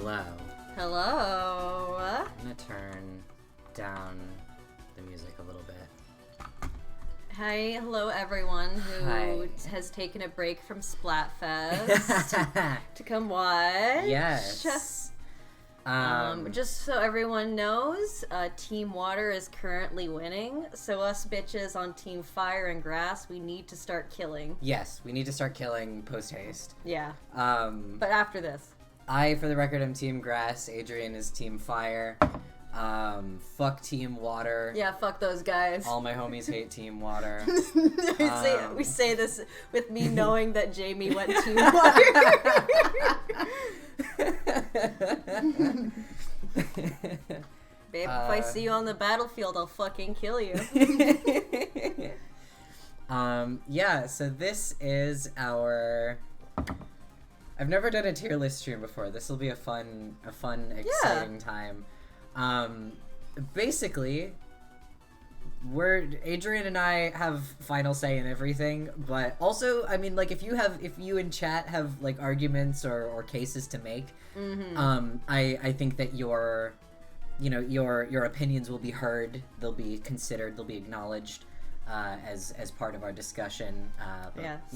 Hello. Hello. I'm gonna turn down the music a little bit. Hi, hello everyone who Hi. has taken a break from Splatfest to come watch. Yes. Just so everyone knows, Team Water is currently winning, so us bitches on Team Fire and Grass, we need to start killing. Yes, we need to start killing post-haste. Yeah. Um, But after this. I, for the record, am Team Grass. Adrian is Team Fire. Fuck Team Water. Yeah, fuck those guys. All my homies hate Team Water. we say this with me knowing that Jamie went Team Water. Babe, if I see you on the battlefield, I'll fucking kill you. Yeah, so this is our... I've never done a tier list stream before. This will be a fun, exciting time. Basically, Adrian and I have final say in everything, but also, I mean, like, if you in chat have, like, arguments or cases to make, I think that your opinions will be heard, they'll be considered, they'll be acknowledged, as part of our discussion.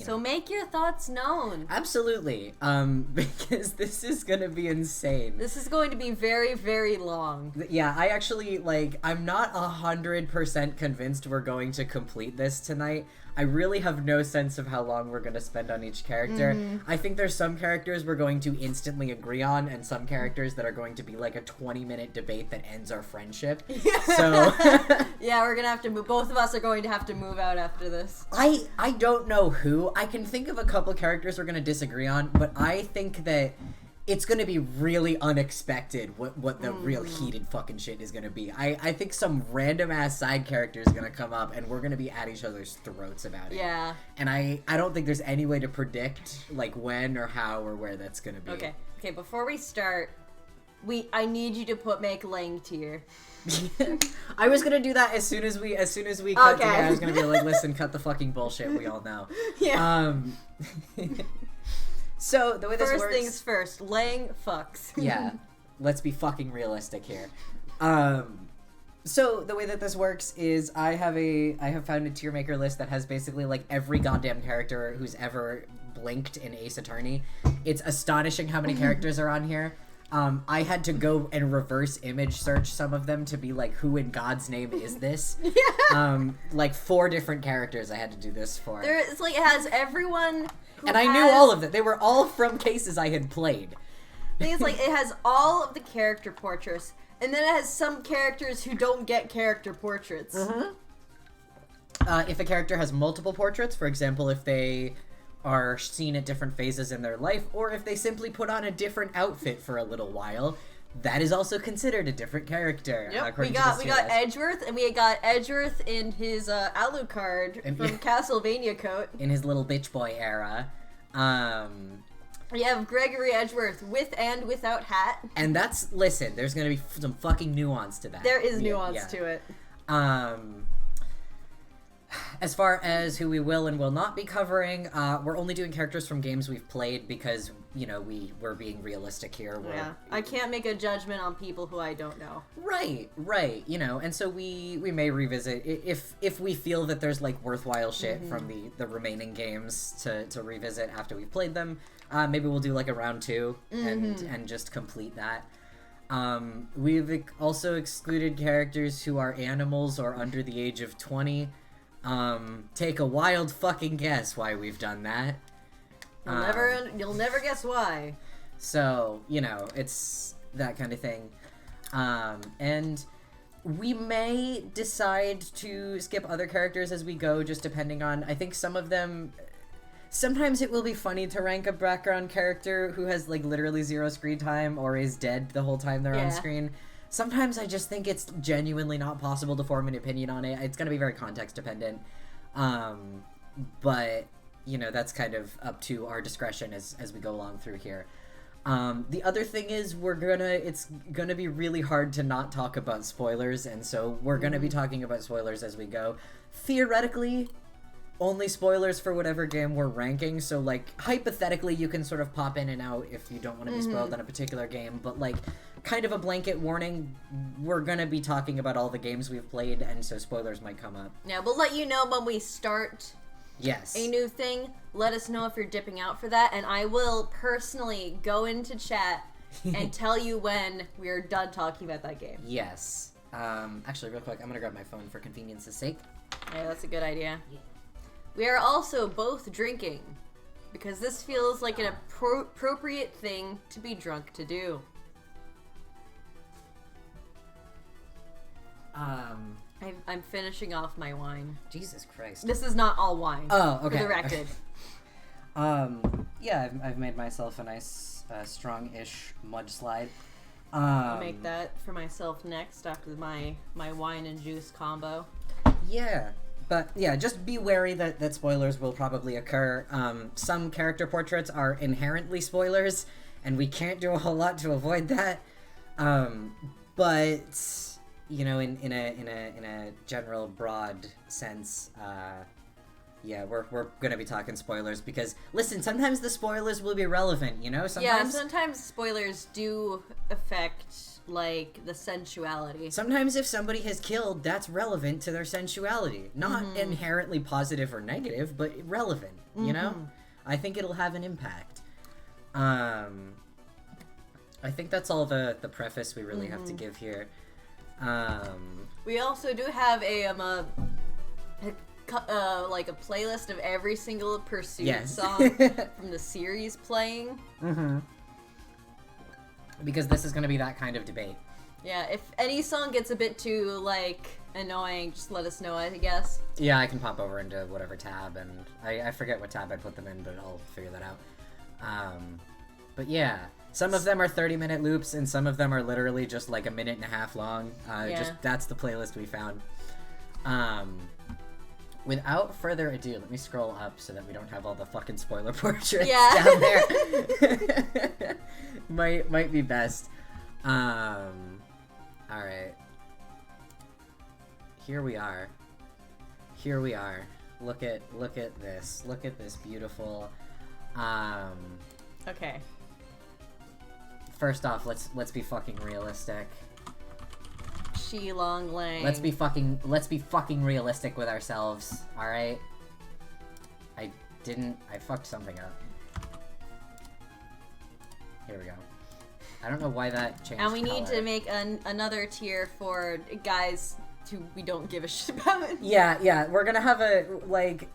So make your thoughts known. Absolutely. Because this is gonna be insane. This is going to be very, very long. Yeah, I actually, I'm not 100% convinced we're going to complete this tonight. I really have no sense of how long we're gonna spend on each character. I think there's some characters we're going to instantly agree on, and some characters that are going to be like a 20-minute debate that ends our friendship. So yeah, we're gonna have to move. Both of us are going to have to move out after this. I don't know who. I can think of a couple characters we're gonna disagree on, but I think that it's gonna be really unexpected what the real heated fucking shit is gonna be. I think some random ass side character is gonna come up and we're gonna be at each other's throats about it. Yeah. And I don't think there's any way to predict like when or how or where that's gonna be. Okay, before we start, I need you to make Lang tier. I was gonna do that as soon as we cut Okay. I was gonna be like, listen, cut the fucking bullshit, we all know. Yeah. So the way this works. First things first, Lang fucks. Yeah, let's be fucking realistic here. So the way that this works is I have found a tier maker list that has basically like every goddamn character who's ever blinked in Ace Attorney. It's astonishing how many characters are on here. I had to go and reverse image search some of them to be like, who in God's name is this? Yeah. Like 4 different characters I had to do this for. It's like it has everyone. And I knew all of them. They were all from cases I had played. It's like it has all of the character portraits, and then it has some characters who don't get character portraits. If a character has multiple portraits, for example, if they are seen at different phases in their life, or if they simply put on a different outfit for a little while, that is also considered a different character. Yep, we got Edgeworth, and we got Edgeworth in his Alucard from Castlevania coat. In his little bitch boy era. We have Gregory Edgeworth with and without hat. And listen, there's gonna be some fucking nuance to that. There is nuance to it. As far as who we will and will not be covering, we're only doing characters from games we've played because, we're being realistic here. I can't make a judgment on people who I don't know. Right, and so we may revisit, if we feel that there's, like, worthwhile shit from the remaining games to revisit after we've played them, maybe we'll do, like, a round 2 and just complete that. We've also excluded characters who are animals or under the age of 20. Take a wild fucking guess why we've done that. You'll never guess why. So, it's that kind of thing. And we may decide to skip other characters as we go, just depending on, I think some of them, sometimes it will be funny to rank a background character who has, like, literally 0 screen time or is dead the whole time they're on screen. Sometimes I just think it's genuinely not possible to form an opinion on it. It's going to be very context dependent. But, that's kind of up to our discretion as we go along through here. The other thing is it's gonna be really hard to not talk about spoilers, and so we're gonna be talking about spoilers as we go. Theoretically, only spoilers for whatever game we're ranking, so, like, hypothetically you can sort of pop in and out if you don't want to be spoiled on a particular game, but, like, kind of a blanket warning, we're gonna be talking about all the games we've played, and so spoilers might come up. Yeah, we'll let you know when we start a new thing. Let us know if you're dipping out for that, and I will personally go into chat and tell you when we're done talking about that game. Yes. Actually, real quick, I'm gonna grab my phone for convenience's sake. Yeah, that's a good idea. Yeah. We are also both drinking, because this feels like an appropriate thing to be drunk to do. I'm finishing off my wine. Jesus Christ. This is not all wine. Oh, okay. For the record. Yeah, I've made myself a nice, strong-ish mudslide. I'll make that for myself next after my wine and juice combo. Yeah. But, yeah, just be wary that spoilers will probably occur. Some character portraits are inherently spoilers, and we can't do a whole lot to avoid that. But, you know, in a general, broad sense, yeah, we're gonna be talking spoilers because, listen, sometimes the spoilers will be relevant, you know? Sometimes spoilers do affect, like, the sensuality. Sometimes if somebody has killed, that's relevant to their sensuality. Not inherently positive or negative, but relevant, you know? I think it'll have an impact. I think that's all the preface we really have to give here. We also do have like a playlist of every single Pursuit song from the series playing. Because this is going to be that kind of debate. Yeah, if any song gets a bit too, like, annoying, just let us know, I guess. Yeah, I can pop over into whatever tab, and I forget what tab I put them in, but I'll figure that out. But yeah, some of them are 30-minute loops, and some of them are literally just like a minute and a half long. That's the playlist we found. Without further ado, let me scroll up so that we don't have all the fucking spoiler portraits down there. might be best. Alright. Here we are. Look at this. Look at this beautiful Okay. First off, let's be fucking realistic. Long Lang. Let's be fucking realistic with ourselves, alright? I fucked something up. Here we go. I don't know why that changed And we color. need to make another tier for guys who we don't give a shit about. Yeah, we're gonna have a, like...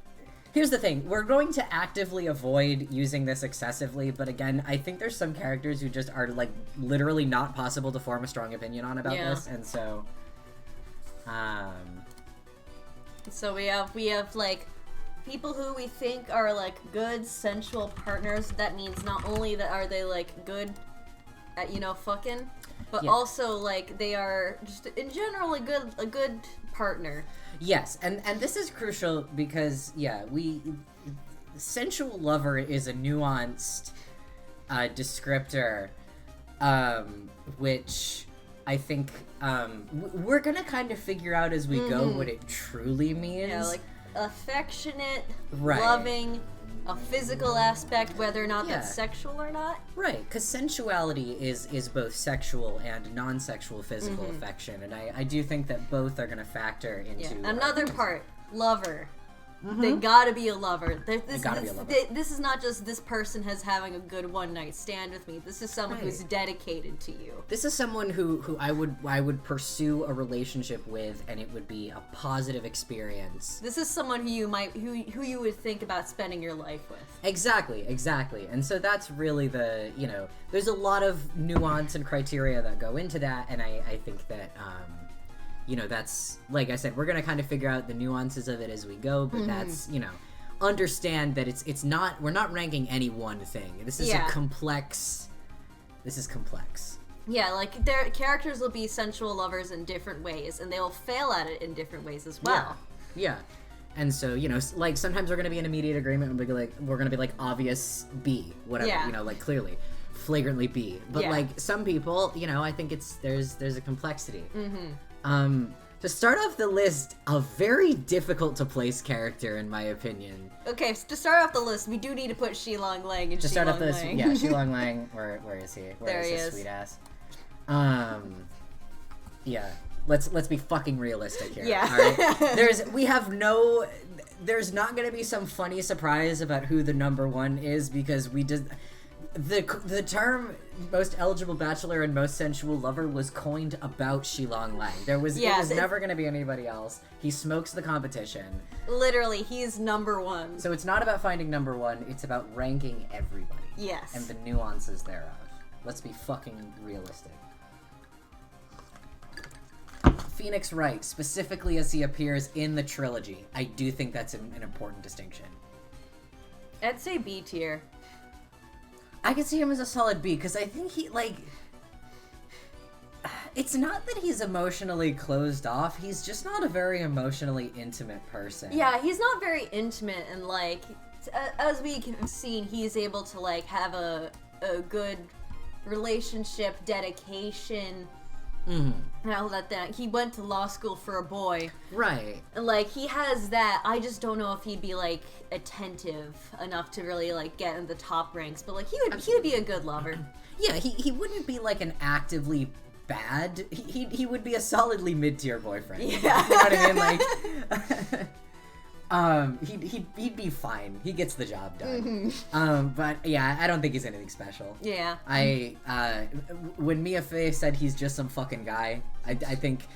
Here's the thing, we're going to actively avoid using this excessively, but again, I think there's some characters who just are, like, literally not possible to form a strong opinion on about this, and so... So we have, like, people who we think are, like, good, sensual partners. That means not only that are they, like, good at, you know, fucking, but also, like, they are just, in general, a good partner. Yes, and this is crucial because, yeah, sensual lover is a nuanced descriptor, which I think we're gonna kind of figure out as we go what it truly means. Yeah, like affectionate, loving, a physical aspect, whether or not that's sexual or not. Right, because sensuality is both sexual and non-sexual physical affection, and I do think that both are going to factor into... Yeah. Another part, lover. They gotta be a lover. This is not just this person having a good one-night stand with me. This is someone who's dedicated to you. This is someone who I would pursue a relationship with, and it would be a positive experience. This is someone who you would think about spending your life with. Exactly. And so that's really the, you know, there's a lot of nuance and criteria that go into that, and I think that, you know, that's, like I said, we're gonna kind of figure out the nuances of it as we go, but that's, you know, understand that it's not, we're not ranking any one thing. This is complex. Yeah, like, their characters will be sensual lovers in different ways, and they will fail at it in different ways as well. Yeah. And so, you know, like, sometimes we're gonna be in immediate agreement and we're gonna be like obvious B, whatever, you know, like, clearly. Flagrantly B. But, like, some people, you know, I think there's a complexity. To start off the list, a very difficult to place character, in my opinion. Okay, so to start off the list, we do need to put Shilong Lang and To start off the list, Lang. yeah, Shilong Lang. Where is he? There he his is. sweet ass? Yeah. Let's be fucking realistic here. Yeah. All right. There's not gonna be some funny surprise about who the number one is because we did. The term most eligible bachelor and most sensual lover was coined about Shilong Lang. It was never going to be anybody else. He smokes the competition. Literally, he's number one. So it's not about finding number one, it's about ranking everybody. Yes. And the nuances thereof. Let's be fucking realistic. Phoenix Wright, specifically as he appears in the trilogy. I do think that's an important distinction. I'd say B tier. I could see him as a solid B, because I think he, like... It's not that he's emotionally closed off, he's just not a very emotionally intimate person. Yeah, he's not very intimate, and, like, as we can have seen, he's able to, like, have a good relationship, dedication, and all that. He went to law school for a boy. Right. And, like, he has that. I just don't know if he'd be, like, attentive enough to really, like, get in the top ranks. But, like, he would be a good lover. Yeah, he wouldn't be, like, an actively bad. He would be a solidly mid-tier boyfriend. Yeah. You know what I mean? Like, he'd be fine. He gets the job done. But, yeah, I don't think he's anything special. Yeah. When Mia Fey said he's just some fucking guy, I think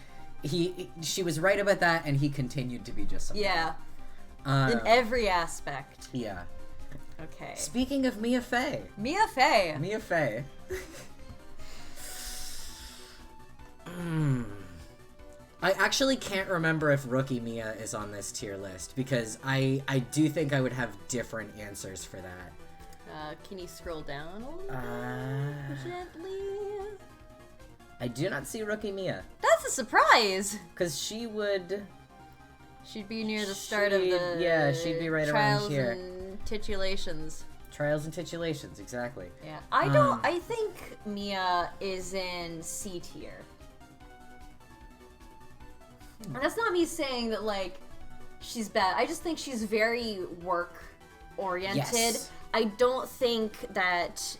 she was right about that, and he continued to be just some Yeah. guy. In every aspect. Yeah. Okay. Speaking of Mia Fey. Mia Fey. Mia Fey. I actually can't remember if Rookie Mia is on this tier list, because I do think I would have different answers for that. Can you scroll down a little gently? I do not see Rookie Mia. That's a surprise! Because she would... She'd be near the start of the... Yeah, she'd be right around here. Trials and titulations. Trials and titulations, exactly. Yeah. I think Mia is in C tier. And that's not me saying that, like, she's bad. I just think she's very work-oriented. Yes. I don't think that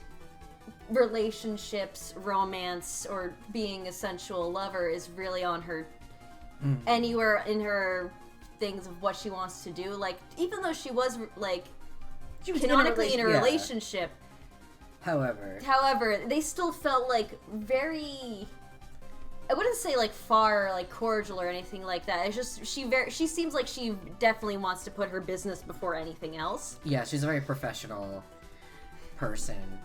relationships, romance, or being a sensual lover is really on her anywhere in her things of what she wants to do. Like, even though she was, like, canonically in a relationship. However, they still felt, like, very... I wouldn't say, like, far, like, cordial or anything like that. It's just, she seems like she definitely wants to put her business before anything else. Yeah, she's a very professional person.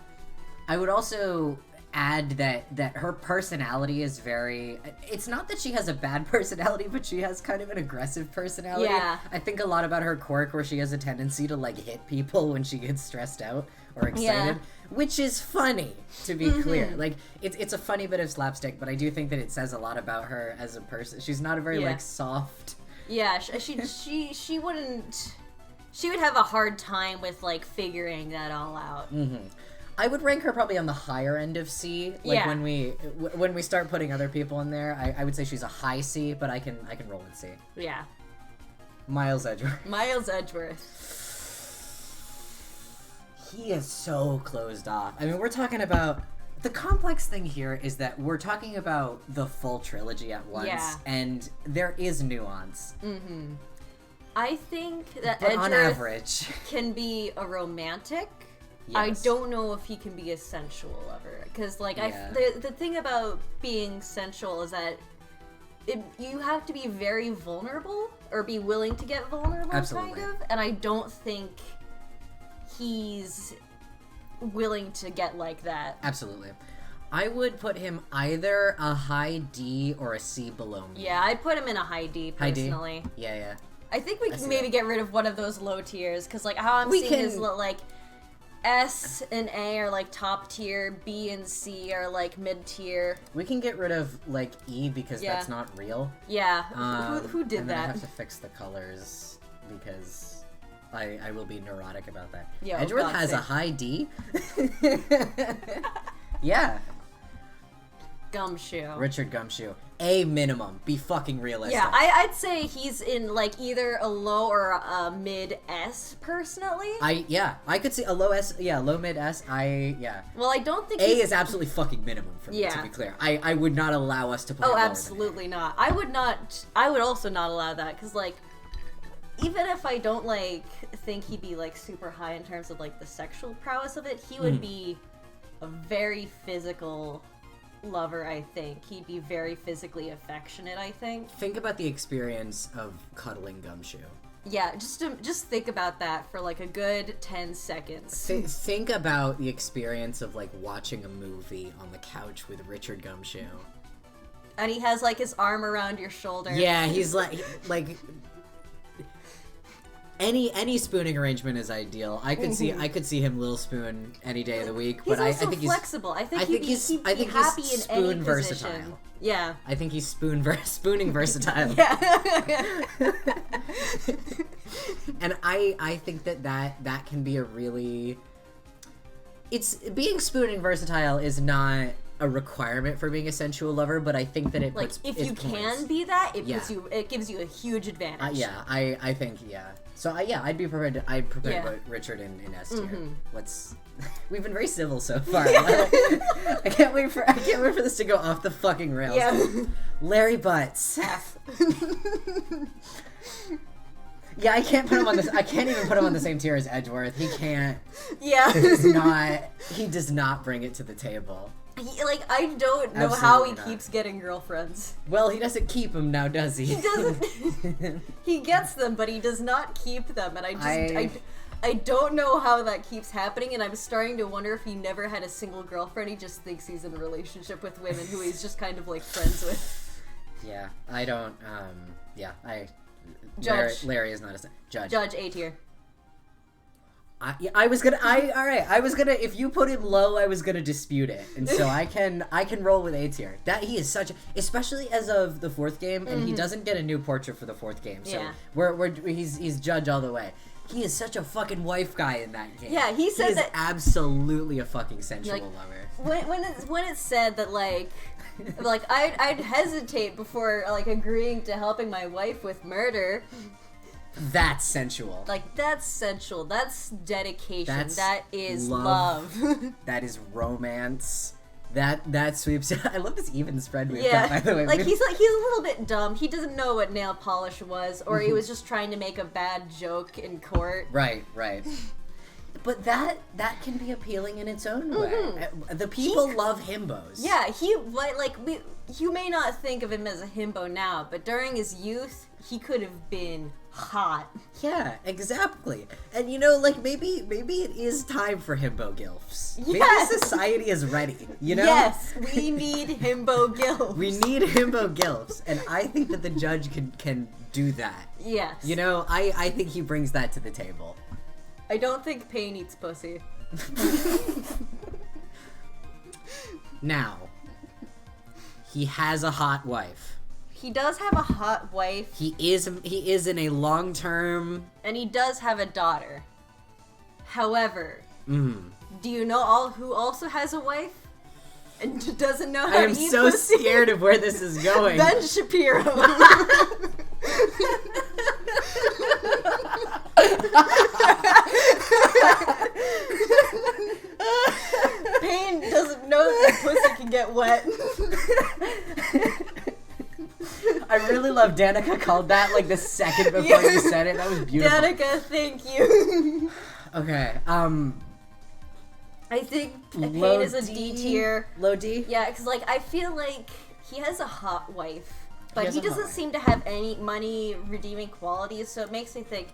I would also add that her personality is very... It's not that she has a bad personality, but she has kind of an aggressive personality. Yeah. I think a lot about her quirk where she has a tendency to, like, hit people when she gets stressed out or excited. Yeah. Which is funny, to be clear. Like, it's a funny bit of slapstick, but I do think that it says a lot about her as a person. She's not a very, like, soft... Yeah, she wouldn't... She would have a hard time with, like, figuring that all out. I would rank her probably on the higher end of C. Like, when we start putting other people in there, I would say she's a high C, but I can roll with C. Yeah. Miles Edgeworth. Miles Edgeworth. He is so closed off. I mean, we're talking about... The complex thing here is that we're talking about the full trilogy at once, and there is nuance. I think that But Edgeworth on average... can be a romantic. Yes. I don't know if he can be a sensual lover. Because, like, the thing about being sensual is that you have to be very vulnerable, or be willing to get vulnerable, Absolutely. kind of. And I don't think he's willing to get like that. Absolutely. I would put him either a high D or a C below me. Yeah, I'd put him in a high D, personally. High D? Yeah. I think we can maybe get rid of one of those low tiers, because, like, how I'm seeing is, like, S and A are, like, top tier, B and C are, like, mid tier. We can get rid of, like, E because that's not real. Yeah, who did and then that? I have to fix the colors because I will be neurotic about that. Yeah, Edgeworth has a high D? Yeah. Gumshoe. Richard Gumshoe. A minimum. Be fucking realistic. Yeah, I'd say he's in, like, either a low or a mid-S, personally. I could see a low S, low mid S, Well, I don't think A is absolutely fucking minimum for me, to be clear. I would not allow us to put it lower absolutely than not. I would also not allow that, because, like, even if I don't, like, think he'd be, like, super high in terms of, like, the sexual prowess of it, he would be a very physical lover, I think. He'd be very physically affectionate, I think. Think about the experience of cuddling Gumshoe. Yeah, just think about that for like a good 10 seconds. Think about the experience of like watching a movie on the couch with Richard Gumshoe. And he has like his arm around your shoulder. Yeah, he's like Any spooning arrangement is ideal. I could see him Lil Spoon any day of the week. He's But also I think flexible. I think he'd be happy in spoon any versatile. position. Yeah. I think he's spooning versatile. Yeah. And I think that can be a really. Being spooning versatile is not a requirement for being a sensual lover, but I think that it like puts if its you points. can be that, it gives you a huge advantage. I think So I'd be prepared. I'd prepare to put Richard in S tier. Let's. We've been very civil so far. I can't wait for this to go off the fucking rails. Yeah. Larry Butts. Yeah, I can't put him on this. I can't even put him on the same tier as Edgeworth. He can't. Yeah. He does not bring it to the table. I don't know how he keeps getting girlfriends. Well, he doesn't keep them now, does he? He doesn't. He gets them, but he does not keep them, and I don't know how that keeps happening, and I'm starting to wonder if he never had a single girlfriend. He just thinks he's in a relationship with women who he's just kind of like friends with. Yeah, I don't. Judge. Larry is not a judge. Judge A tier. I was gonna. If you put him low, I was gonna dispute it, and so I can roll with A tier. That he is such, especially as of the fourth game, and he doesn't get a new portrait for the fourth game, so he's judge all the way. He is such a fucking wife guy in that game. Yeah, he said that absolutely a fucking sensual lover. When it's said that like I'd hesitate before like agreeing to helping my wife with murder. That's sensual. Like, that's sensual. That's dedication. That is love. love. That is romance. That sweeps. I love this even spread we've got, by the way. Like, he's a little bit dumb. He doesn't know what nail polish was, or he was just trying to make a bad joke in court. Right. But that can be appealing in its own way. The people love himbos. Yeah, you may not think of him as a himbo now, but during his youth, he could have been hot. Yeah, exactly. And maybe it is time for himbo gilfs. Yes. Maybe society is ready. Yes, we need himbo gilfs. We need himbo gilfs, and I think that the judge can do that. Yes. I think he brings that to the table. I don't think Payne eats pussy. Now, he has a hot wife. He does have a hot wife. He is in a long-term... And he does have a daughter. However, do you know who also has a wife? And doesn't know how to eat pussy? I am so scared of where this is going. Ben Shapiro. Payne doesn't know that the pussy can get wet. I really love Danica called that like the second before you said it. That was beautiful. Danica, thank you. Okay, I think Payne is a D tier. Low D? Yeah, because I feel like he has a hot wife, but he doesn't seem to have any money redeeming qualities, so it makes me think,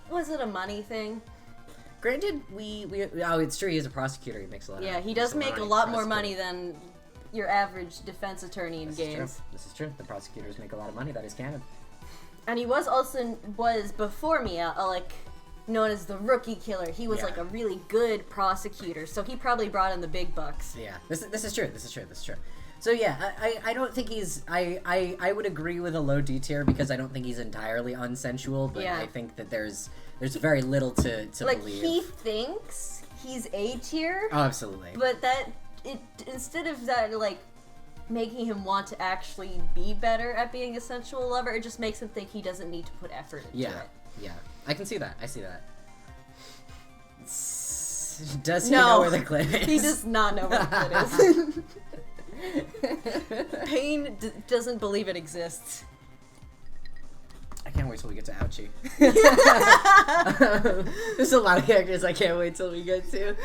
was it a money thing? Granted, it's true, he's a prosecutor, he makes a lot of money. Yeah, he does make a lot more money than your average defense attorney in games. This is true. The prosecutors make a lot of money, that is canon. And he was before me, known as the rookie killer. He was a really good prosecutor, so he probably brought in the big bucks. Yeah, this is true. So yeah, I don't think he's I would agree with a low D tier because I don't think he's entirely unsensual, but I think that there's very little to believe. He thinks he's A tier. Oh, absolutely. But instead of that making him want to actually be better at being a sensual lover. It just makes him think he doesn't need to put effort into it. Yeah. I can see that. I see that. Does he know where the clit is? He does not know where the clit is. Payne doesn't believe it exists. I can't wait till we get to Ouchie. There's a lot of characters I can't wait till we get to.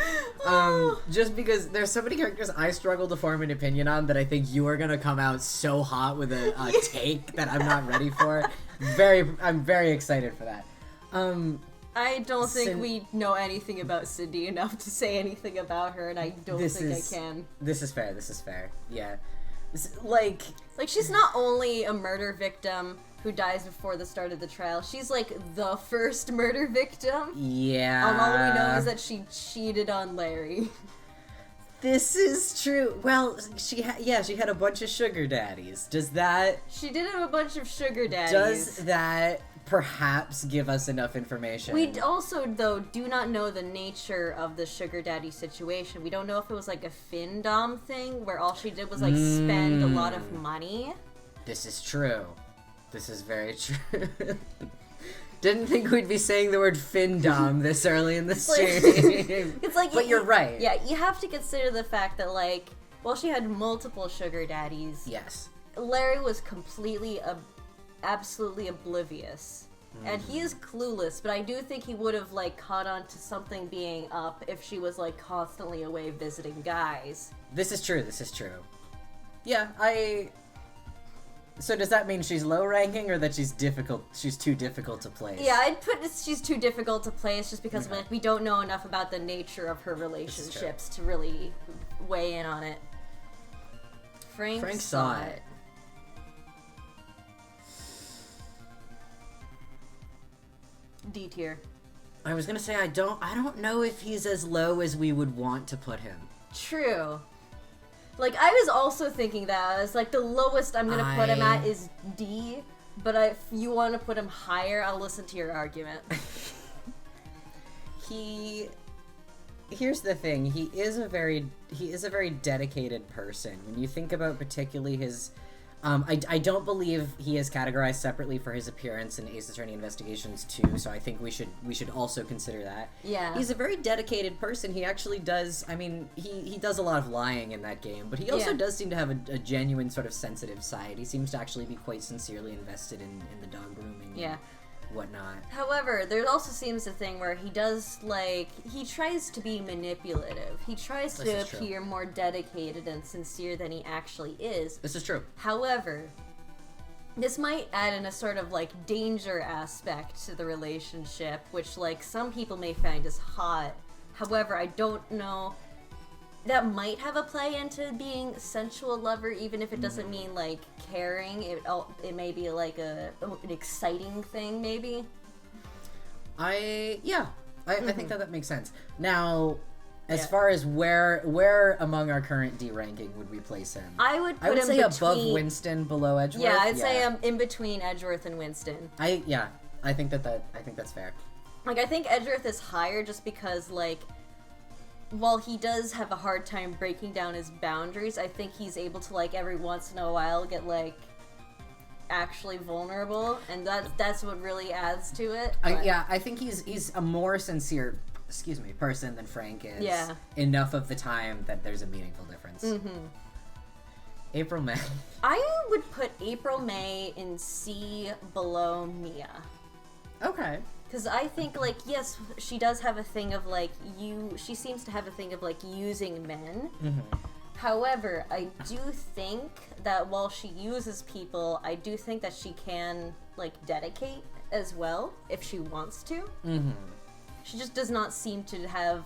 Just because there's so many characters I struggle to form an opinion on that I think you are gonna come out so hot with a take that I'm not ready for. I'm very excited for that. I don't think we know anything about Cindy enough to say anything about her, and I don't think I can. This is fair. Yeah. Like she's not only a murder victim who dies before the start of the trial, she's like the first murder victim. Yeah. All we know is that she cheated on Larry. This is true. Well, she had a bunch of sugar daddies. She did have a bunch of sugar daddies. Does that perhaps give us enough information? We also, though, do not know the nature of the sugar daddy situation. We don't know if it was like a Findom thing where all she did was like spend a lot of money. This is true. This is very true. Didn't think we'd be saying the word Findom this early in the stream. But you're right. Yeah, you have to consider the fact that, like, while she had multiple sugar daddies, yes, Larry was absolutely oblivious. And he is clueless, but I do think he would have, like, caught on to something being up if she was, like, constantly away visiting guys. This is true. Yeah, So does that mean she's low ranking or that she's too difficult to place? Yeah, I'd put she's too difficult to place just because like we don't know enough about the nature of her relationships to really weigh in on it. Frank saw it. D tier. I was gonna say I don't know if he's as low as we would want to put him. True. Like, I was also thinking that. I was like, the lowest I'm gonna put him at is D, but if you want to put him higher, I'll listen to your argument. Here's the thing, he is a very dedicated person. When you think about particularly his... I don't believe he is categorized separately for his appearance in Ace Attorney Investigations 2, so I think we should also consider that. Yeah. He's a very dedicated person. He actually does, he does a lot of lying in that game, but he also does seem to have a genuine sort of sensitive side. He seems to actually be quite sincerely invested in the dog grooming and whatnot. However, there also seems a thing where he does, like, he tries to be manipulative. He tries to appear more dedicated and sincere than he actually is. This is true. However, this might add in a sort of, like, danger aspect to the relationship, which, like, some people may find as hot. However, I don't know... That might have a play into being sensual lover, even if it doesn't mean, like, caring. It may be, like, an exciting thing, maybe. I think that makes sense. Now, as far as where among our current D ranking would we place him? I would him say above Winston, below Edgeworth. Yeah, I'd say I'm in between Edgeworth and Winston. I think that's fair. Like, I think Edgeworth is higher just because, like, while he does have a hard time breaking down his boundaries, I think he's able to, like, every once in a while get, like, actually vulnerable, and that's what really adds to it. I think he's a more sincere, person than Frank is. Yeah. Enough of the time that there's a meaningful difference. Mm-hmm. April May. I would put April May in C below Mia. Okay. Because I think, like, yes, she does have a thing of, like, she seems to have a thing of, like, using men. Mm-hmm. However, I do think that while she uses people, I do think that she can, like, dedicate as well, if she wants to. Mm-hmm. She just does not seem to have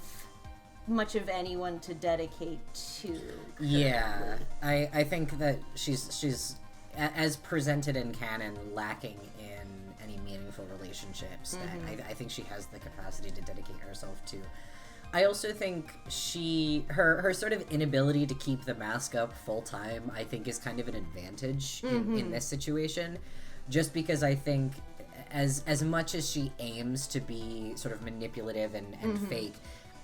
much of anyone to dedicate to. Currently. Yeah, I think that she's, as presented in canon, lacking in any meaningful relationships that I think she has the capacity to dedicate herself to. I also think her sort of inability to keep the mask up full time, I think, is kind of an advantage in this situation, just because I think as much as she aims to be sort of manipulative and fake,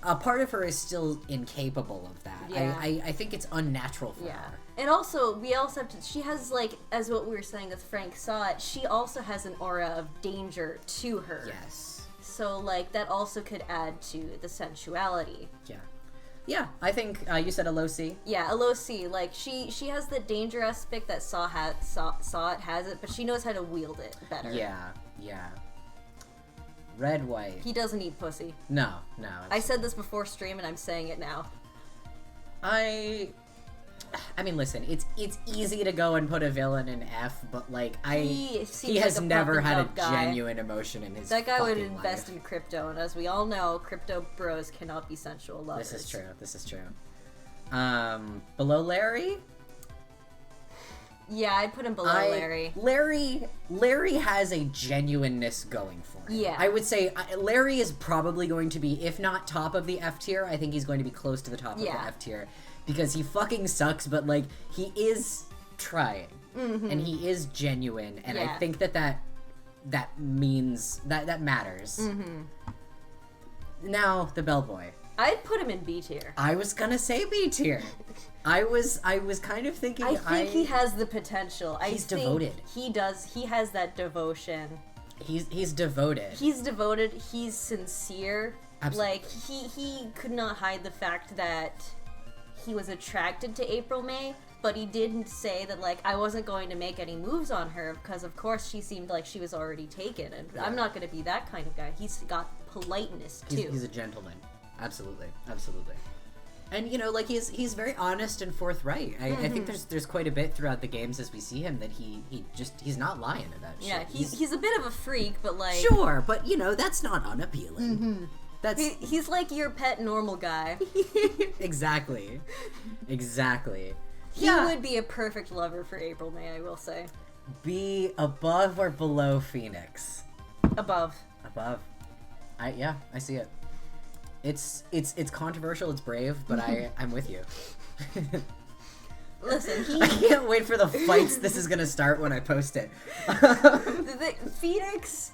a part of her is still incapable of that. Yeah. I think it's unnatural for Yeah. her. And also, we also have to, she has, like, as what we were saying with Frank saw it, she also has an aura of danger to her. Yes. So, like, that also could add to the sensuality. Yeah. Yeah, I think you said a low C. Yeah, a low C. Like, she has the danger aspect that Saw it has it, but she knows how to wield it better. Yeah, yeah. Red, white. He doesn't eat pussy. No. I said this before stream, and I'm saying it now. I mean, listen, it's easy to go and put a villain in F, but like He seems has like a never pump and had a dump guy. genuine emotion in his That guy would fucking invest life. in crypto, and as we all know, crypto bros cannot be sensual lovers. This is true. Below Larry? Yeah, I'd put him below Larry. Larry has a genuineness going for him. Yeah. I would say Larry is probably going to be, if not top of the F tier, I think he's going to be close to the top of the F tier. Because he fucking sucks, but, like, he is trying. Mm-hmm. And he is genuine, and I think that means, that matters. Mm-hmm. Now, the bellboy. I'd put him in B tier. I was gonna say B tier. I was kind of thinking. I think he has the potential. He's devoted. He does. He has that devotion. He's devoted. He's devoted. He's sincere. Absolutely. Like he could not hide the fact that he was attracted to April May, but he didn't say that, like, I wasn't going to make any moves on her because, of course, she seemed like she was already taken, and I'm not going to be that kind of guy. He's got politeness too. He's a gentleman. Absolutely. And you know, like he's very honest and forthright. I think there's quite a bit throughout the games as we see him that he's not lying about shit. Yeah, he's a bit of a freak, but like sure, but you know that's not unappealing. He's like your pet normal guy. Exactly. He would be a perfect lover for April May, I will say. Be above or below Phoenix? Above. I see it. It's controversial, it's brave, but I'm with you. Listen, I can't wait for the fights this is gonna start when I post it. Phoenix,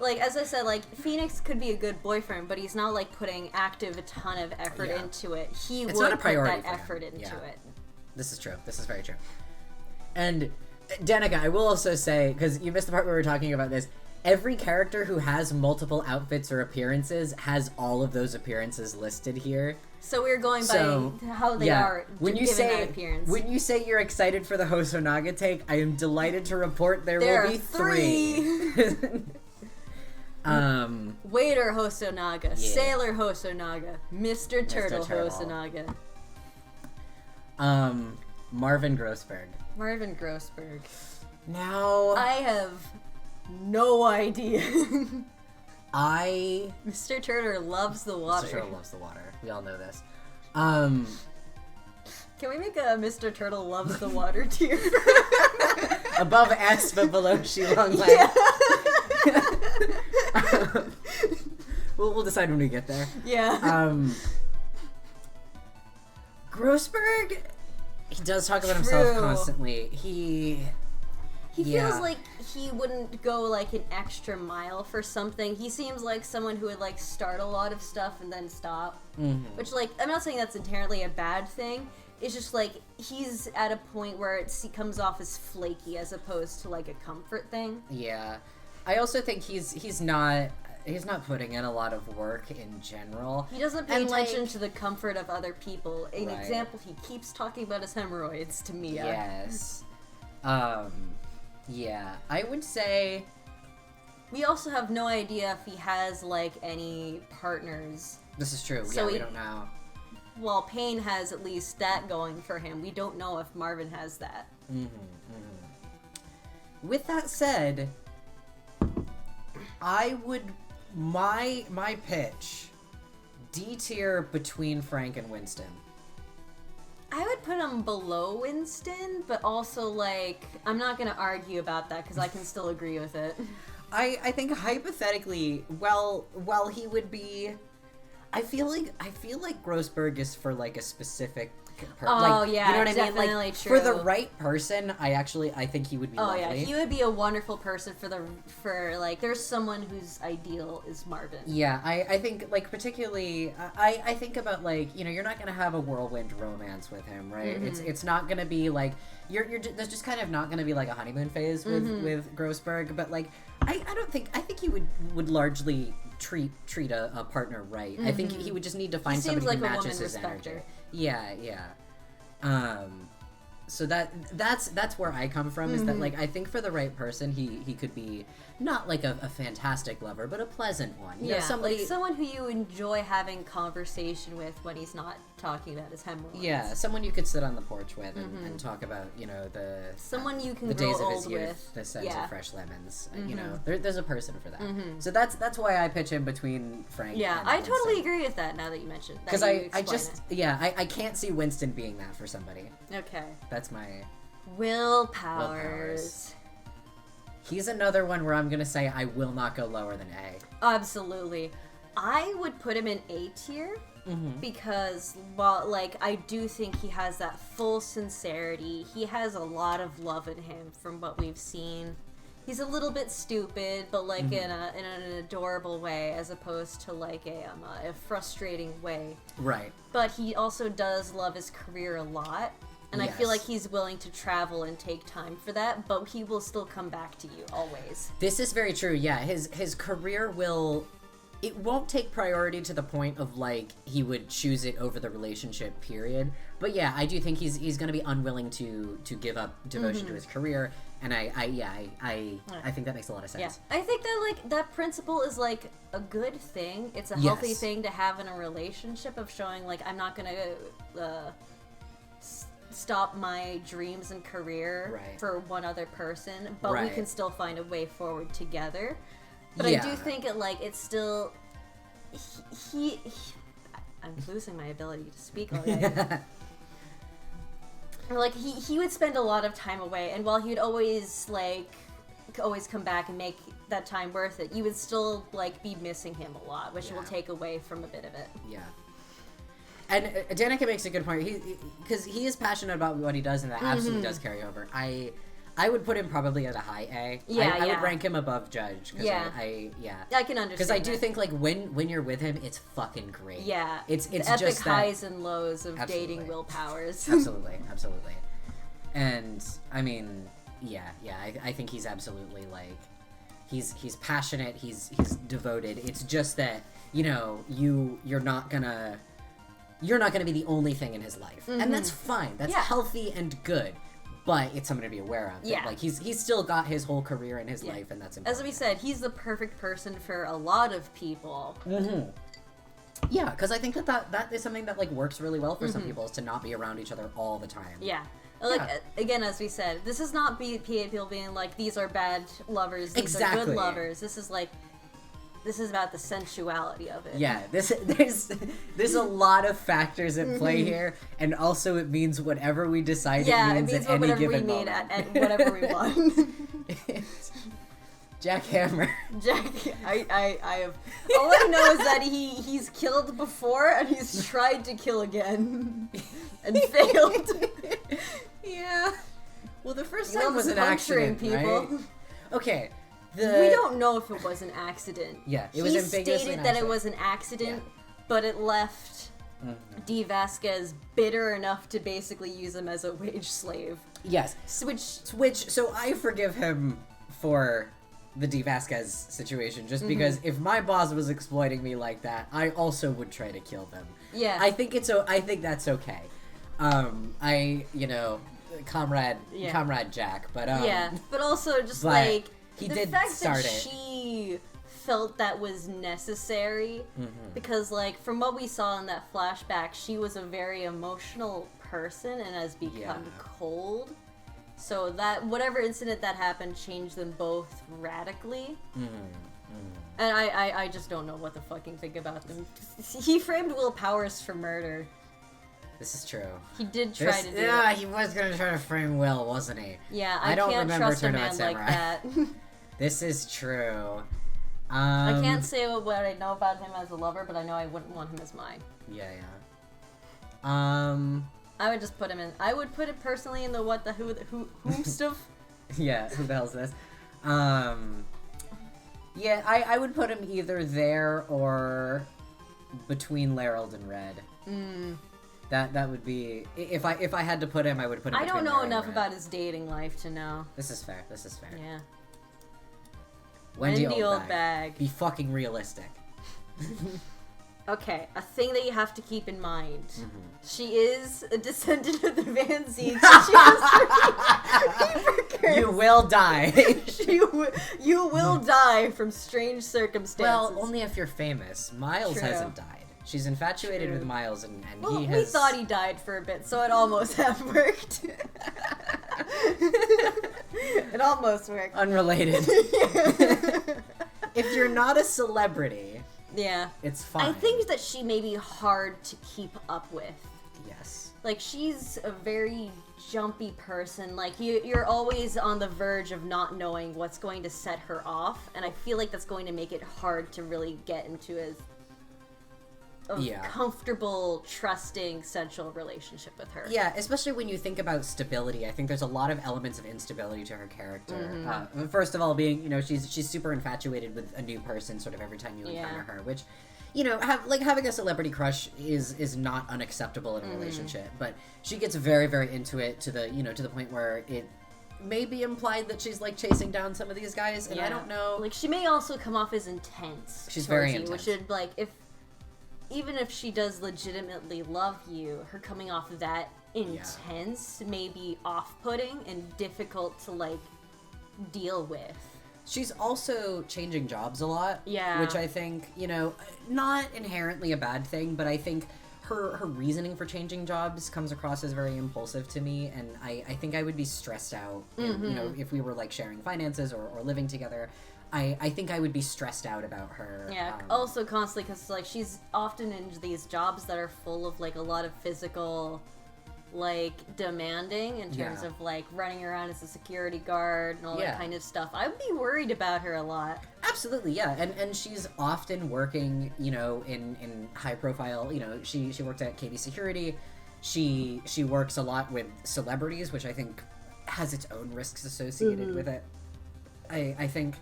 like, as I said, like, Phoenix could be a good boyfriend, but he's not, like, putting a ton of effort into it. It's would not a priority put that effort into it. This is true. This is very true. And, Danica, I will also say, because you missed the part where we were talking about this, every character who has multiple outfits or appearances has all of those appearances listed here. So we're going by how they are when you given say, that appearance. When you say you're excited for the Hosonaga take, I am delighted to report there will be three. Waiter Hosonaga, Sailor Hosonaga, Mr. Turtle Hosonaga. Marvin Grossberg. Now I have no idea. Mr. Turtle loves the water. Mr. Turtle loves the water. We all know this. Can we make a Mr. Turtle loves the water tier? Above S but below Shilong Lang. We'll decide when we get there. Yeah. Grossberg, he does talk about himself constantly. He feels like he wouldn't go like an extra mile for something. He seems like someone who would like start a lot of stuff and then stop. Mm-hmm. Which, like, I'm not saying that's inherently a bad thing. It's just like he's at a point where he comes off as flaky as opposed to like a comfort thing. Yeah. I also think he's not putting in a lot of work in general. He doesn't pay attention to the comfort of other people. An example, he keeps talking about his hemorrhoids to Mia. Yes. Yeah, I would say we also have no idea if he has like any partners. This is true. So we don't know. Well, Payne has at least that going for him. We don't know if Marvin has that. Mm-hmm, mm-hmm. With that said, I would my pitch D tier between Frank and Winston. I would put him below Winston, but also, like, I'm not going to argue about that because I can still agree with it. I think hypothetically, while he would be, I feel like Grossberg is for like a specific Oh, yeah, you know what I mean? definitely Like, true. for the right person, I think he would be lovely. Yeah, he would be a wonderful person for like, there's someone whose ideal is Marvin. Yeah, I think, like, particularly, I think about, like, you know, you're not gonna have a whirlwind romance with him, right? It's not gonna be, like, there's just kind of not gonna be, like, a honeymoon phase with Grossberg, but, like, I think he would largely treat a partner right. I think he would just need to find somebody who matches his energy. Yeah. So that's where I come from, is that, like, I think for the right person, he could be not like a fantastic lover, but a pleasant one. You know, somebody, like someone who you enjoy having conversation with when he's not talking about his hemorrhoids. Yeah, someone you could sit on the porch with and talk about, you know, someone you can the grow days of old his youth, with. the scent of fresh lemons. You know, there's a person for that. So that's why I pitch him between Frank. Yeah, and I totally Winston. agree with that. Now that you mentioned, Because I can't see Winston being that for somebody. Okay. That's my Willpowers. He's another one where I'm gonna say I will not go lower than A. Absolutely. I would put him in A tier because, while, like, I do think he has that full sincerity. He has a lot of love in him from what we've seen. He's a little bit stupid, but, like, in an adorable way, as opposed to, like, a frustrating way. Right. But he also does love his career a lot. And I feel like he's willing to travel and take time for that, but he will still come back to you, always. This is very true, yeah. His career it won't take priority to the point of, like, he would choose it over the relationship, period. But yeah, I do think he's gonna be unwilling to give up devotion to his career, and I think that makes a lot of sense. Yeah. I think that, like, that principle is, like, a good thing. It's a healthy thing to have in a relationship, of showing, like, I'm not gonna stop my dreams and career for one other person, but we can still find a way forward together. But I do think it's still I'm losing my ability to speak already. Like, he would spend a lot of time away, and while he'd always come back and make that time worth it, you would still, like, be missing him a lot, which will take away from a bit of it. Yeah. And Danica makes a good point. Because he is passionate about what he does, and that absolutely does carry over. I would put him probably at a high A. I would rank him above Judge. I can understand. Because I do think, like, when you're with him, it's fucking great. Yeah. It's the just epic that, highs and lows of dating Willpowers. Absolutely. And I mean, I think he's absolutely, like, he's passionate. He's devoted. It's just that, you know, you're not gonna be the only thing in his life, and that's fine. That's healthy and good. But it's something to be aware of. Yeah. Like, he's still got his whole career in his life, and that's important. As we said, he's the perfect person for a lot of people. Yeah, because I think that is something that, like, works really well for some people, is to not be around each other all the time. Yeah. Like, again, as we said, this is not people being like, these are bad lovers, these are good lovers. This is about the sensuality of it. Yeah, there's a lot of factors at play here, and also it means whatever we decide it means at any given moment. At whatever we want. Jack Hammer. I have. All I know is that he's killed before, and he's tried to kill again, and failed. Yeah. Well, the first time was an accident, people. Right? Okay. We don't know if it was an accident. Yeah, it was ambiguously He stated that it was an accident, but it left D. Vasquez bitter enough to basically use him as a wage slave. Yes. So I forgive him for the D. Vasquez situation, just because if my boss was exploiting me like that, I also would try to kill them. Yeah. I think that's okay. Comrade Jack, but but also just he the did fact start that it. She felt that was necessary, because, like, from what we saw in that flashback, she was a very emotional person and has become cold. So that whatever incident that happened changed them both radically. And I just don't know what to fucking think about them. He framed Willpowers for murder. This is true. He did try to do it. Yeah, he was going to try to frame Will, wasn't he? Yeah, I don't can't remember trust a man like that. This is true. I can't say what I know about him as a lover, but I know I wouldn't want him as mine. Yeah. I would just put him in. I would put it personally in the what the whom stuff. Yeah, who the hell's this? Yeah, I would put him either there or between Larold and Red. That would be if I had to put him, I would put him. I don't between know Larold and enough Red. about his dating life to know. This is fair. Yeah. Wendy Wendy Oldbag. Be fucking realistic. Okay, a thing that you have to keep in mind. She is a descendant of the Van Zieks. She has 3 curse. You will die. You will die from strange circumstances. Well, only if you're famous. Miles True. hasn't died. She's infatuated True. with Miles, and well, he has... we thought he died for a bit, so it almost half worked. It almost worked. Unrelated. If you're not a celebrity, Yeah. it's fine. I think that she may be hard to keep up with. Yes. Like, she's a very jumpy person. Like, you're always on the verge of not knowing what's going to set her off, and I feel like that's going to make it hard to really get into a comfortable, trusting, sensual relationship with her. Yeah, especially when you think about stability. I think there's a lot of elements of instability to her character. First of all, being, she's super infatuated with a new person sort of every time you encounter her, which, having a celebrity crush is not unacceptable in a relationship, but she gets very, very into it to the point where it may be implied that she's like chasing down some of these guys, and I don't know. Like, she may also come off as intense. She's very intense. Which would, like, even if she does legitimately love you, her coming off that intense may be off-putting and difficult to, like, deal with. She's also changing jobs a lot. Yeah. Which I think, not inherently a bad thing, but I think her reasoning for changing jobs comes across as very impulsive to me, and I think I would be stressed out, if we were, like, sharing finances or living together. I think I would be stressed out about her. Yeah, also constantly, because, like, she's often in these jobs that are full of, like, a lot of physical, like, demanding in terms of, like, running around as a security guard and all that kind of stuff. I would be worried about her a lot. Absolutely, yeah. And she's often working, in high profile, she worked at KB Security. She works a lot with celebrities, which I think has its own risks associated with it. I think...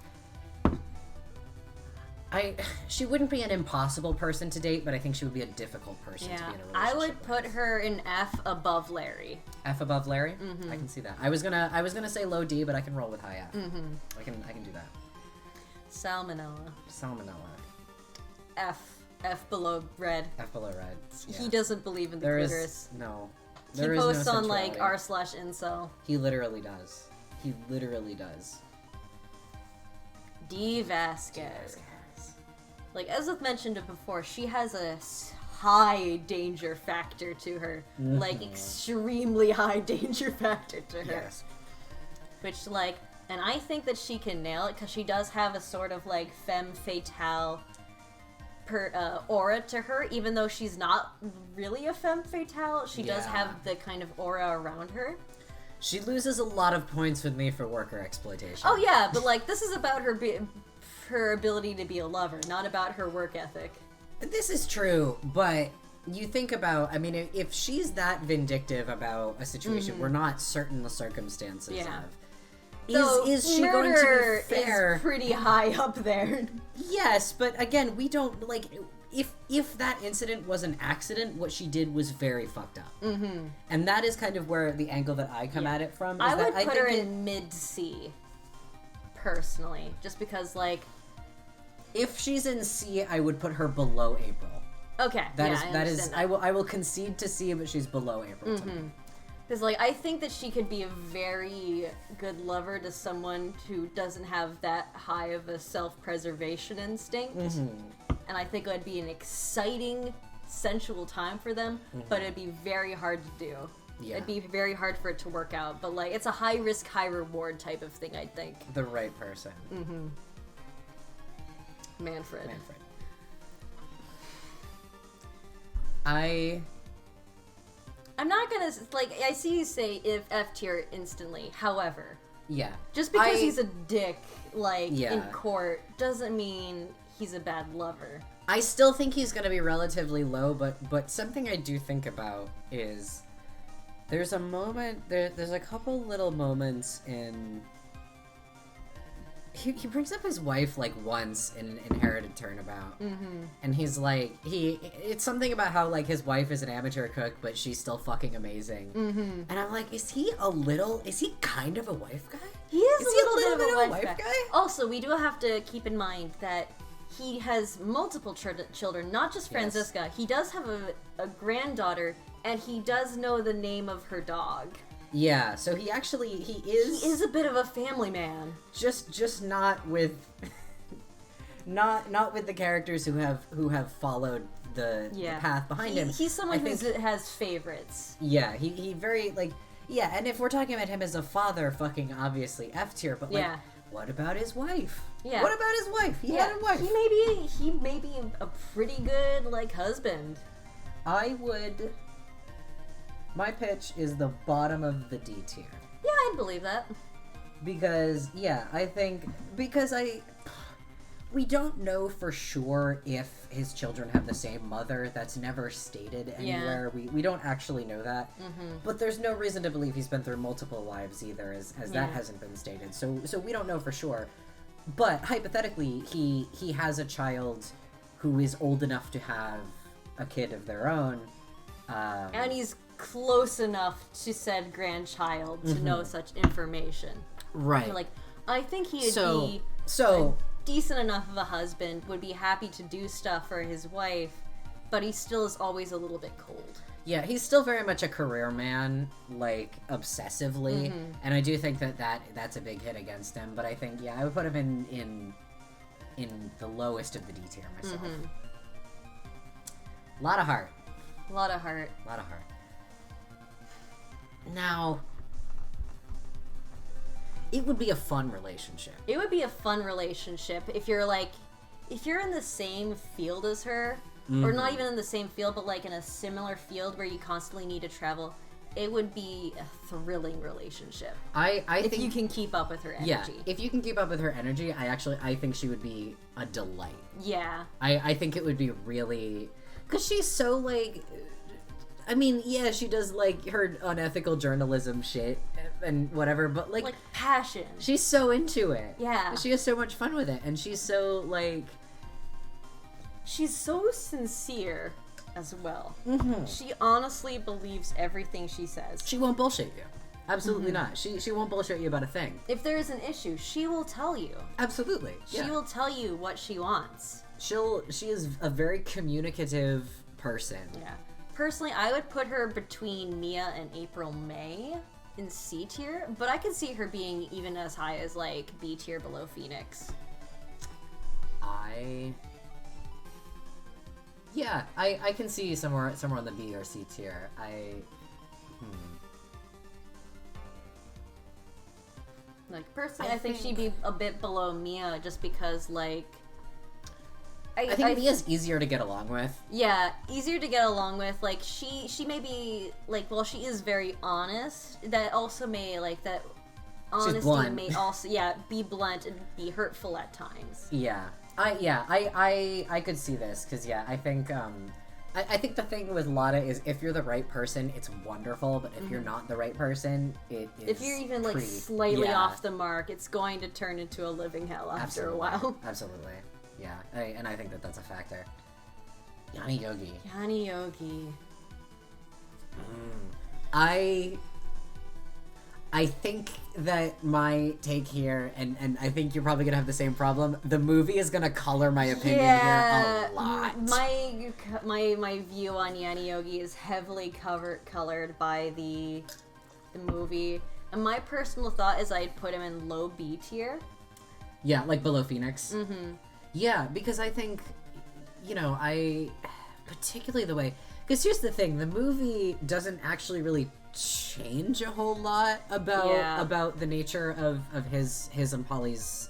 she wouldn't be an impossible person to date, but I think she would be a difficult person to be in a relationship I would with. put her in F above Larry. F above Larry? I can see that. I was gonna say low D, but I can roll with high F. I can do that. Salmonella. F below Red. F below Red. Yeah. He doesn't believe in the clitoris. No. He posts on, like, r/incel. He literally does. D. Vasquez. Like, as I've mentioned before, she has a high danger factor to her. Like, extremely high danger factor to her. Yes. Which, like, and I think that she can nail it, because she does have a sort of, like, femme fatale aura to her, even though she's not really a femme fatale. She does have the kind of aura around her. She loses a lot of points with me for worker exploitation. Oh, yeah, but, like, this is about her ability to be a lover, not about her work ethic. This is true, but you think about, I mean, if she's that vindictive about a situation we're not certain the circumstances of, is she going to be fair? Is pretty high up there. Yes, but again, we don't, like, if that incident was an accident, what she did was very fucked up. And that is kind of where the angle that I come at it from. I would put her in mid-C, personally, just because, like... If she's in C, I would put her below April. Okay, that is I will concede to C, but she's below April to me. Because, like, I think that she could be a very good lover to someone who doesn't have that high of a self-preservation instinct. And I think it would be an exciting, sensual time for them, but it'd be very hard to do. Yeah. It'd be very hard for it to work out. But, like, it's a high-risk, high-reward type of thing, I think. The right person. Manfred. I'm not gonna, like, I see you say if F tier instantly, however. Yeah. Just because he's a dick, like, in court, doesn't mean he's a bad lover. I still think he's gonna be relatively low, but something I do think about is, There's a moment, there's a couple little moments in... He brings up his wife, like, once in an Inherited Turnabout. Mm-hmm. And he's like, it's something about how, like, his wife is an amateur cook, but she's still fucking amazing. Mm-hmm. And I'm like, is he kind of a wife guy? He is Is he a little bit of a wife guy? Also, we do have to keep in mind that he has multiple children, not just Franziska. Yes. He does have a granddaughter, and he does know the name of her dog. Yeah, so he is a bit of a family man. Just not with not with the characters who have followed the path behind him. He's someone who has favorites. Yeah, he very, like, yeah, and if we're talking about him as a father, fucking obviously F tier, but like, what about his wife? Yeah. What about his wife? He had a wife. He may be a pretty good, like, husband. My pitch is the bottom of the D tier. Yeah, I'd believe that. Because, we don't know for sure if his children have the same mother. That's never stated anywhere. Yeah. We don't actually know that. Mm-hmm. But there's no reason to believe he's been through multiple wives either, as that hasn't been stated. So we don't know for sure. But hypothetically, he has a child who is old enough to have a kid of their own. And he's close enough to said grandchild to know such information. Right. Like, I think he'd be decent enough of a husband, would be happy to do stuff for his wife, but he still is always a little bit cold. Yeah, he's still very much a career man, like, obsessively, and I do think that's a big hit against him, but I think, I would put him in the lowest of the D tier myself. A lot of heart. A lot of heart. Now, it would be a fun relationship. It would be a fun relationship if you're in the same field as her, or not even in the same field, but like in a similar field where you constantly need to travel. It would be a thrilling relationship. I think if you can keep up with her energy. Yeah, if you can keep up with her energy, I think she would be a delight. Yeah. I think it would be really... Because she's so, like... I mean, yeah, she does, like, her unethical journalism shit and whatever, but, like... passion. She's so into it. Yeah. She has so much fun with it, and she's so, like... She's so sincere as well. Mm-hmm. She honestly believes everything she says. She won't bullshit you. Absolutely not. She won't bullshit you about a thing. If there is an issue, she will tell you. Absolutely. Yeah. She will tell you what she wants. She is a very communicative person. Yeah. Personally, I would put her between Mia and April May in C tier, but I could see her being even as high as, like, B tier below Phoenix. I can see somewhere on the B or C tier. Like, personally, I think she'd be a bit below Mia just because, like... I think Mia's easier to get along with. Yeah, easier to get along with. Like, she may be, like, well, she is very honest. That also may, like, that honesty may also, be blunt and be hurtful at times. Yeah. I could see this, because, I think, I think the thing with Lotta is if you're the right person, it's wonderful, but if you're not the right person, it is if you're even, like, slightly off the mark, it's going to turn into a living hell after a while. Absolutely. Yeah, and I think that that's a factor. Yanni Yogi. I think that my take here, and I think you're probably gonna have the same problem. The movie is gonna color my opinion here a lot. My view on Yanni Yogi is heavily colored by the movie, and my personal thought is I'd put him in low B tier. Yeah, like below Phoenix. Mm-hmm. Yeah, because I think, I particularly the way... Because here's the thing, the movie doesn't actually really change a whole lot about the nature of his and Polly's...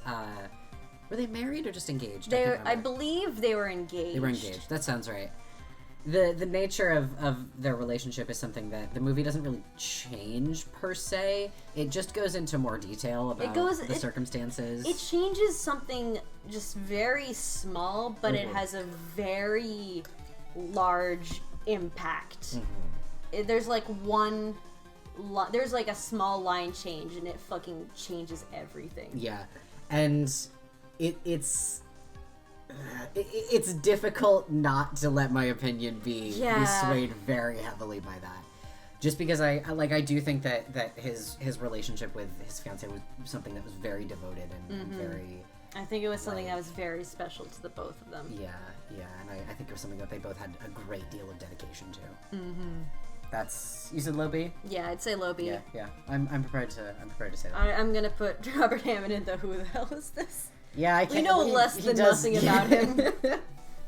were they married or just engaged? I believe they were engaged. They were engaged, that sounds right. The nature of their relationship is something that the movie doesn't really change per se. It just goes into more detail about the circumstances. It changes something just very small, but it has a very large impact. There's like one there's like a small line change, and it fucking changes everything. Yeah, and it's difficult not to let my opinion be swayed very heavily by that. Just because I do think that his relationship with his fiancée was something that was very devoted and very... I think it was something that was very special to the both of them. Yeah, and I think it was something that they both had a great deal of dedication to. That's... You said low B? Yeah, I'd say low B. Yeah. I'm prepared to say that. I'm gonna put Robert Hammond in the who the hell is this? Yeah, I can't... We know less than nothing about him.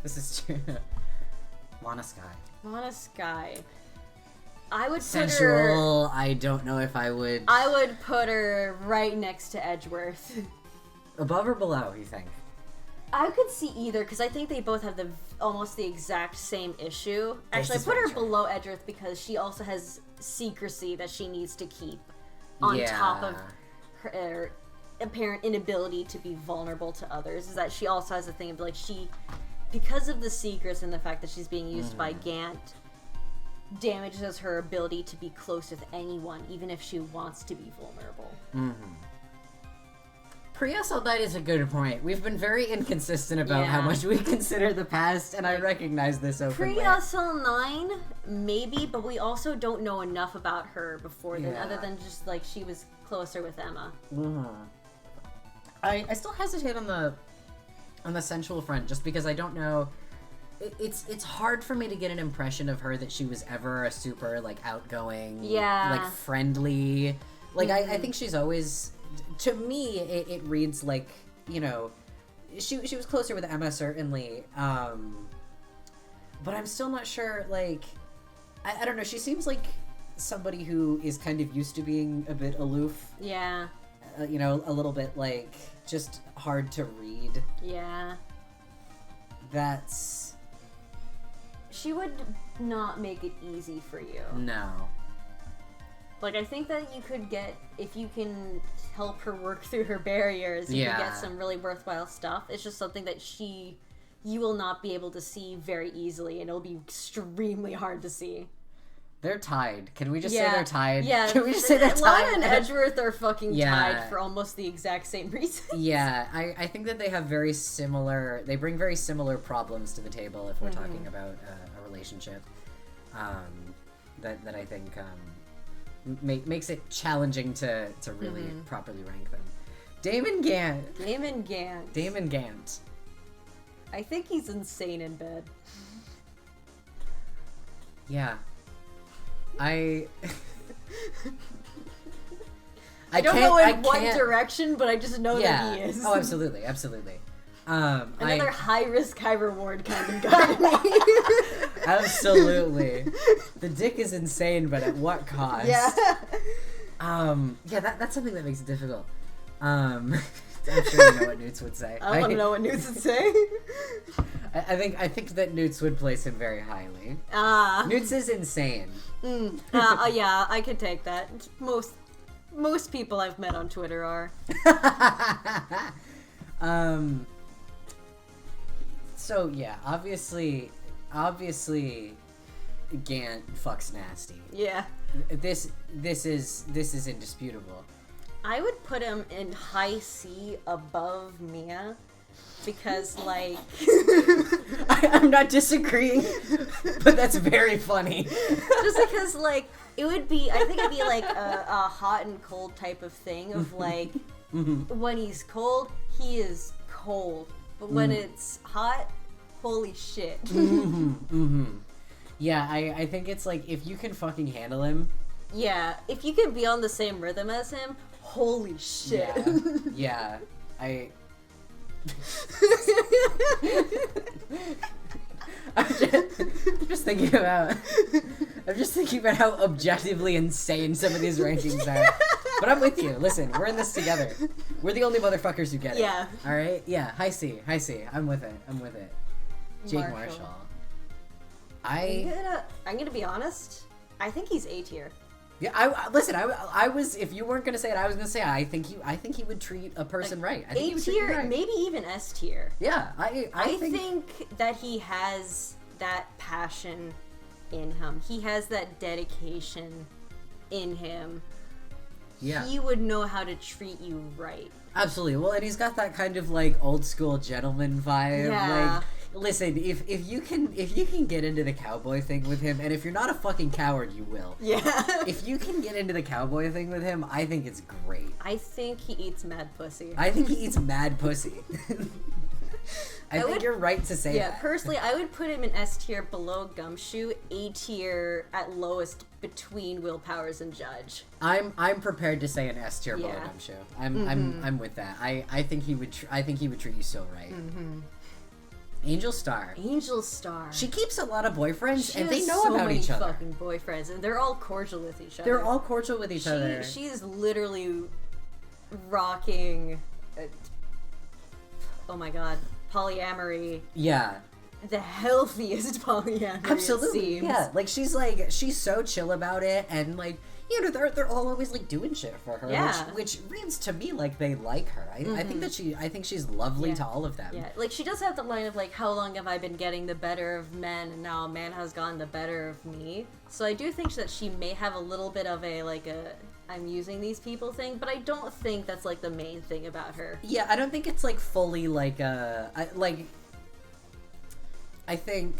This is true. Lana Skye. Lana Skye. I would put Sensual, her... I don't know if I would... I would put her right next to Edgeworth. Above or below, you think? I could see either, because I think they both have almost the exact same issue. Actually, I put her below Edgeworth because she also has secrecy that she needs to keep on top of her apparent inability to be vulnerable to others. Is that she also has a thing of, like, because of the secrets and the fact that she's being used by Gant, damages her ability to be close with anyone, even if she wants to be vulnerable. Priya Saldite is a good point. We've been very inconsistent about how much we consider the past, and I recognize this openly. Priya Saldite, maybe, but we also don't know enough about her before then, other than just, like, she was closer with Emma. I still hesitate on the sensual front, just because I don't know... It's hard for me to get an impression of her that she was ever a super, like, outgoing, like, friendly. Like, I think she's always... To me, it reads like, you know, she was closer with Emma, certainly. But I'm still not sure, like... I don't know, she seems like somebody who is kind of used to being a bit aloof. Yeah. You know, a little bit, like, just hard to read. Yeah. That's... She would not make it easy for you. No. Like, I think that you could get, if you can help her work through her barriers, you can get some really worthwhile stuff. It's just something that you will not be able to see very easily, and it'll be extremely hard to see. They're tied. Can we just say they're tied? Yeah. Can we just say they're tied? Lana and Edgeworth are fucking tied for almost the exact same reasons. Yeah, I think that they have very similar... They bring very similar problems to the table if we're talking about a relationship. That I think makes it challenging to really properly rank them. Damon Gant. I think he's insane in bed. Yeah. I don't know in what direction, but I just know that he is. Oh, absolutely. Another high risk, high reward kind of guy. Absolutely. The dick is insane, but at what cost? Yeah. That's something that makes it difficult. I'm sure you know what Newts would say. I want to know what Newts would say. I think that Newts would place him very highly. Newts is insane. Yeah, I could take that. Most people I've met on Twitter are. So yeah, obviously, Gant fucks nasty. Yeah. This is indisputable. I would put him in high C above Mia. Because, like... I'm not disagreeing, but that's very funny. Just because, like, I think it'd be like a hot and cold type of thing of, like, when he's cold, he is cold. But when it's hot, holy shit. Yeah, I think it's like, if you can fucking handle him... Yeah, if you can be on the same rhythm as him, holy shit. Yeah, I'm just thinking about how objectively insane some of these rankings are. But I'm with you. Listen, we're in this together. We're the only motherfuckers who get it. Yeah. All right. Yeah. High C. I'm with it. Jake Marshall. I'm gonna be honest. I think he's A tier. Yeah, I was. If you weren't gonna say it, I was gonna say I think he would treat a person right. A tier, maybe even S tier. Yeah, I think that he has that passion in him. He has that dedication in him, Yeah. he would know how to treat you right. Absolutely. Well, and he's got that kind of like old school gentleman vibe. Yeah. Like, listen, if you can get into the cowboy thing with him, and if you're not a fucking coward, you will. Yeah. If you can get into the cowboy thing with him, I think it's great. I think he eats mad pussy. I think he eats mad pussy. I think you're right to say that. Yeah, personally, I would put him in S tier below Gumshoe, A tier at lowest between Will Powers and Judge. I'm prepared to say an S tier below Yeah. Gumshoe. I'm with that. I think he would treat you so right. Angel Star. Angel Star. She keeps a lot of boyfriends, She and they has know so about many each other. fucking boyfriends, and they're all cordial with each other. They're all cordial with each other. She is literally rocking. Oh my god, polyamory. Yeah. The healthiest polyamory. Absolutely. It seems. Yeah. She's so chill about it, and like, you know, they're all always like doing shit for her. Yeah. Which reads to me like they like her. I think she's lovely to all of them. Yeah, like she does have the line of like, how long have I been getting the better of men, and now a man has gotten the better of me. So I do think that she may have a little bit of a I'm using these people thing, but I don't think that's like the main thing about her. Yeah, I don't think it's like fully like I think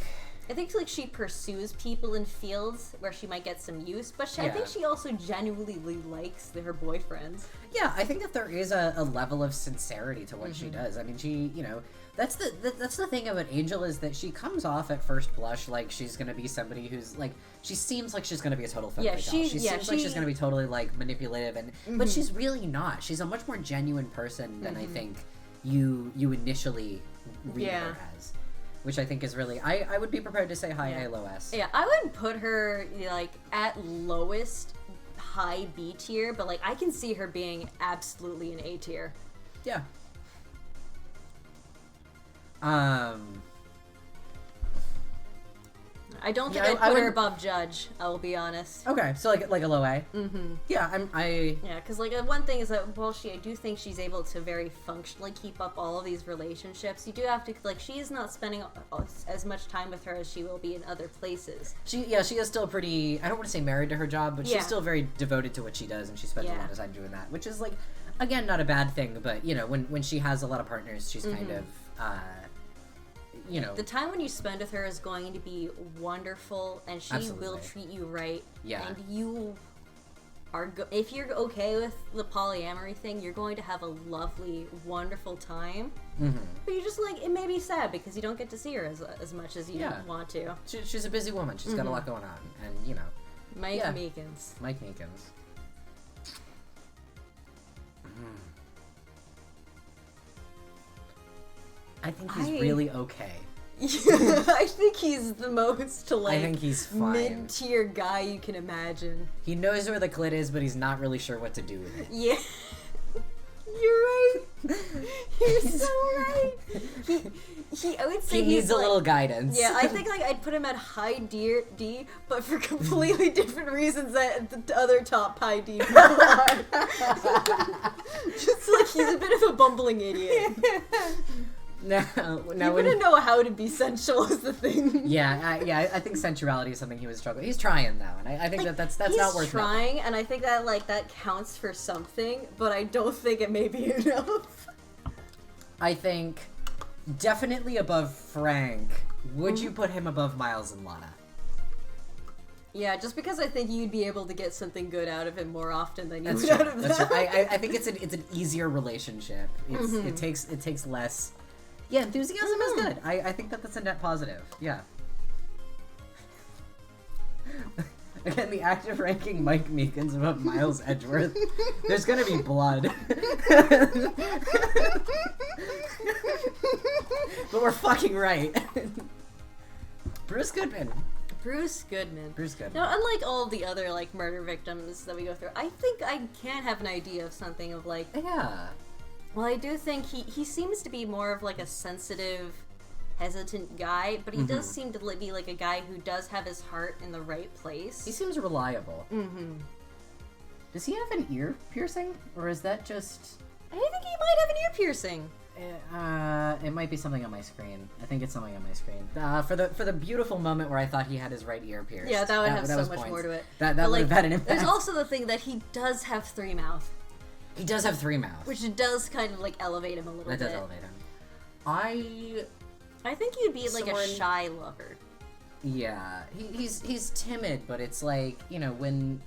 like she pursues people in fields where she might get some use, but I think she also genuinely likes her boyfriends. Yeah, I think that there is a level of sincerity to what she does. I mean, she, you know, that's the thing about Angel, is that she comes off at first blush like she's gonna be somebody who's like, she seems like she's gonna be a total femme fatale. She seems like she's gonna be totally like manipulative, and but she's really not. She's a much more genuine person than I think you initially read her as. Which I think is really, I would be prepared to say high A, low S. Yeah, I wouldn't put her like at lowest high B tier, but like I can see her being absolutely an A tier. Yeah. I don't think I'd put her above Judge, I will be honest. Okay, so like a low A. Yeah, Yeah, because like one thing is that I do think she's able to very functionally keep up all of these relationships. You do have to she's not spending as much time with her as she will be in other places. She is still pretty, I don't want to say married to her job, but she's still very devoted to what she does, and she spends a lot of time doing that, which is like, again, not a bad thing, but you know, when she has a lot of partners, she's kind of you know, the time when you spend with her is going to be wonderful, and she will treat you right. Yeah. And you are if you're okay with the polyamory thing, you're going to have a lovely, wonderful time. But you just like, it may be sad because you don't get to see her as much as you want to. She's a busy woman. She's got a lot going on, and you know, Mike Meekins. I think he's really okay. I think he's the most I think he's fine. Mid-tier guy you can imagine. He knows where the clit is, but he's not really sure what to do with it. Yeah. You're right. You're so right. I would say he needs a little guidance. Yeah, I think like I'd put him at high D, but for completely different reasons that the other top high D people are. Just like he's a bit of a bumbling idiot. Now you wouldn't know how to be sensual is the thing. Yeah, I think sensuality is something he was struggling. He's trying though, and I think that's not worth. He's trying, and I think that that counts for something, but I don't think it may be enough. I think definitely above Frank. Would you put him above Miles and Lana? Yeah, just because I think you'd be able to get something good out of him more often than you would out of that. That's true. I think it's an easier relationship. It takes less. Yeah, enthusiasm is good. I think that's a net positive. Yeah. Again, the act of ranking Mike Meekins above Miles Edgeworth. There's gonna be blood. But we're fucking right. Bruce Goodman. Now, unlike all of the other like murder victims that we go through, I think I can have an idea of something of like. Yeah. Well, I do think he seems to be more of like a sensitive, hesitant guy, but he does seem to be like a guy who does have his heart in the right place. He seems reliable. Does he have an ear piercing, or is that just? I think he might have an ear piercing. It might be something on my screen. I think it's something on my screen. For the beautiful moment where I thought he had his right ear pierced. Yeah, that would have so much points. more to it. That would have had an impact. There's also the thing that he does have 3 mouths. He does have 3 mouths. Which does kind of, like, elevate him a little bit. That does elevate him. I think you'd be, like, a shy lover. Yeah. He's timid, but it's like, you know, when...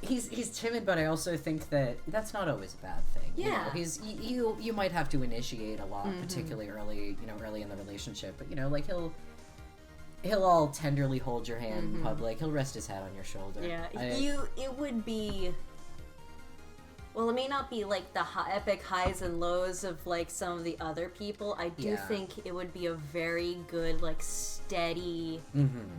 He's timid, but I also think that that's not always a bad thing. Yeah. You know, you might have to initiate a lot, particularly early in the relationship. But, you know, like, he'll all tenderly hold your hand in public. He'll rest his head on your shoulder. Yeah. It would be... Well, it may not be, like, the epic highs and lows of, like, some of the other people. I do think it would be a very good, like, steady,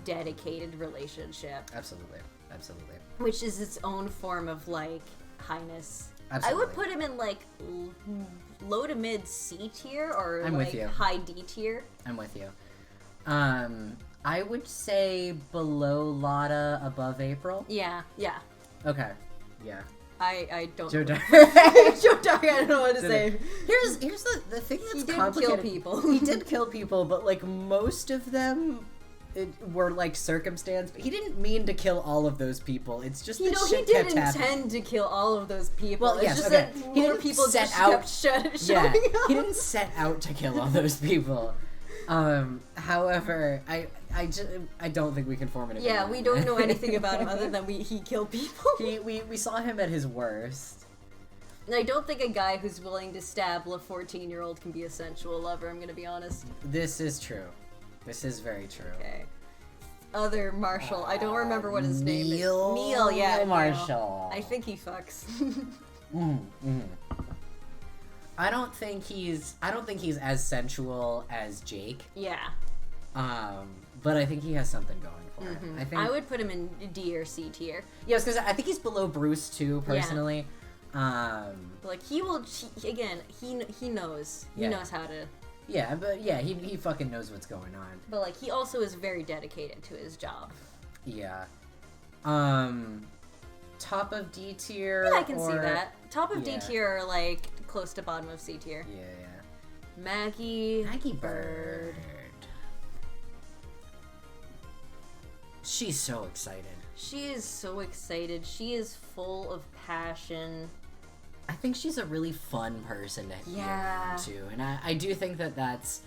dedicated relationship. Absolutely. Absolutely. Which is its own form of, like, highness. Absolutely. I would put him in, like, low to mid C tier or, I'm like, with you. high D tier. I'm with you. I would say below Lotta, above April. Yeah. Okay. Yeah. I don't... Joe Dyer. Joe Dyer, I don't know what to say. Here's the thing that's complicated. He did kill people. He did kill people, but, like, most of them... were like circumstance. He didn't mean to kill all of those people. It's just he didn't intend to kill all of those people. Well, it's yes, just okay. that He more didn't people set just out. kept showing up. He didn't set out to kill all those people. However, I don't think we can form an opinion. Yeah, we don't know anything about him other than he killed people. We saw him at his worst. And I don't think a guy who's willing to stab a 14-year-old can be a sensual lover. I'm gonna be honest. This is true. This is very true. Okay. Other Marshall. I don't remember what his name is. Neil, yeah. Marshall. I think he fucks. I don't think he's as sensual as Jake. Yeah. But I think he has something going for him. I would put him in D or C tier. Yes, because I think he's below Bruce too, personally. Like he knows. He knows how to. Yeah, but yeah, he fucking knows what's going on. But like he also is very dedicated to his job. Yeah. Top of D tier. Yeah, I can see that. Top of D tier, or like close to bottom of C tier. Yeah. Maggie Bird. She's so excited. She is so excited. She is full of passion. I think she's a really fun person to get into, and I do think that's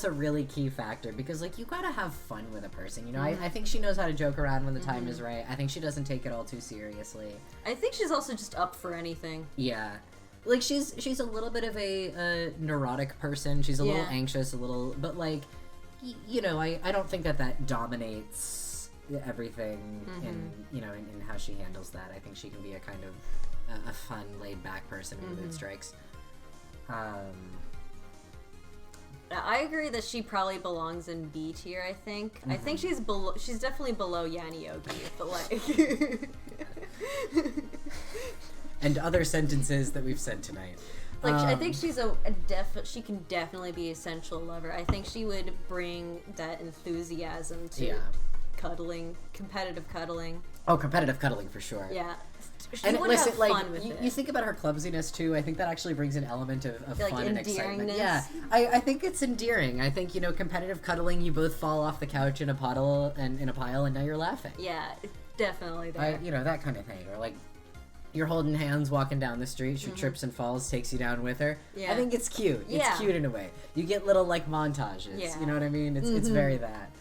a really key factor, because like you gotta have fun with a person, you know. I think she knows how to joke around when the time is right. I think she doesn't take it all too seriously. I think she's also just up for anything. Yeah, like she's a little bit of a neurotic person. She's a little anxious, but like you know, I don't think that dominates everything in how she handles that. I think she can be a kind of a fun, laid-back person when mood strikes. I agree that she probably belongs in B tier. I think. I think she's definitely below Yanni Yogi, but like. And other sentences that we've said tonight. Like I think she's she can definitely be a sensual lover. I think she would bring that enthusiasm to competitive cuddling. Oh, competitive cuddling for sure. Yeah. She and would listen, have like fun with it. you think about her clumsiness too. I think that actually brings an element of like fun and excitement. endearingness. Yeah, I think it's endearing. I think, you know, competitive cuddling. You both fall off the couch in a puddle and in a pile, and now you're laughing. Yeah, it's definitely there. You know, that kind of thing. Or like you're holding hands walking down the street. She trips and falls, takes you down with her. Yeah. I think it's cute. It's cute in a way. You get little like montages. Yeah. You know what I mean? It's very that.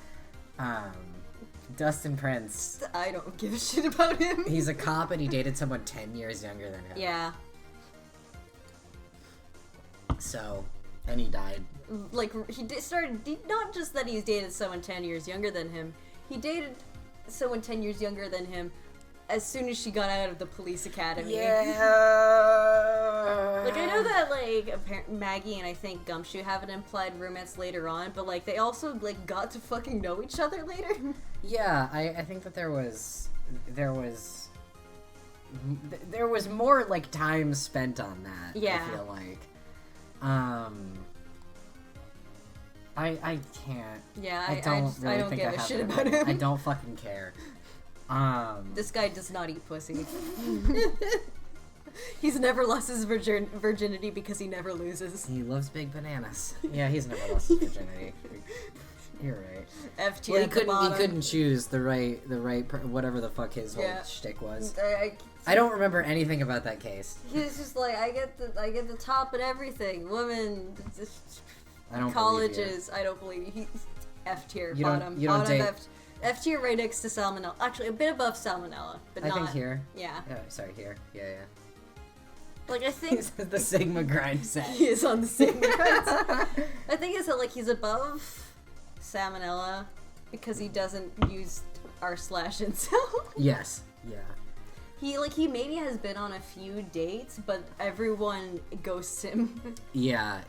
Dustin Prince. I don't give a shit about him. He's a cop and he dated someone 10 years younger than him. Yeah. So, and he died. Like, not just that he's dated someone 10 years younger than him, he dated someone 10 years younger than him as soon as she got out of the police academy. Yeah. Like, I know that, like, Maggie and I think Gumshoe have an implied romance later on, but, like, they also, like, got to fucking know each other later. Yeah, I think that there was more, like, time spent on that. Yeah. I feel like. I can't. Yeah, I don't really think give I a have shit it. about him. I don't fucking care. This guy does not eat pussy. He's never lost his virginity because he never loses. He loves big bananas. Yeah, he's never lost his virginity. You're right. F tier. Well, at the he bottom. couldn't choose the right whatever the fuck his whole Yeah. shtick was. I I don't remember anything about that case. He's just like, I get the top and everything. Women, I don't colleges. I don't believe you. He's F tier, You don't- bottom, you don't bottom date- F tier, right next to salmonella. Actually, a bit above salmonella, but I not. think here. Yeah. Yeah, sorry, here. Yeah. Like I think He's the Sigma grind set. he is on the same. I think it's that like he's above salmonella because he doesn't use r/incel. Yes. Yeah. He maybe has been on a few dates, but everyone ghosts him Yeah.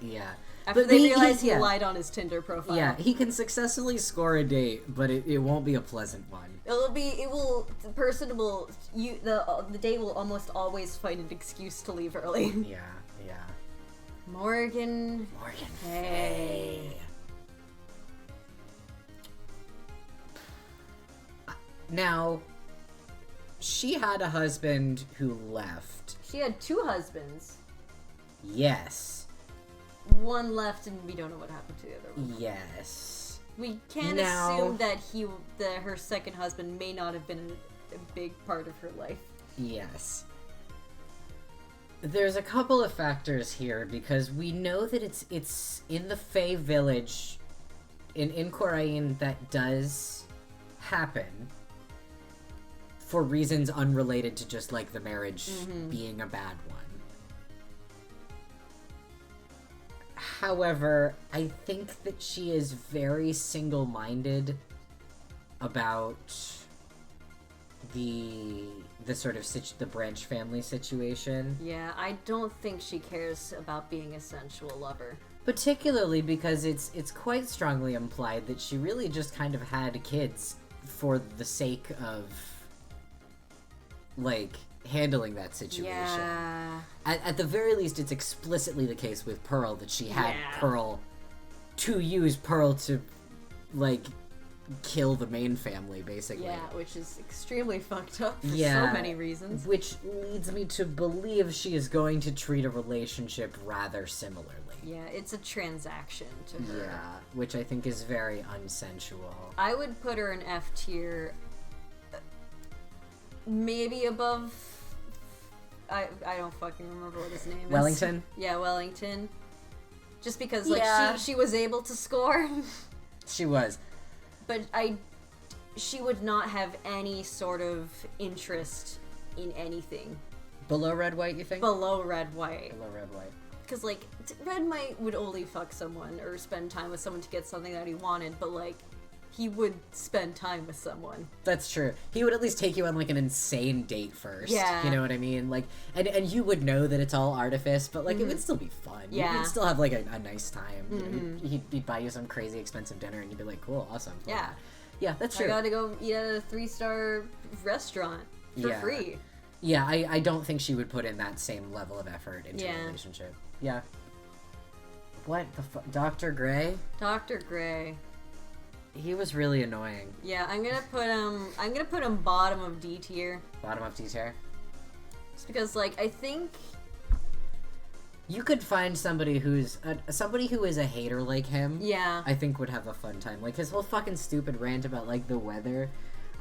after But they he- realize he yeah. lied on his Tinder profile. Yeah, he can successfully score a date, but it won't be a pleasant one. The date will almost always find an excuse to leave early. Yeah. Morgan Faye. Now, she had a husband who left. She had 2 husbands. Yes. One left, and we don't know what happened to the other one. Yes. We can Now- assume that her second husband may not have been a big part of her life. Yes. There's a couple of factors here because we know that it's in the Fae village in Korain that does happen for reasons unrelated to just like the marriage being a bad one. However, I think that she is very single-minded about the sort of the Branch family situation. Yeah, I don't think she cares about being a sensual lover. Particularly because it's quite strongly implied that she really just kind of had kids for the sake of like handling that situation. Yeah. At the very least, it's explicitly the case with Pearl that she had Yeah. Pearl to like kill the main family, basically. Yeah, which is extremely fucked up for Yeah. so many reasons. Which leads me to believe she is going to treat a relationship rather similarly. Yeah, it's a transaction to her. Yeah, which I think is very unsensual. I would put her in F tier, maybe above. I don't fucking remember what his name is. Wellington? Yeah, Wellington. Just because like Yeah. she was able to score, She was. but she would not have any sort of interest in anything Below red white, you think? below red white. Below red white. Because like red white would only fuck someone or spend time with someone to get something that he wanted, but like he would spend time with someone. That's true. He would at least take you on like an insane date first. Yeah. You know what I mean? Like, and you would know that it's all artifice, but like it would still be fun. Yeah. You'd still have like a nice time. You know, he'd buy you some crazy expensive dinner, and you'd be like, cool, awesome. Yeah. Yeah, that's true. I gotta go eat at a 3-star restaurant for Yeah. free. Yeah, I don't think she would put in that same level of effort into Yeah. a relationship. Yeah. What the fuck? Dr. Gray? Dr. Gray. He was really annoying. Yeah, I'm gonna put him bottom of D tier. Bottom of D tier. Just because like I think You could find somebody who's somebody who is a hater like him. yeah. I think would have a fun time. Like his whole fucking stupid rant about like the weather.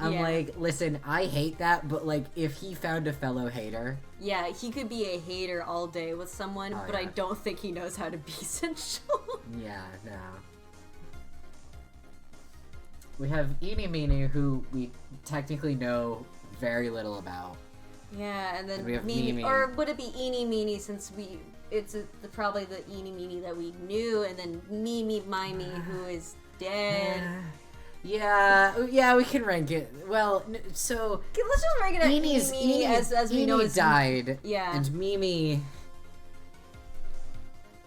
I'm Yeah. like, listen, I hate that, but like if he found a fellow hater, Yeah, he could be a hater all day with someone, Oh, but yeah. I don't think he knows how to be sensual. yeah, no. We have Eenie Meenie, who we technically know very little about. Yeah, and then And we have Mimi, Mimi. or would it be Eenie Meenie since probably the Eenie Meenie that we knew, and then Mimi Mimey who is dead. Yeah, we can rank it. Well, so Okay, let's just rank it at Eenie Meenie as we know Eenie as died. Yeah. And Mimi.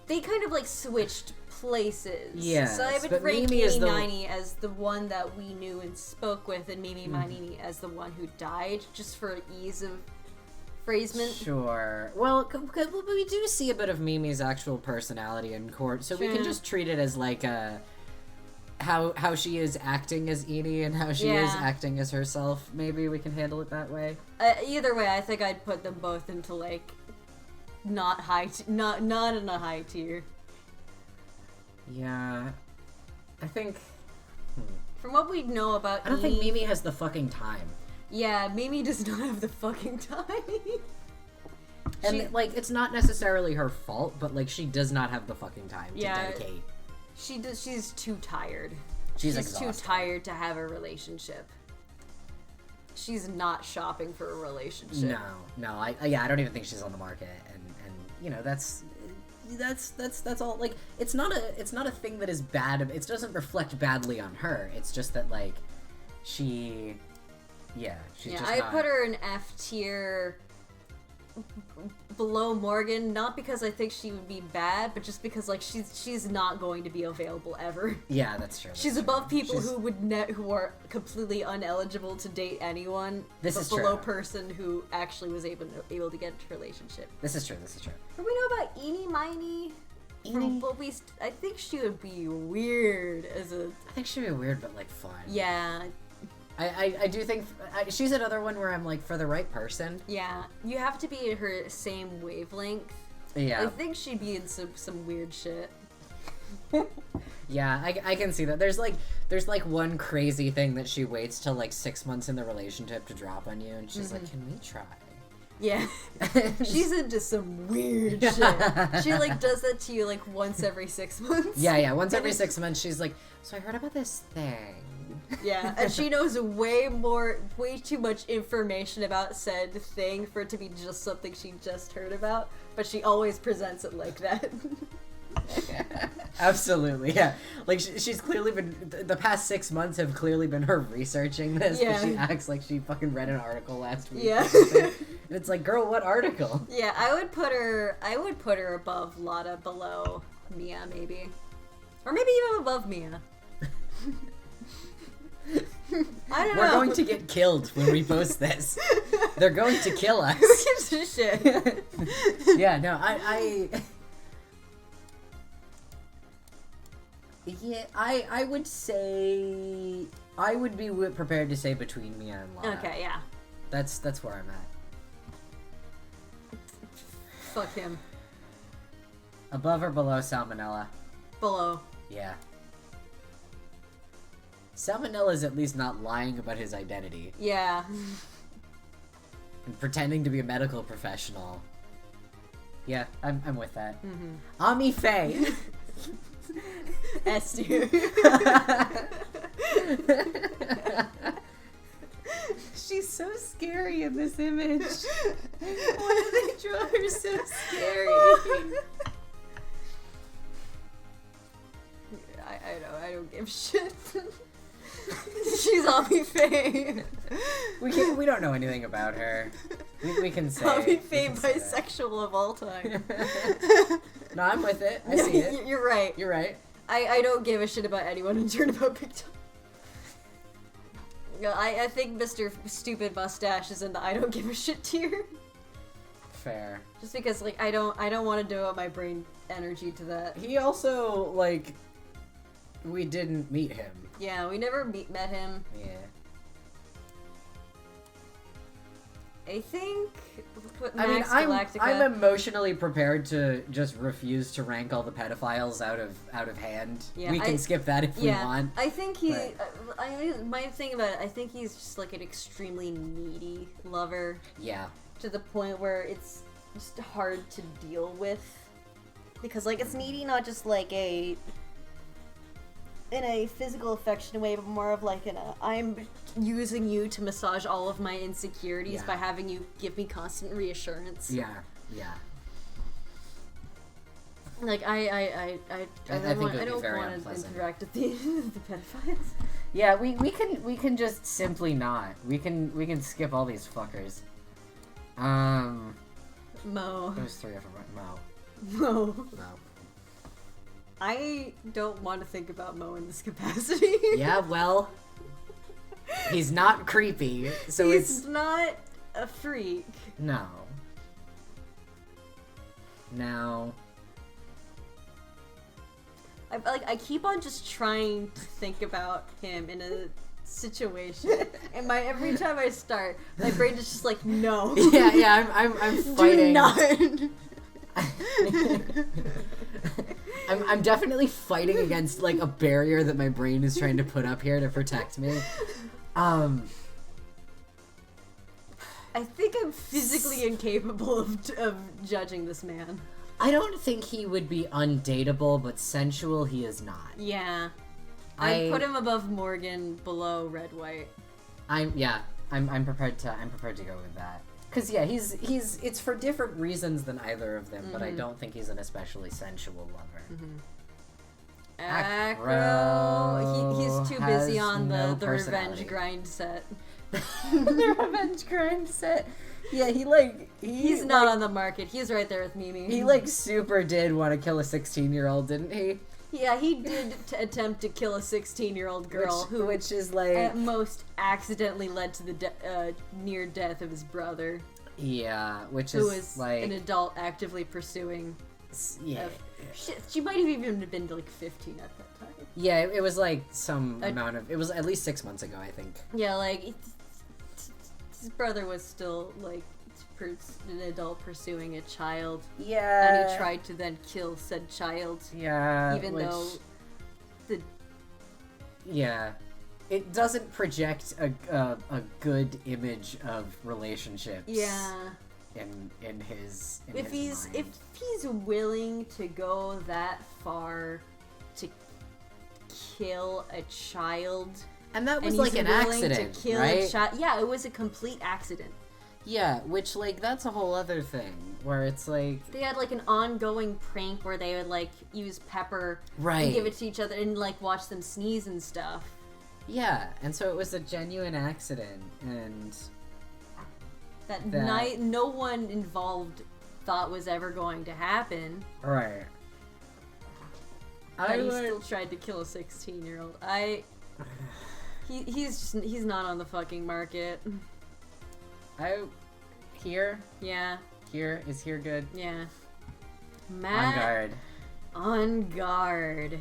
They kind of like switched places. Yes, So I would but rank Mimi is Eenie the- Niney as the one that we knew and spoke with, and Mimi Mimey as the one who died, just for ease of phrasement. Sure. Well, we do see a bit of Mimi's actual personality in court, so we can Sure. just treat it as like a how she is acting as Edie and how she is acting as herself. Maybe we can handle it that way. Either way, I think I'd put them both into like not in a high tier. Yeah, I think. From what we know about, I don't think Mimi has the fucking time. Yeah, Mimi does not have the fucking time. And like, it's not necessarily her fault, but like, she does not have the fucking time to dedicate. She's too tired. She's too tired to have a relationship. She's not shopping for a relationship. No. I don't even think she's on the market, and you know that's all. Like, it's not a thing that is bad. It doesn't reflect badly on her. It's just that like she's just I not... put her in F tier below Morgan, not because I think she would be bad, but just because like she's not going to be available ever. Yeah, that's true. She's above people who are completely uneligible to date anyone. This is below true. Person who actually was able to get into a relationship. This is true. What do we know about Eenie Miney? I think she would be weird as a. I think she'd be weird, but like fun. Yeah. I do think she's another one where I'm like, for the right person. Yeah, you have to be in her same wavelength. Yeah. I think she'd be in some weird shit. Yeah, I can see that. There's like one crazy thing that she waits till like 6 months in the relationship to drop on you, and she's like, "Can we try?" Yeah. She's into some weird shit. She like does that to you like once every 6 months. Yeah. Once every 6 months, she's like, "So I heard about this thing." Yeah, and she knows way too much information about said thing for it to be just something she just heard about, but she always presents it like that. Absolutely, yeah. Like, she's clearly been, the past 6 months have clearly been her researching this, but she acts like she fucking read an article last week. Yeah. And it's like, girl, what article? Yeah, I would put her above Lotta, below Mia, maybe. Or maybe even above Mia. I don't know. We're going to get killed when we post this. They're going to kill us. Who gives a shit? Yeah, no, I would say I would be prepared to say between Mia and Lana. Okay, yeah. That's where I'm at. Fuck him. Above or below Salmonella? Below. Yeah. Salmonella's at least not lying about his identity. Yeah. And pretending to be a medical professional. Yeah, I'm with that. Mm-hmm. Ami Faye. S tier. She's so scary in this image. Why do they draw her so scary? I don't give a shit. She's Ami Faye. We don't know anything about her. We can say Ami Faye, bisexual of all time. No, I'm with it. I see it. You're right. You're right. I don't give a shit about anyone in Turnabout Big Time. No, I think Mr. Stupid Mustache is in the I don't give a shit tier. Fair. Just because like I don't want to devote my brain energy to that. He also, like, we didn't meet him. Yeah, we never met him. Yeah. I think put I mean, Max I'm Galactica. emotionally prepared to just refuse to rank all the pedophiles out of hand. Yeah, we can skip that if we want. I think he. But... my thing about it, I think he's just like an extremely needy lover. Yeah. To the point where it's just hard to deal with, because like it's needy not just like in a physical affection way, but more of like I'm using you to massage all of my insecurities by having you give me constant reassurance. Yeah, yeah. Like I don't want to interact with the pedophiles. Yeah, we can just simply not. We can skip all these fuckers. Mo. There's 3 of them, right? Mo. Mo. I don't want to think about Mo in this capacity. Yeah, well, he's not creepy, so he's not a freak. No. I keep on just trying to think about him in a situation, and every time I start, my brain is just like, no. Yeah, I'm fighting. Do not. I'm definitely fighting against like a barrier that my brain is trying to put up here to protect me. I think I'm physically incapable of judging this man. I don't think he would be undateable, but sensual he is not. Yeah. I'd put him above Morgan, below Red White. I'm prepared to go with that. Cause yeah, it's for different reasons than either of them, but I don't think he's an especially sensual lover. Acro, he's too busy on no the revenge grind set. The revenge grind set. Yeah, he's not on the market. He's right there with Mimi. He like super did want to kill a 16-year-old, didn't he? Yeah, he did attempt to kill a 16-year-old girl which is like at most accidentally led to the near death of his brother. Yeah, who was like an adult actively pursuing. Yeah, shit, she might have even been like 15 at that time. Yeah, it was like some amount of. It was at least 6 months ago, I think. Yeah, like his brother was still like an adult pursuing a child. Yeah. And he tried to then kill said child. Yeah. Even though the. Yeah. It doesn't project a good image of relationships. Yeah. In his if mind. If he's willing to go that far to kill a child. And that was like an accident, to kill right? Yeah, it was a complete accident. Yeah, which, like, that's a whole other thing, where it's like... They had, like, an ongoing prank where they would, like, use pepper and give it to each other and, like, watch them sneeze and stuff. Yeah, and so it was a genuine accident, and... That night, no one involved thought was ever going to happen. Right. But he still tried to kill a 16-year-old. He's not on the fucking market. Here? Yeah. Here? Is here good? Yeah. On guard. On guard.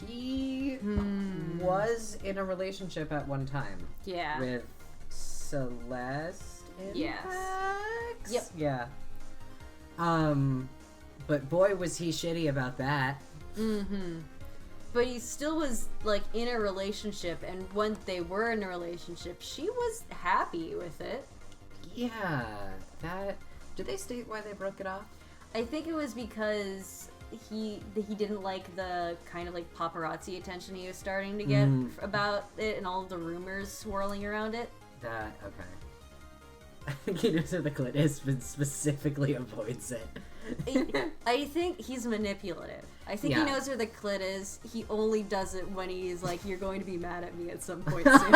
He was in a relationship at one time. Yeah. With Celeste. Yes. Yep. Yeah. But boy was he shitty about that. Mm-hmm. But he still was, like, in a relationship, and when they were in a relationship, she was happy with it. Yeah, did they state why they broke it off? I think it was because he didn't like the kind of, like, paparazzi attention he was starting to get about it and all of the rumors swirling around it. Okay. I think he knows where the clit is, but specifically avoids it. I think he's manipulative. I think he knows where the clit is. He only does it when he's like, you're going to be mad at me at some point soon.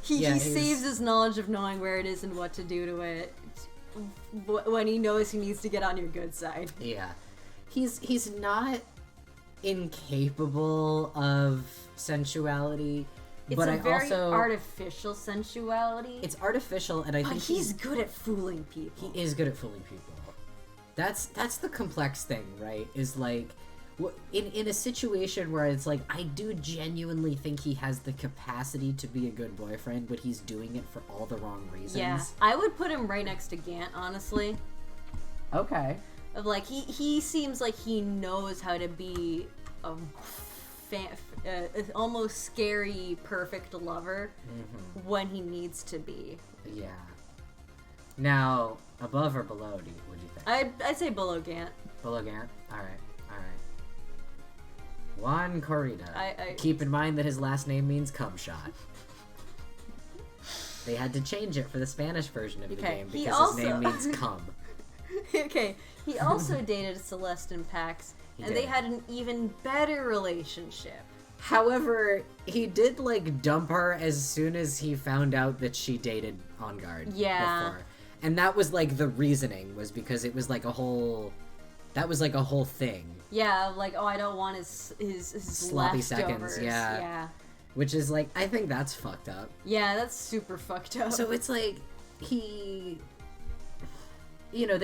He saves his knowledge of knowing where it is and what to do to it when he knows he needs to get on your good side. Yeah. He's not incapable of sensuality. It's but a very also, artificial sensuality. It's artificial, and I think he's good at fooling people. He is good at fooling people. That's the complex thing, right? Is like, in a situation where it's like, I do genuinely think he has the capacity to be a good boyfriend, but he's doing it for all the wrong reasons. Yeah, I would put him right next to Gant, honestly. Okay. Of like, he seems like he knows how to be a almost scary, perfect lover when he needs to be. Yeah. Now, above or below, would you think? I'd say below Gant. Below Gant? Alright. Juan Corrida. Keep in mind that his last name means cum shot. They had to change it for the Spanish version of the game because his name means cum. Okay, he also dated Celeste and Pax, and they had an even better relationship. However, he did, like, dump her as soon as he found out that she dated On Guard before. And that was, like, the reasoning, was because it was, like, a whole thing. Yeah, like, I don't want his sloppy leftovers. Seconds, yeah. Which is, like, I think that's fucked up. Yeah, that's super fucked up. So it's, like, he, you know,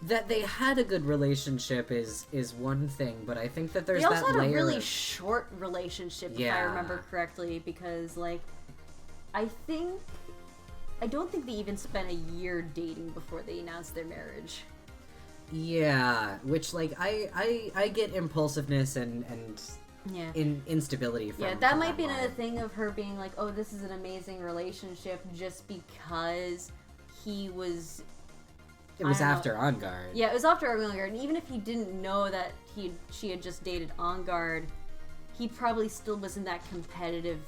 that they had a good relationship is one thing, but I think that there's they also that had layer a really of, short relationship, if I remember correctly, because like I don't think they even spent a year dating before they announced their marriage. Yeah, which like I get impulsiveness and Yeah. instability from that from might be line. another thing of her being like, oh, this is an amazing relationship just because he was... It was I don't after On Guard. Yeah, it was after On Guard, and even if he didn't know that she had just dated On Guard, he probably still was in that competitive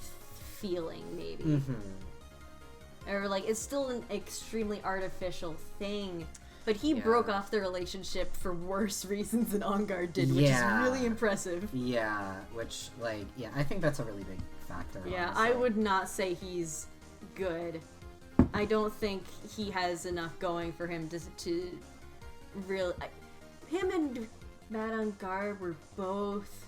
feeling, maybe. Mm-hmm. Or like, it's still an extremely artificial thing. But he broke off the relationship for worse reasons than On Guard did, which is really impressive. Yeah, which, like, yeah, I think that's a really big factor. Yeah, honestly. I would not say he's good. I don't think he has enough going for him to really... Him and Matt On Guard were both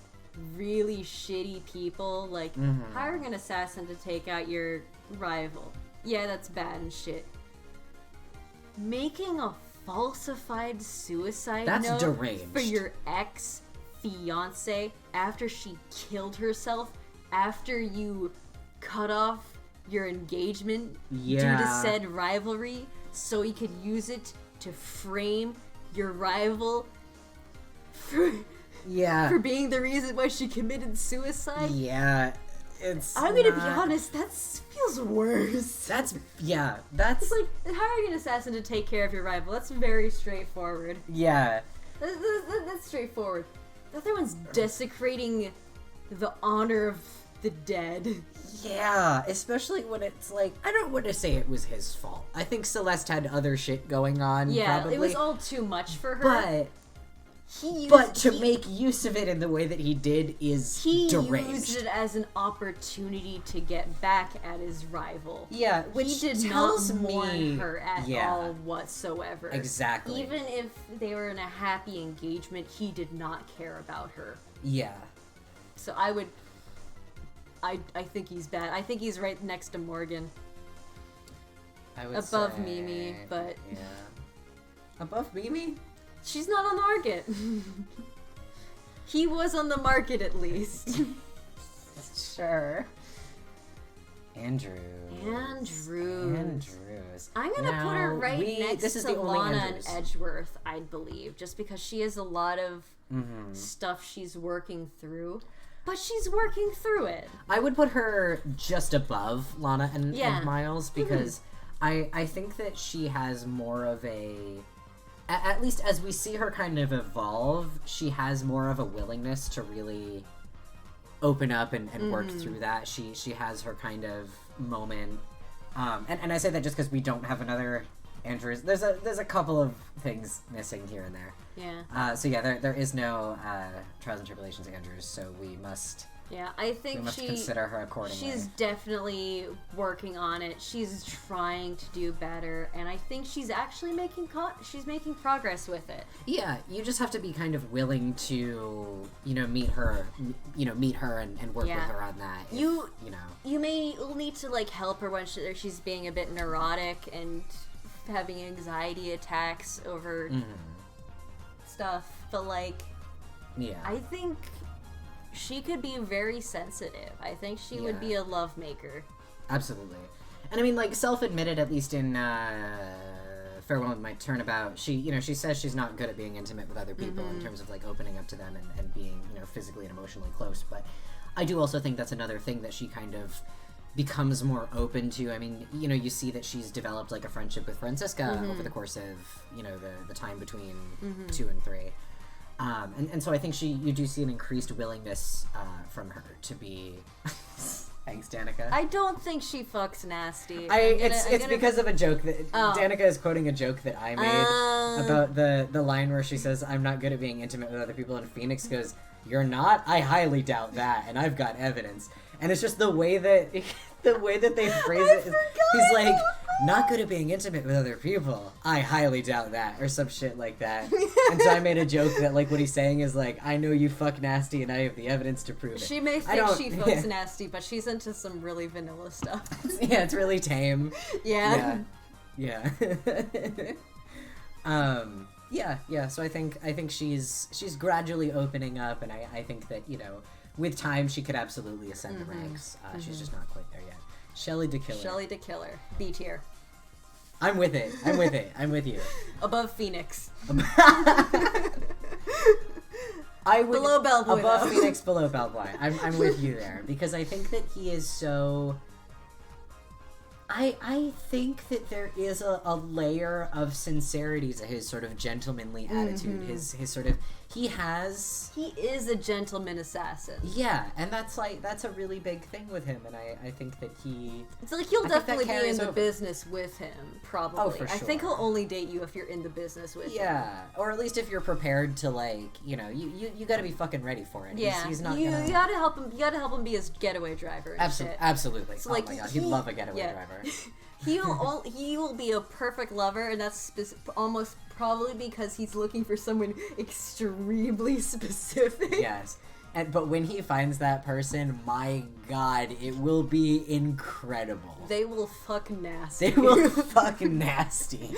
really shitty people. Like, hiring an assassin to take out your rival. Yeah, that's bad and shit. Making a falsified suicide note deranged. for your ex-fiance after she killed herself, after you cut off your engagement due to said rivalry, so you could use it to frame your rival for being the reason why she committed suicide. Yeah, I'm gonna be honest, that feels worse. That's It's like hiring an assassin to take care of your rival. That's very straightforward. Yeah. That's straightforward. The other one's desecrating the honor of the dead. Yeah, especially when it's like, I don't want to say it was his fault. I think Celeste had other shit going on. Yeah, probably, it was all too much for her. But to make use of it in the way that he did is deranged. He used it as an opportunity to get back at his rival. Yeah, which he did tells not mourn me her at all whatsoever. Exactly. Even if they were in a happy engagement, he did not care about her. Yeah. So I think he's bad. I think he's right next to Morgan. I would Above say, Mimi, but... Yeah. Above Mimi? She's not on the market. He was on the market, at least. Sure. Andrews. I'm gonna put her right next to Lana and Andrews. Edgeworth, I believe, just because she has a lot of stuff she's working through. But she's working through it. I would put her just above Lana and Miles, because I think that she has more of a... At least as we see her kind of evolve, she has more of a willingness to really open up and work through that. She has her kind of moment. And I say that just because we don't have another Andrews. There's a couple of things missing here and there. Yeah. So yeah, there is no Trials and Tribulations Andrews, so we must... Yeah, I think we must consider her accordingly. She's definitely working on it. She's trying to do better, and I think she's actually making progress with it. Yeah, you just have to be kind of willing to, meet her and work with her on that. You may need to like help her when she's being a bit neurotic and having anxiety attacks over stuff, but like, I think she could be very sensitive. I think she would be a love maker. Absolutely. And I mean, like, self-admitted, at least in Farewell and My Turnabout, she says she's not good at being intimate with other people in terms of, like, opening up to them and being, physically and emotionally close. But I do also think that's another thing that she kind of becomes more open to. I mean, you see that she's developed, like, a friendship with Francisca over the course of, the time between 2 and 3. And so I think you do see an increased willingness from her to be... Thanks, Danica. I don't think she fucks nasty. It's because of a joke that... Danica is quoting a joke that I made about the line where she says, I'm not good at being intimate with other people, and Phoenix goes, you're not? I highly doubt that, and I've got evidence. And it's just the way that they phrase it. He's like, not good at being intimate with other people. I highly doubt that, or some shit like that. And so I made a joke that, like, what he's saying is, like, I know you fuck nasty and I have the evidence to prove it. She may think she fucks nasty, but she's into some really vanilla stuff. Yeah, it's really tame. Yeah. Yeah. Yeah, so I think she's gradually opening up, and I think that, you know, with time she could absolutely ascend the ranks. She's just not quite there yet. Shelly DeKiller. Shelly DeKiller. B tier. I'm with it. I'm with you. Above Phoenix. I would, below Bellboy. Above Phoenix, below Bellboy. I'm with you there, because I think that he is so... I think that there is a layer of sincerity to his sort of gentlemanly attitude. His sort of... He is a gentleman assassin. Yeah, and that's a really big thing with him, and I think that he... It's like you'll definitely be in the business with him, probably. Oh, for sure. I think he'll only date you if you're in the business with him. Yeah, or at least if you're prepared to, like, you know, you gotta be fucking ready for it. Yeah, he's not you gonna... gotta help him. You gotta help him be his getaway driver. And shit. Absolutely. So, like, oh my god, he'd love a getaway driver. He will be a perfect lover, and that's almost probably because he's looking for someone extremely specific. Yes. But when he finds that person, my god, it will be incredible. They will fuck nasty. They will fuck nasty.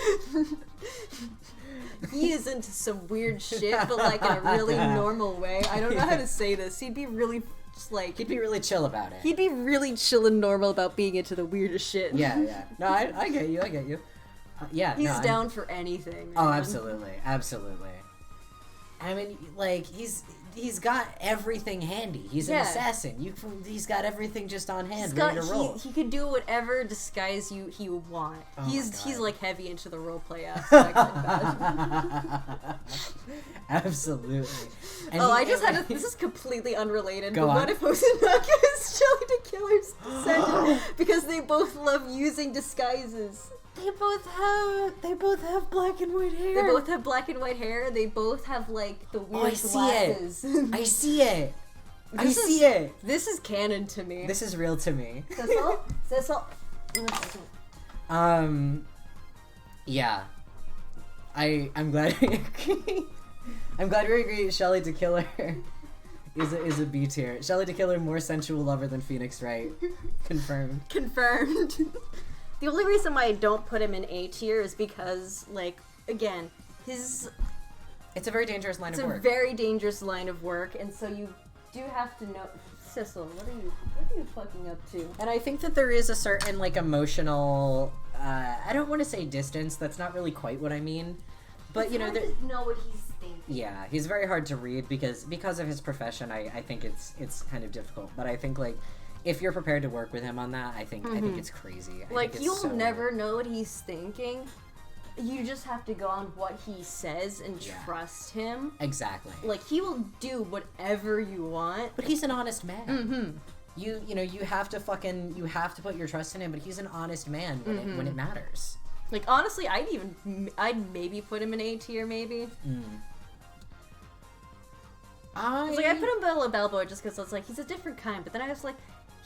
He is into some weird shit, but like in a really normal way. I don't know how to say this. He'd be really... like, he'd be really chill about it. He'd be really chill and normal about being into the weirdest shit. Yeah. No, I get you. Yeah, he's down for anything. Man. Oh, absolutely. I mean, like, he's got everything handy. He's an assassin. He's got everything just on hand, ready to roll. He could do whatever disguise he would want. Oh he's like heavy into the roleplay aspect. Absolutely. And this is completely unrelated. Go but on. What if Osanaka is Shelly DeKiller's descendant? Because they both love using disguises. They both have black and white hair. They both have black and white hair. They both have like the weird glasses. I see it. I see it. This is canon to me. This is real to me. Sensual. Yeah. I'm glad we agree. I'm glad we agree. Shelly DeKiller is a B tier. Shelly DeKiller more sensual lover than Phoenix Wright. Confirmed. The only reason why I don't put him in A tier is because, like, again, it's a very dangerous line of work. It's a very dangerous line of work, and so you do have to know... Sissel, what are you fucking up to? And I think that there is a certain, like, emotional... I don't want to say distance. That's not really quite what I mean. But, you know... know what he's thinking. Yeah, he's very hard to read because of his profession. I think it's kind of difficult. But I think, like... If you're prepared to work with him on that, I think it's crazy. You'll never know what he's thinking. You just have to go on what he says and trust him. Exactly. Like, he will do whatever you want. But he's an honest man. You know, you have to put your trust in him, but he's an honest man when it matters. Like, honestly, I'd maybe put him in A tier, maybe. I put him below Bellboy just because it's like, he's a different kind, but then I was like,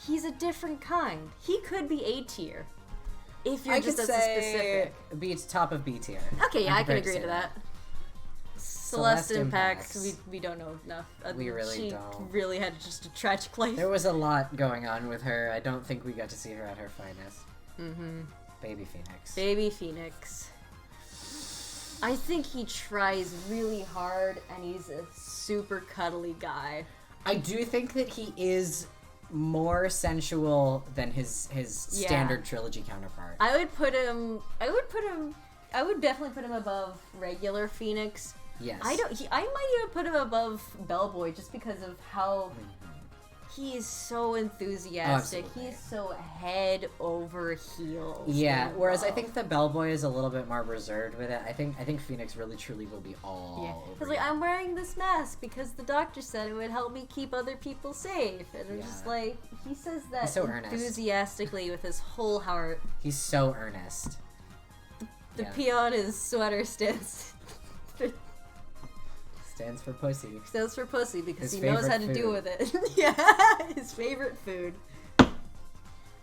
he's a different kind. He could be A tier. If you're just as specific. Top of B tier. Okay, yeah, I can agree to that. Celeste Impact, we don't know enough. We really she don't. Really had just a tragic life. There was a lot going on with her. I don't think we got to see her at her finest. Baby Phoenix. Baby Phoenix. I think he tries really hard, and he's a super cuddly guy. I do think that he is more sensual than his standard trilogy counterpart. I would definitely put him above regular Phoenix. Yes. I might even put him above Bellboy just because of how he is so enthusiastic. Absolutely. He's so head over heels. Yeah, whereas I think the Bellboy is a little bit more reserved with it. I think Phoenix really truly will be all over. Because like, I'm wearing this mask because the doctor said it would help me keep other people safe. And I'm just like, he says that so enthusiastically with his whole heart. He's so earnest. The P on his sweater stands for pussy. Stands for pussy because his he knows how to food. deal with it. Yeah, his favorite food.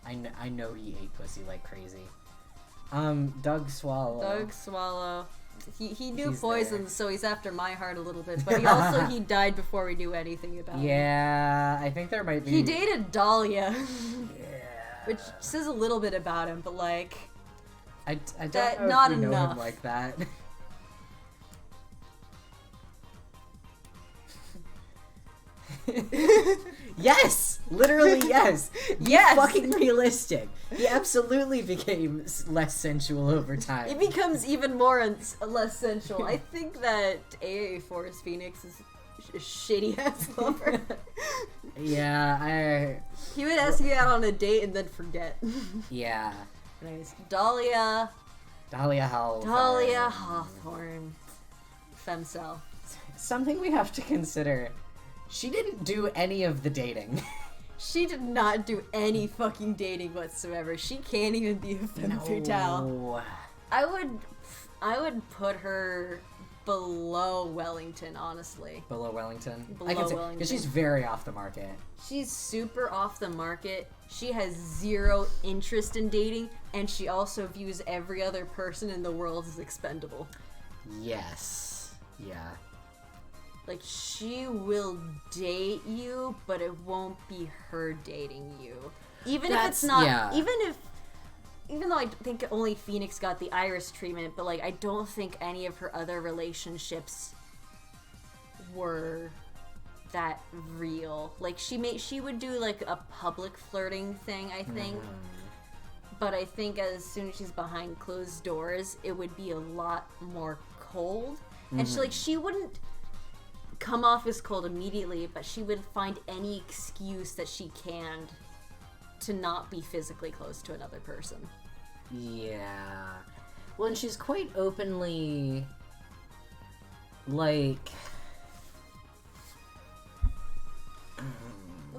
I know he ate pussy like crazy. Doug Swallow. Doug Swallow. He knew He's poison, there. so he's after my heart a little bit. But he died before we knew anything about him. Yeah, I think there might be. He dated Dahlia, Yeah. which says a little bit about him, but like, I don't that- know not if we know enough. him like that. Yes! Literally, yes! Yes! Fucking realistic. He absolutely became less sensual over time. it becomes even more less sensual. I think that AA Force Phoenix is a shitty ass lover. Yeah, He would ask you out on a date and then forget. yeah. Nice. Dahlia Hawthorne. Femcel. Something we have to consider. She didn't do any of the dating. She did not do any fucking dating whatsoever. She can't even be a femme fatale. No. I would put her below Wellington, honestly. Below Wellington? Below I can say, Wellington. because she's very off the market. She's super off the market. She has zero interest in dating, and she also views every other person in the world as expendable. Yes. Yeah. Like, she will date you, but it won't be her dating you. Even if it's not, yeah. even though I think only Phoenix got the Iris treatment, but like, I don't think any of her other relationships were that real. Like, she would do like a public flirting thing, I think. But I think as soon as she's behind closed doors, it would be a lot more cold. And she wouldn't come off as cold immediately, but she would find any excuse that she can to not be physically close to another person. Yeah. Well, and she's quite openly, like...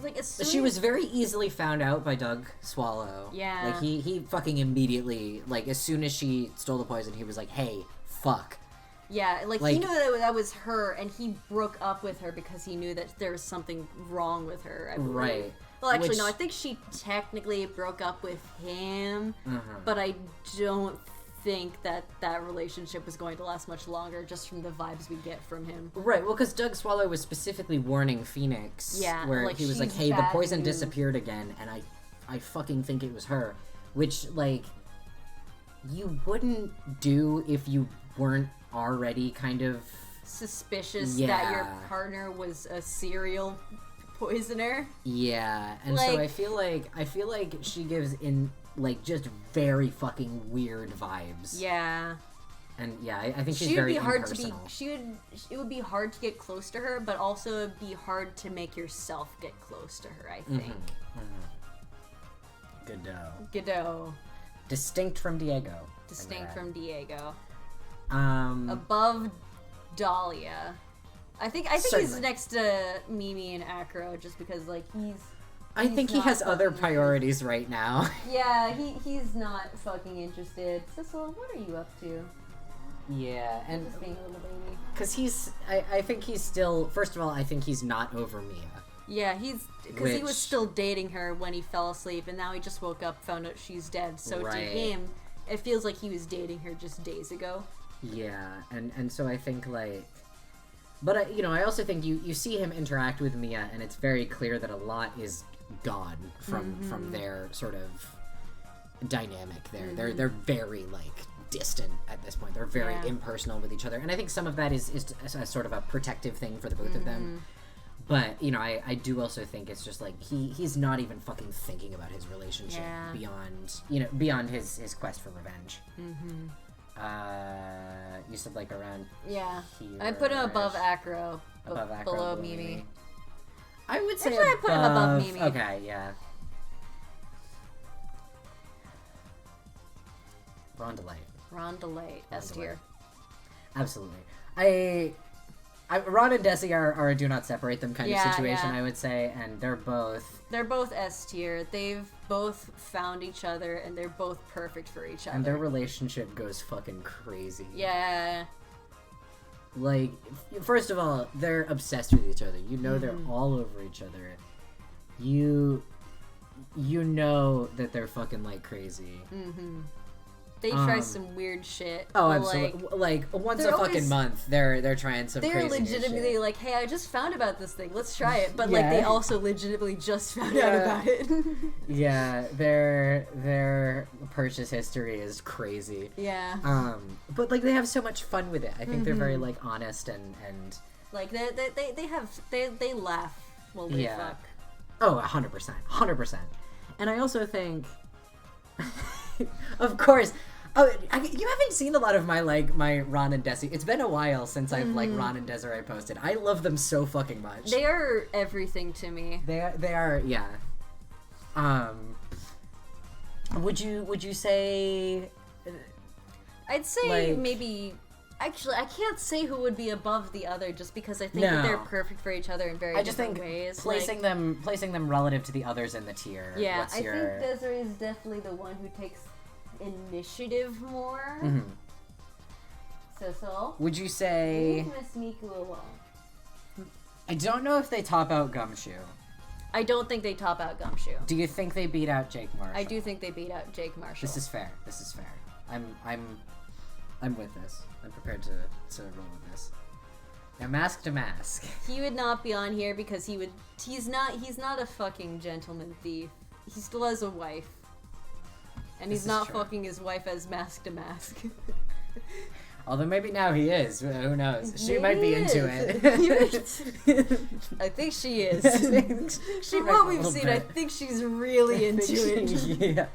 Like, as soon She was very easily found out by Doug Swallow. Yeah. Like, he fucking immediately, like, as soon as she stole the poison, he was like, hey, fuck. Yeah, like, Like- he knew that was her, and he broke up with her because he knew that there was something wrong with her, I believe. Right. Well, actually, Which- no, I think she technically broke up with him, Mhm. but I don't think that relationship was going to last much longer, just from the vibes we get from him. Right, well, because Doug Swallow was specifically warning Phoenix. Yeah, Where like, he was like, she's hey, the bad poison news. disappeared again, and I fucking think it was her. Which, like, you wouldn't do if you weren't already kind of... Suspicious Yeah. that your partner was a serial poisoner. Yeah, and so Like- I feel like she gives in, like, just very fucking weird vibes. Yeah. And yeah, I think she's She would very be hard to be. impersonal. It would be hard to get close to her, but also it'd be hard to make yourself get close to her. I think. Godot. Godot, Distinct from Diego. distinct from Diego, Um, above Dahlia. I think he's Certainly. next to Mimi and Acro, just because like I think he not has other fucking priorities right now. Yeah, he's not fucking interested. Sissel, what are you up to? Yeah, and Just being a little baby. because I think he's still, first of all, I think he's not over Mia. Yeah, because he was Which- still dating her when he fell asleep, and now he just woke up, found out she's dead. So to Right. him, it feels like he was dating her just days ago. Yeah, and so I think, like, but I also think you see him interact with Mia, and it's very clear that a lot is gone from their sort of dynamic there. They're very, like, distant at this point. They're very Yeah. impersonal with each other, and I think some of that is a sort of a protective thing for the both of them. But I do also think it's just like he's not even fucking thinking about his relationship Yeah. beyond his quest for revenge. You said like around Yeah, here. I put him above Acro, Above Acro, below Mimi. I would say Actually, I put him above Mimi. Okay, yeah. Rondelite, S tier. Absolutely. Ron and Desi are a do not separate them kind of Yeah, situation, yeah. I would say, and they're both S tier. They've both found each other, and they're both perfect for each other. and their relationship goes fucking crazy. Yeah. Like, first of all, they're obsessed with each other. You know they're Mm-hmm. all over each other. You know that they're fucking like crazy. They try some weird shit. Oh, but, absolutely. Like once they're a fucking always- month, they're trying some They're crazy new legitimately shit. like, hey, I just found about this thing. Let's try it. But like, they Yeah. also legitimately just found out Yeah. about it. Yeah, their purchase history is crazy. Yeah. But like they have so much fun with it. I think they're very like honest and Like they laugh while they Yeah. fuck. oh, 100%. And I also think, of course. Oh, you haven't seen a lot of my Ron and Desi. It's been a while since I've like Ron and Desiree posted. I love them so fucking much. They are everything to me. They are yeah. Would you say I'd say like- maybe. Actually, I can't say who would be above the other, just because I think that they're No. perfect for each other in very I just different think ways. placing them relative to the others in the tier. Yeah, What's I your... think Desiree is definitely the one who takes initiative more. Mhm. So. Would you say? Leave Miss Miku alone. I don't know if they top out Gumshoe. I don't think they top out Gumshoe. Do you think they beat out Jake Marshall? I do think they beat out Jake Marshall. This is fair. I'm with this. I'm prepared to roll with this. Now, mask to mask. He would not be on here because he's not a fucking gentleman thief. He still has a wife. And This he's is not true. fucking his wife as mask to mask. Although maybe now he is. Who knows? She Maybe might be he into is. it. I think she is. She From might what be a we've little seen, bit. I think she's really into it. Yeah.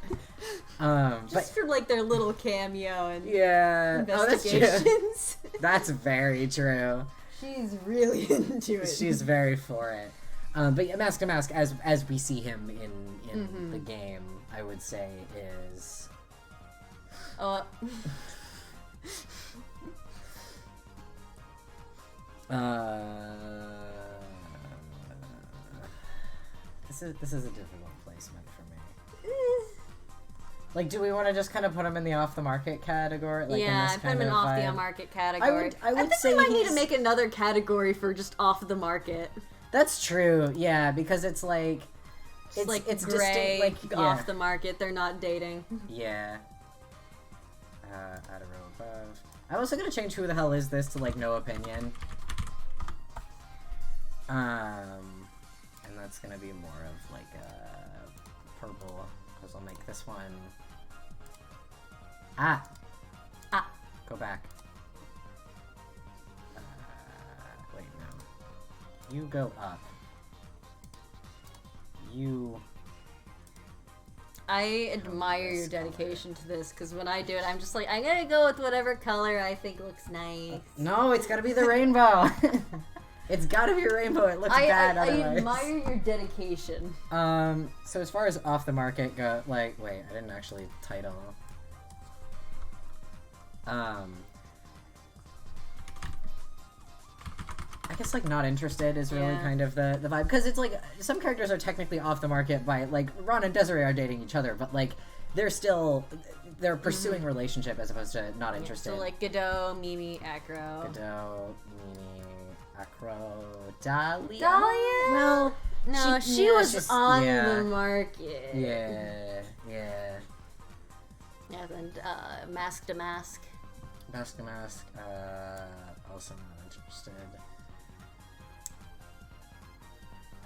But Just for like their little cameo and yeah. Oh, that's true. investigations. That's very true. She's really into it. She's very for it. But yeah, mask to mask, as we see him in Mm-hmm. the game, I would say is. This is a difficult placement for me. Like, do we want to just kind of put him in the off the market category? Like, yeah, in I this put him kind in of off the vibe? market category. I would think say we might need to he's- make another category for just off the market. That's true. Yeah, because it's like It's like it's gray, distinct. Like off the market. They're not dating. yeah. Add a row above. I'm also gonna change who the hell is this to like no opinion. And that's gonna be more of like purple because I'll make this one. Ah. Go back. Wait, no. You go up. You. I admire your dedication to this because when I do it, I'm just like, I'm gonna go with whatever color I think looks nice. No, it's gotta be the rainbow. It's gotta be rainbow. It looks bad I otherwise. admire your dedication. So as far as off the market go, like, wait, I didn't actually title. I guess like not interested is really Yeah. kind of the vibe because it's like some characters are technically off the market by like Ron and Desiree are dating each other, but like they're pursuing relationship as opposed to not interested. So like Godot, Mimi, Acro. Godot, Mimi, Acro, Dahlia. Dahlia? Well, No, she yeah, was she's- on yeah. the market. Yeah. Yeah, then Mask to Mask. Mask to Mask, also not interested.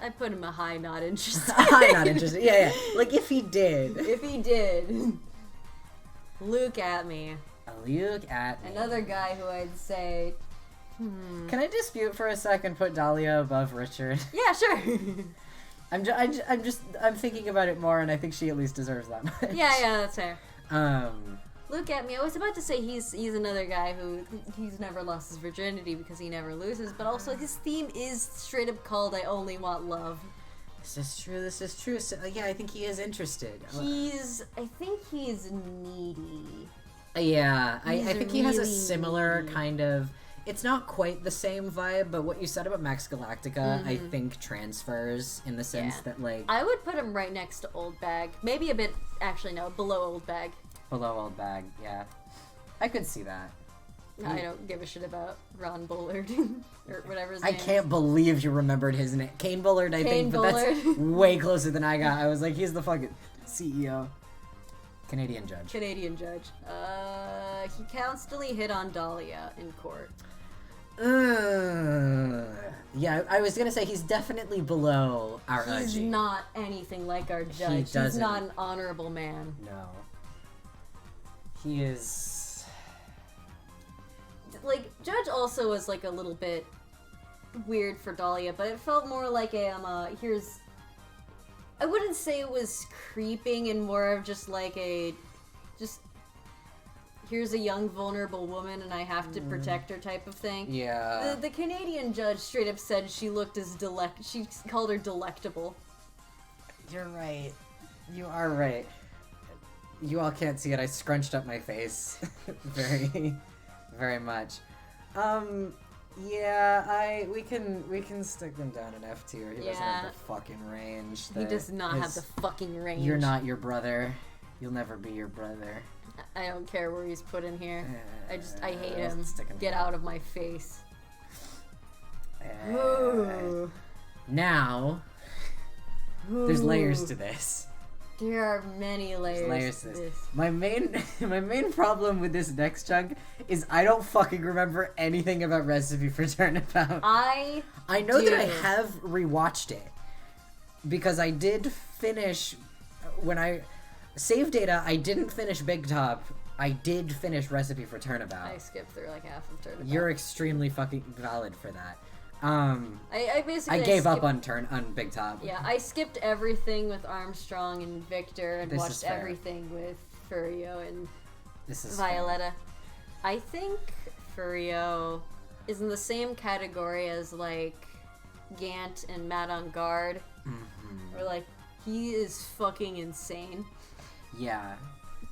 I put him a high not interested. I'm not interested. Yeah. Like if he did. If he did. Look at me. Look at me. Another guy who I'd say, Can I dispute for a second? Put Dahlia above Richard. yeah, sure. I'm thinking about it more, and I think she at least deserves that much. yeah, that's fair. Um. Look at me. I was about to say he's another guy who he's never lost his virginity because he never loses, but also his theme is straight up called "I Only Want Love." This is true. So, yeah, I think he is interested. I think he's needy. Yeah, I He's think he has a really similar needy. kind of. It's not quite the same vibe, but what you said about Max Galactica, I Mm-hmm. think transfers in the sense Yeah. that like I would put him right next to Old Bag. Maybe a bit, actually no, below Old Bag. below Old Bag. Yeah, I could see that. I don't give a shit about Ron Bullard or whatever his I name can't believe you remembered his name, Kane Bullard. I Kane think, but that's Bullard. way closer than I got. I was like, he's the fucking CEO. Canadian judge. Canadian judge. He constantly hit on Dahlia in court. Yeah, I was gonna say he's definitely below our He's Uji. not anything like our judge. He's not an honorable man. No. He is... Like, Judge also was, like, a little bit weird for Dahlia, but it felt more like a, here's... I wouldn't say it was creeping and more of just like here's a young vulnerable woman and I have to protect her type of thing. Yeah. The Canadian judge straight up said she looked as she called her delectable. You're right. You are right. You all can't see it. I scrunched up my face very, very much. Yeah, we can stick them down in F tier. He doesn't have the fucking range. He does not have the fucking range. You're not your brother. You'll never be your brother. I don't care where he's put in here. I hate him. Get down. out of my face. Now, there's layers to this. There are many layers to this. My main problem with this next chunk is I don't fucking remember anything about Recipe for Turnabout. I know that I have rewatched it because I did finish when I save data. I didn't finish Big Top. I did finish Recipe for Turnabout. I skipped through like half of Turnabout. You're extremely fucking valid for that. I basically gave up on Big Top. Yeah, I skipped everything with Armstrong and Victor and watched everything with Furio and Violetta. I think Furio is in the same category as like Gant and Matt on Guard. Or like he is fucking insane. Yeah.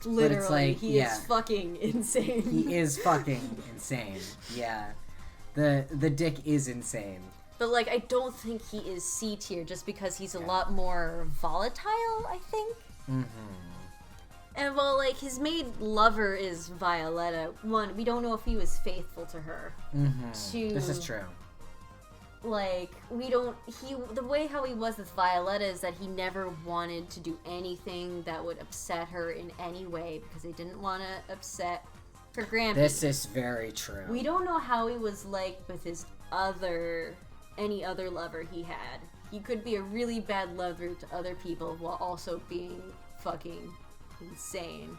Literally, he is fucking insane. He is fucking insane. Yeah. The dick is insane. But, like, I don't think he is C tier just because he's a lot more volatile, I think. And, well, like, his maid lover is Violetta. One, we don't know if he was faithful to her. Two, this is true. Like, the way how he was with Violetta is that he never wanted to do anything that would upset her in any way because he didn't want to upset her Grampy. This is very true. We don't know how he was like with his any other lover he had. He could be a really bad lover to other people while also being fucking insane.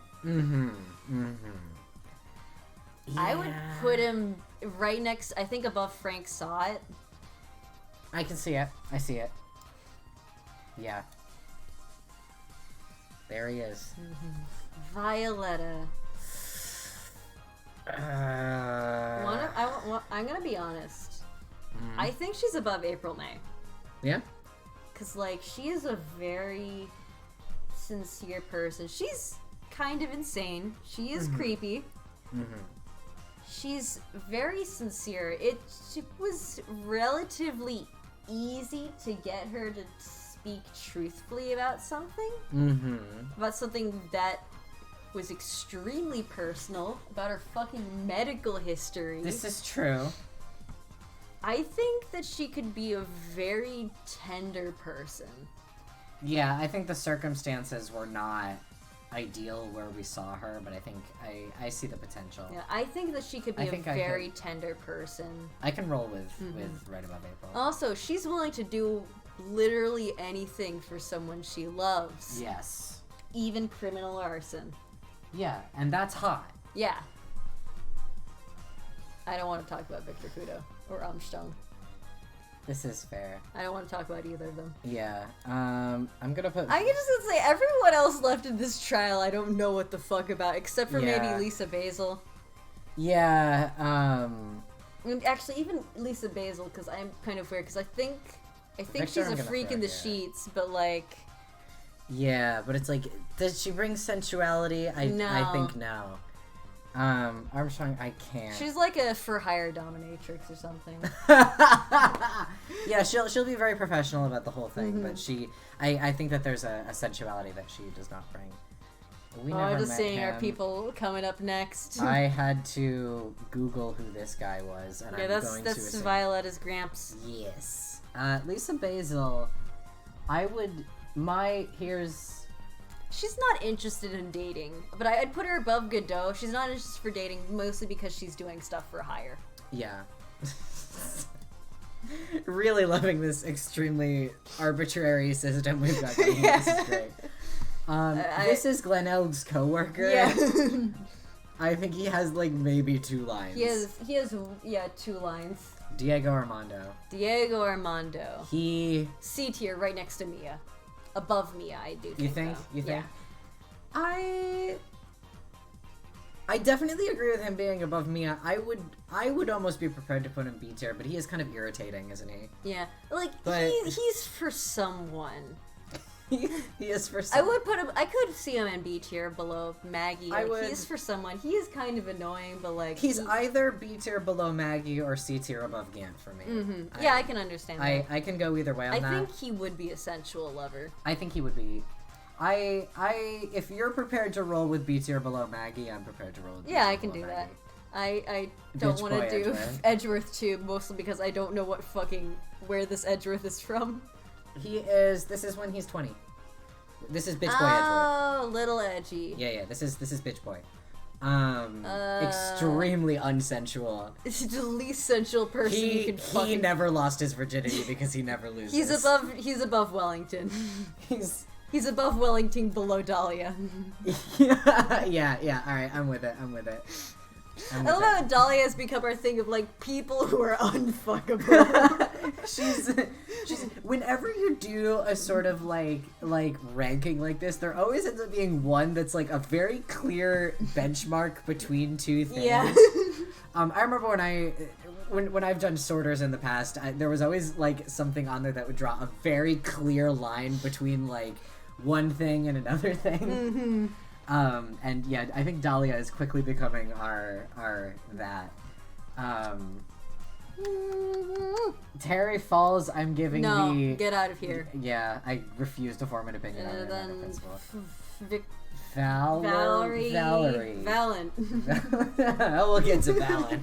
I would put him right next, I think above Frank Saw It. I can see it. I see it. Yeah. There he is. Violetta. I'm gonna be honest. I think she's above April May. Yeah? Because, like, she is a very sincere person. She's kind of insane. She is creepy. She's very sincere. It was relatively easy to get her to speak truthfully about something. About something that was extremely personal, about her fucking medical history. This is true. I think that she could be a very tender person. Yeah, I think the circumstances were not ideal where we saw her, but I think I see the potential. Yeah, I think that she could be a very tender person. I can roll with right above April. Also, she's willing to do literally anything for someone she loves. Yes. Even criminal arson. Yeah, and that's hot. Yeah. I don't want to talk about Victor Kudo or Armstrong. This is fair. I don't want to talk about either of them. Yeah. I'm gonna put... I can just say, everyone else left in this trial I don't know what the fuck about, except for maybe Lisa Basil. Yeah, Actually, even Lisa Basil, because I'm kind of weird, because I think Victor, she's a freak in the sheets, but like... Yeah, but it's like, does she bring sensuality? I think no. Armstrong, I can't. She's like a for-hire dominatrix or something. Yeah, she'll be very professional about the whole thing, but I think that there's a sensuality that she does not bring. I'm just saying, are people coming up next? I had to Google who this guy was, and I'm going to that's assume. Violetta's Gramps. Yes. Lisa Basil, she's not interested in dating, but I'd put her above Godot. She's not interested for dating, mostly because she's doing stuff for hire. Yeah. Really loving this extremely arbitrary system we've got going. Yeah. This is great. This is Glenelg's coworker. Yeah. I think he has like maybe 2 lines. He has 2 lines. Diego Armando. Diego Armando. He... C tier, right next to Mia. Above Mia, I do think. You think? Though. You think? Yeah. I definitely agree with him being above Mia. I would almost be prepared to put him B tier, but he is kind of irritating, isn't he? Yeah. Like, But- he's for someone. He is for I some... would put him. I could see him in B tier below Maggie. I Like, would- He's for someone. He is kind of annoying, but like He's either B tier below Maggie or C tier above Gant for me. Mm-hmm. Yeah, I can understand that. I can go either way on I that. think he would be a sensual lover. I think he would be. If you're prepared to roll with B tier below Maggie, I'm prepared to roll with B Yeah, tier I can below do that. Maggie. I don't Bitch want boy to do Edgeworth. Edgeworth too, mostly because I don't know where this Edgeworth is from. This is when he's 20. This is Bitch Boy Edgeworth. Oh, little edgy. Yeah, this is Bitch Boy. Uh, Extremely unsensual. It's the least sensual person you can fucking... He never lost his virginity because he never loses. He's above Wellington. He's He's above Wellington, below Dahlia. yeah, alright, I'm with it. I love how Dahlia has become our thing of like people who are unfuckable. she's whenever you do a sort of like ranking like this, there always ends up being one that's like a very clear benchmark between 2 things. Yeah. I remember when I've done sorters in the past, there was always like something on there that would draw a very clear line between like one thing and another thing. Mm-hmm. And yeah, I think Dahlia is quickly becoming our that. Terry Falls, I'm giving No, the... get out of here. Yeah, I refuse to form an opinion on it. Then Valerie. Valen. We'll get to Valen.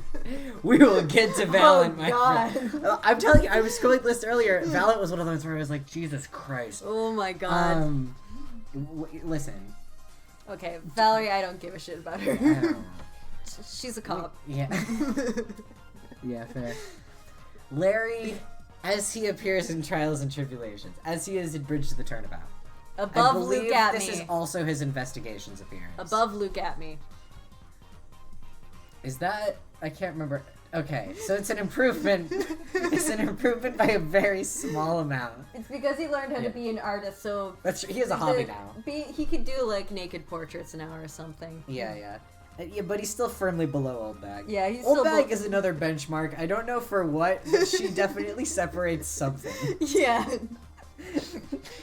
We will get to Valen, my friend. I'm telling you, I was scrolling the list earlier. Valen was one of those where I was like, Jesus Christ. Oh my god. Listen. Okay, Valerie, I don't give a shit about her. I don't know. She's a cop. Yeah. Yeah, fair. Larry, as he appears in Trials and Tribulations, as he is in Bridge to the Turnabout. Above I believe Luke at this me. is also his investigations appearance. Above Luke at me. Is that... I can't remember. Okay, so it's an improvement. It's an improvement by a very small amount. It's because he learned how to be an artist, so... He has a hobby now. He could do, like, naked portraits now or something. Yeah. Yeah, but he's still firmly below Old Bag. Yeah, he's Old still... Bag is another benchmark. I don't know for what, but she definitely separates something. Yeah.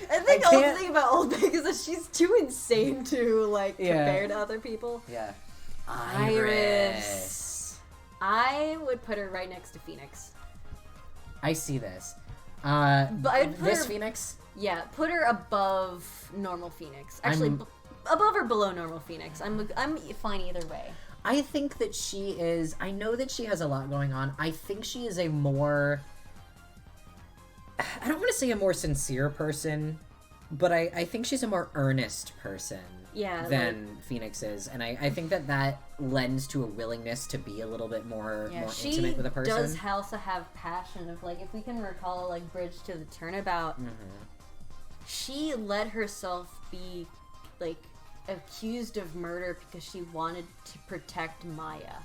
I think the whole thing about Old Bag is that she's too insane to, like, compare to other people. Yeah. Iris. I would put her right next to Phoenix. I see this. But I'd put this her, Phoenix? Yeah, put her above normal Phoenix. Actually, above or below normal Phoenix. I'm fine either way. I think that she is... I know that she has a lot going on. I think she is a more... I don't want to say a more sincere person, but I think she's a more earnest person than Phoenix is. And I think that lends to a willingness to be a little bit more intimate with a person. She does also have passion of, like, if we can recall, like, Bridge to the Turnabout, she let herself be, like, accused of murder because she wanted to protect Maya.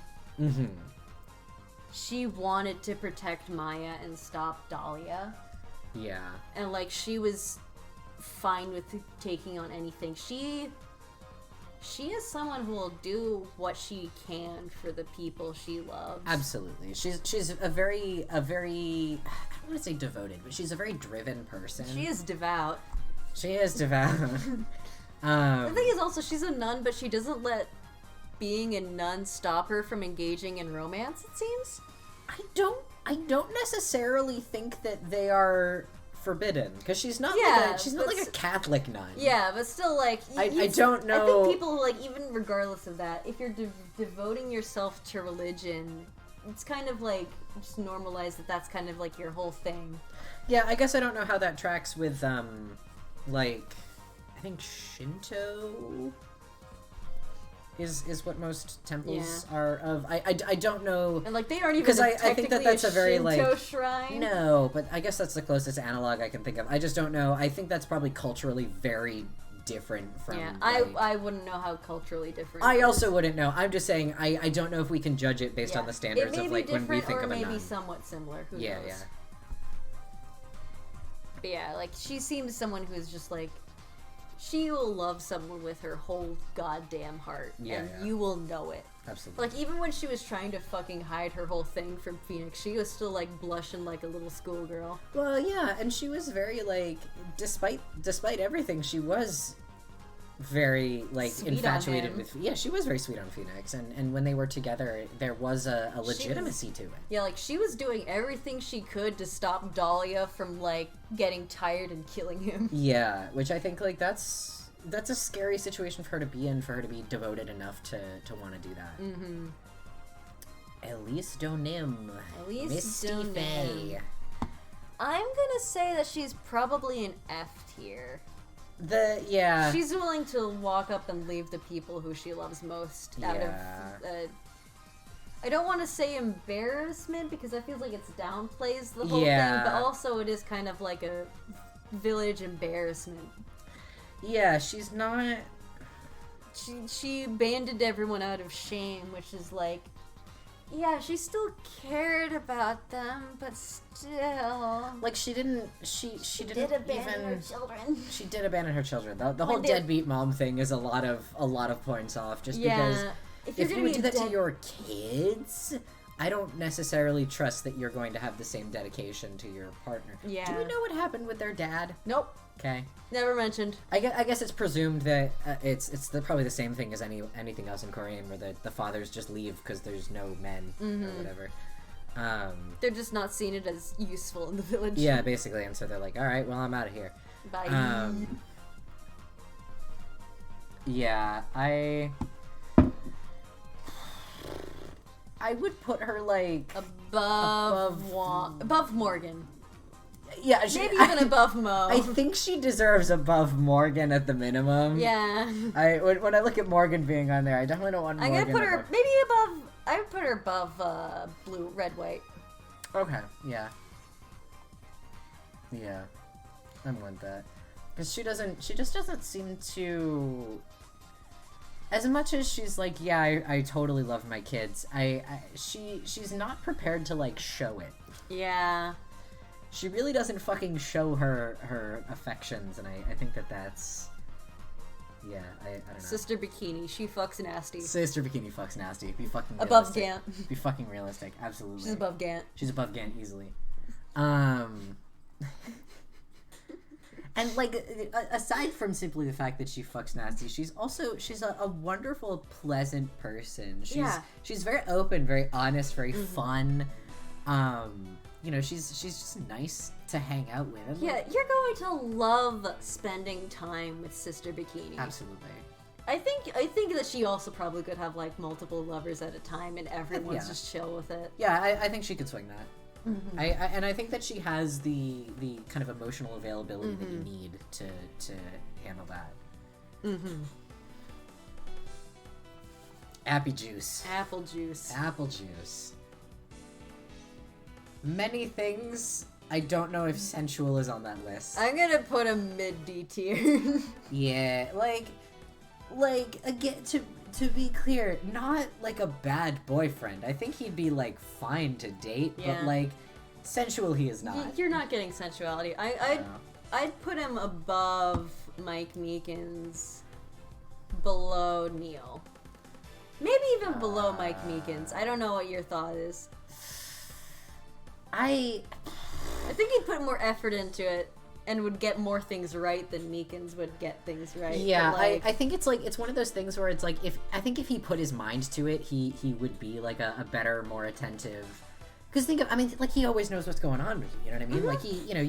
She wanted to protect Maya and stop Dahlia. Yeah. And, like, she was fine with taking on anything. She is someone who will do what she can for the people she loves. Absolutely. She's a very I don't want to say devoted, but she's a very driven person. She is devout. She is devout. The thing is also, she's a nun, but she doesn't let being a nun stop her from engaging in romance, it seems. I don't necessarily think that they are forbidden, because she's not like a Catholic nun. Yeah, but still, like, I don't know. I think people, like, even regardless of that, if you're devoting yourself to religion, it's kind of like just normalize that's kind of like your whole thing. Yeah, I guess I don't know how that tracks with like I think Shinto is what most temples are of. I don't know. And like they aren't even because I think that's a very Shinto like shrine. No, but I guess that's the closest analog I can think of. I just don't know. I think that's probably culturally very different from. Yeah, like, I wouldn't know how culturally different. I it also is. wouldn't know. I'm just saying I don't know if we can judge it based on the standards it may of like be when we different think or of a maybe nun. somewhat similar. Who Yeah, knows? yeah. But yeah, like she seems someone who's just like she will love someone with her whole goddamn heart, Yeah, and yeah. you will know it. Absolutely. Like even when she was trying to fucking hide her whole thing from Phoenix, she was still like blushing like a little schoolgirl. Well, yeah, and she was very like, despite everything, she was very like Sweet on infatuated him. with. Yeah, she was very sweet on Phoenix, and when they were together, there was a legitimacy to it. Yeah, like she was doing everything she could to stop Dahlia from like getting tired and killing him. Yeah, which I think like that's a scary situation for her to be in, for her to be devoted enough to want to do that. Mm-hmm. Elise Donim. Elise Misty Donim. Faye. I'm gonna say that she's probably an F tier. Yeah. She's willing to walk up and leave the people who she loves most out of. I don't want to say embarrassment because I feel like it's downplays the whole Yeah. thing, but also it is kind of like a village embarrassment. Yeah, she's not. She abandoned everyone out of shame, which is like, yeah, she still cared about them, but still. Oh. Like she didn't. She did didn't abandon even. her children. She did abandon her children. The whole they- deadbeat mom thing is a lot of points off. Just because if you would do that to your kids, I don't necessarily trust that you're going to have the same dedication to your partner. Yeah. Do we know what happened with their dad? Nope. Okay. Never mentioned. I guess it's presumed that it's probably the same thing as anything else in Korean, where the fathers just leave because there's no men or whatever. They're just not seen it as useful in the village. Yeah, basically, and so they're like, all right, well, I'm out of here. Bye. Yeah, I would put her like above Morgan. yeah, Maybe even above Mo. I think she deserves above Morgan at the minimum. Yeah. When I look at Morgan being on there, I definitely don't want I'm Morgan. gonna put her above... maybe above. I would put her above blue, red, white. Okay, yeah. Yeah. I'm with that. Because she just doesn't seem to... As much as she's like, yeah, I totally love my kids, she's not prepared to, like, show it. Yeah. She really doesn't fucking show her affections, and I think that's... Yeah, I don't know. Sister Bikini, she fucks nasty. Sister Bikini fucks nasty. Be fucking Above realistic. Gant. Be fucking realistic. Absolutely. She's above Gant. She's above Gant easily. And like, aside from simply the fact that she fucks nasty, she's a wonderful, pleasant person. She's very open, very honest, very fun. You know, she's just nice to hang out with. And, Yeah, you're going to love spending time with Sister Bikini. absolutely. I think that she also probably could have like multiple lovers at a time, and everyone's Yeah. just chill with it. Yeah, I think she could swing that. And I think that she has the kind of emotional availability that you need to handle that. Appy juice. Apple juice. Apple juice. Many things. I don't know if Sensual is on that list. I'm gonna put a mid D tier. Yeah, like again, to be clear, not like a bad boyfriend. I think he'd be like fine to date, Yeah. but like Sensual he is not. You're not getting sensuality. I'd put him above Mike Meekins, below Neil. Maybe even below Mike Meekins. I don't know what your thought is. I think he'd put more effort into it and would get more things right than Meekins would get things right. Yeah, But, like, I think it's like it's one of those things where it's like if he put his mind to it, he would be like a better, more attentive. Because like he always knows what's going on with you. You know what I mean? Like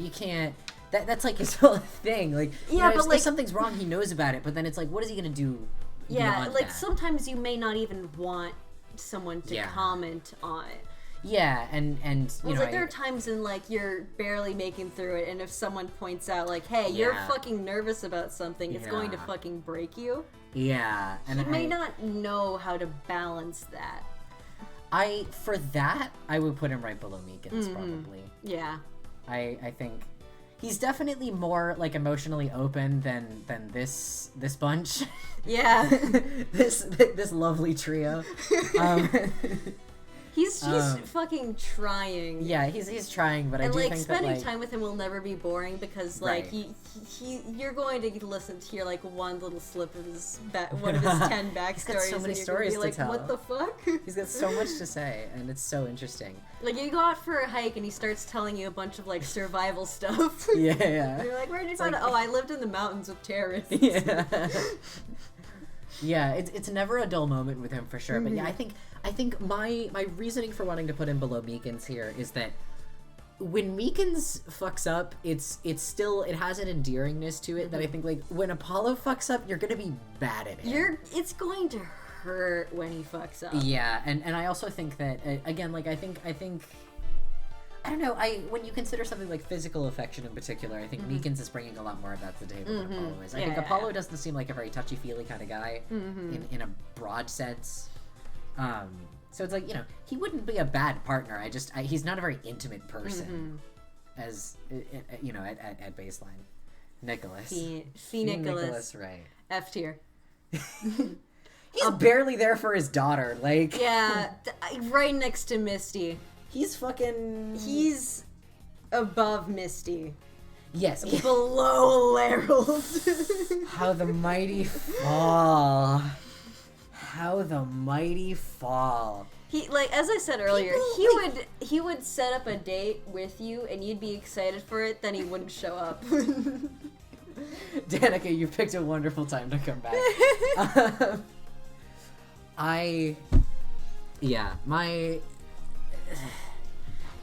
you can't. That's like his whole thing. Like but if something's wrong, he knows about it. But then it's like, what is he gonna do? yeah, beyond like that? sometimes you may not even want someone to Yeah. comment on it. Yeah, and you know, like there are times in like you're barely making through it, and if someone points out like, "Hey, you're fucking nervous about something," it's going to fucking break you. Yeah, and he may not know how to balance that. For that, I would put him right below Meekins, probably. Yeah. I think he's definitely more like emotionally open than this bunch. Yeah. this lovely trio. He's fucking trying. Yeah, he's trying, but I do like think spending that, time with him will never be boring because like you're going to listen to hear like one little slip of his 10 backstories. He's got so many stories to tell. What the fuck? He's got so much to say, and it's so interesting. Like you go out for a hike and he starts telling you a bunch of like survival stuff. Yeah. And you're like, where did you find it? Oh, I lived in the mountains with terrorists. Yeah. Yeah, it's never a dull moment with him for sure. But yeah, I think my reasoning for wanting to put him below Meekins here is that when Meekins fucks up, it's still, it has an endearingness to it that I think like when Apollo fucks up, you're gonna be mad at him. It's going to hurt when he fucks up. Yeah, and I also think that again, like I think I don't know. When you consider something like physical affection in particular, I think Meekins is bringing a lot more of that to the table than Apollo is. I think Apollo doesn't seem like a very touchy-feely kind of guy in a broad sense. So it's like, you know, he wouldn't be a bad partner. He's not a very intimate person, as you know, at baseline. Nicholas, C Nicholas, right? F tier. He's barely there for his daughter. Like, yeah, right next to Misty. He's above Misty. Yes. Below Larold. How the mighty fall. How the mighty fall. He, like, as I said earlier, he would set up a date with you and you'd be excited for it, then he wouldn't show up. Danica, you picked a wonderful time to come back.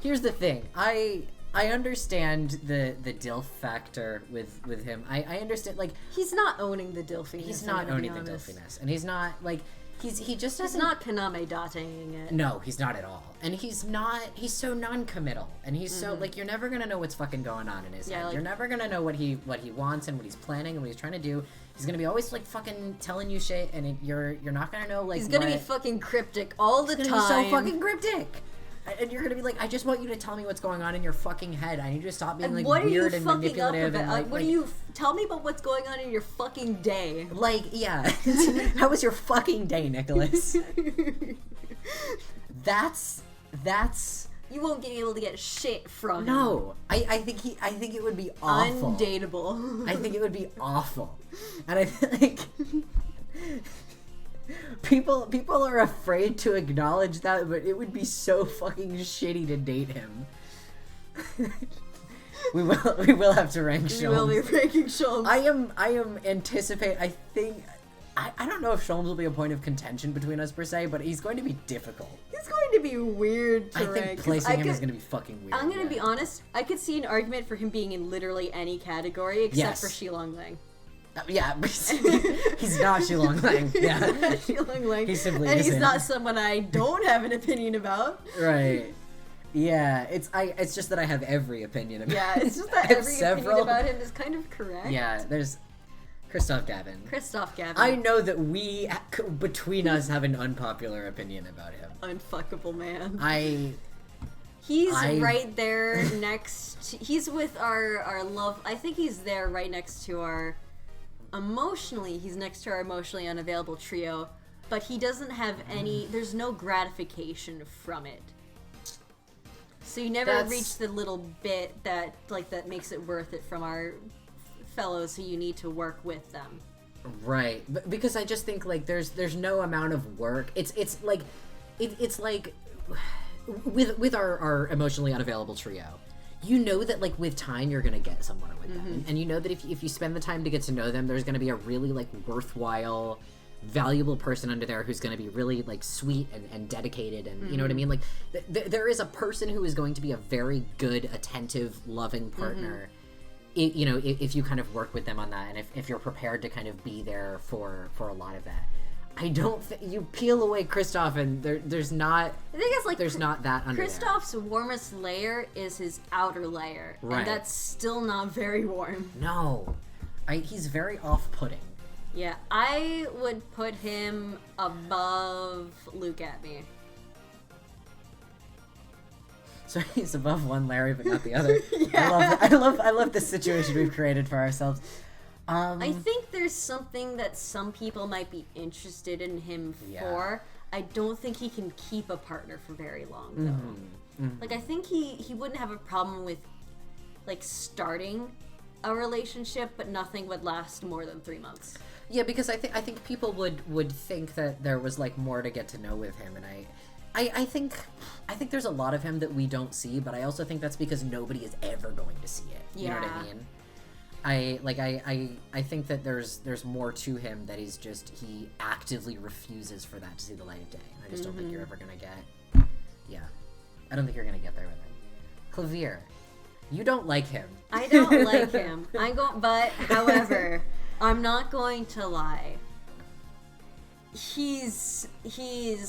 Here's the thing. I understand the DILF factor with him. I understand, like, he's not owning the DILFiness. He's not owning the DILFiness, and he's not like he just doesn't. He's not Kaname dating it. No, he's not at all, and he's so non-committal, and he's so like you're never gonna know what's fucking going on in his head. Like, you're never gonna know what he wants and what he's planning and what he's trying to do. He's gonna be always like fucking telling you shit, and you're not gonna know like. He's gonna be fucking cryptic all the time. He's gonna be so fucking cryptic. And you're gonna be like, I just want you to tell me what's going on in your fucking head. I need you to stop being like weird and manipulative. And like, tell me about what's going on in your fucking day? Like, yeah, how was your fucking day, Nicholas? That's. You won't be able to get shit from him. No, I think it would be awful. Undateable. I think it would be awful, and I think. People are afraid to acknowledge that, but it would be so fucking shitty to date him. we will have to rank Sholmes. We will be ranking Sholmes. I am anticipate. I think I don't know if Sholmes will be a point of contention between us per se, but he's going to be difficult. He's going to be weird to rank. I think placing him is going to be fucking weird. I'm going to be honest. I could see an argument for him being in literally any category except for Shilong Lang. Yeah, he's not Shilong Lang. Yeah, Shilong Lang. He simply and isn't. He's not someone I don't have an opinion about. Right. Yeah, it's just that I have every opinion about him. Yeah, it's just that every opinion about him is kind of correct. Yeah, there's Christoph Gavin. I know that we, between us, have an unpopular opinion about him. Unfuckable man. He's right there next. He's with our love. I think he's there right next to our. Emotionally, he's next to our emotionally unavailable trio, but he doesn't have any. There's no gratification from it. So you never reach the little bit that makes it worth it from our fellows who you need to work with them. Right, because I just think like there's no amount of work. It's like with our emotionally unavailable trio. You know that like with time you're gonna get someone with them, and you know that if you spend the time to get to know them, there's gonna be a really like worthwhile, valuable person under there who's gonna be really like sweet and dedicated, and you know what I mean. Like there is a person who is going to be a very good, attentive, loving partner. You know, if you kind of work with them on that, and if you're prepared to kind of be there for a lot of that. I don't think you peel away Kristoff and there's not. The thing is, like, there's not that under Kristoff's warmest layer is his outer layer, Right. and that's still not very warm. there. No, he's very off-putting. Yeah, I would put him above Luke at me. So he's above one Larry, but not the other. Yeah. I love this situation we've created for ourselves. I think there's something that some people might be interested in him for. I don't think he can keep a partner for very long, though. Like, I think he wouldn't have a problem with, like, starting a relationship, but nothing would last more than 3 months. Yeah, because I think people would think that there was, like, more to get to know with him, and I think there's a lot of him that we don't see, but I also think that's because nobody is ever going to see it. You know what I mean? I think that there's more to him that he actively refuses for that to see the light of day. And I just don't think you're ever gonna get. Yeah, I don't think you're gonna get there with him. Clavier, you don't like him. I don't like him. But however, I'm not going to lie. He's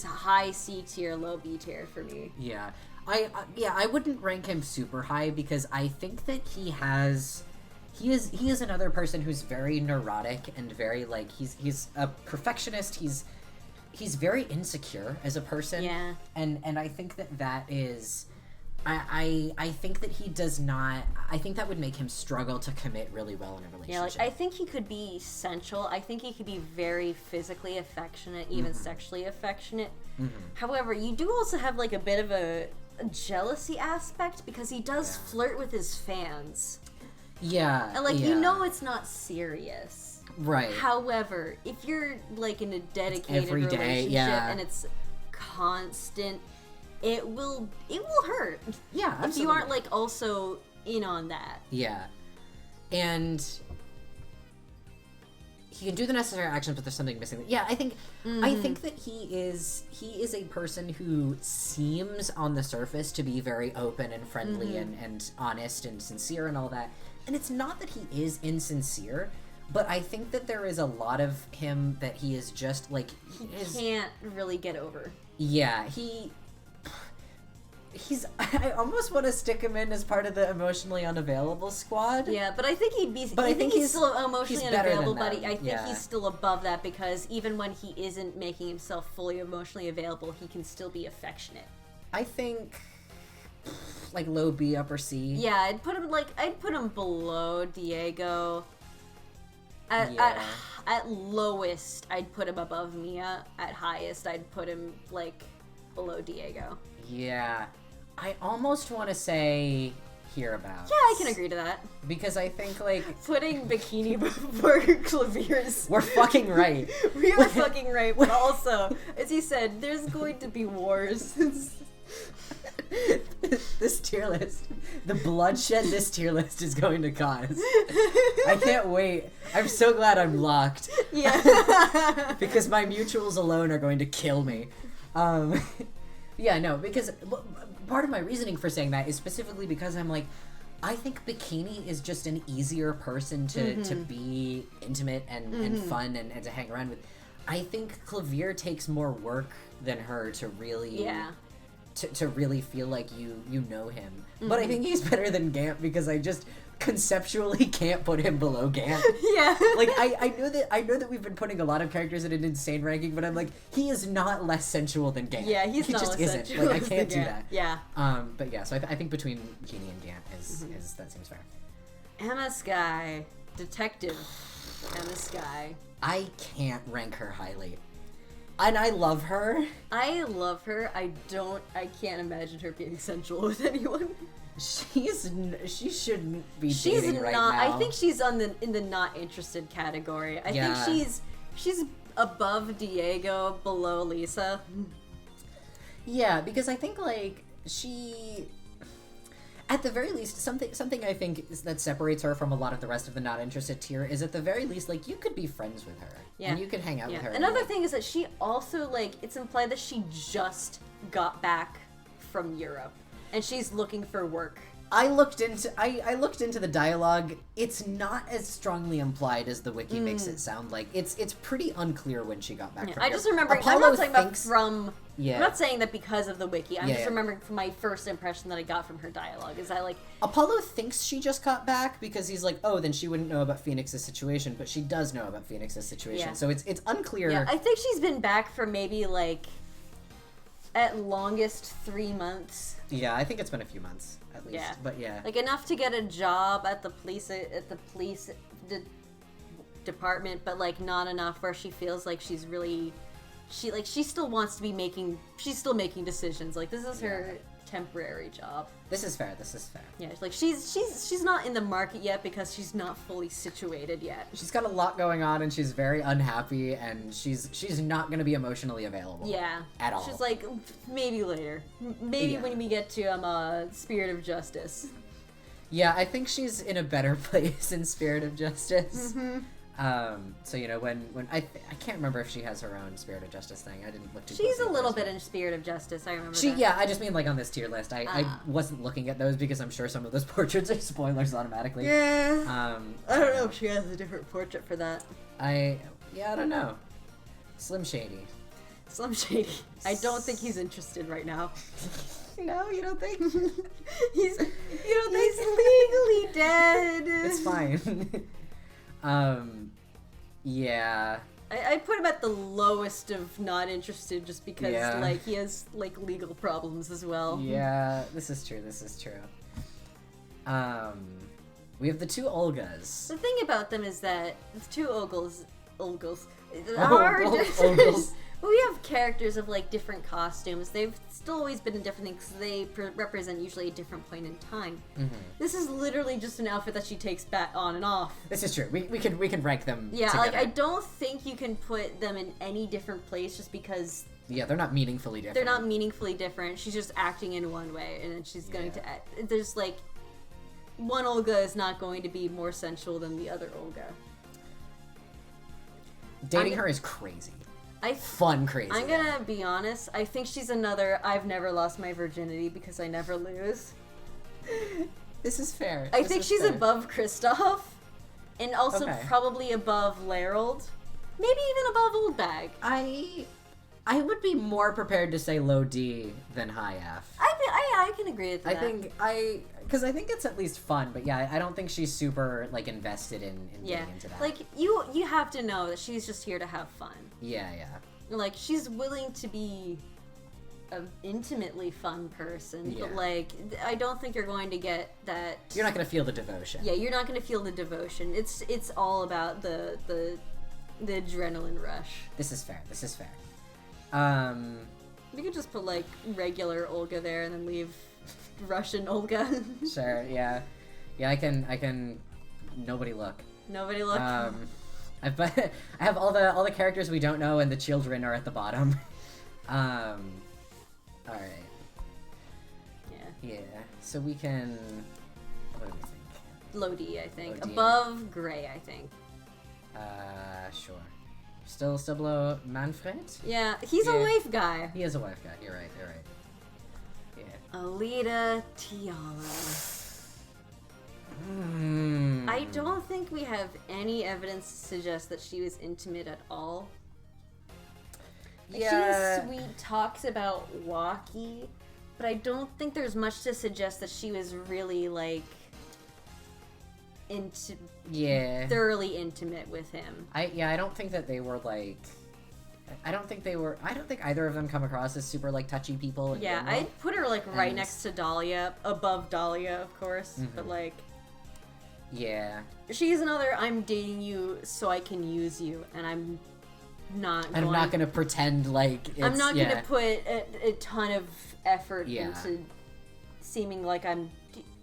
high C tier, low B tier for me. Yeah, I wouldn't rank him super high because I think that he is another person who's very neurotic and very, like, he's a perfectionist. He's very insecure as a person. Yeah. And I think that is I think that he does not. I think that would make him struggle to commit really well in a relationship. Yeah, like, I think he could be sensual. I think he could be very physically affectionate, even sexually affectionate. However, you do also have, like, a bit of a jealousy aspect because he does flirt with his fans. Yeah. And, like, you know it's not serious. Right. However, if you're, like, in a dedicated every day, relationship and it's constant, it will hurt. Yeah, absolutely. If you aren't, like, also in on that. Yeah. And he can do the necessary actions, but there's something missing. Yeah, I think that he is a person who seems on the surface to be very open and friendly and honest and sincere and all that. And it's not that he is insincere, but I think that there is a lot of him that he is just, like... He can't really get over. Yeah, he's... I almost want to stick him in as part of the emotionally unavailable squad. Yeah, but I think he'd be... But I think he's still emotionally unavailable, but I think he's still above that because even when he isn't making himself fully emotionally available, he can still be affectionate. I think... like low B, upper C. Yeah, I'd put him below Diego. At lowest, I'd put him above Mia. At highest, I'd put him, like, below Diego. Yeah. I almost want to say hereabouts. Yeah, I can agree to that. Because I think, like... Putting Bikini before Claviers. We're fucking right. We are fucking right, but also, as you said, there's going to be wars. This tier list, the bloodshed this tier list is going to cause. I can't wait. I'm so glad I'm locked. Yeah. Because my mutuals alone are going to kill me. Yeah, no, because part of my reasoning for saying that is specifically because I'm like, I think Bikini is just an easier person to be intimate and fun and to hang around with. I think Clavier takes more work than her to really... Yeah. To really feel like you know him. But I think he's better than Gant because I just conceptually can't put him below Gant. Yeah. Like I know that we've been putting a lot of characters in an insane ranking, but I'm like, he is not less sensual than Gant. Yeah, he just less isn't. sensual. Like I can't do that. Yeah. But yeah, so I think between Bikini and Gant is that seems fair. Emma Skye, Detective Emma Skye. I can't rank her highly. And I love her. I love her. I can't imagine her being sensual with anyone. She shouldn't be dating right now. I think she's in the not interested category. I think she's above Diego, below Lisa. Yeah, because I think, like, she... At the very least, something I think that separates her from a lot of the rest of the not interested tier is at the very least, like, you could be friends with her. Yeah. And you could hang out with her. Another thing is that she also, like, it's implied that she just got back from Europe. And she's looking for work I looked into the dialogue. It's not as strongly implied as the wiki makes it sound like. It's pretty unclear when she got back from I here. just remember. Apollo I'm not saying thinks, that from. Yeah. I'm not saying that because of the wiki. I'm Yeah, just yeah. remembering from my first impression that I got from her dialogue. Is that like Apollo thinks she just got back because he's like, oh, then she wouldn't know about Phoenix's situation, but she does know about Phoenix's situation. Yeah. So it's unclear. Yeah, I think she's been back for maybe like at longest 3 months. Yeah, I think it's been a few months at least. Yeah. But yeah. Like enough to get a job at the police department, but like not enough where she feels like she still wants to be she's still making decisions. Like this is her temporary job. This is fair. Yeah, like she's not in the market yet because she's not fully situated yet. She's got a lot going on and she's very unhappy and she's not going to be emotionally available. Yeah. At all. She's like, maybe later. Maybe Yeah. when we get to Spirit of Justice. Yeah, I think she's in a better place in Spirit of Justice. Mm-hmm. So when I can't remember if she has her own Spirit of Justice thing. I didn't look too. She's closely a little at this bit in Spirit of Justice. I remember. She that. yeah, I just mean like on this tier list. I wasn't looking at those because I'm sure some of those portraits are spoilers automatically. Yeah. I don't know if she has a different portrait for that. I don't know. Slim Shady. Slim Shady. I don't think he's interested right now. No, you don't think? He's legally dead. It's fine. Yeah. I put him at the lowest of not interested just because Yeah. like he has like legal problems as well. Yeah, this is true. We have the two Olgas. The thing about them is that the two Ogles Ogles. we have characters of like different costumes. They've still always been in different things. They represent usually a different point in time. Mm-hmm. This is literally just an outfit that she takes back on and off. This is true. We can rank them. Yeah, together. like I don't think you can put them in any different place just because Yeah, they're not meaningfully different. they're not meaningfully different. She's just acting in one way, and then she's going to act. There's like one Olga is not going to be more sensual than the other Olga. Dating her is crazy. Fun crazy. I'm gonna be honest. I think she's another I've never lost my virginity because I never lose. This is fair. I think she's fair. above Kristoff, and also Okay. probably above Larold. Maybe even above Oldbag. I would be more prepared to say low D than high F. I can agree with that. Because I think it's at least fun, but yeah, I don't think she's super like invested in getting into that. Like you have to know that she's just here to have fun. Yeah. Like she's willing to be an intimately fun person, Yeah. but like I don't think you're going to get that. You're not gonna feel the devotion. Yeah, you're not going to feel the devotion. It's all about the adrenaline rush. This is fair. We could just put like regular Olga there and then leave Russian Olga. Sure. Yeah. I can. Nobody look. Nobody look. I have all the characters we don't know, and the children are at the bottom. All right. Yeah. So we can. What do we think? Low D, I think. Low D. Above Gray, I think. Sure. Still below Manfred? Yeah, he's a Yeah. wife guy. He is a wife guy. You're right. Yeah. Alita Tiala. I don't think we have any evidence to suggest that she was intimate at all. Like, Yeah. She sweet talks about Walkie, but I don't think there's much to suggest that she was really like thoroughly intimate with him. I don't think that they were like. I don't think either of them come across as super like touchy people. in Yeah, general. I'd put her like right And- next to Dahlia, above Dahlia, of course, but like. Yeah. She's another I'm dating you so I can use you, and I'm not gonna pretend like it's, I'm not gonna put a ton of effort Yeah. into seeming like I'm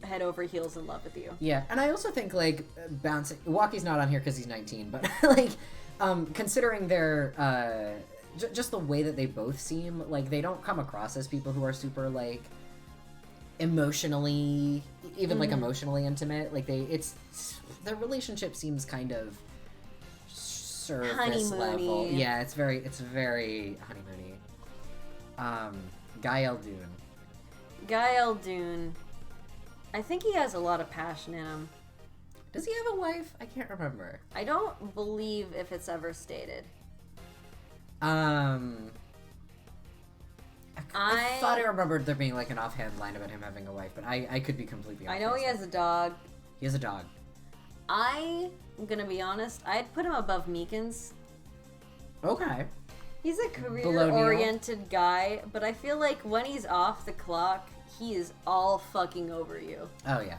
head over heels in love with you. Yeah, and I also think like bouncing. Walkie's not on here because he's 19, but like considering their just the way that they both seem, like they don't come across as people who are super like emotionally, even like emotionally intimate. Like their relationship seems kind of surface Honeymoony. level. Yeah, it's very honeymoony. Guy Eldoon. Guy Eldoon. I think he has a lot of passion in him. Does he have a wife? I can't remember. I don't believe if it's ever stated. I thought I remembered there being like an offhand line about him having a wife, but I could be completely off. I know he has a dog. He has a dog. I'm gonna be honest, I'd put him above Meekins. Okay. He's a career-oriented guy, but I feel like when he's off the clock, he is all fucking over you. Oh, yeah.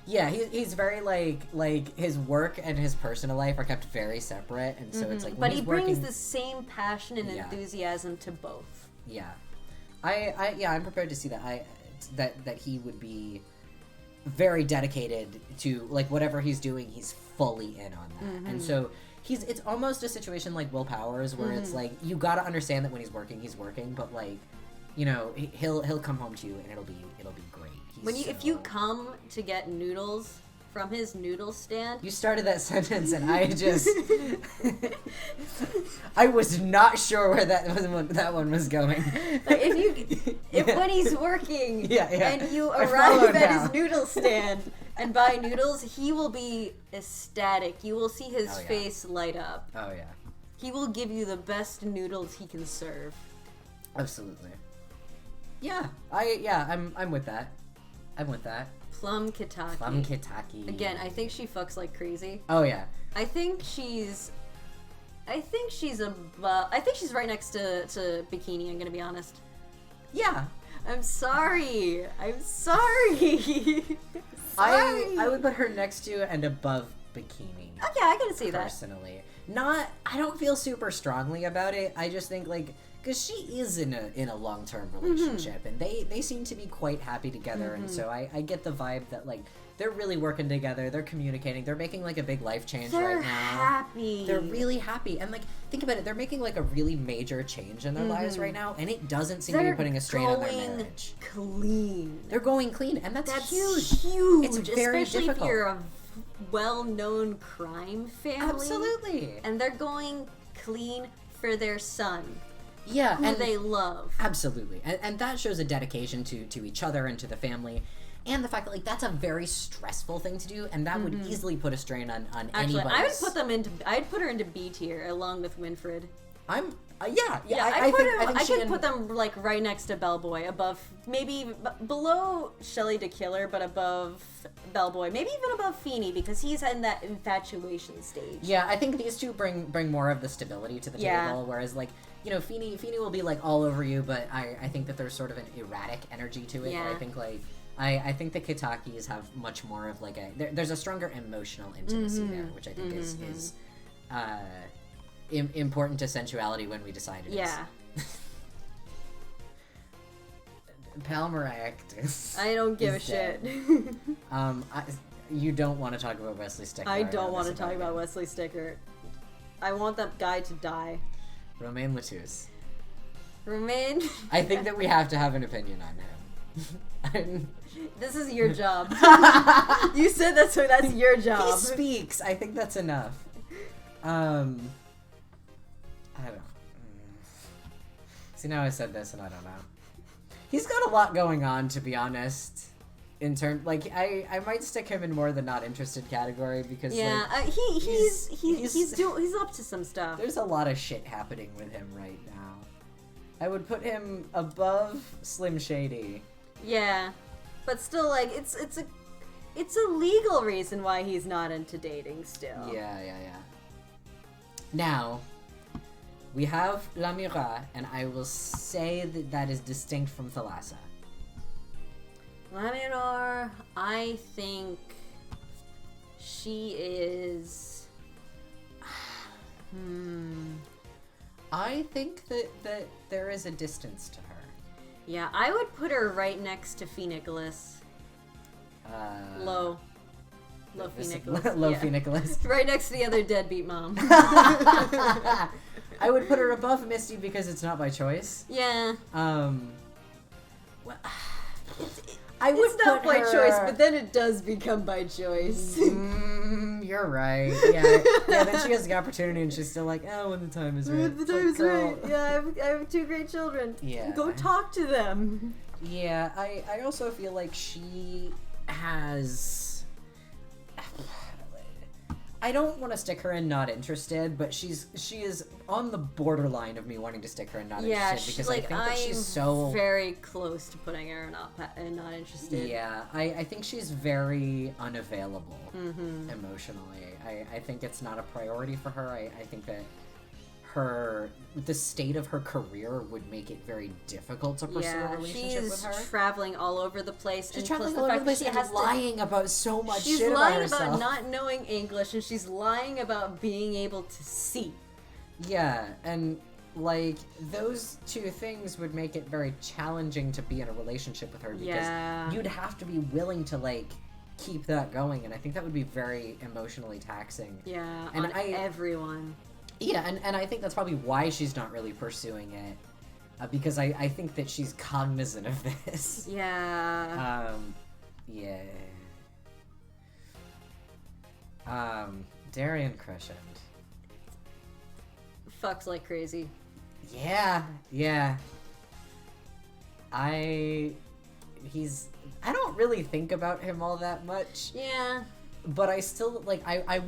Yeah, he's very, like, his work and his personal life are kept very separate, and so it's like, when but he brings working... the same passion and enthusiasm to both. Yeah. I'm prepared to see that. That he would be very dedicated to, like, whatever he's doing, he's fully in on that. And so it's almost a situation like Will Powers, where it's like, you gotta understand that when he's working, but, like, you know, he'll come home to you and it'll be great. If you come to get noodles from his noodle stand, you started that sentence and I just I was not sure where that one was going. Like if when he's working and you I arrive at his noodle stand and buy noodles, he will be ecstatic. You will see his face light up. Oh yeah. He will give you the best noodles he can serve. Absolutely. Yeah. I'm with that. I'm with that. Plum Kitaki. Plum Kitaki. Again, I think she fucks like crazy. Oh yeah. I think she's right next to Bikini, I'm gonna be honest. Yeah. I'm sorry. I would put her next to and above Bikini. Okay, I can see that. Personally. I don't feel super strongly about it. I just think, like, because she is in a long-term relationship, and they seem to be quite happy together, and so I get the vibe that, like, they're really working together, they're communicating, they're making, like, a big life change right now. They're happy. They're really happy, and, like, think about it, they're making, like, a really major change in their lives right now, and it doesn't seem to be putting a strain on their marriage. They're going clean, and that's huge. It's very especially difficult. if you're a well-known crime family. Absolutely. And they're going clean for their son. Yeah, who they love. Absolutely. And that shows a dedication to each other and to the family. And the fact that, like, that's a very stressful thing to do, and that would easily put a strain on Actually, anybody. I'd put her into B tier along with Winfred. I could put them, like, right next to Bellboy, above, maybe below Shelley the Killer, but above Bellboy, maybe even above Feeney, because he's in that infatuation stage. Yeah, I think these two bring more of the stability to the table, whereas, like, you know, Feeney will be, like, all over you, but I think that there's sort of an erratic energy to it. Yeah. I think, like, I think the Kitakis have much more of, like, there's a stronger emotional intimacy there, which I think is important to sensuality when we decide it is. Palmeractus. I don't give a shit. You don't want to talk about Wesley Sticker. I don't want to talk about Wesley Sticker. I want that guy to die. Romain Lettuce. Romain? I think that we have to have an opinion on him. This is your job. You said that, so that's your job. He speaks. I think that's enough. I don't. See, now I said this and I don't know. He's got a lot going on, to be honest. In terms, like, I might stick him in more the not interested category because he's up to some stuff. There's a lot of shit happening with him right now. I would put him above Slim Shady. Yeah, but still, like, it's a legal reason why he's not into dating still. Yeah. Now, we have La Mira, and I will say that is distinct from Thalassa. Laminor, I think she is... I think that there is a distance to her. Yeah, I would put her right next to Fee Nicholas. Low Fee Nicholas. Low Fee Nicholas. Right next to the other deadbeat mom. I would put her above Misty because it's not by choice. Yeah. Well, it's not by choice, but then it does become by choice. You're right. Yeah. Then she has the opportunity, and she's still like, "Oh, when the time is right." When the time is right. Yeah, I have 2 great children. Yeah. Go talk to them. Yeah. I also feel like she has... I don't want to stick her in not interested, but she is on the borderline of me wanting to stick her in not interested because I think that she's so very close to putting her in not interested. Yeah, I think she's very unavailable emotionally. I think it's not a priority for her. I think that the state of her career would make it very difficult to pursue a relationship with her. She's traveling all over the place. She's traveling all over the place and lying about so much shit She's about lying herself. about not knowing English, and she's lying about being able to see. Yeah, and like those two things would make it very challenging to be in a relationship with her because you'd have to be willing to like keep that going, and I think that would be very emotionally taxing. Yeah, and on everyone. Yeah, and I think that's probably why she's not really pursuing it, because I think that she's cognizant of this. Yeah. Yeah. Darian Crescent. Fucks like crazy. Yeah. I don't really think about him all that much. Yeah. But I still, like, I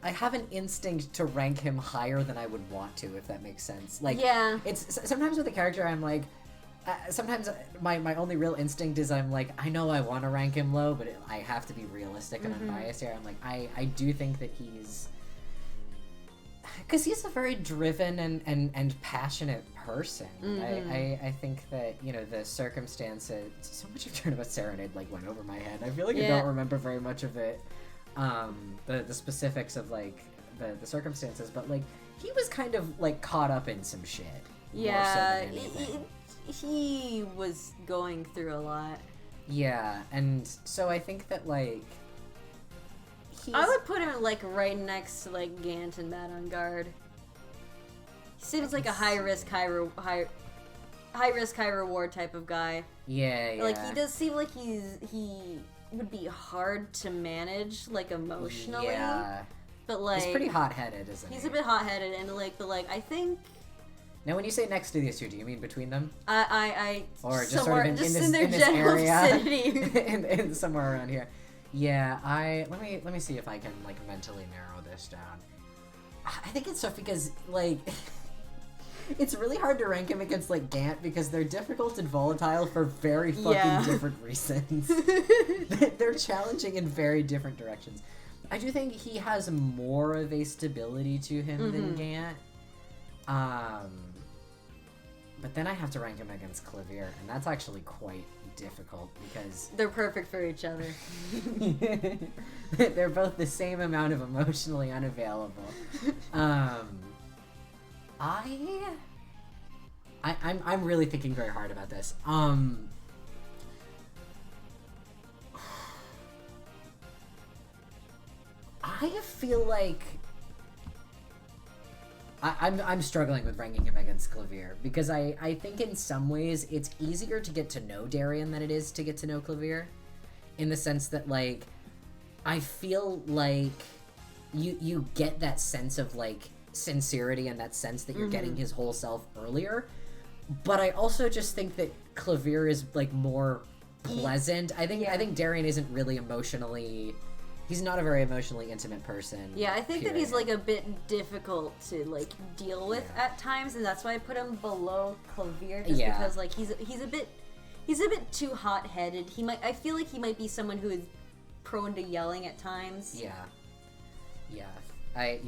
have an instinct to rank him higher than I would want to, if that makes sense. Like, yeah. It's, sometimes with a character, I'm like, sometimes my only real instinct is I'm like, I know I want to rank him low, but I have to be realistic and unbiased here. I'm like, I do think that because he's a very driven and passionate person. I think that, you know, the circumstances, so much of Turnabout Serenade like went over my head. I feel like I don't remember very much of it. The specifics of like the circumstances, but like he was kind of like caught up in some shit. Yeah, he was going through a lot. Yeah, and so I think that like I would put him like right next to like Gant and Mad on Guard. He seems like a high risk, high reward type of guy. Yeah. Like he does seem like he would be hard to manage, like emotionally. Yeah. But like he's pretty hot-headed, isn't he? He's a bit hot-headed, and like I think. Now, when you say next to these two, do you mean between them? Or just sort of in their general area, vicinity, in somewhere around here. Yeah, let me see if I can like mentally narrow this down. I think it's tough because like it's really hard to rank him against like Gant because they're difficult and volatile for very fucking different reasons. They're challenging in very different directions. I do think he has more of a stability to him than Gant. But then I have to rank him against Clavier, and that's actually quite difficult because they're perfect for each other. They're both the same amount of emotionally unavailable. I'm really thinking very hard about this. I feel like I'm struggling with ranking him against Clavier because I think in some ways it's easier to get to know Darian than it is to get to know Clavier, in the sense that like I feel like you get that sense of like sincerity and that sense that you're getting his whole self earlier, but I also just think that Clavier is like more pleasant. I think Darian isn't really emotionally. He's not a very emotionally intimate person. Yeah, I think that he's like a bit difficult to like deal with at times, and that's why I put him below Clavier, just because like he's a bit too hot-headed. I feel like he might be someone who is prone to yelling at times. I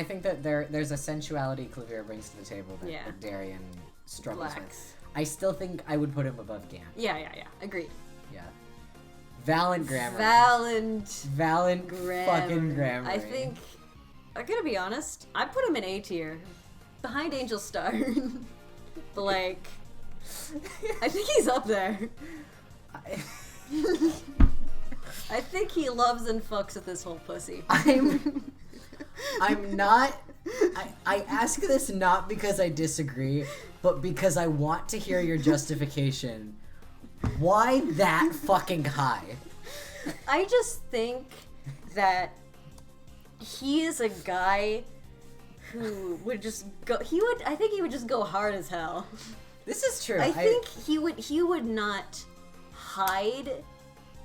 think that there's a sensuality Clavier brings to the table that Darian struggles with. I still think I would put him above Gant. Yeah. Agreed. Yeah. Valiant grammar. Valiant fucking grammar. I think, I gotta be honest, I put him in A tier, behind Angel Star. But like, I think he's up there. I think he loves and fucks with this whole pussy. I'm not. I ask this not because I disagree, but because I want to hear your justification. Why that fucking high? I just think that he is a guy who would just go. I think he would just go hard as hell. This is true. I think he would not hide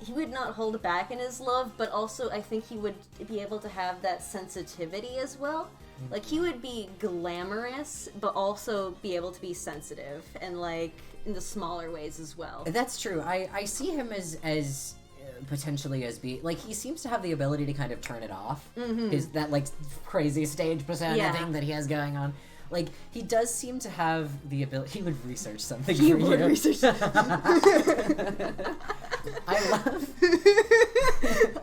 he would not hold back in his love, but also I think he would be able to have that sensitivity as well. Like, he would be glamorous, but also be able to be sensitive, and, like, in the smaller ways as well. That's true. I see him as potentially as like, he seems to have the ability to kind of turn it off. His that, like, crazy stage persona thing that he has going on. Like, he does seem to have the ability. He would research something for you. Research something.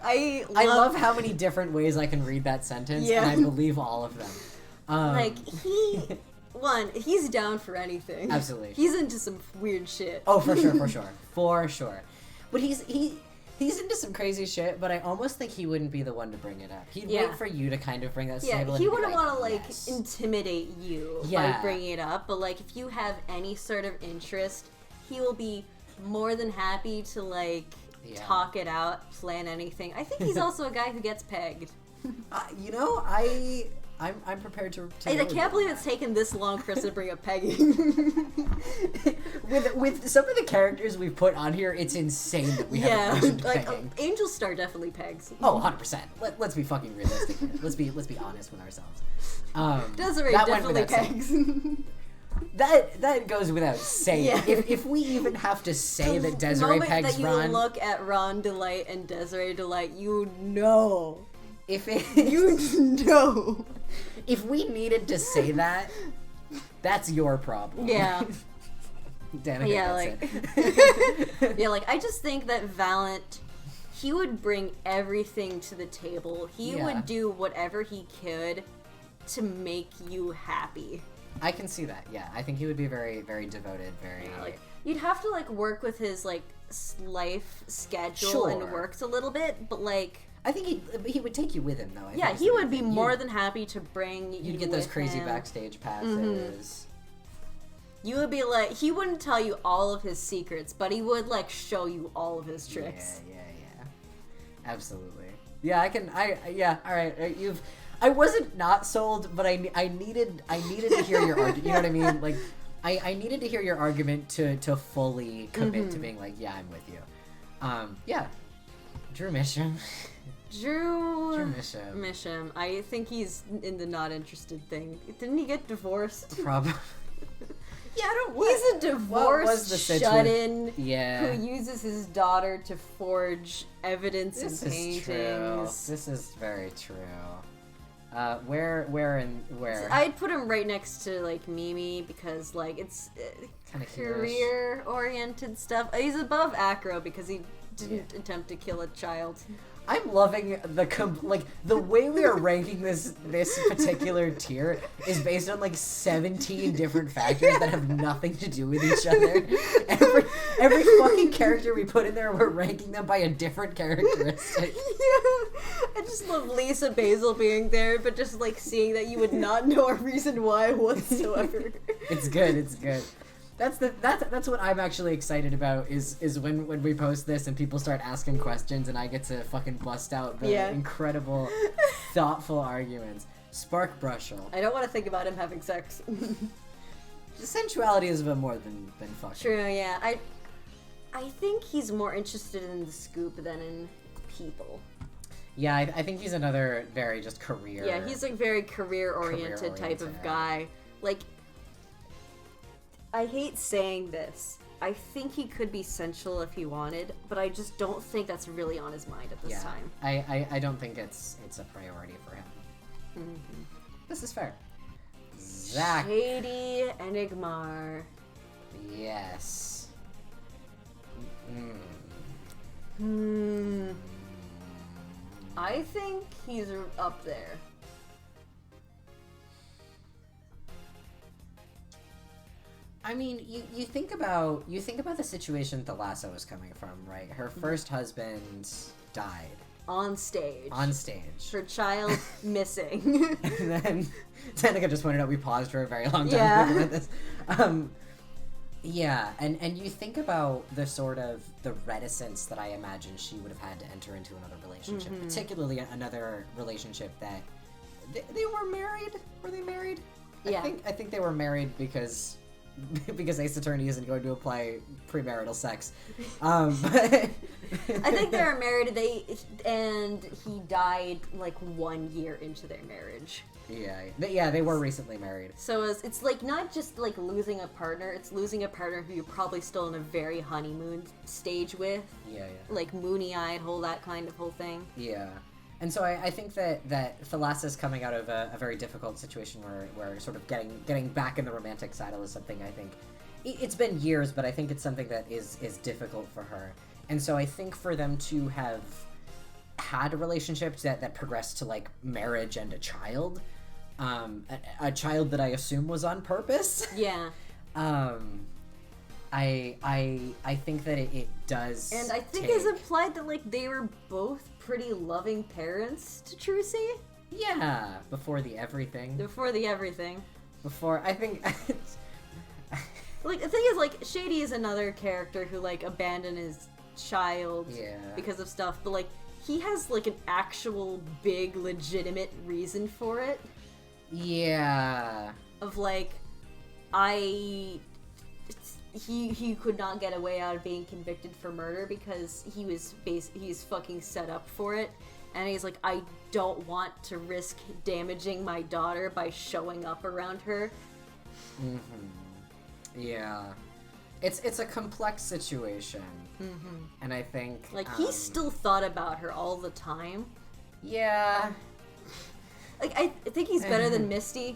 I love how many different ways I can read that sentence, and I believe all of them. Like, he's down for anything. Absolutely. He's into some weird shit. Oh, for sure. But he's into some crazy shit, but I almost think he wouldn't be the one to bring it up. He'd wait for you to kind of bring that to the table. He wouldn't want to, like, intimidate you by bringing it up, but, like, if you have any sort of interest, he will be more than happy to, like, talk it out, plan anything. I think he's also a guy who gets pegged. You know, I'm prepared to I can't believe it's taken this long for us to bring up pegging. with some of the characters we've put on here, it's insane that we haven't mentioned pegging. Angel Star definitely pegs. Oh, 100%. Let's be fucking realistic here. Let's be honest with ourselves. Desiree definitely pegs. That goes without saying. Yeah. If we even have to say that Desiree pegs that you Ron, look at Ron Delight and Desiree Delight, you know. You know. If we needed to say that, that's your problem. Yeah. Damn it. Yeah, like like, I just think that Valent, he would bring everything to the table. He would do whatever he could to make you happy. I can see that. Yeah, I think he would be very, very devoted. Like, you'd have to, like, work with his, like, life schedule and works a little bit, but, like, I think he would take you with him, though. He would be more than happy to bring you. You'd get those crazy backstage passes. You would be like, he wouldn't tell you all of his secrets, but he would, like, show you all of his tricks. Yeah. Absolutely. Yeah, all right. I wasn't not sold, but I needed to hear your argument. You know what I mean? Like, I needed to hear your argument to fully commit to being like, yeah, I'm with you. Drew Misham. Drew Misham. I think he's in the not interested thing. Didn't he get divorced? Probably. Yeah, I don't. He's a divorced shut-in who uses his daughter to forge evidence in paintings. This is very true. Where? I'd put him right next to, like, Mimi, because, like, it's kind of career-oriented stuff. He's above Acro because he didn't attempt to kill a child. I'm loving the way we are ranking this particular tier is based on, like, 17 different factors that have nothing to do with each other. Every fucking character we put in there, we're ranking them by a different characteristic. I just love Lisa Basil being there, but just, like, seeing that you would not know a reason why whatsoever. It's good. That's what I'm actually excited about is when we post this and people start asking questions and I get to fucking bust out the incredible, thoughtful arguments. Spark Brushel. I don't want to think about him having sex. Sensuality is a bit more than fucking. True, yeah. I think he's more interested in the scoop than in people. Yeah, I think he's another very just career. Yeah, he's a very career-oriented type of guy. Like, I hate saying this. I think he could be sensual if he wanted, but I just don't think that's really on his mind at this time. I don't think it's a priority for him. Mm-hmm. This is fair. Zach. Shady Enigmar. Yes. I think he's up there. I mean, you think about the situation that the lasso is coming from, right? Her first husband died on stage. Her child missing. And then Danica just pointed out we paused for a very long time looking at this. And you think about the sort of the reticence that I imagine she would have had to enter into another relationship, particularly another relationship that they were married. Were they married? Yeah. I think they were married because because Ace Attorney isn't going to apply premarital sex. But I think they're married. And he died like 1 year into their marriage. Yeah, they were recently married. So it's like not just like losing a partner, it's losing a partner who you're probably still in a very honeymoon stage with. Yeah. Like moony-eyed, that kind of whole thing. Yeah. And so I think that Thalassa's coming out of a very difficult situation where sort of getting back in the romantic saddle is something I think it's been years, but I think it's something that is difficult for her. And so I think for them to have had a relationship that progressed to like marriage and a child, a child that I assume was on purpose. Yeah. I think that it does. And I think it's implied that like they were both pretty loving parents to Trucy. Yeah, before the everything. Before I think. Like the thing is, like Shady is another character who like abandoned his child because of stuff, but like he has like an actual big legitimate reason for it. Yeah. Of like, he could not get away out of being convicted for murder because he's fucking set up for it, and he's like, I don't want to risk damaging my daughter by showing up around her. Yeah. It's a complex situation. And I think like he still thought about her all the time. Yeah. Like I think he's better than Misty.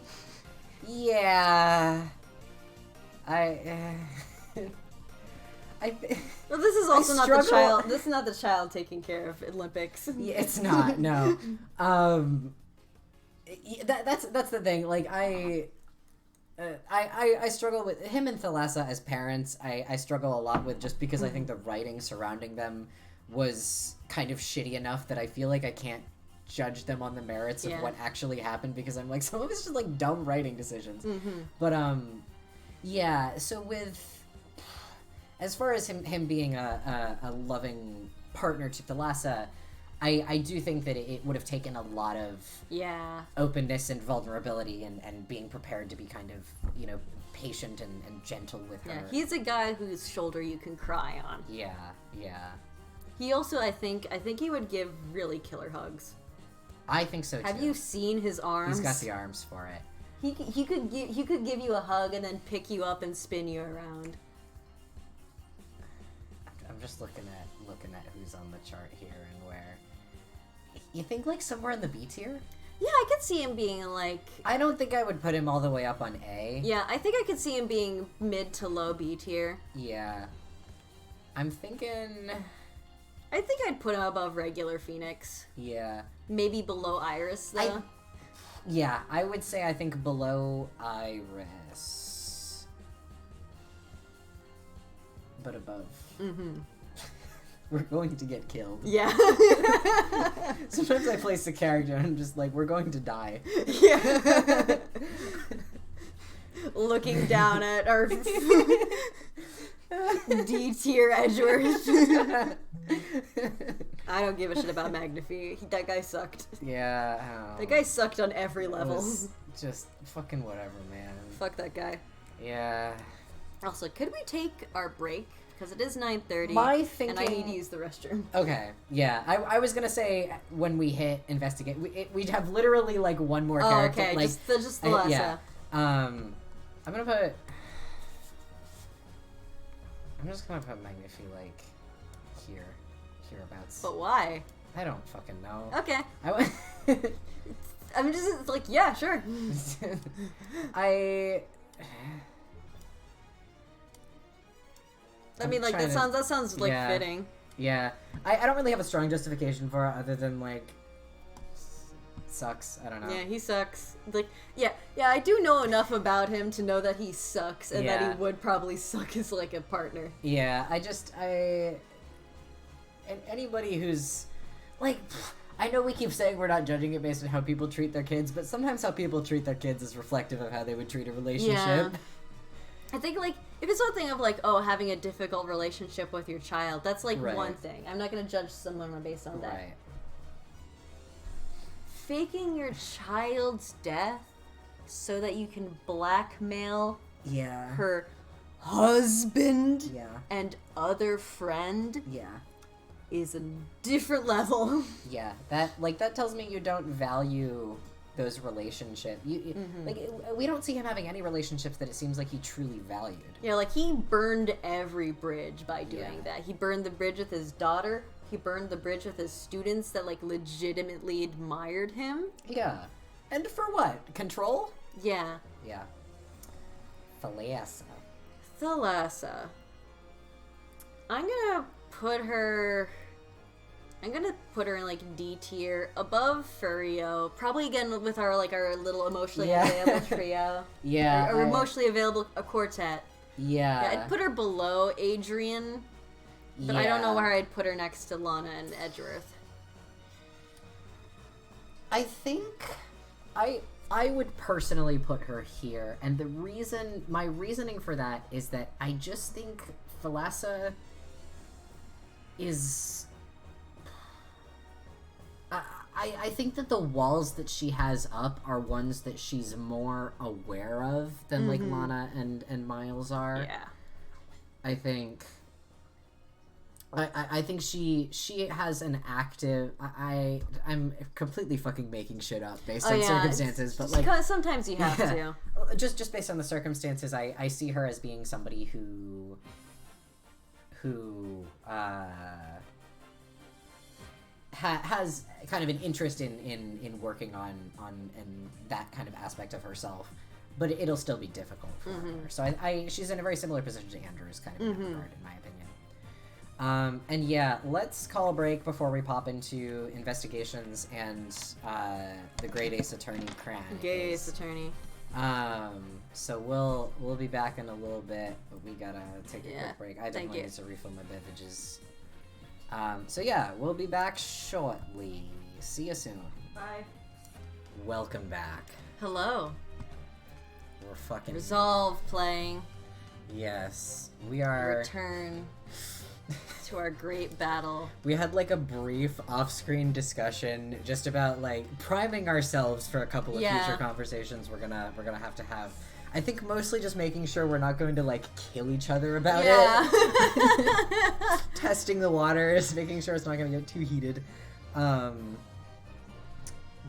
Yeah. Well, this is also not the child. This is not the child taking care of Olympics. Yeah, it's not. No. That's the thing. Like I struggle with him and Thalassa as parents. I struggle a lot with just because I think the writing surrounding them was kind of shitty enough that I feel like I can't judge them on the merits of what actually happened because I'm like, some of it's just like dumb writing decisions. But yeah. So with as far as him being a loving partner to Thalassa, I do think that it would have taken a lot of openness and vulnerability and being prepared to be kind of, you know, patient and gentle with her. Yeah, he's a guy whose shoulder you can cry on. Yeah. He also, I think he would give really killer hugs. I think so too. Have you seen his arms? He's got the arms for it. He could give you a hug and then pick you up and spin you around. I'm just looking at who's on the chart here and where. You think like somewhere in the B tier? Yeah, I could see him being like... I don't think I would put him all the way up on A. Yeah, I think I could see him being mid to low B tier. Yeah. I'm thinking... I think I'd put him above regular Phoenix. Yeah. Maybe below Iris, though. Yeah, I would say I think below Iris. But above. We're going to get killed. Yeah. Sometimes I place a character and I'm just like, we're going to die. Yeah. Looking down at our D tier Edgeworth. I don't give a shit about Magnifi. That guy sucked. Yeah. That guy sucked on every level. Just fucking whatever, man. Fuck that guy. Yeah. Also, could we take our break? Because it is 9:30, My thinking... and I need to use the restroom. Okay, yeah. I was gonna say, when we hit investigate, we'd have literally, like, one more character. Oh, okay, like, just the last. Yeah. I'm just gonna put Magnifi, like, hereabouts. But why? I don't fucking know. Okay. I'm just, like, yeah, sure. I mean, like, that sounds like fitting. Yeah. I don't really have a strong justification for it other than, like, sucks. I don't know. Yeah, he sucks. Like, yeah, I do know enough about him to know that he sucks and that he would probably suck as, like, a partner. Yeah, and anybody who's, like, I know we keep saying we're not judging it based on how people treat their kids, but sometimes how people treat their kids is reflective of how they would treat a relationship. Yeah. I think, like, if it's one thing of, like, oh, having a difficult relationship with your child, that's, like, one thing. I'm not going to judge someone based on that. Right. Faking your child's death so that you can blackmail Yeah. her husband Yeah. and other friend Yeah. is a different level. Yeah. That tells me you don't value those relationships. We don't see him having any relationships that it seems like he truly valued. Yeah, like, he burned every bridge by doing that. He burned the bridge with his daughter. He burned the bridge with his students that, like, legitimately admired him. Yeah. And for what? Control? Yeah. Yeah. Thalassa. Thalassa. I'm gonna put her in, like, D tier, above Furio. Probably, again, with our little emotionally available trio. Yeah. Or emotionally available a quartet. Yeah. I'd put her below Adrian, but I don't know where I'd put her next to Lana and Edgeworth. I think I would personally put her here, and my reasoning for that is that I just think Thalassa is... I think that the walls that she has up are ones that she's more aware of than like Lana and Miles are. Yeah. I think she has an active... I'm completely fucking making shit up based on circumstances, but like... Sometimes you have to. Just based on the circumstances, I see her as being somebody who has kind of an interest in working on that kind of aspect of herself, but it'll still be difficult for her. So she's in a very similar position to Andrew's kind of in that regard, in my opinion. And yeah, let's call a break before we pop into investigations and the Great Ace Attorney Cran. Gay Ace Attorney. So we'll be back in a little bit, but we gotta take a quick break. I definitely need to refill my beverages. So yeah, we'll be back shortly. See you soon. Bye. Welcome back. Hello. We're fucking... Resolve playing. Yes. We are... Return to our great battle. We had like a brief off-screen discussion just about like priming ourselves for a couple of future conversations we're gonna have to have. I think mostly just making sure we're not going to like kill each other about it. Testing the waters, making sure it's not gonna get too heated.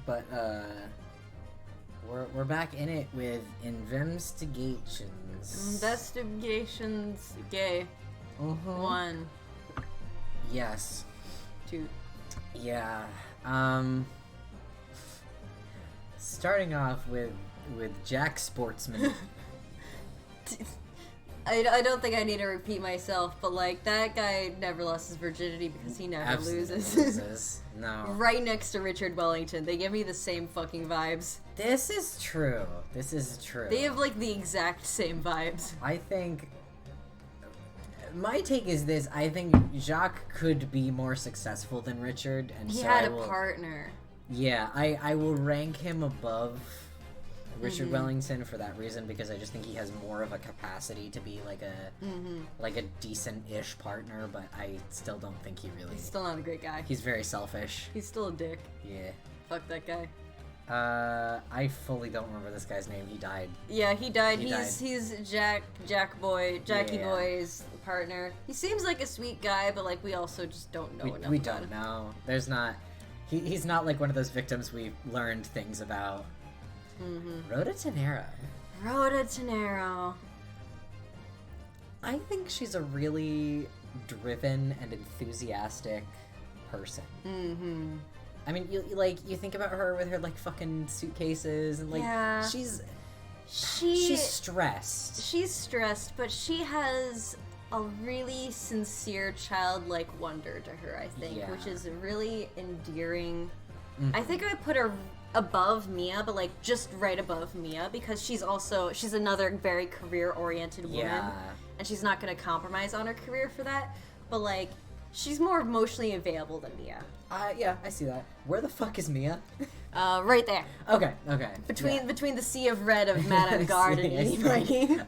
But we're back in it with investigations. Investigations gay. 1. Yes. 2. Yeah. Starting off with Jack Sportsman. I don't think I need to repeat myself, but like that guy never lost his virginity because he never loses. No. Right next to Richard Wellington. They give me the same fucking vibes. This is true. They have like the exact same vibes. I think my take is this. I think Jacques could be more successful than Richard, and he so had a partner. Yeah, I will rank him above Richard Wellington for that reason, because I just think he has more of a capacity to be like a decent-ish partner, but I still don't think he really... He's still not a great guy. He's very selfish. He's still a dick. Yeah. Fuck that guy. I fully don't remember this guy's name. He died. Yeah, he died. He's Jackie Boy's partner. He seems like a sweet guy, but like we also just don't know enough. We don't know. There's not. He's not like one of those victims we've learned things about. Rhoda Tenero. I think she's a really driven and enthusiastic person. I mean, you think about her with her like fucking suitcases and like she's stressed. She's stressed, but she has a really sincere childlike wonder to her, I think, which is really endearing. I think I put her above Mia, but like just right above Mia, because she's another very career-oriented woman, and she's not going to compromise on her career for that, but like she's more emotionally available than Mia. Yeah, I see that. Where the fuck is Mia? Right there. Okay. Between the sea of red of Madame Guard and Edie.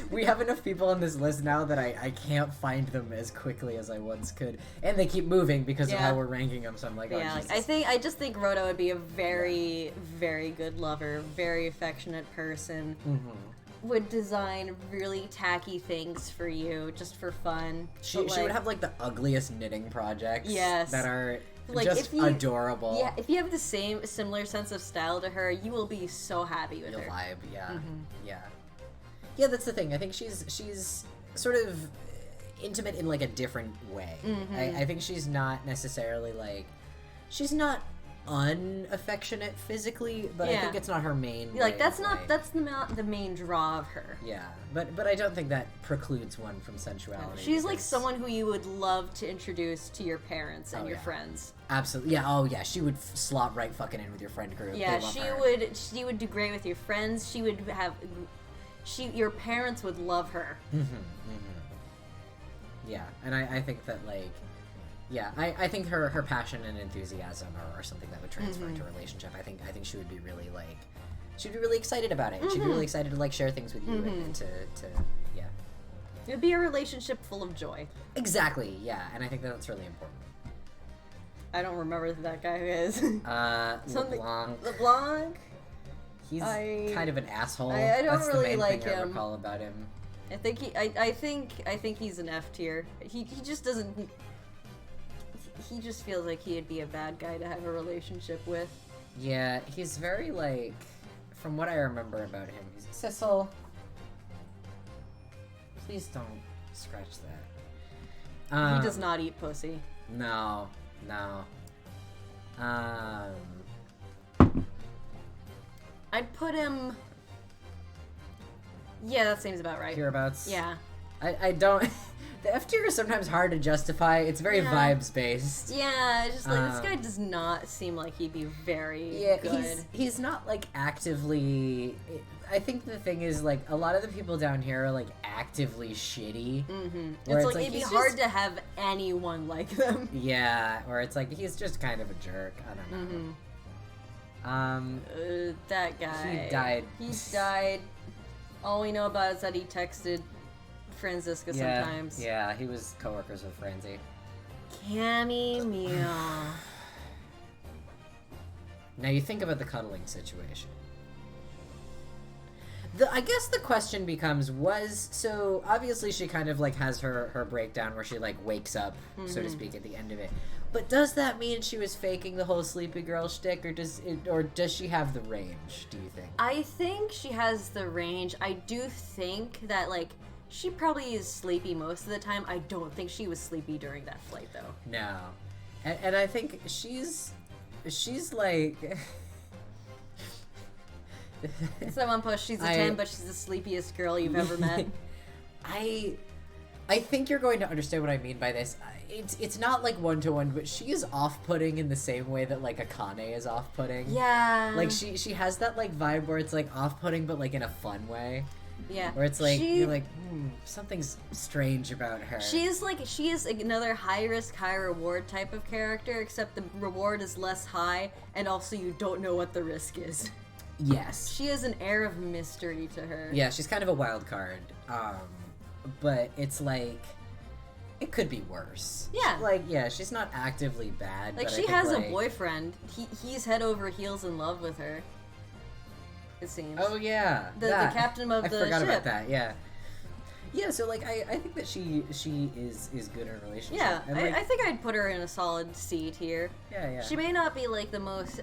We have enough people on this list now that I can't find them as quickly as I once could, and they keep moving because of how we're ranking them. So I'm like, I just think Rhoda would be a very, very good lover, very affectionate person. would design really tacky things for you just for fun. She would have like the ugliest knitting projects. Yes. That are like, just if you, adorable. Yeah, if you have the similar sense of style to her, you will be so happy with You'll her. vibe, yeah. Yeah, that's the thing. I think she's sort of intimate in like a different way. I think she's not necessarily like, she's not unaffectionate physically, but I think it's not her main like way that's of, not like, that's the main draw of her. Yeah, but I don't think that precludes one from sensuality. She's like someone who you would love to introduce to your parents and your friends. Absolutely. Yeah. Oh yeah, she would slot right fucking in with your friend group. Yeah, They love she her. would. She would do great with your friends. She would have. Your parents would love her. Yeah, and I think that like, yeah, I think her passion and enthusiasm are something that would transfer into a relationship. I think she would be really like, she'd be really excited about it. She'd be really excited to like share things with you and to yeah. It would be a relationship full of joy. Exactly. Yeah, and I think that's really important. I don't remember who that guy is. LeBlanc. LeBlanc. He's kind of an asshole. I don't That's really the main like thing I him. recall about him. I think he's an F tier. He just doesn't. He just feels like he'd be a bad guy to have a relationship with. Yeah, he's very like, from what I remember about him, he's Sissel. Please don't scratch that. He does not eat pussy. No. I'd put him. Yeah, that seems about right. Hereabouts. Yeah. I don't. The F tier is sometimes hard to justify. It's very vibes based. Yeah, it's just like this guy does not seem like he'd be very good. He's not like actively. I think the thing is like a lot of the people down here are like actively shitty. It's like it'd be hard to have anyone like them. Yeah, or it's like he's just kind of a jerk. I don't know. That guy. He died. He died. All we know about is that he texted Franziska sometimes. Yeah, he was coworkers with Franzi. Cammy Meow. Now you think about the cuddling situation. I guess the question becomes, so obviously she kind of like has her breakdown where she like wakes up, so to speak, at the end of it. But does that mean she was faking the whole sleepy girl shtick, or does she have the range, do you think? I think she has the range. I do think that like she probably is sleepy most of the time. I don't think she was sleepy during that flight though. No. And I think she's like Someone push, she's a 10, but she's the sleepiest girl you've ever met. I think you're going to understand what I mean by this. It's not like one-to-one, but she is off-putting in the same way that like Akane is off-putting. Yeah. Like she has that like vibe where it's like off-putting but like in a fun way. Yeah. Where it's like you're like, something's strange about her. She is another high risk, high reward type of character, except the reward is less high and also you don't know what the risk is. Yes. She has an air of mystery to her. Yeah, she's kind of a wild card. But it's like it could be worse. Yeah. She's not actively bad. Like but she I think, has like, a boyfriend. He's head over heels in love with her. It seems. Oh yeah. The captain of the ship. I forgot about that. Yeah. Yeah, so like I think that she is good in a relationship. Yeah, and, like, I think I'd put her in a solid C tier. Yeah. She may not be like the most.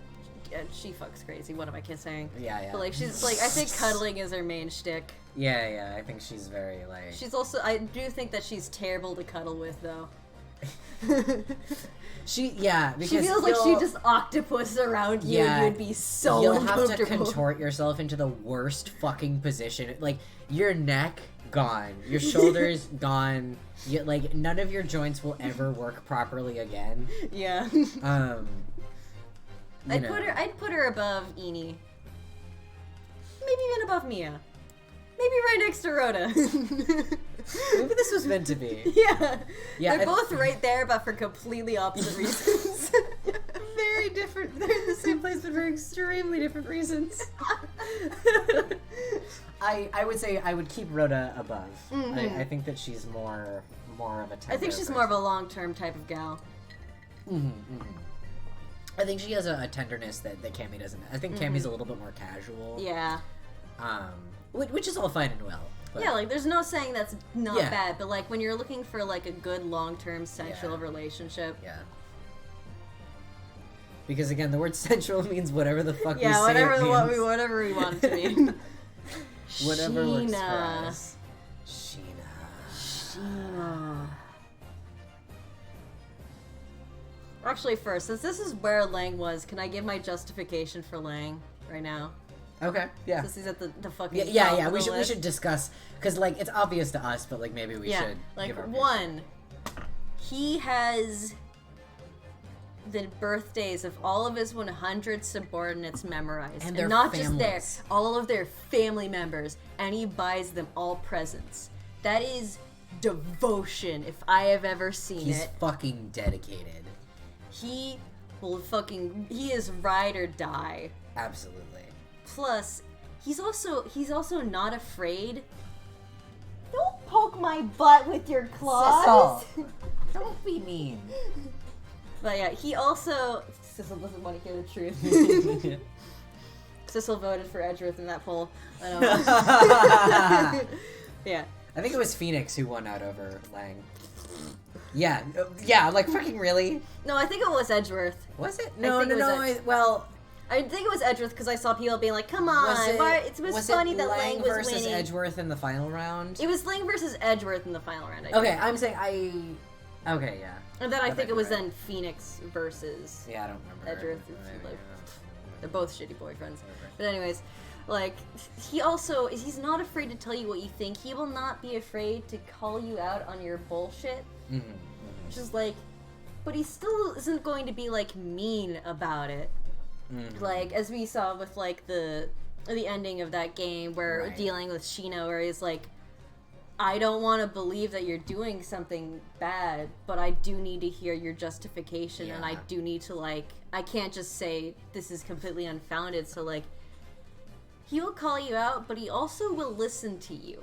She fucks crazy. What am I saying? Yeah. But like she's like I think cuddling is her main shtick. Yeah. I think she's very like. She's also I do think that she's terrible to cuddle with though. She feels like she just octopus around you. Yeah, You'd be so you'll have to uncomfortable. contort yourself into the worst fucking position. Like your neck gone, your shoulders gone. Like none of your joints will ever work properly again. Yeah. I'd put her above Eni. Maybe even above Mia. Maybe right next to Rhoda. Maybe this was meant to be. Yeah. They're both right there, but for completely opposite reasons. Very different. They're in the same place, but for extremely different reasons. I would say I would keep Rhoda above. I think that she's more of a tender I think she's more of a long-term type of gal. I think she has a tenderness that Cammy doesn't. I think Cammy's a little bit more casual. Yeah. which is all fine and well. But... Yeah, like, there's no saying that's not Yeah. bad, but, like, when you're looking for, like, a good long-term sensual Yeah. relationship... Yeah. Because, again, the word sensual means whatever the fuck we Yeah, say whatever, it means. whatever we want it to mean. Whatever works for Sheena. us. Sheena. Sheena. Actually, first, since this is where Lang was, can I give my justification for Lang right now? Okay, yeah. Since he's at the fucking Yeah, top yeah, of we the should list. discuss, because, like, it's obvious to us, but, like, maybe we should like, give our one, he has the birthdays of all of his 100 subordinates memorized. And their not families. just theirs, all of their family members, and he buys them all presents. That is devotion, if I have ever seen He's it. fucking dedicated. He he is ride or die. Absolutely. Plus, he's also not afraid. Don't poke my butt with your claws. Don't be mean. But yeah, he also... Sissel doesn't want to hear the truth. Sissel voted for Edgeworth in that poll. I don't know. Yeah. I think it was Phoenix who won out over Lang. Yeah, yeah, like fucking really? No, I think it was Edgeworth. Was it? I No, think no, it was no. I think it was Edgeworth because I saw people being like, "Come on, it was funny that Lang was versus winning." Edgeworth in the final round? It was Lang versus Edgeworth in the final round. Okay, I'm saying Okay, yeah. And then I That think might it was be right. then Phoenix versus Yeah, I don't remember. Edgeworth. Maybe, Like, yeah. they're both shitty boyfriends. But anyways, like, he's not afraid to tell you what you think. He will not be afraid to call you out on your bullshit. Mhm, Which is like, but he still isn't going to be like mean about it. mhm. Like, as we saw with like the ending of that game where Right. dealing with Sheena, where he's like, I don't want to believe that you're doing something bad, but I do need to hear your justification, and I Yeah. do need to, like, I can't just say this is completely unfounded, so, like, he will call you out, but he also will listen to you.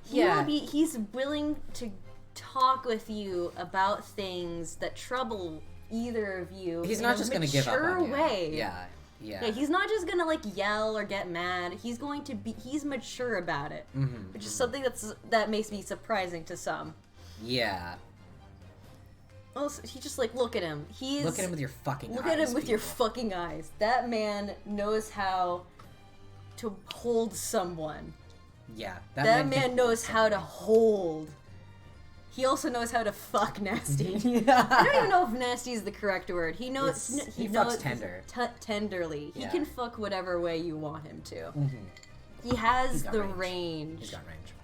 He's willing to talk with you about things that trouble either of you. He's in not a just gonna give up on you. way. Yeah, yeah. Yeah, he's not just gonna like yell or get mad. He's mature about it, Mhm, which is something that makes me surprising to some. Yeah. Also, he just like look at him. Look at him with your fucking eyes. Look at him with your people. fucking eyes. That man knows how to hold someone. Yeah. That man can knows hold how to someone. hold. He also knows how to fuck nasty. Yeah. I don't even know if nasty is the correct word. He knows. He knows fucks tender. Tenderly. He Yeah. can fuck whatever way you want him to. Mhm. He has He's got the range. range. He's got range.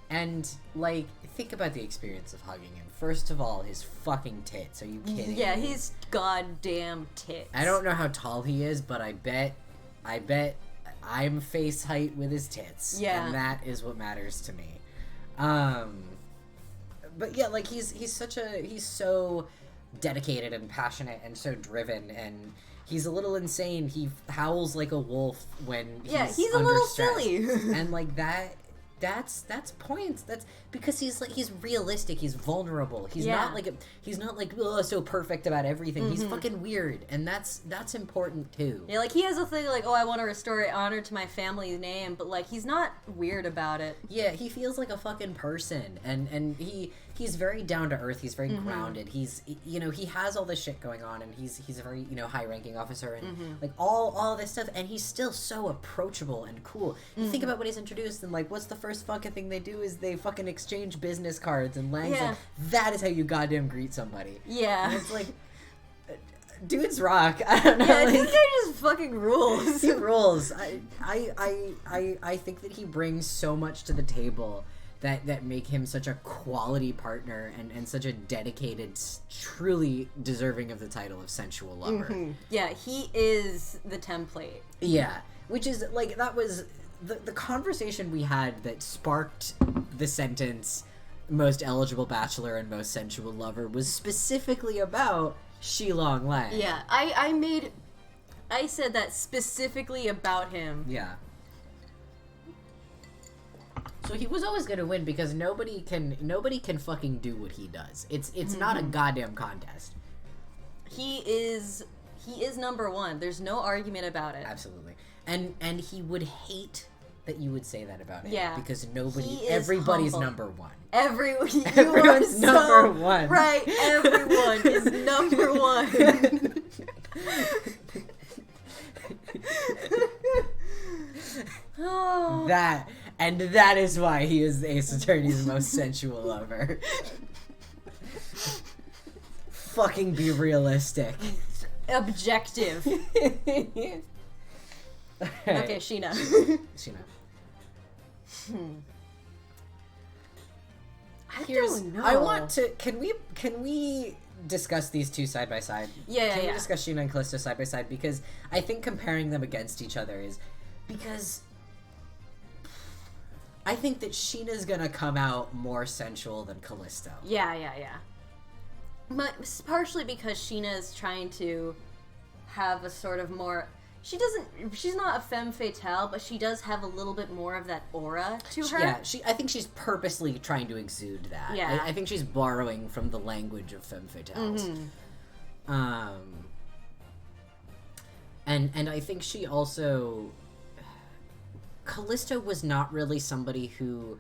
And, like, think about the experience of hugging him. First of all, his fucking tits. Are you kidding Yeah, me? he's goddamn tits. I don't know how tall he is, but I bet I'm face height with his tits. Yeah. And that is what matters to me. But yeah, like he's so dedicated and passionate and so driven, and he's a little insane. He howls like a wolf when he's a under little stress. silly. And like that's points. That's because he's realistic. He's vulnerable. He's not like so perfect about everything. He's fucking weird, and that's important too. Yeah, like he has a thing like, oh, I want to restore honor to my family's name, but like he's not weird about it. Yeah, he feels like a fucking person, and he's very down to earth. He's very grounded. He's he has all this shit going on, and he's a very high ranking officer, and like all this stuff, and he's still so approachable and cool. You think about when he's introduced, and like what's the first fucking thing they do is they fucking exchange business cards, and Lang's like, that is how you goddamn greet somebody. Yeah. And it's like, dudes rock. I don't know. Yeah, like, this guy just fucking rules. he rules. I think that he brings so much to the table that make him such a quality partner and such a dedicated, truly deserving of the title of sensual lover. Yeah, he is the template. Yeah, which is like that was the conversation we had that sparked the sentence most eligible bachelor and most sensual lover was specifically about Shilong Lang. Yeah, I said that specifically about him. Yeah. So he was always gonna win because nobody can fucking do what he does. It's not a goddamn contest. He is number one. There's no argument about it. Absolutely. And he would hate that you would say that about him. Yeah. Because He is everybody's humble. number one. Everyone's number one. Right, everyone is number one. Oh. That is why he is Ace Attorney's most sensual lover. Fucking be realistic. Objective. Right. Okay, Sheena. I don't know. I want to. Can we discuss these two side by side? Yeah. Can we discuss Sheena and Callisto side by side? Because I think comparing them against each other is because I think that Sheena's gonna come out more sensual than Callisto. Yeah. It's partially because Sheena is trying to have a sort of more. She's not a femme fatale, but she does have a little bit more of that aura to her. Yeah, I think she's purposely trying to exude that. Yeah. I think she's borrowing from the language of femme fatales. Mm-hmm. And I think she also... Callisto was not really somebody who...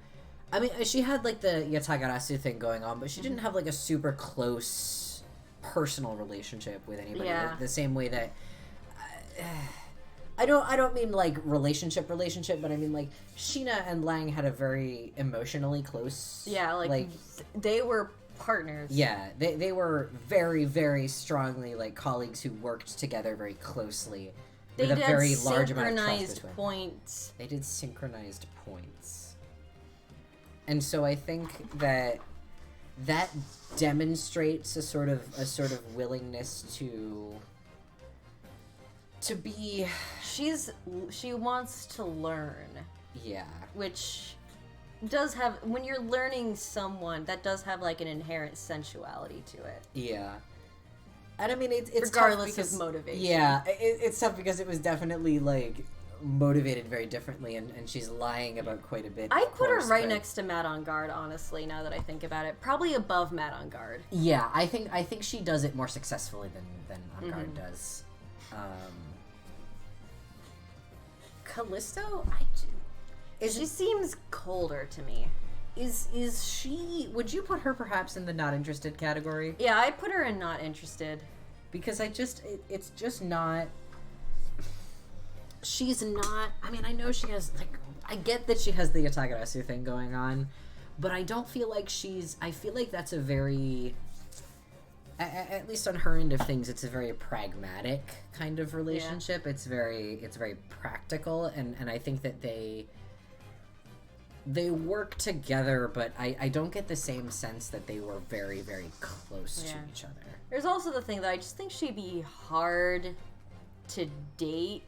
I mean, she had, like, the Yatagarasu thing going on, but she didn't have, like, a super close personal relationship with anybody. Yeah. Like, the same way that... I don't mean like relationship, but I mean like Sheena and Lang had a very emotionally close. Yeah, like they were partners. Yeah, they were very, very strongly like colleagues who worked together very closely with a very large amount of trust between. Points. They did synchronized points, and so I think that demonstrates a sort of willingness to be... She wants to learn. Yeah. Which does have... When you're learning someone, that does have, like, an inherent sensuality to it. Yeah. And I mean, it's regardless tough because, of motivation. Yeah, it's tough because it was definitely, like, motivated very differently, and she's lying about quite a bit. I'd put her right next to Matt on Guard, honestly, now that I think about it. Probably above Matt on Guard. Yeah, I think she does it more successfully than On Guard does. Callisto, she seems colder to me. Is she? Would you put her perhaps in the not interested category? Yeah, I put her in not interested because it's just not. She's not. I mean, I know she has like. I get that she has the Yatagarasu thing going on, but I don't feel like she's. I feel like that's a very. At least on her end of things, it's a very pragmatic kind of relationship. Yeah. It's very practical, and I think that they work together, but I don't get the same sense that they were very, very close to each other. There's also the thing that I just think she'd be hard to date,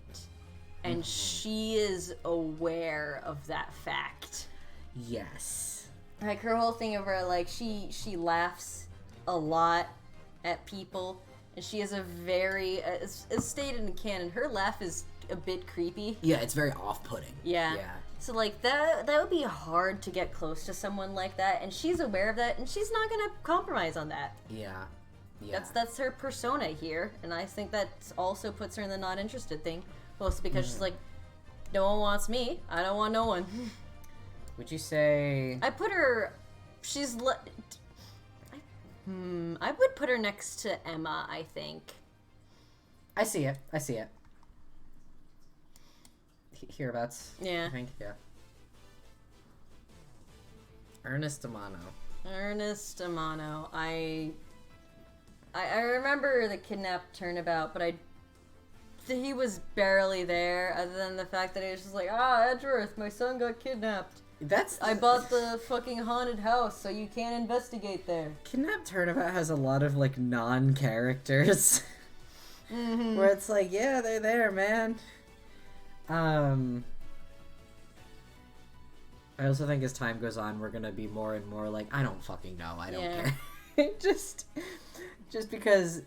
and she is aware of that fact. Yes. Like, her whole thing of her, like, she laughs a lot at people, and she has a very, as stated in canon, her laugh is a bit creepy. Yeah, it's very off-putting. Yeah. So, like, that would be hard to get close to someone like that, and she's aware of that, and she's not gonna compromise on that. Yeah. That's her persona here, and I think that also puts her in the not interested thing, mostly because she's like, no one wants me, I don't want no one. Would you say... I put her, I would put her next to Emma, I think. I see it. Hereabouts. Yeah. I think, yeah. Ernest Amano. I remember the kidnapped turnabout, but he was barely there, other than the fact that he was just like, Edgeworth, my son got kidnapped. I bought the fucking haunted house, so you can't investigate there. Kidnapped Turnabout has a lot of, like, non-characters. Where it's like, yeah, they're there, man. I also think as time goes on, we're gonna be more and more like, I don't fucking know, I don't care. just because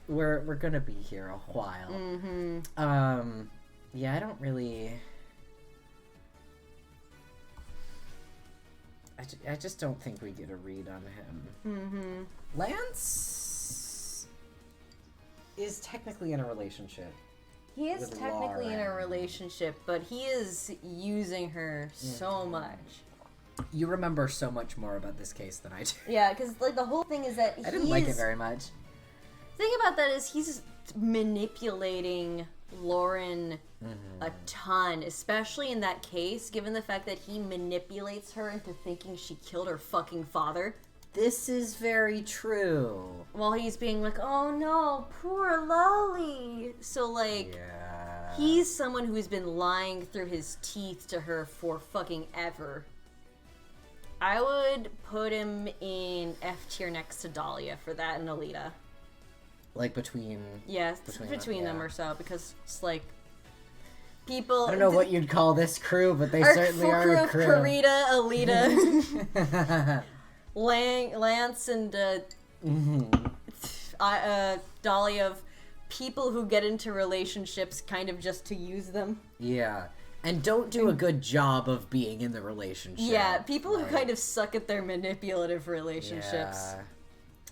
we're gonna be here a while. Yeah, I don't really... I just don't think we get a read on him. Lance is technically in a relationship He is with technically in a Lauren. relationship, but he is using her so much. You remember so much more about this case than I do. Yeah, because like the whole thing is that I didn't like it very much. The thing about that is he's manipulating Lauren a ton, especially in that case, given the fact that he manipulates her into thinking she killed her fucking father. This is very true. While he's being like, oh no, poor Lolly. So, like, Yeah. he's someone who's been lying through his teeth to her for fucking ever. I would put him in F tier next to Dahlia for that and Alita. Like between... Yes, between them yeah. or so, because it's like... People... I don't know what you'd call this crew, but they our certainly full are a of crew. Karita, Alita, Lance, and Dahlia of people who get into relationships kind of just to use them. Yeah. And don't do a good job of being in the relationship. Yeah, people who kind of suck at their manipulative relationships.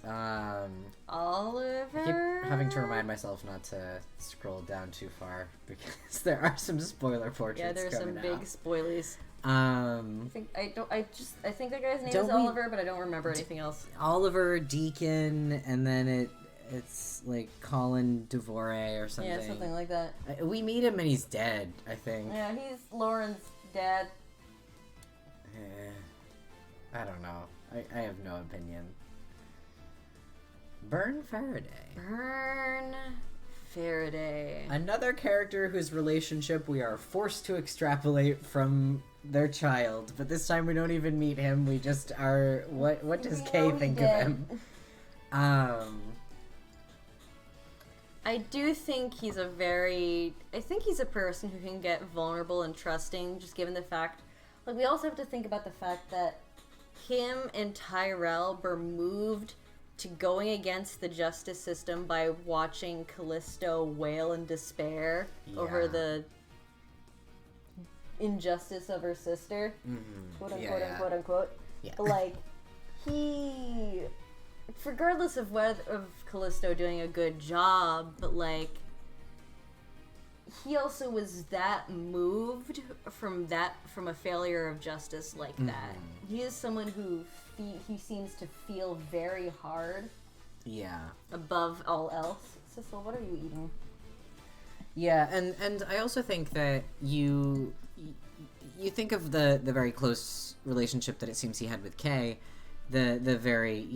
Yeah. Oliver? I keep having to remind myself not to scroll down too far because there are some spoiler portraits. Yeah, there's some big spoilies. I think that guy's name is Oliver, but I don't remember anything else. Oliver Deacon, and then it's like Colin DeVore or something. Yeah, something like that. We meet him and he's dead, I think. Yeah, he's Lauren's dad. I don't know. I have no opinion. Burn Faraday. Burn Faraday. Another character whose relationship we are forced to extrapolate from their child, but this time we don't even meet him. We just are. What does Kay think of him? I do think he's a person who can get vulnerable and trusting, just given the fact, like, we also have to think about the fact that him and Tyrell were moved to going against the justice system by watching Callisto wail in despair over the injustice of her sister, quote unquote, quote unquote. Yeah. Like, he, regardless of Callisto doing a good job, but like, he also was that moved from a failure of justice like that. He is someone who seems to feel very hard. Yeah. Above all else. Sissel, what are you eating? Yeah, and I also think that you think of the very close relationship that it seems he had with Kay, the very,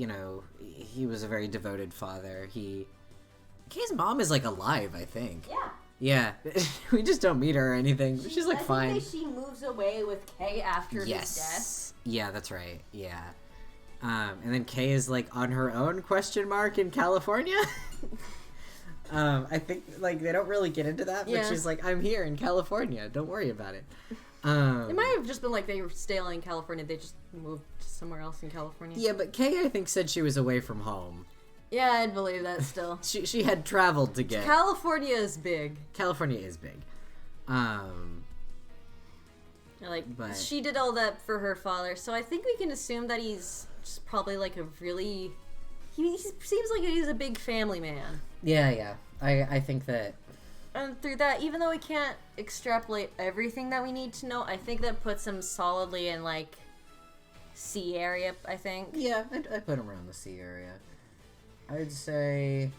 he was a very devoted father. Kay's mom is like alive, I think. Yeah. Yeah, we just don't meet her or anything. She's like fine. I think that she moves away with Kay after his death. Yeah, that's right. Yeah. And then Kay is like on her own ? In California. I think like they don't really get into that, but she's like, I'm here in California. Don't worry about it. It might have just been like they were still in California. They just moved to somewhere else in California. Yeah, but Kay I think said she was away from home. Yeah, I'd believe that still. She had traveled to get. California is big. California is big. But she did all that for her father, so I think we can assume that he's just probably like a really. He seems like he's a big family man. Yeah. I think that. And through that, even though we can't extrapolate everything that we need to know, I think that puts him solidly in like C area. I think. Yeah, I'd put him around the C area. I'd say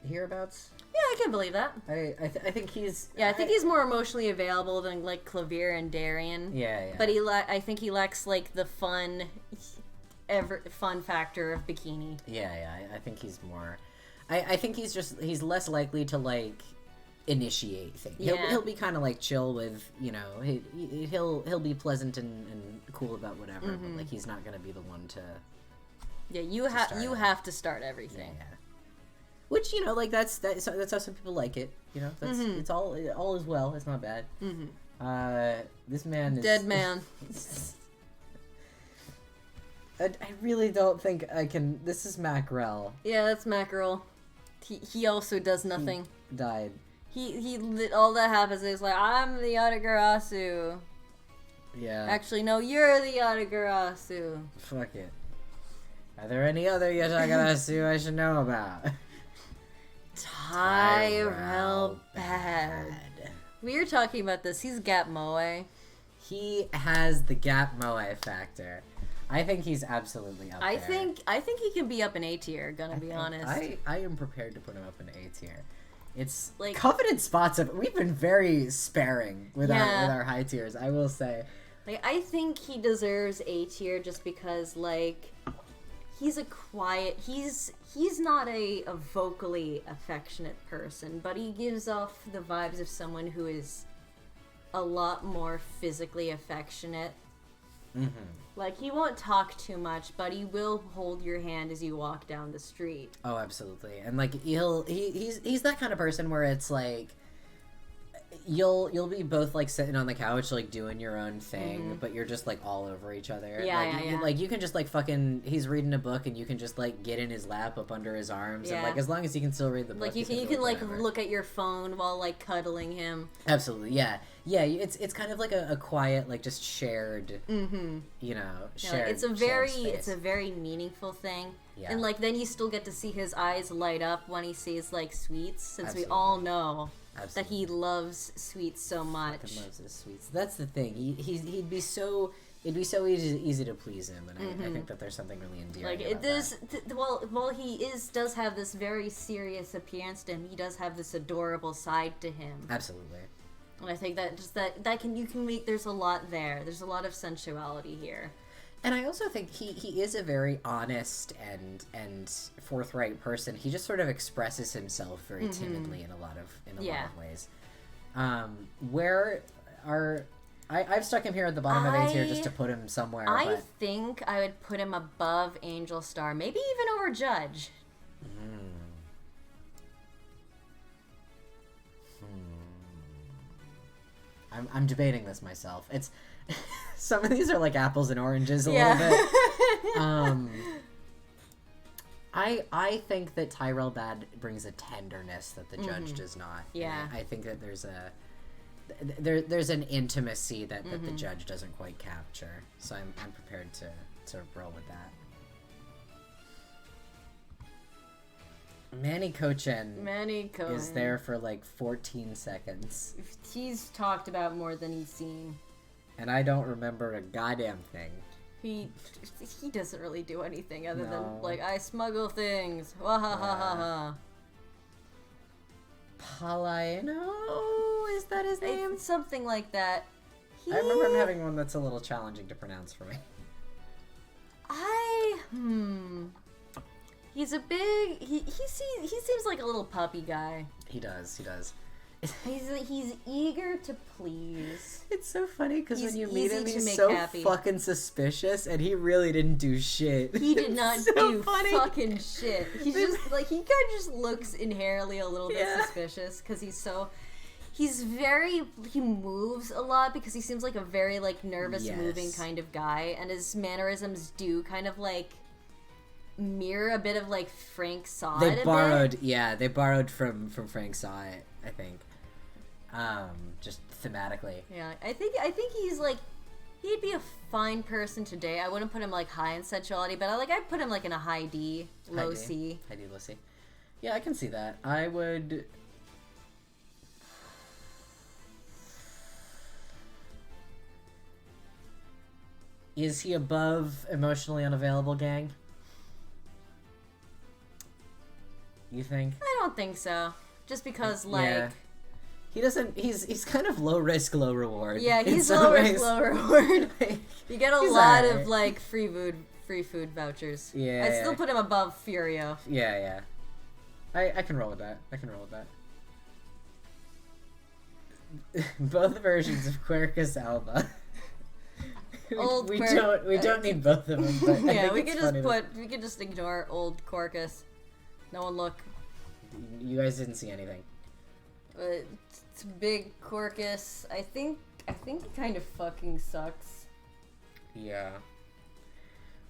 hereabouts. Yeah, I can believe that. I think he's. Yeah, I think he's more emotionally available than like Clavier and Darian. Yeah. But I think he lacks like the fun factor of Bikini. Yeah. I think he's more. I think he's less likely to like initiate things. Yeah. He'll be kind of like chill with he'll be pleasant and cool about whatever. But like he's not gonna be the one to. Yeah, you have to start everything. Yeah. Which like that's how some people like it. That's it's all is well. It's not bad. This man is dead man. I really don't think I can. This is Mackerel. Yeah, that's Mackerel. He also does nothing. He died. He all that happens is like, I'm the Yatagarasu. Yeah. Actually, no, you're the Yatagarasu. Fuck it. Are there any other Yatagarasu I should know about? Tyrell Bad. We were talking about this. He's Gap Moe. He has the Gap Moe factor. I think he's absolutely up there. I think he can be up in A tier, gonna be honest. I am prepared to put him up in A tier. It's like coveted spots of we've been very sparing with our high tiers, I will say. Like I think he deserves A tier just because like he's a quiet he's not a vocally affectionate person, but he gives off the vibes of someone who is a lot more physically affectionate. Mm-hmm. Like, he won't talk too much, but he will hold your hand as you walk down the street. Oh, absolutely. And, like, he's that kind of person where it's, like, you'll be both, like, sitting on the couch, like, doing your own thing, but you're just, like, all over each other. Yeah, Like, you can just, like, fucking... He's reading a book, and you can just, like, get in his lap up under his arms. And, like, as long as he can still read the book, like, you can like, look at your phone while, like, cuddling him. Absolutely, yeah. Yeah, it's kind of like a quiet, like, just shared, you know, shared it's a very meaningful thing. Yeah. And, like, then you still get to see his eyes light up when he sees, like, sweets, since we all know... Absolutely. That he loves sweets so much. He loves his sweets. That's the thing. It'd be so easy to please him, and I think that there's something really endearing about that. While he does have this very serious appearance to him, he does have this adorable side to him. Absolutely. And I think you can make there's a lot there. There's a lot of sensuality here. And I also think he is a very honest and forthright person. He just sort of expresses himself very timidly in a lot of ways. I've stuck him here at the bottom of A tier just to put him somewhere. I think I would put him above Angel Star, maybe even over Judge. I'm debating this myself. It's some of these are like apples and oranges a little bit. I think that Tyrell Bad brings a tenderness that the Judge does not. Yeah. I think that there's an intimacy that the Judge doesn't quite capture. So I'm prepared to roll with that. Manny Kochen is there for like 14 seconds. He's talked about more than he's seen. And I don't remember a goddamn thing. He doesn't really do anything other than, like, I smuggle things. Wahahaha. Palaino? Is that his name? It's something like that. I remember him having one that's a little challenging to pronounce for me. He's a big... He seems like a little puppy guy. He does. He's eager to please. It's so funny because when you meet him, he's so fucking suspicious, and he really didn't do shit. He did not do fucking shit. He's just like, he kind of just looks inherently a little bit suspicious because he moves a lot because he seems like a very like nervous moving kind of guy, and his mannerisms do kind of like mirror a bit of like Frank Saw. They borrowed from Frank Saw, I think. Just thematically. Yeah, I think he's like, he'd be a fine person today. I wouldn't put him like high in sensuality, but I'd put him like in a high D, low C. High D, low C. Yeah, I can see that. I would. Is he above Emotionally Unavailable Gang? You think? I don't think so. Just because, like... Yeah. He doesn't... He's kind of low risk, low reward. Yeah, he's low risk, low reward. You get a lot of, like, free food vouchers. Yeah. I'd still put him above Furio. Yeah. I can roll with that. Both versions of Quercus Alba. We don't need both of them, but yeah, we could just ignore old Quercus. No one look. You guys didn't see anything. It's big Quercus. I think he kind of fucking sucks. Yeah.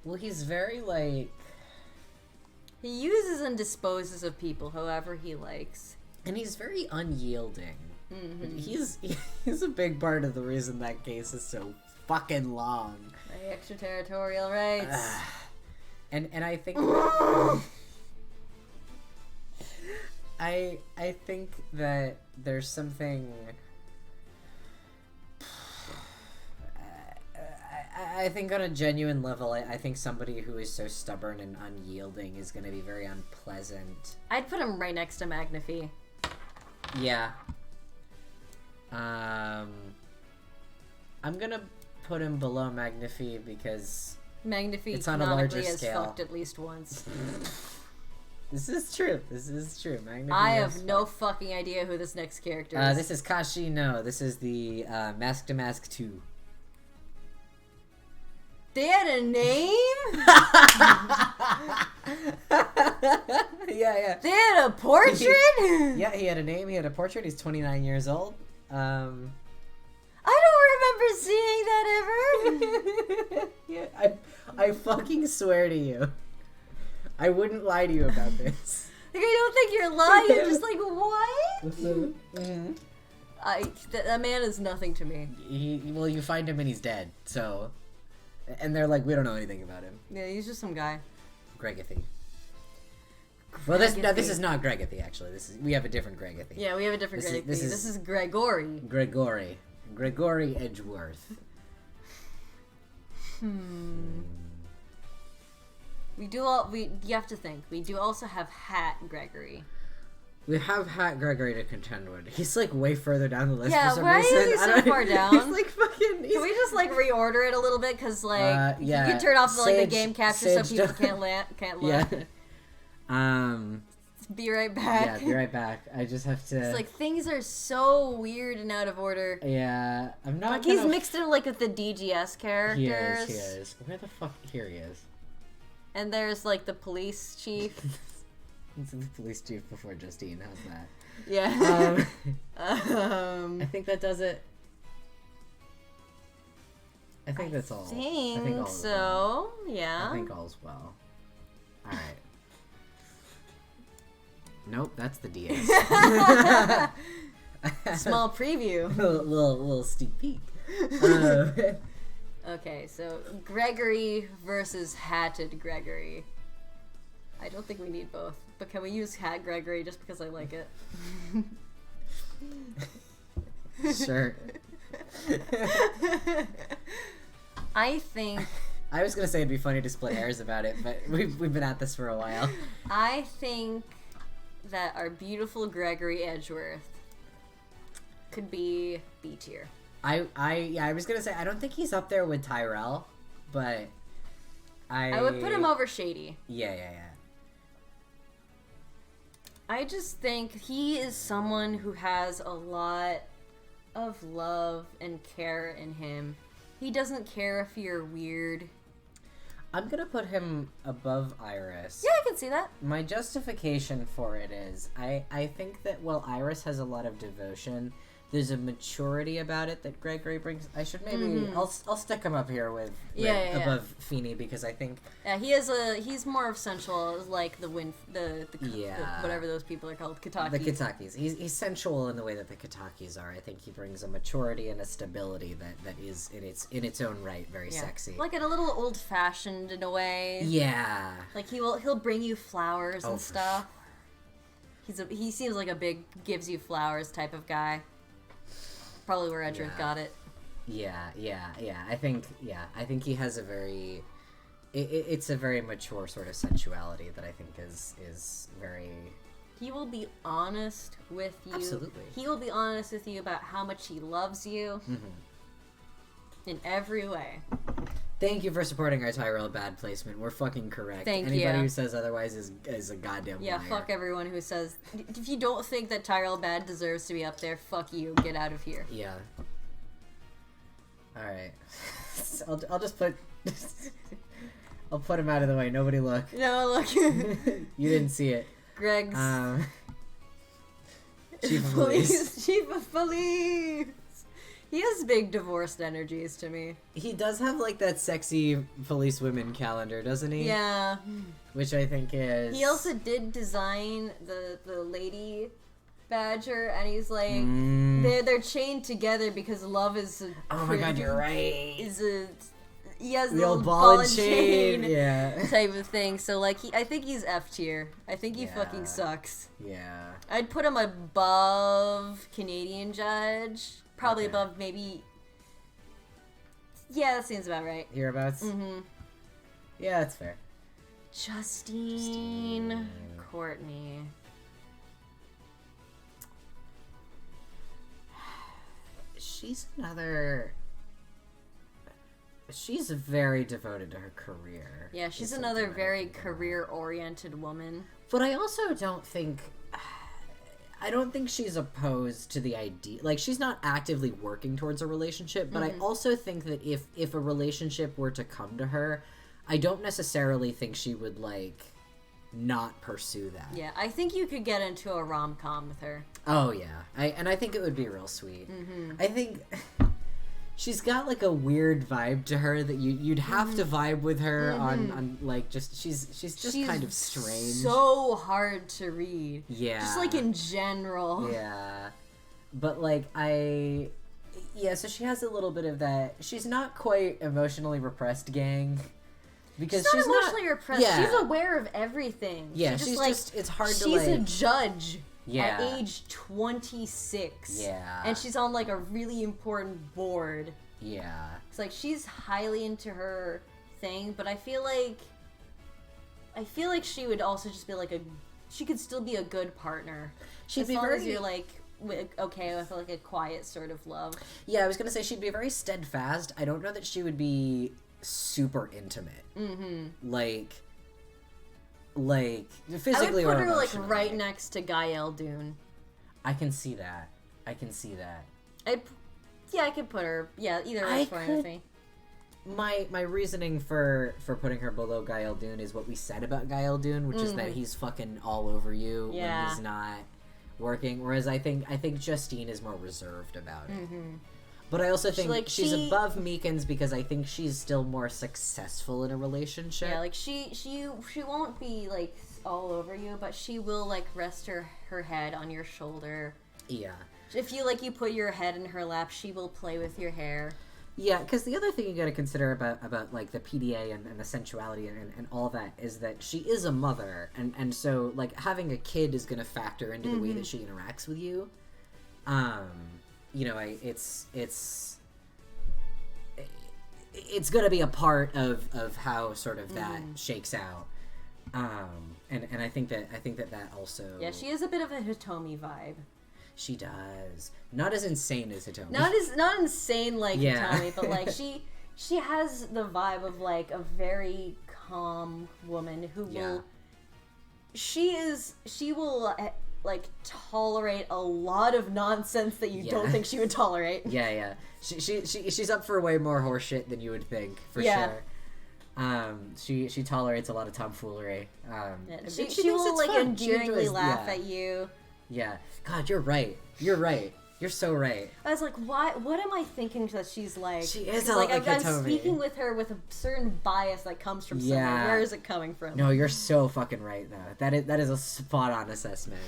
Well, he's very like... He uses and disposes of people however he likes. And he's very unyielding. Mm-hmm. He's a big part of the reason that case is so fucking long. My extraterritorial rights. And I think... I think that there's something. I think on a genuine level, I think somebody who is so stubborn and unyielding is going to be very unpleasant. I'd put him right next to Magnifi. Yeah. I'm gonna put him below Magnifi because Magnifi it's on a larger has scale. fucked at least once. This is true. Magnifi I have no fucking idea who this next character is. This is Kashi No. This is the Mask to Mask 2. They had a name? Yeah. They had a portrait? Yeah, he had a name. He had a portrait. He's 29 years old. I don't remember seeing that ever. Yeah, I fucking swear to you. I wouldn't lie to you about this. Like, I don't think you're lying. I'm just like, what? Mm-hmm. That man is nothing to me. Well, you find him and he's dead. So, and they're like, we don't know anything about him. Yeah, he's just some guy. Gregathy. Well, this is not Gregathy. Actually, we have a different Gregathy. Yeah, we have a different Gregathy. This is Gregory. Gregory Edgeworth. You have to think. We do also have Hat Gregory. We have Hat Gregory to contend with. He's like way further down the list for some why reason. is he so far down? He's like fucking. Can we just like reorder it a little bit? Because like yeah. you can turn off the game capture so Sage people can't look. Yeah. Be right back. Yeah, be right back. I just have to. It's like things are so weird and out of order. Yeah, I'm not. Like he's mixed in like with the DGS characters. He is. Where the fuck? Here he is. And there's like the police chief. He's the police chief before Justine. How's that? Yeah. I think that does it. I think that's all. I think all so. Well. Yeah. I think all's well. All right. Nope, that's the DS. Small preview. little sneak peek. Okay, so Gregory versus Hatted Gregory. I don't think we need both, but can we use Hat Gregory just because I like it? Sure. I think... I was gonna say it'd be funny to split hairs about it, but we've been at this for a while. I think that our beautiful Gregory Edgeworth could be B tier. I was gonna say I don't think he's up there with Tyrell, but I would put him over Shady. Yeah. I just think he is someone who has a lot of love and care in him. He doesn't care if you're weird. I'm gonna put him above Iris. Yeah, I can see that. My justification for it is I think that while Iris has a lot of devotion, there's a maturity about it that Gregory brings. I should maybe I'll stick him up here with above Feeney because I think he's more of Sensual, like the whatever those people are called, Katakis. The Katakis. He's sensual in the way that the Katakis are. I think he brings a maturity and a stability that is in its own right very sexy. Like a little old fashioned in a way. Yeah. Like he'll bring you flowers and stuff. He seems like a big gives you flowers type of guy. Probably where Edgeworth got it. Yeah. I think he has a very, it's a very mature sort of sensuality that I think is very. He will be honest with you. Absolutely. He will be honest with you about how much he loves you. In every way. Thank you for supporting our Tyrell bad placement. We're fucking correct. Anybody who says otherwise is a goddamn liar. Fuck everyone who says... If you don't think that Tyrell Bad deserves to be up there, fuck you. Get out of here. Yeah. Alright. I'll just put... I'll put him out of the way. Nobody look. No, look. You didn't see it. Greg's... Chief of Police. Chief of Police! He has big divorced energies to me. He does have like that sexy police women calendar, doesn't he? Yeah. Which I think is... He also did design the lady badger, and he's like... They're chained together because love is... Oh my god, you're right. he has the The little old ball and chain yeah. type of thing. So like I think he's F tier. I think he Yeah. fucking sucks. Yeah. I'd put him above Canadian Judge, probably Okay. above maybe. Yeah, that seems about right. Hereabouts? Mm-hmm. Yeah, that's fair. Justine Courtney. She's another. She's very devoted to her career. Yeah, she's is another something I very think about. career-oriented woman. But I also don't think. I don't think she's opposed to the idea. Like, she's not actively working towards a relationship, but I also think that if a relationship were to come to her, I don't necessarily think she would, like, not pursue that. Yeah, I think you could get into a rom-com with her. Oh, yeah. I think it would be real sweet. I think she's got, like, a weird vibe to her that you'd have to vibe with her on like, just, she's just kind of strange. So hard to read. Yeah. Just, like, in general. Yeah. But, like, yeah, so she has a little bit of that. She's not quite emotionally repressed gang. Because She's not emotionally repressed. Yeah. She's aware of everything. Yeah, she's she's like, just, it's hard to, she's like... a judge Yeah. at age 26. Yeah. And she's on, like, a really important board. Yeah. It's like, she's highly into her thing, but I feel like she would also just be, like, she could still be a good partner. She'd as be long very... as you're, like, okay with, like, a quiet sort of love. Yeah, I was gonna say she'd be very steadfast. I don't know that she would be super intimate. Like physically I would or put her, like, emotionally. right next to Gael Dune. I can see that. I could put her. Yeah, either I is fine with could- me. My reasoning for putting her below Gael Dune is what we said about Gael Dune, which is that he's fucking all over you Yeah. when he's not working. Whereas I think Justine is more reserved about it. But I also think she's above Meekins because I think she's still more successful in a relationship. Yeah, like she won't be like all over you, but she will like rest her head on your shoulder. Yeah. If you put your head in her lap, she will play with your hair. Yeah, because the other thing you got to consider about like the PDA and the sensuality and all that is that she is a mother, and so like having a kid is going to factor into the way that she interacts with you. You know, it's going to be a part of how sort of that shakes out. And I think that also. Yeah, she is a bit of a Hitomi vibe. She does. Not as insane as Hitomi. Not insane like Yeah. Hitomi, but like she has the vibe of like a very calm woman who will. She will like tolerate a lot of nonsense that you don't think she would tolerate. Yeah. She's up for way more horseshit than you would think, for sure. She tolerates a lot of tomfoolery. She will like fun. endearingly laugh at you. Yeah. God, you're right. You're so right. I was like, why? What am I thinking that she's like? She is like like I'm Hitomi. speaking with her with a certain bias that comes from somewhere. Where is it coming from? No, you're so fucking right though. That is a spot on assessment.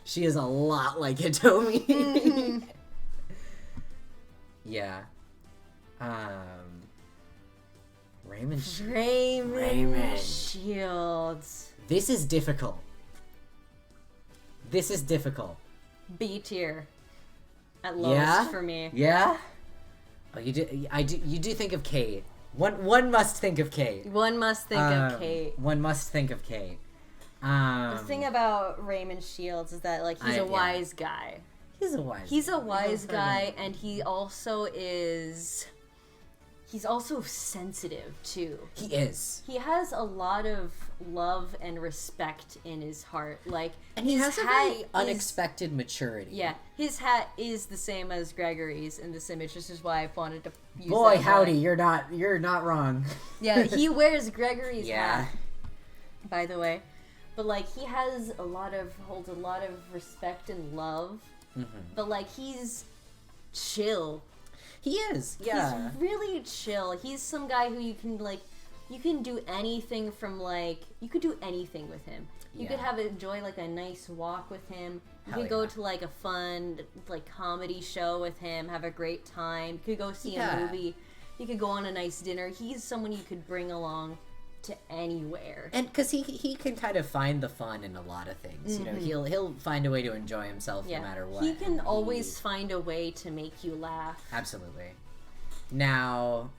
She is a lot like Hitomi. Yeah. Raymond Shields. This is difficult. B tier. At lowest for me. Yeah? Oh, you do think of Kate. One must think of Kate. One must think of Kate. One must think of Kate. The thing about Raymond Shields is that like he's a wise guy. He's a wise guy, and he's also sensitive too. He is. He has a lot of love and respect in his heart. Like, and he has a very unexpected maturity. Yeah, his hat is the same as Gregory's in this image. This is why I wanted to use Boy, that howdy, you're not wrong. Yeah, he wears Gregory's hat, by the way. But like he holds a lot of respect and love. But like he's chill. He is, yeah. He's really chill. He's some guy who you can do anything from like, you could do anything with him. You could enjoy like a nice walk with him. You could go to like a fun like comedy show with him, have a great time. You could go see a movie. you could go on a nice dinner. He's someone you could bring along to anywhere. And because he can kind of find the fun in a lot of things. You know, he'll find a way to enjoy himself no matter what. He can always find a way to make you laugh. Absolutely. Now,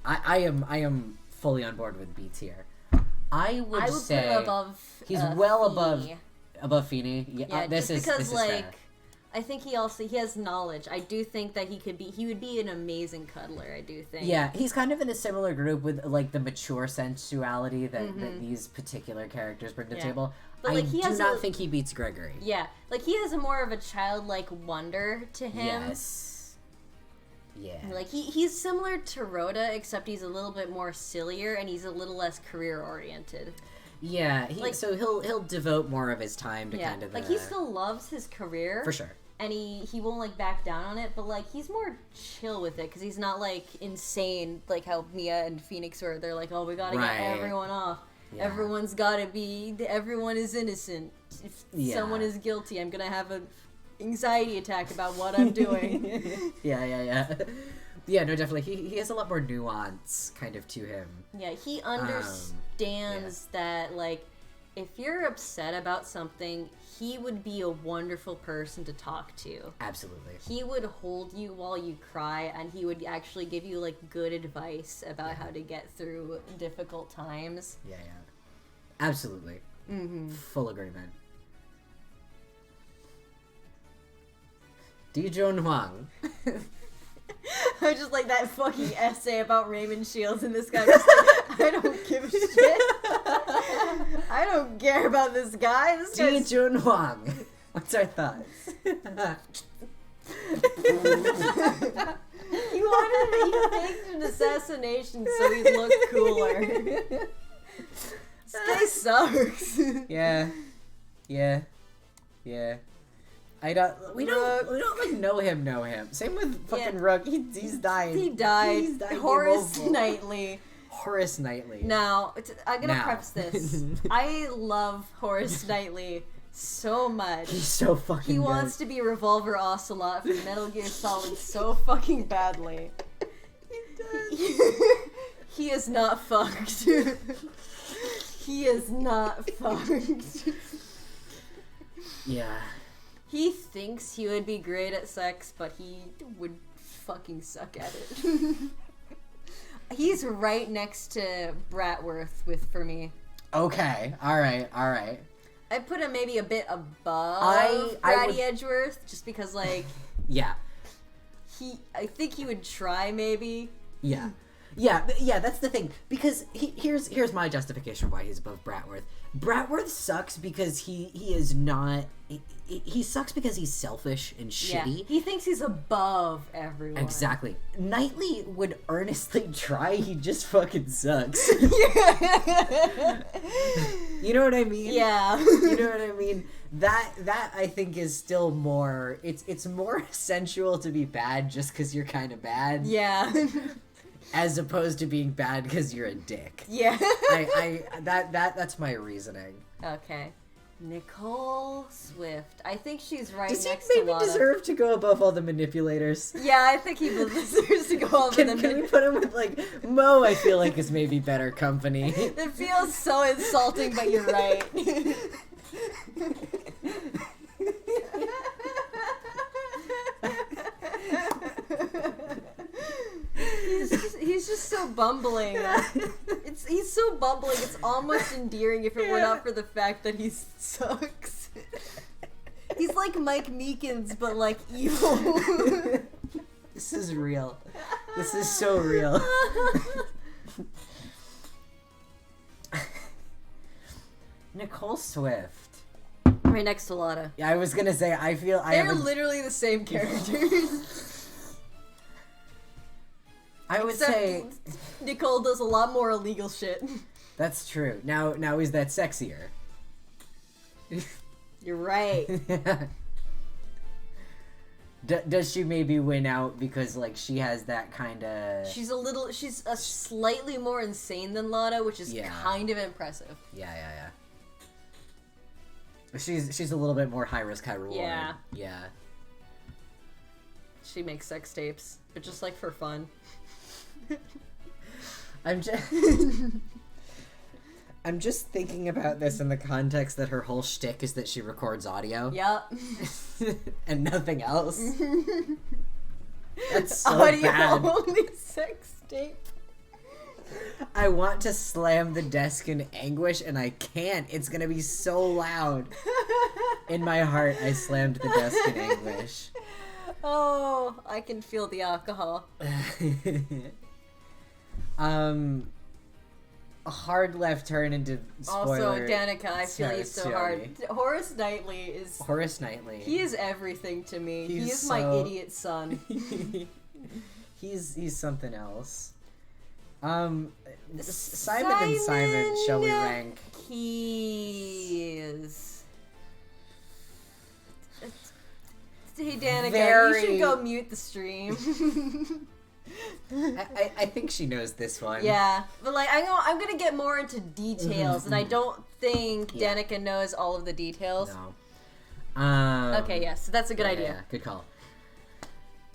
I am fully on board with B tier. I would say put him above. He's well Feeney. above Feeney. Yeah, this just because is like. fair. I think he has knowledge. I do think that he would be an amazing cuddler, I do think. Yeah, he's kind of in a similar group with like the mature sensuality that these particular characters bring to the table. But like, I do not think he beats Gregory. Yeah, like he has a more of a childlike wonder to him. Yes. Yeah. Like he's similar to Rhoda, except he's a little bit more sillier and he's a little less career oriented. Yeah, so he'll devote more of his time to kind of like he still loves his career for sure, and he won't like back down on it, but like he's more chill with it because he's not like insane like how Mia and Phoenix were. They're like, oh, we gotta get everyone off. Yeah. Everyone is innocent. If someone is guilty, I'm gonna have an anxiety attack about what I'm doing. Yeah, no, definitely. He has a lot more nuance kind of to him. Yeah, he understands that, like, if you're upset about something, he would be a wonderful person to talk to. Absolutely. He would hold you while you cry, and he would actually give you, like, good advice about how to get through difficult times. Yeah. Absolutely. Full agreement. Dejun Huang. I just like that fucking essay about Raymond Shields, and this guy was like, I don't give a shit. I don't care about this guy. This guy's... Dejun Huang. What's our thoughts? He faked an assassination so he'd look cooler. This guy sucks. Yeah. We don't like know him. Same with fucking Rook. He's dying. He died. Horace Knightley. Now, I'm gonna preface this. I love Horace Knightley so much. He's so fucking He good. wants to be Revolver Ocelot from Metal Gear Solid so fucking badly. He does. He is not fucked. He is not fucked. Yeah. He thinks he would be great at sex, but he would fucking suck at it. He's right next to Bratworth for me. Okay. All right. I put him maybe a bit above Brady Edgeworth, just because, like... Yeah. I think he would try, maybe. Yeah, that's the thing. Because here's my justification why he's above Bratworth. Bratworth sucks because he is not... He sucks because he's selfish and shitty. Yeah, he thinks he's above everyone. Exactly. Knightley would earnestly try, he just fucking sucks. You know what I mean? Yeah. You know what I mean? That I think is still more... It's more sensual to be bad just because you're kind of bad. Yeah. As opposed to being bad because you're a dick. Yeah. That's my reasoning. Okay. Nicole Swift. I think she's right next to Does he maybe Lana. deserve to go above all the manipulators? Yeah, I think he deserves to go above Can we put him with, like, Mo, I feel like is maybe better company. It feels so insulting, but you're right. He's just so bumbling. He's so bumbling. It's almost endearing if it were not for the fact that he sucks. He's like Mike Meekins, but like evil. This is real. This is so real. Nicole Swift. Right next to Lana. Yeah, I was gonna say, I feel they're literally the same characters. I would say Nicole does a lot more illegal shit. That's true. Now is that sexier? You're right. Does she maybe win out because, like, she has that kind of... She's a slightly more insane than Lana, which is kind of impressive. Yeah. She's a little bit more high risk, high reward. Yeah. She makes sex tapes, but just, like, for fun. I'm just I'm just thinking about this in the context that her whole shtick is that she records audio. Yep. And nothing else. That's so Audio bad. only sex tape. I want to slam the desk in anguish and I can't. It's gonna be so loud. In my heart, I slammed the desk in anguish. Oh, I can feel the alcohol. A hard left turn into spoiler. Also, Danica, I feel you so hard. Horace Knightley. He is everything to me. He is my idiot son. He's something else. Simon and Simon, shall we rank? Keys. Hey Danica, Very... you should go mute the stream. I think she knows this one. Yeah, but like I'm gonna get more into details, and I don't think Danica knows all of the details. No. Okay, yes, so that's a good idea. Yeah, good call.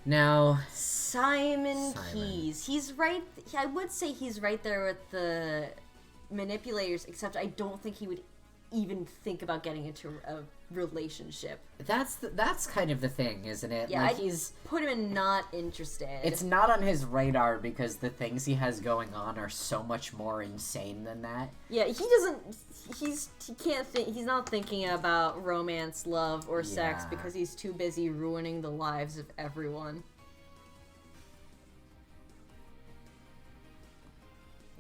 Now, Simon Keys. He's right. I would say he's right there with the manipulators, except I don't think he would even think about getting into a relationship. That's kind of the thing, isn't it? Yeah, like he's put him in not interested. It's not on his radar because the things he has going on are so much more insane than that. Yeah, he doesn't. He can't think. He's not thinking about romance, love, or sex because he's too busy ruining the lives of everyone.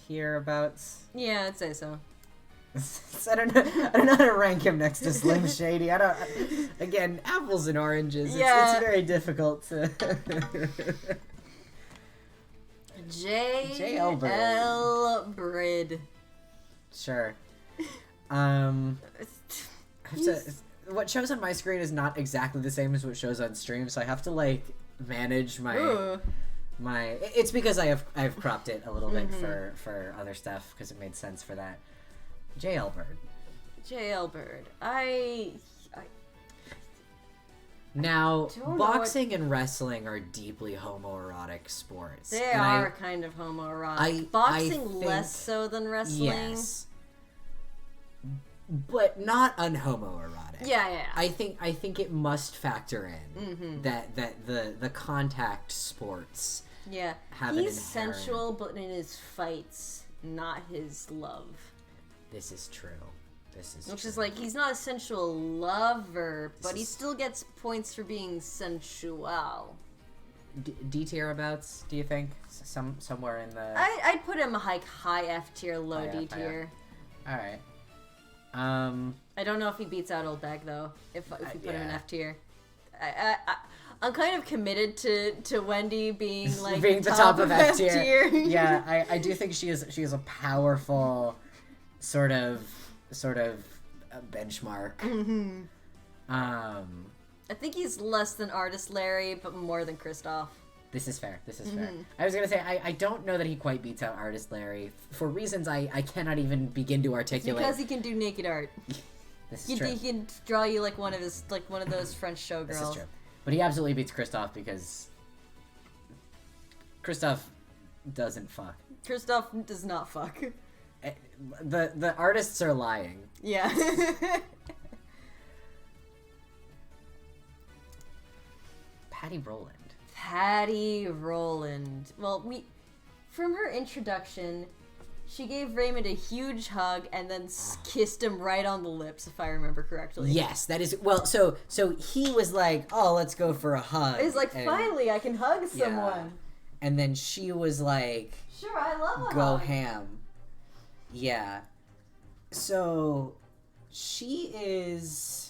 Hereabouts. Yeah, I'd say so. I don't know how to rank him next to Slim Shady. Again, apples and oranges. Yeah. It's very difficult to. J. L. Brid. Sure. What shows on my screen is not exactly the same as what shows on stream, so I have to like manage my. It's because I've cropped it a little bit for other stuff because it made sense for that. J.L. Bird. J.L. Bird. Now, boxing and wrestling are deeply homoerotic sports. They are kind of homoerotic. Boxing less so than wrestling. Yes. But not unhomoerotic. Yeah. I think it must factor in that the contact sports. Yeah. Have He's sensual, but in his fights, not his love. This is true. Which is like, he's not a sensual lover, but he still gets points for being sensual. D tier abouts, do you think? Somewhere in the... I'd put him like high F tier, low D tier. Alright. I don't know if he beats out Old Bag, though, if we put him in F tier. I'm kind of committed to Wendy being like being the top of F tier. Yeah, I do think she is a powerful sort of a benchmark. I think he's less than Artist Larry, but more than Kristoff. This is fair. I was gonna say I don't know that he quite beats out Artist Larry for reasons I cannot even begin to articulate. It's because he can do naked art. This is true. He can draw you like one of those French showgirls. This is true. But he absolutely beats Kristoff because Kristoff doesn't fuck. Kristoff does not fuck. The artists are lying. Yeah. Patty Rowland. Well, from her introduction, she gave Raymond a huge hug and then kissed him right on the lips, if I remember correctly. Yes, that is... Well, so he was like, oh, let's go for a hug. He's like, finally, I can hug someone. And then she was like... Sure, I love a go hug. ham. Yeah. So, she is...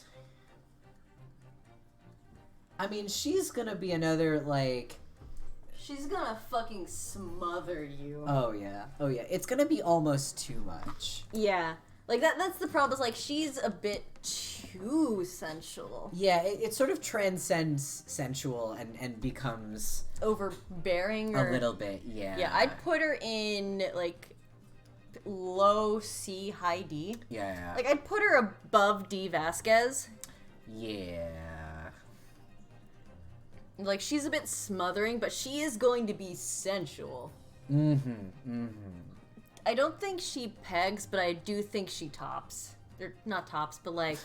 I mean, she's gonna be another, like... She's gonna fucking smother you. Oh, yeah. It's gonna be almost too much. Yeah. Like, that's the problem, is, like, she's a bit too sensual. Yeah, it sort of transcends sensual and becomes... overbearing a little bit, yeah. Yeah, I'd put her in, like, low C, high D. Yeah. Like, I'd put her above D. Vasquez. Yeah. Like, she's a bit smothering, but she is going to be sensual. I don't think she pegs, but I do think she tops. Or not tops, but like...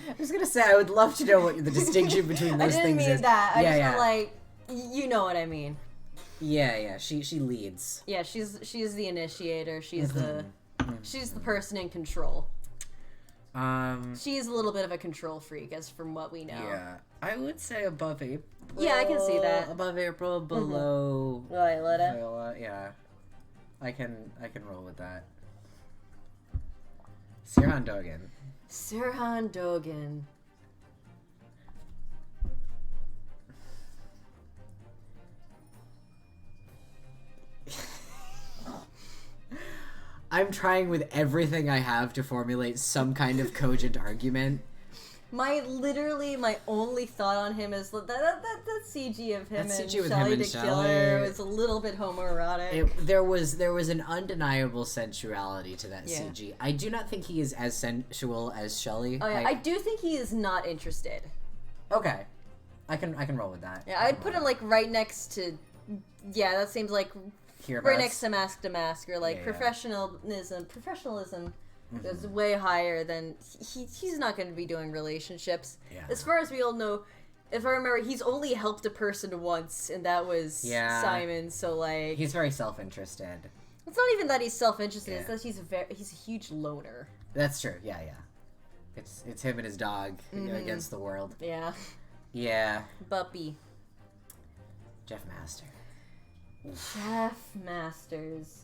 I was gonna say, I would love to know what the distinction between those things is. I didn't mean that. I Yeah, just yeah. meant like, you know what I mean. Yeah. She leads. Yeah, she's the initiator. She's the person in control. She's a little bit of a control freak, as from what we know. Yeah, I would say above April. Yeah, I can see that. Above April, below Violetta. Viola. Yeah, I can roll with that. Sirhan Dogan. Sirhan Dogan. I'm trying with everything I have to formulate some kind of cogent argument. My only thought on him is that CG of him That and CG with Shelley him the and Killer Shelley. was a little bit homoerotic. There was an undeniable sensuality to that Yeah. CG. I do not think he is as sensual as Shelley. Oh yeah, I do think he is not interested. Okay, I can roll with that. Yeah, I'd put him like right next to. Yeah, that seems like Hereabouts. right next to Mask to Mask, or like Yeah. Professionalism is way higher than he's not going to be doing relationships. Yeah. As far as we all know, if I remember, he's only helped a person once, and that was Simon. So like, He's very self-interested. it's not even that he's self-interested; Yeah. it's that he's a huge loner. That's true. Yeah. It's him and his dog against the world. Yeah, Yeah. Buppy. Jeff Master. Jeff Masters.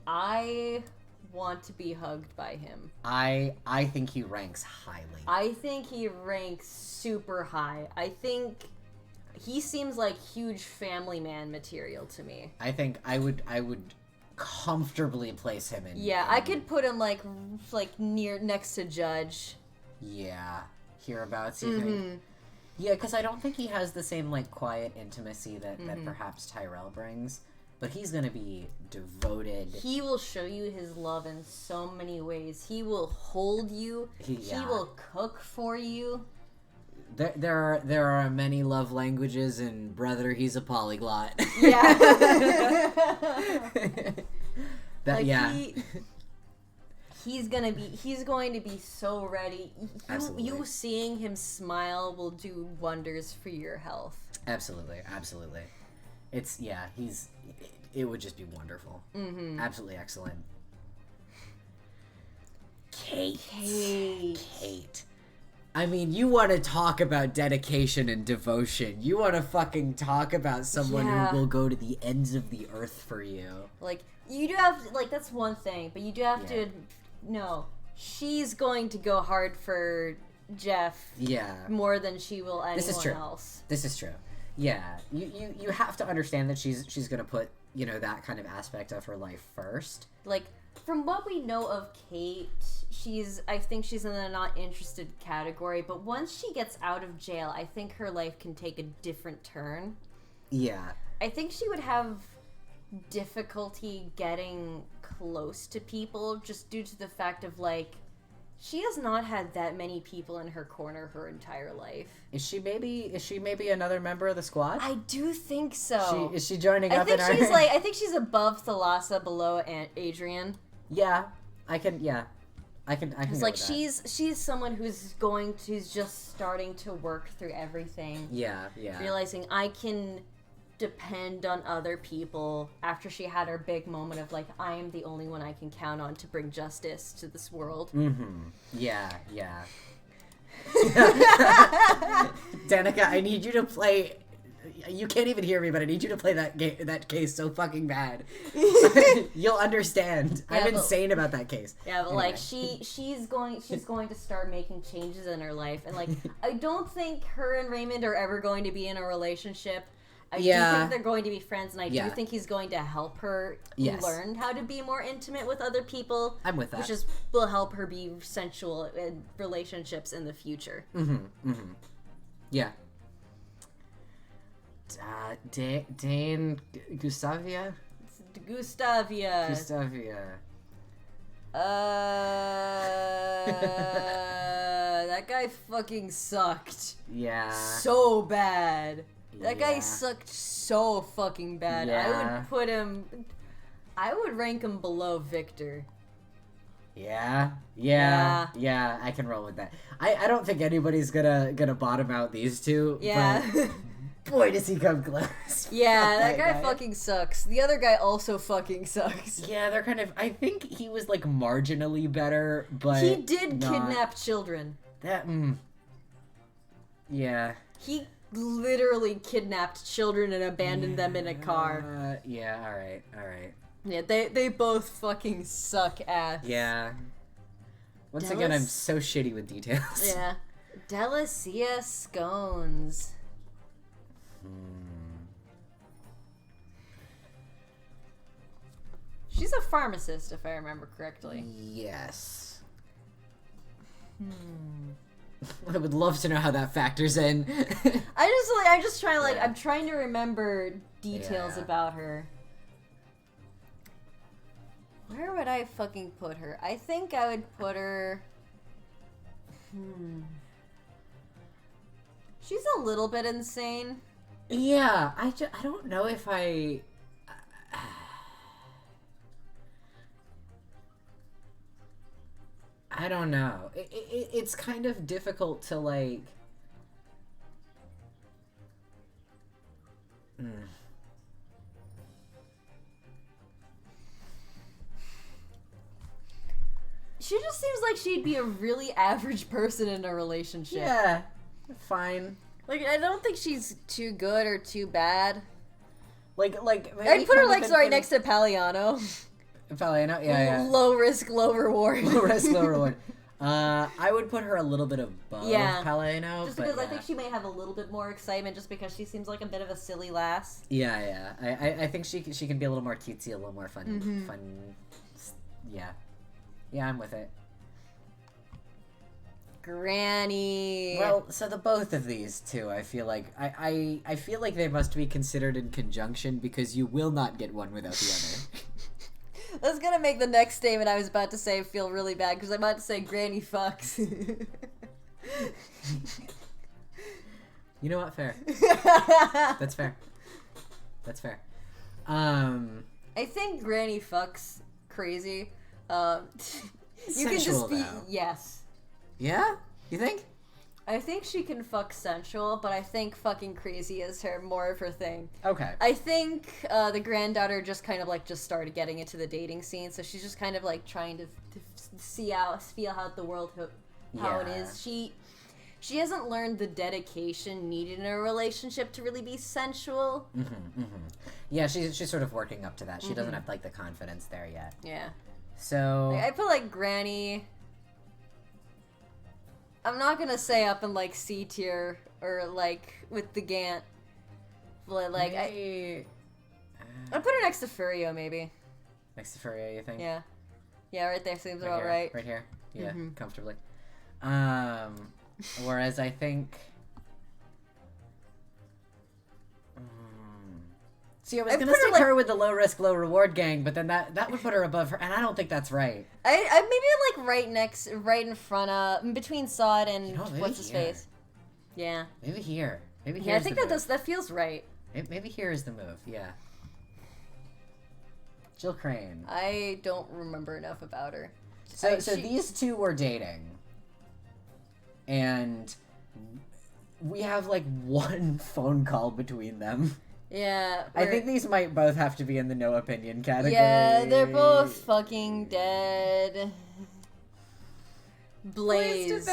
I want to be hugged by him. I think he ranks highly. I think he ranks super high. I think he seems like huge family man material to me. I think I would comfortably place him in. Yeah, I could put him like near next to Judge. Yeah. Hereabouts, you think? Yeah, because I don't think he has the same like quiet intimacy that perhaps Tyrell brings. But he's gonna be devoted. He will show you his love in so many ways. He will hold you. He will cook for you. There are many love languages, and brother, he's a polyglot. Yeah. He's going to be so ready. You seeing him smile will do wonders for your health. Absolutely. It would just be wonderful. Absolutely excellent. Kate. I mean, you want to talk about dedication and devotion. You want to fucking talk about someone who will go to the ends of the earth for you. Like, you do have to, like, that's one thing, but you do have to know she's going to go hard for Jeff more than she will anyone else. This is true. Yeah. You have to understand that she's going to put, that kind of aspect of her life first. Like, from what we know of Kate, I think she's in the not interested category, but once she gets out of jail, I think her life can take a different turn. Yeah. I think she would have difficulty getting close to people just due to the fact of, like, she has not had that many people in her corner her entire life. Is she maybe another member of the squad? I do think so. Is she joining up in our... I think she's above Thalassa, below Adrian. Yeah. I can It's like she's someone who's just starting to work through everything. Yeah. Realizing I can depend on other people after she had her big moment of like, I am the only one I can count on to bring justice to this world. Yeah. Danica, I need you to play. You can't even hear me, but I need you to play that case so fucking bad. You'll understand. Yeah, I'm insane about that case. Yeah, but anyway. Like she's going to start making changes in her life, and like I don't think her and Raymond are ever going to be in a relationship. I do think they're going to be friends, and I do think he's going to help her learn how to be more intimate with other people. I'm with that. Which will help her be sensual in relationships in the future. Yeah. Dane Gustavia? Gustavia. That guy fucking sucked. Yeah. So bad. That guy sucked so fucking bad. Yeah. I would rank him below Victor. Yeah, I can roll with that. I don't think anybody's gonna bottom out these two. Yeah. But boy, does he come close. Yeah, that guy fucking sucks. The other guy also fucking sucks. Yeah, they're kind of. I think he was like marginally better, but he did kidnap children. That. Yeah. He literally kidnapped children and abandoned them in a car. Yeah. All right. Yeah, they both fucking suck ass. Yeah. Once again, I'm so shitty with details. Yeah. Delicia Scones. She's a pharmacist, if I remember correctly. Yes. I would love to know how that factors in. I'm trying to remember details about her. Where would I fucking put her? I think I would put her... She's a little bit insane. Yeah, I don't know if I don't know. It's kind of difficult to like... She just seems like she'd be a really average person in a relationship. Yeah, fine. Like, I don't think she's too good or too bad. Like I'd put her, like, next to Paliano. Paliano, yeah. Low risk, low reward. Low risk, low reward. I would put her a little bit above Paliano. Just because I think she may have a little bit more excitement just because she seems like a bit of a silly lass. Yeah. I think she can be a little more cutesy, a little more fun. Yeah. Yeah, I'm with it. Granny. Well, so the both of these two, I feel like I feel like they must be considered in conjunction because you will not get one without the other. That's gonna make the next statement I was about to say feel really bad because I'm about to say Granny fucks. You know what? Fair. That's fair. I think Granny fucks crazy. You Sensual, can just be though. yes. Yeah? You think? I think she can fuck sensual, but I think fucking crazy is more of her thing. Okay. I think the granddaughter just kind of like just started getting into the dating scene, so she's just kind of like trying to feel out the world how it is. She hasn't learned the dedication needed in a relationship to really be sensual. Yeah, she's sort of working up to that. She doesn't have like the confidence there yet. Yeah. So like, I feel like Granny. I'm not gonna say up in like C tier or like with the Gant, but like I'd put her next to Furio maybe. Next to Furio, you think? Yeah, right there seems about here, right. Right here, yeah, comfortably. Whereas I think. See, I was gonna stick her with the low risk, low reward gang, but then that would put her above her, and I don't think that's right. I maybe like right in front of between Sod and what's his face. Yeah. Maybe here. Yeah, I think that feels right. Maybe here is the move. Yeah. Jill Crane. I don't remember enough about her. So these two were dating, and we have like one phone call between them. Yeah. I think these might both have to be in the no opinion category. Yeah, they're both fucking dead. Blaze.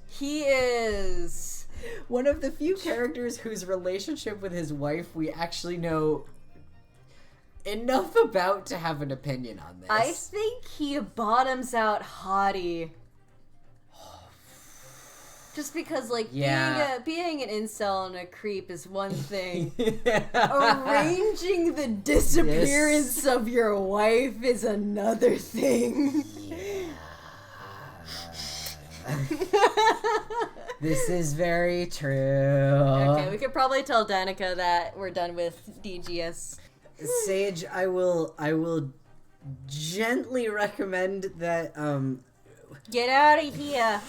He is one of the few characters whose relationship with his wife we actually know enough about to have an opinion on this. I think he bottoms out hottie. Just because, like, being an incel and a creep is one thing. Arranging the disappearance of your wife is another thing. This is very true. Okay, we could probably tell Danica that we're done with DGS. Sage, I will gently recommend that, Get out of here.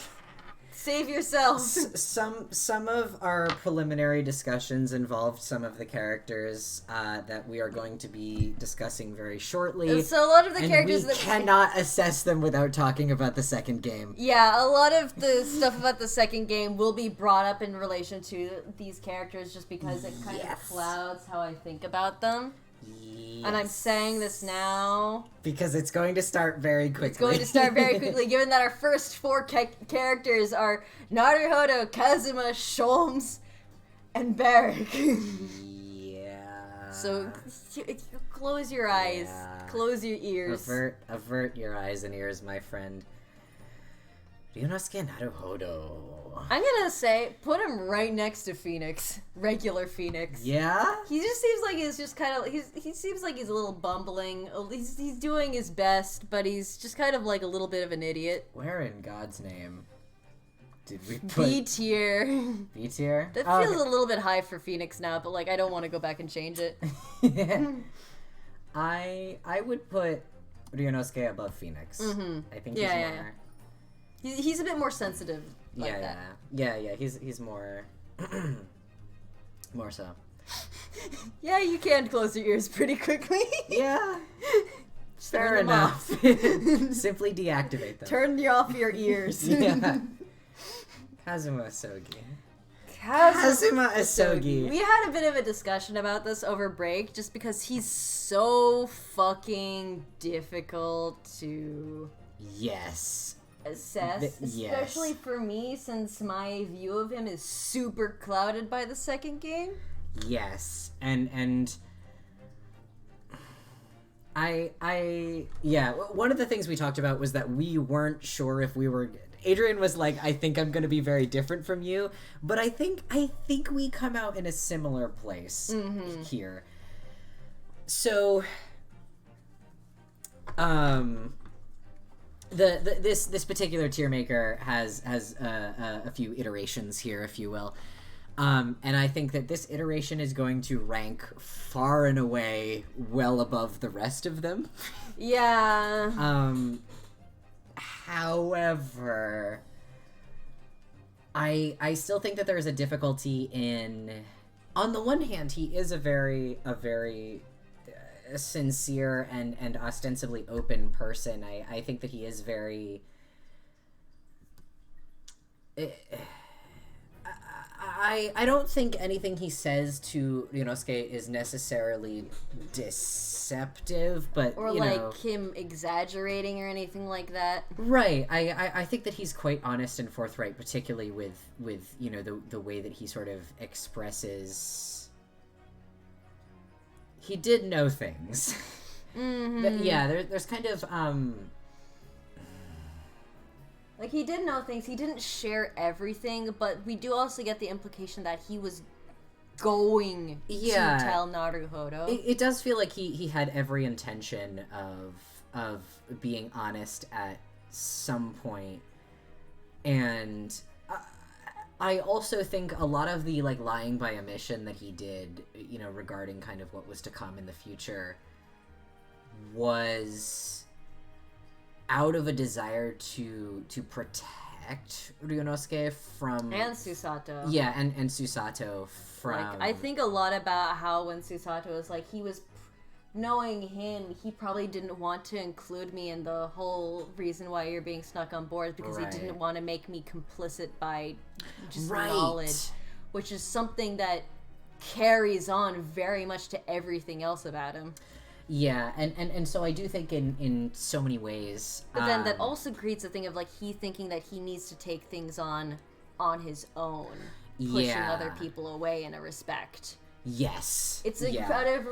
Save yourself. Some of our preliminary discussions involved some of the characters that we are going to be discussing very shortly. So a lot of the and characters we that cannot assess them without talking about the second game. Yeah, a lot of the stuff about the second game will be brought up in relation to these characters just because it kind of clouds how I think about them. Yes. And I'm saying this now because it's going to start very quickly. It's going to start very quickly, given that our first four characters are Naruhodo, Kazuma, Sholmes, and Barrack. Yeah. So close your eyes, close your ears. Avert your eyes and ears, my friend. Ryunosuke Naruhodo. I'm gonna say, put him right next to Phoenix. Regular Phoenix. Yeah? He just seems like he's just kind of, he seems like he's a little bumbling. He's doing his best, but he's just kind of like a little bit of an idiot. Where in God's name did we put... B tier. B tier? That feels a little bit high for Phoenix now, but like I don't want to go back and change it. I would put Ryunosuke above Phoenix. Mm-hmm. I think he's more... He's a bit more sensitive. Like that. Yeah. He's more, more so. Yeah, you can close your ears pretty quickly. Yeah. Fair enough. Simply deactivate them. Turn off your ears. Yeah. Kazuma Asogi. Kazuma Asogi. We had a bit of a discussion about this over break, just because he's so fucking difficult to... Yes. Assess, especially for me, since my view of him is super clouded by the second game. Yes, and I one of the things we talked about was that we weren't sure if we were... Adrian was like, I think I'm going to be very different from you, but I think we come out in a similar place here. So this particular tier maker has a few iterations here, if you will, and I think that this iteration is going to rank far and away well above the rest of them. Yeah. However, I still think that there is a difficulty in. On the one hand, he is a very sincere and ostensibly open person. I think that he is very... I don't think anything he says to Ryunosuke is necessarily deceptive, but or like him exaggerating or anything like that. Right. I think that he's quite honest and forthright, particularly with the way that he sort of expresses... He did know things. Mm-hmm. But yeah, there's kind of like he did know things. He didn't share everything, but we do also get the implication that he was going to tell Naruhodo. It does feel like he had every intention of being honest at some point, and I also think a lot of the lying by omission that he did, regarding kind of what was to come in the future, was out of a desire to protect Ryunosuke from... And Susato. Yeah, and Susato from... I think a lot about how when Susato was he was... Knowing him, he probably didn't want to include me in the whole reason why you're being snuck on board, because he didn't want to make me complicit by just knowledge, which is something that carries on very much to everything else about him. Yeah, and so I do think in so many ways... But then that also creates a thing of he thinking that he needs to take things on his own, pushing other people away in a respect. Yes. It's out of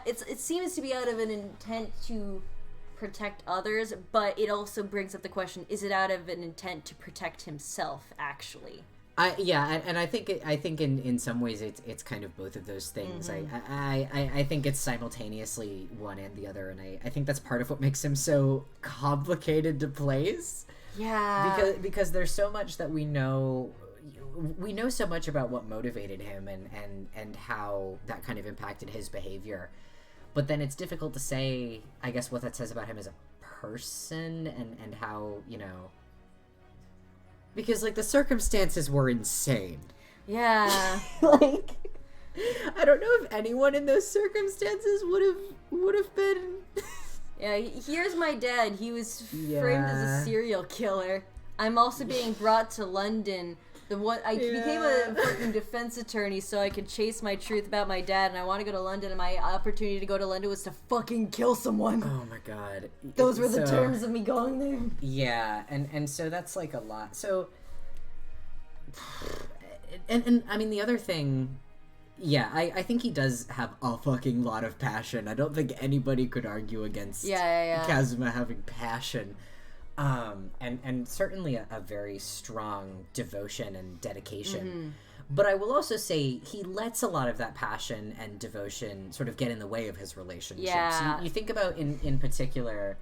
it seems to be out of an intent to protect others, but it also brings up the question: is it out of an intent to protect himself? Actually, and I think in some ways it's kind of both of those things. Mm-hmm. I think it's simultaneously one and the other, and I think that's part of what makes him so complicated to place. Yeah, because there's so much that we know. We know so much about what motivated him and how that kind of impacted his behavior, but then it's difficult to say, I guess, what that says about him as a person and how, Because, like, the circumstances were insane. Yeah. Like, I don't know if anyone in those circumstances would have been. Yeah, here's my dad. He was framed as Yeah. a serial killer. I'm also being brought to London. I became a fucking defense attorney so I could chase my truth about my dad, and I want to go to London, and my opportunity to go to London was to fucking kill someone. Oh my god. Those were the terms of me going there. Yeah, and so that's like a lot. So, and I mean, the other thing, yeah, I think he does have a fucking lot of passion. I don't think anybody could argue against Kazuma having passion. And certainly a very strong devotion and dedication. Mm-hmm. But I will also say he lets a lot of that passion and devotion sort of get in the way of his relationships. Yeah. You think about, in particular,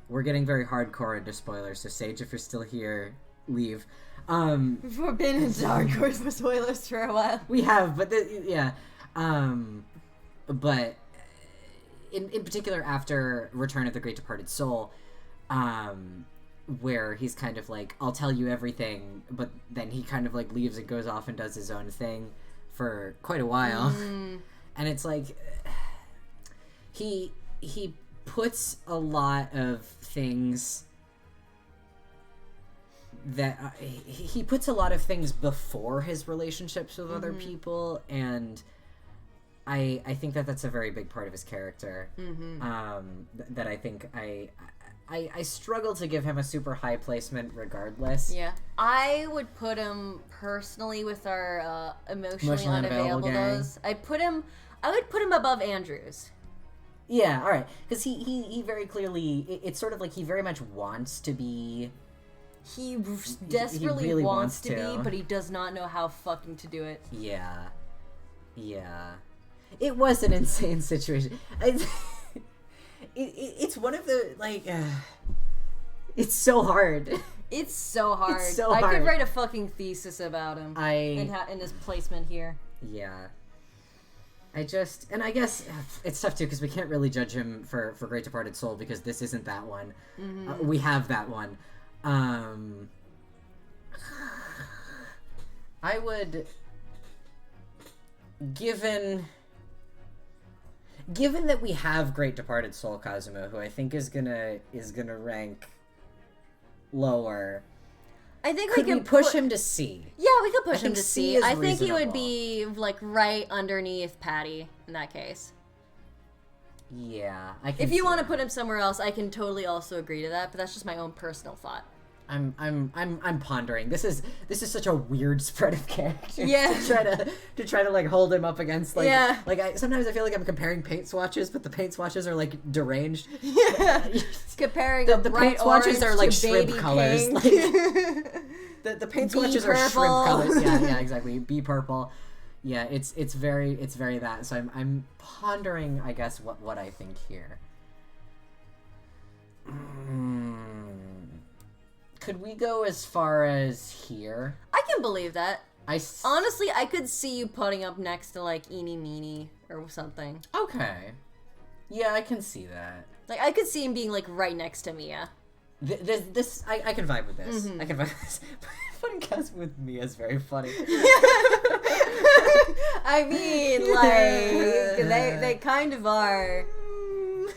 we're getting very hardcore into spoilers, so Sage, if you're still here, leave. We've been into hardcore for spoilers for a while. We have, but yeah. But in particular after Return of the Great Departed Soul, where he's kind of like, I'll tell you everything, but then he kind of like leaves and goes off and does his own thing for quite a while. And it's like he puts a lot of things that he puts a lot of things before his relationships with other people, and I think that's a very big part of his character. That I think I struggle to give him a super high placement regardless. Yeah. I would put him personally with our emotionally unavailable gang. those. I would put him above Andrews. Yeah, all right, because he very clearly, it's sort of like he very much wants to be. He desperately really wants to to be, but he does not know how fucking to do it. Yeah. It was an insane situation. It's one of the, like, it's so hard. It's so hard. It's so I hard. could write a fucking thesis about him in his placement here. Yeah. I guess it's tough too because we can't really judge him for Great Departed Soul because this isn't that one. We have that one. I would, given that we have Great Departed Soul Kazuma, who I think is gonna rank lower. I think Could we we push him to C? Yeah, we could push him to C C. is I think he would reasonable. be like right underneath Patty in that case. Yeah, I can. If you see want to that. put him somewhere else, I can totally also agree to that. But that's just my own personal thought. I'm pondering. This is such a weird spread of characters. Yeah. to try to like hold him up against like Yeah. like sometimes I feel like I'm comparing paint swatches, but the paint swatches are like deranged. Yeah. Comparing The the paint bright swatches orange are like to shrimp baby colors. pink. The paint Bee swatches are shrimp purple. colors. Yeah, exactly. Bee purple. Yeah, it's very that. So I'm pondering, I guess, what I think here. Could we go as far as here? I can believe that. Honestly, Honestly, I could see you putting up next to like Eeny Meeny or something. okay. Yeah, I can see that. Like I could see him being like right next to Mia. This I can vibe with this. I can vibe with this. Putting Kazuma with Mia is very funny. I mean, like they kind of are.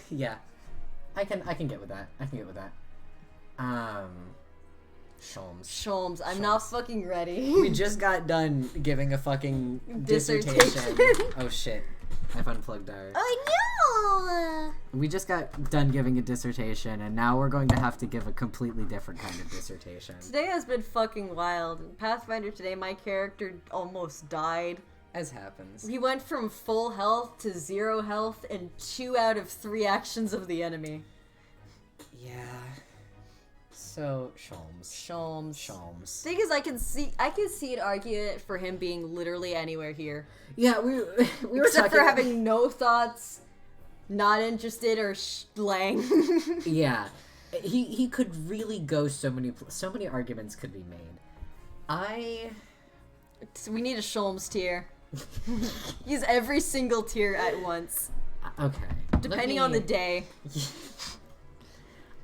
Yeah, I can get with that. Sholmes. I'm not fucking ready. We just got done giving a fucking dissertation. Oh shit. I've unplugged our... Oh no! We just got done giving a dissertation, and now we're going to have to give a completely different kind of dissertation. Today has been fucking wild. In Pathfinder today, my character almost died. As happens. He went from full health to 0 health in 2 out of 3 actions of the enemy. Yeah. So, Sholmes. Thing is, I can see an argument for him being literally anywhere here. Yeah, we were Except talking... for having no thoughts, not interested, or lang. Yeah. He could really go so many arguments could be made. We need a Sholmes tier. Use every single tier at once. Okay. Depending on the day.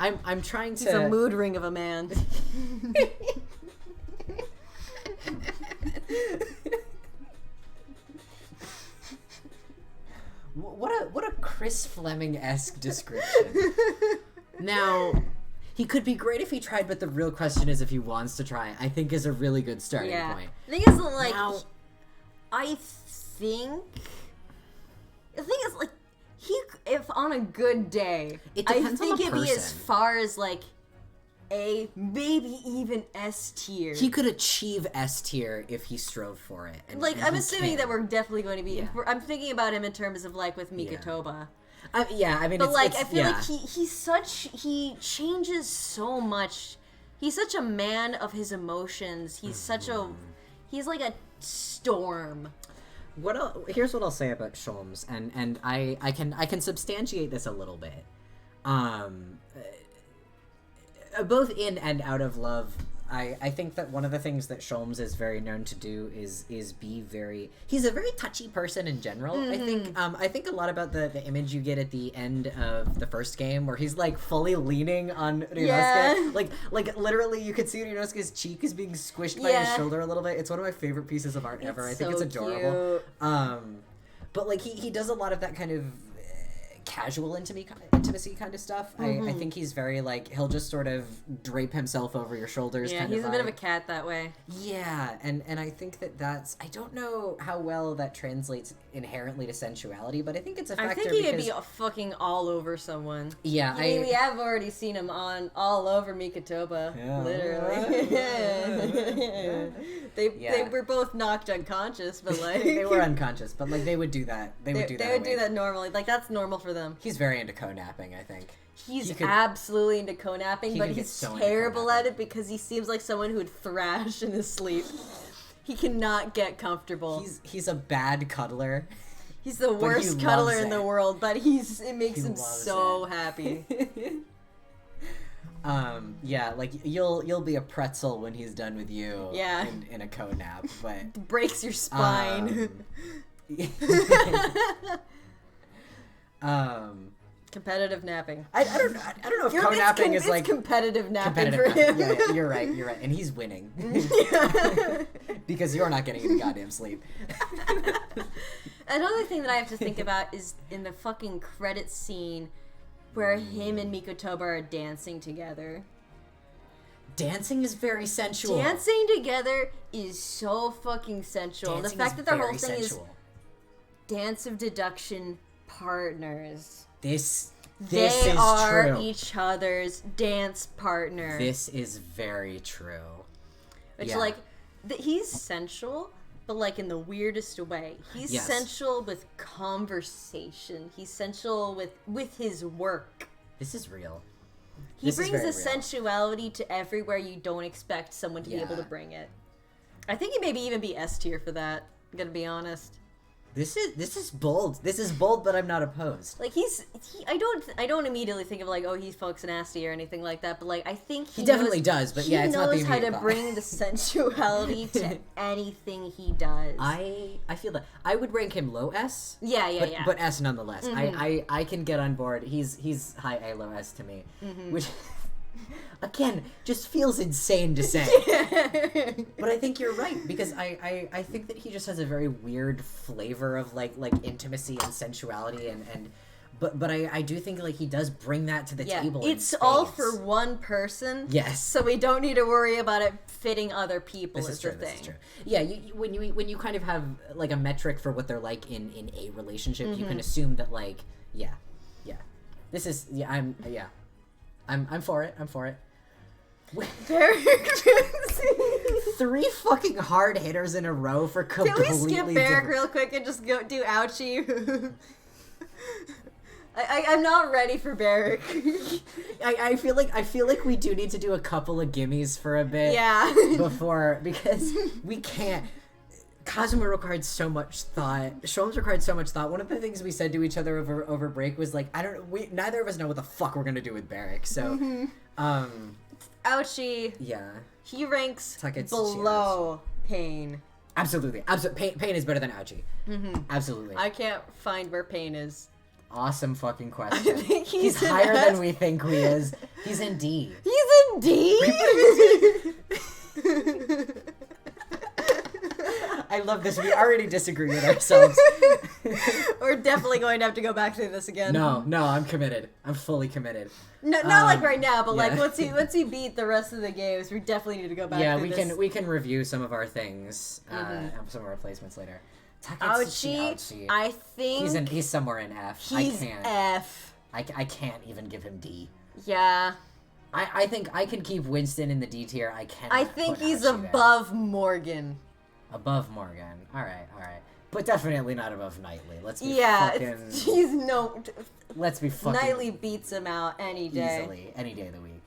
I'm trying to. He's a mood ring of a man. What a Chris Fleming-esque description. Now, he could be great if he tried, but the real question is if he wants to try. I think is a really good starting point. The thing is, like, Now, I think it's like if on a good day, It depends I on think the it'd be as person. far as like A, maybe even S tier. he could achieve S tier if he strove for it. And, Like, and I'm he assuming can. that we're definitely going to be. Yeah. I'm thinking about him in terms of like with Mikatoba. Yeah, I mean, But like, it's, I feel yeah. like he changes so much. He's such a man of his emotions. He's like a storm. Here's what I'll say about Sholmes, and I can substantiate this a little bit. Both in and out of love, I think that one of the things that Sholmes is very known to do is be very. He's a very touchy person in general. I think a lot about the image you get at the end of the first game where he's like fully leaning on Ryunosuke. Yeah. Like literally you could see Ryunosuke's cheek is being squished by his shoulder a little bit. It's one of my favorite pieces of art ever. I think it's adorable. Cute. But like he does a lot of that kind of casual intimacy kind of stuff. I think he's very like he'll just sort of drape himself over your shoulders. Yeah, kind he's of a bit of vibe. a cat that way. Yeah, and I think that's I don't know how well that translates inherently to sensuality, but I think it's a factor. I think he could because, be fucking all over someone. Yeah, I mean, we have already seen him on all over Mikatoba, Yeah. literally. They were both knocked unconscious, but like they were unconscious, but like they would do that. They would do that normally. Like that's normal for them. He's very into co-napping, I think. He's absolutely into co-napping, he but could get he's so into terrible at co-napping. it because he seems like someone who'd thrash in his sleep. He cannot get comfortable. He's a bad cuddler. He's the he worst cuddler loves in the it. world, but it makes He him loves so it. happy. Yeah, like you'll be a pretzel when he's done with you. Yeah. In a co-nap, but Breaks your spine. Competitive napping. I don't know if co-napping is like competitive napping competitive. for him. Yeah, you're right, and he's winning because you're not getting any goddamn sleep. Another thing that I have to think about is in the fucking credit scene where him and Mikotoba are dancing together. Dancing is very sensual. Dancing together is so fucking sensual. Dancing the fact is that their whole very thing sensual. is dance of deduction partners. This They is are true. each other's dance partner. This is very true. Which, Yeah. like, he's sensual, but, like, in the weirdest way. He's Yes. sensual with conversation. He's sensual with his work. This is real. He This is brings very a real. sensuality to everywhere you don't expect someone to be able to Yeah. bring it. I think he maybe even be S tier for that, I'm gonna be honest. This is bold. This is bold, but I'm not opposed. Like I don't immediately think of like, oh, he fucks nasty or anything like that, but like I think He definitely does, but yeah, it's not the he knows how to immediate thought. bring the sensuality to anything he does. I feel that I would rank him low S. Yeah. But S nonetheless. I can get on board. He's high A, low S to me, which again just feels insane to say. But I think you're right because I think that he just has a very weird flavor of like intimacy and sensuality but I do think like he does bring that to the table. in It's all spades. for one person. Yes. So we don't need to worry about it fitting other people. This is the true. thing. This is true. Yeah, when you kind of have like a metric for what they're like in a relationship, you can assume that like yeah. This is I'm for it. I'm for it. Very 3 fucking hard hitters in a row for Can completely we skip Barrick different. real quick and just go do ouchie? I'm not ready for Barrick. I feel like we do need to do a couple of gimmies for a bit. Yeah. Before because we can't. Kazuma required so much thought. Sholmes required so much thought. One of the things we said to each other over break was like, neither of us know what the fuck we're gonna do with Barrick. So, Ouchie. yeah, He ranks Taketsuchi below Pain. absolutely. Pain is better than Ouchie. Absolutely. I can't find where Pain is. awesome fucking question. I think He's in higher S. than we think he is. He's in D. He's in D? I love this. We already disagree with ourselves. We're definitely going to have to go back to this again. No, I'm committed. I'm fully committed. No, not like right now, but like yeah. once he beat the rest of the games, we definitely need to go back. Yeah, to this. we can review some of our things, some of our placements later. Ouchie. I think he's somewhere in F. he's I can't. F. I can't even give him D. Yeah. I think I can keep Winston in the D tier. I can't. I think he's above Morgan. Above Morgan. All right. But definitely not above Knightley. Let's be fucking. He's no. Let's be fucking. Knightley beats him out any day. Easily, any day of the week.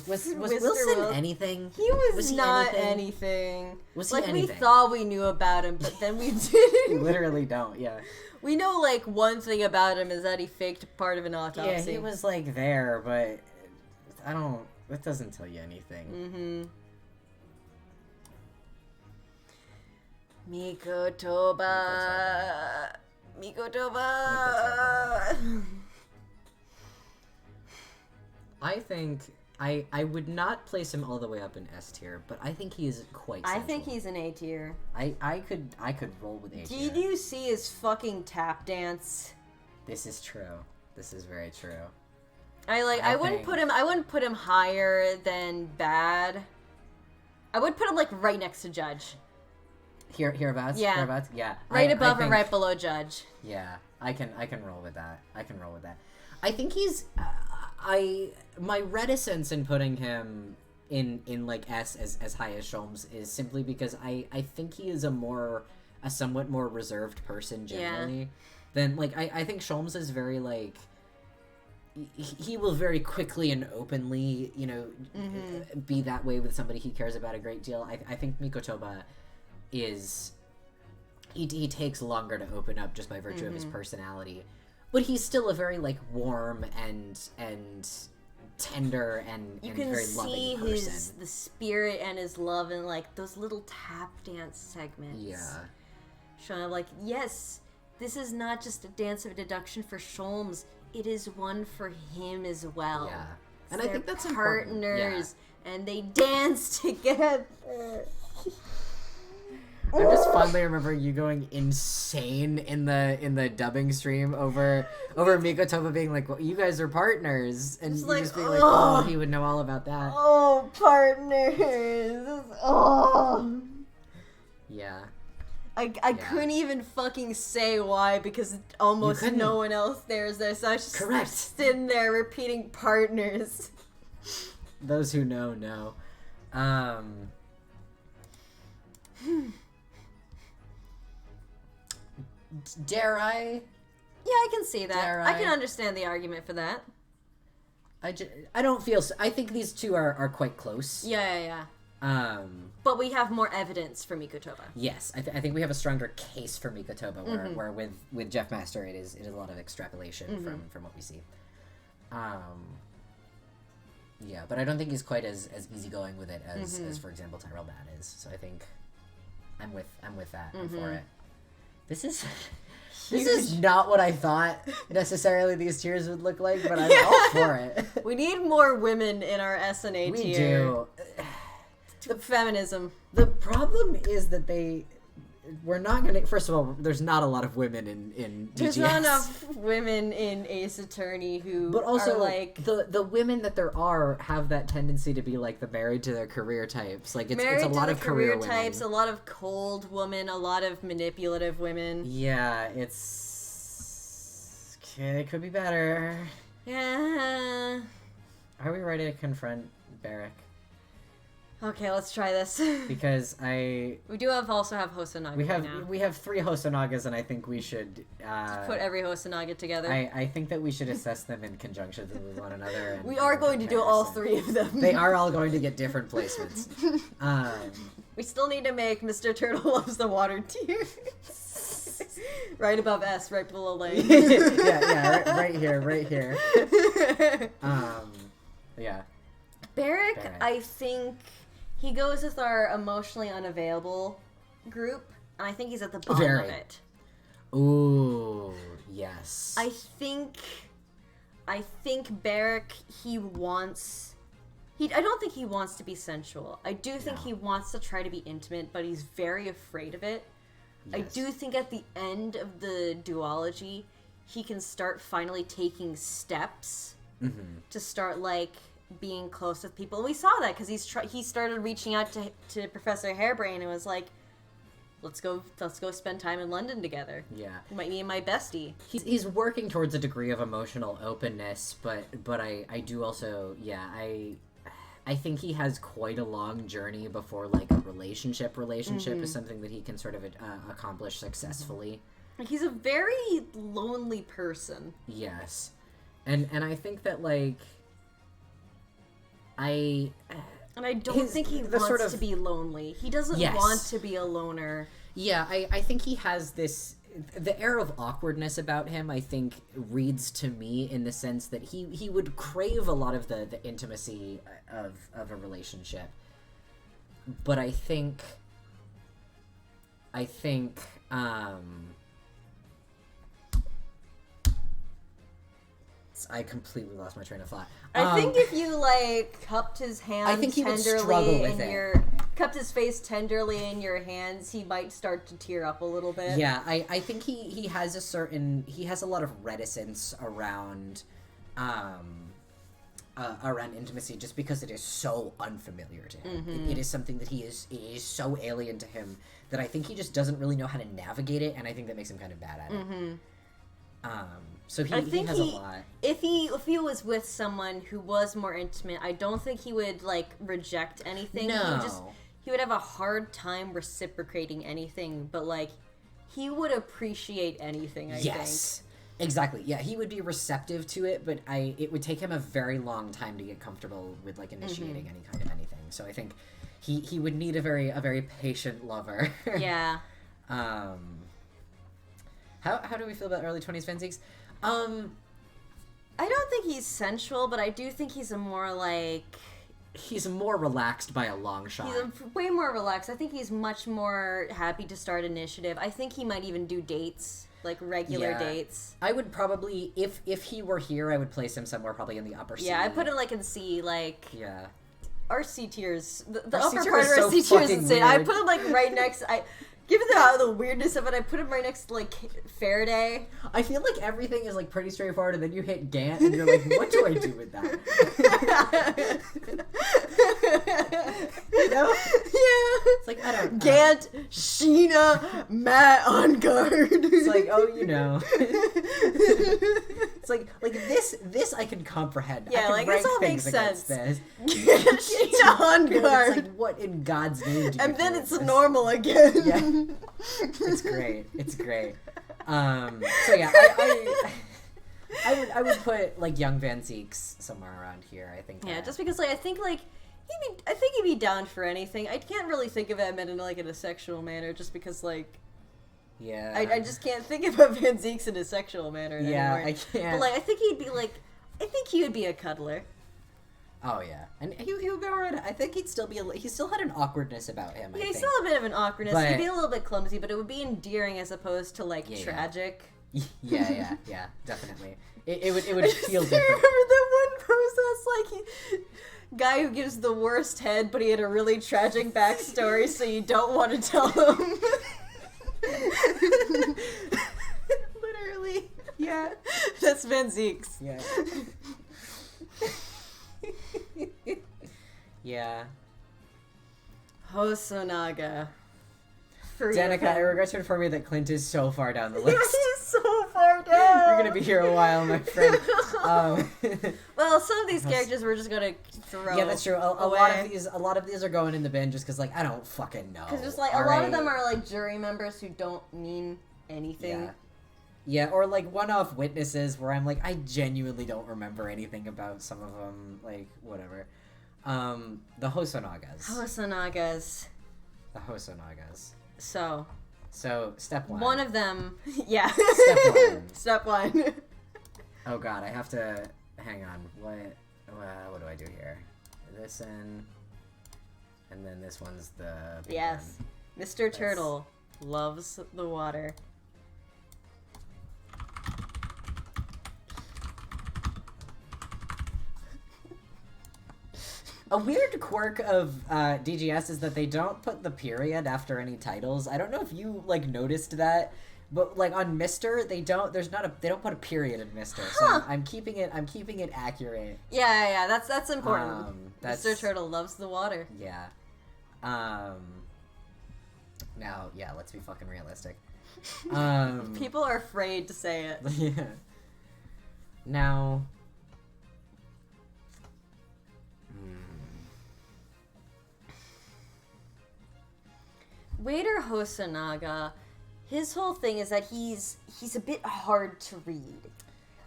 Was Mr. Wilson anything? He was he anything. Was he like anything? we thought we knew about him, but then we We didn't. literally don't. Yeah. We know like one thing about him is that he faked part of an autopsy. Yeah, he was like there, but I don't. That doesn't tell you anything. Mikotoba. I think I would not place him all the way up in S tier, but I think he is quite sensual. I think he's an A tier. I could roll with A tier. Did you see his fucking tap dance? This is true. This is very true. I wouldn't put him higher than bad. I would put him like right next to Judge. Hereabouts? Yeah. Hereabouts? Yeah. Right I above think, and right below Judge. Yeah. I can roll with that. I think he's my reticence in putting him in like S as high as Sholmes is simply because I think he is a somewhat more reserved person generally than like I think Sholmes is very like he will very quickly and openly, be that way with somebody he cares about a great deal. I think Mikotoba is he takes longer to open up just by virtue of his personality, but he's still a very like warm and tender and very loving person. You can see the spirit and his love in like those little tap dance segments. Yeah, showing like, yes, this is not just a dance of deduction for Sholmes. It is one for him as well. Yeah, and I think that's partners, and they dance together. I just fondly remember you going insane in the dubbing stream over Mikotoba being like, "Well, you guys are partners," and you like, just being like, "Oh, he would know all about that." Oh, partners! Oh. Yeah. I couldn't even fucking say why because almost no one else there is there, so I was just sitting there repeating partners. Those who know. Dare I? Yeah, I can see that. Dare I can understand the argument for that. I don't feel so. I think these two are quite close. Yeah. But we have more evidence for Mikotoba. Yes, I think we have a stronger case for Mikotoba, where with Jeff Master it is a lot of extrapolation from what we see. Yeah, but I don't think he's quite as easygoing with it as for example Tyrell Bad is. So I think I'm with that. I'm for it. This is not what I thought necessarily these tiers would look like, but I'm all for it. We need more women in our SNA tier. We do. The feminism. The problem is that we're not gonna. First of all, there's not a lot of women in DGS. There's not enough women in Ace Attorney who but also are like the women that there are have that tendency to be like the married to their career types. Like it's a lot of career types, women. a lot of cold women, a lot of manipulative women. Yeah, it could be better. Yeah. Are we ready to confront Barrick? Okay, let's try this. Because we also have Hosonaga. We have 3 Hosonagas, and I think we should put every Hosonaga together. I think that we should assess them in conjunction with one another. We are going to do all 3 of them. They are all going to get different placements. We still need to make Mr. Turtle Loves the Water tier. Right above S, right below Lane. yeah, right here. Yeah. Barrick, I think he goes with our emotionally unavailable group, and I think he's at the bottom of it. Ooh, yes. I think Barrick, I don't think he wants to be sensual. I do think he wants to try to be intimate, but he's very afraid of it. Yes. I do think at the end of the duology, he can start finally taking steps to start, like, being close with people. And we saw that because he started reaching out to Professor Hairbrain and was like, let's go spend time in London together. Yeah. Me and my bestie. He's working towards a degree of emotional openness, but I do also, I think he has quite a long journey before, like, a relationship is something that he can sort of accomplish successfully. He's a very lonely person. Yes. And I think that, like, And I don't think he wants to be lonely. He doesn't want to be a loner. Yeah, I think he has this... The air of awkwardness about him, I think, reads to me in the sense that he would crave a lot of the intimacy of a relationship. But I think I completely lost my train of thought. I think if you, like, cupped his hand, I think he would struggle with it. Cupped his face tenderly in your hands, he might start to tear up a little bit. Yeah, I think he has a lot of reticence around intimacy just because it is so unfamiliar to him. It is something that it is so alien to him that I think he just doesn't really know how to navigate it, and I think that makes him kind of bad at it. So he has a lot. If he was with someone who was more intimate, I don't think he would, like, reject anything. No. He would have a hard time reciprocating anything, but, like, he would appreciate anything, I think. Exactly. Yeah, he would be receptive to it, but it would take him a very long time to get comfortable with, like, initiating any kind of anything. So I think he would need a very patient lover. Yeah. How do we feel about early 20s fanfics? I don't think he's sensual, but I do think he's he's more relaxed by a long shot. He's way more relaxed. I think he's much more happy to start initiative. I think he might even do dates, like regular dates. I would probably, if he were here, I would place him somewhere probably in the upper C. Yeah, I put him, like, in C, like... Yeah. Our C tiers, the upper part of our C tiers is insane. I put him, like, right next... Given the weirdness of it, I put him right next to, like, Faraday. I feel like everything is, like, pretty straightforward, and then you hit Gant, and you're like, what do I do with that? You know? Yeah. It's like, I don't... Gant, Sheena, Matt on guard. It's like, oh, you know. It's like this I can comprehend. Yeah, I can this all makes sense. This. Gant, Sheena on guard. It's like, what in God's name do you do? And then it's normal again. Yeah. It's great. So yeah, I would put, like, young Van Zeeks somewhere around here. I think. Yeah, just because, like, I think he'd be down for anything. I can't really think of him in a sexual manner, just because, like. Yeah. I just can't think about Van Zeeks in a sexual manner anymore. Yeah, I can't. But, like, I think he would be a cuddler. Oh yeah, and he would be alright. I think he still had an awkwardness about him. Yeah, he still had a bit of an awkwardness. He'd be a little bit clumsy, but it would be endearing as opposed to, like, tragic. Yeah, definitely. It would feel different. I remember that one post that's like guy who gives the worst head, but he had a really tragic backstory, so you don't want to tell him. Literally. Yeah. That's Van Zeeks. Yeah. Yeah. Hosonaga. Danica, I regret to inform you that Clint is so far down the list. He's so far down. You're gonna be here a while, my friend. Well, some of these characters we're just gonna throw. Yeah, that's true. A lot of these are going in the bin just because, like, I don't fucking know. Because just, like, a lot of them are, like, jury members who don't mean anything. Yeah, or, like, one-off witnesses where I'm like, I genuinely don't remember anything about some of them. Like, whatever. The Hosonagas. The Hosonagas. So, step one. One of them, yeah. Step one. Step one. Oh god, I have to, hang on, what do I do here? This in, and then this one's the big yes. one. Mr. Turtle loves the water. A weird quirk of DGS is that they don't put the period after any titles. I don't know if you like noticed that, but like on Mister, they don't. They don't put a period in Mister. So I'm keeping it accurate. Yeah. That's important. Mr. Turtle loves the water. Yeah. Now, yeah, let's be fucking realistic. People are afraid to say it. Yeah. Now. Waiter Hosonaga, his whole thing is that he's a bit hard to read.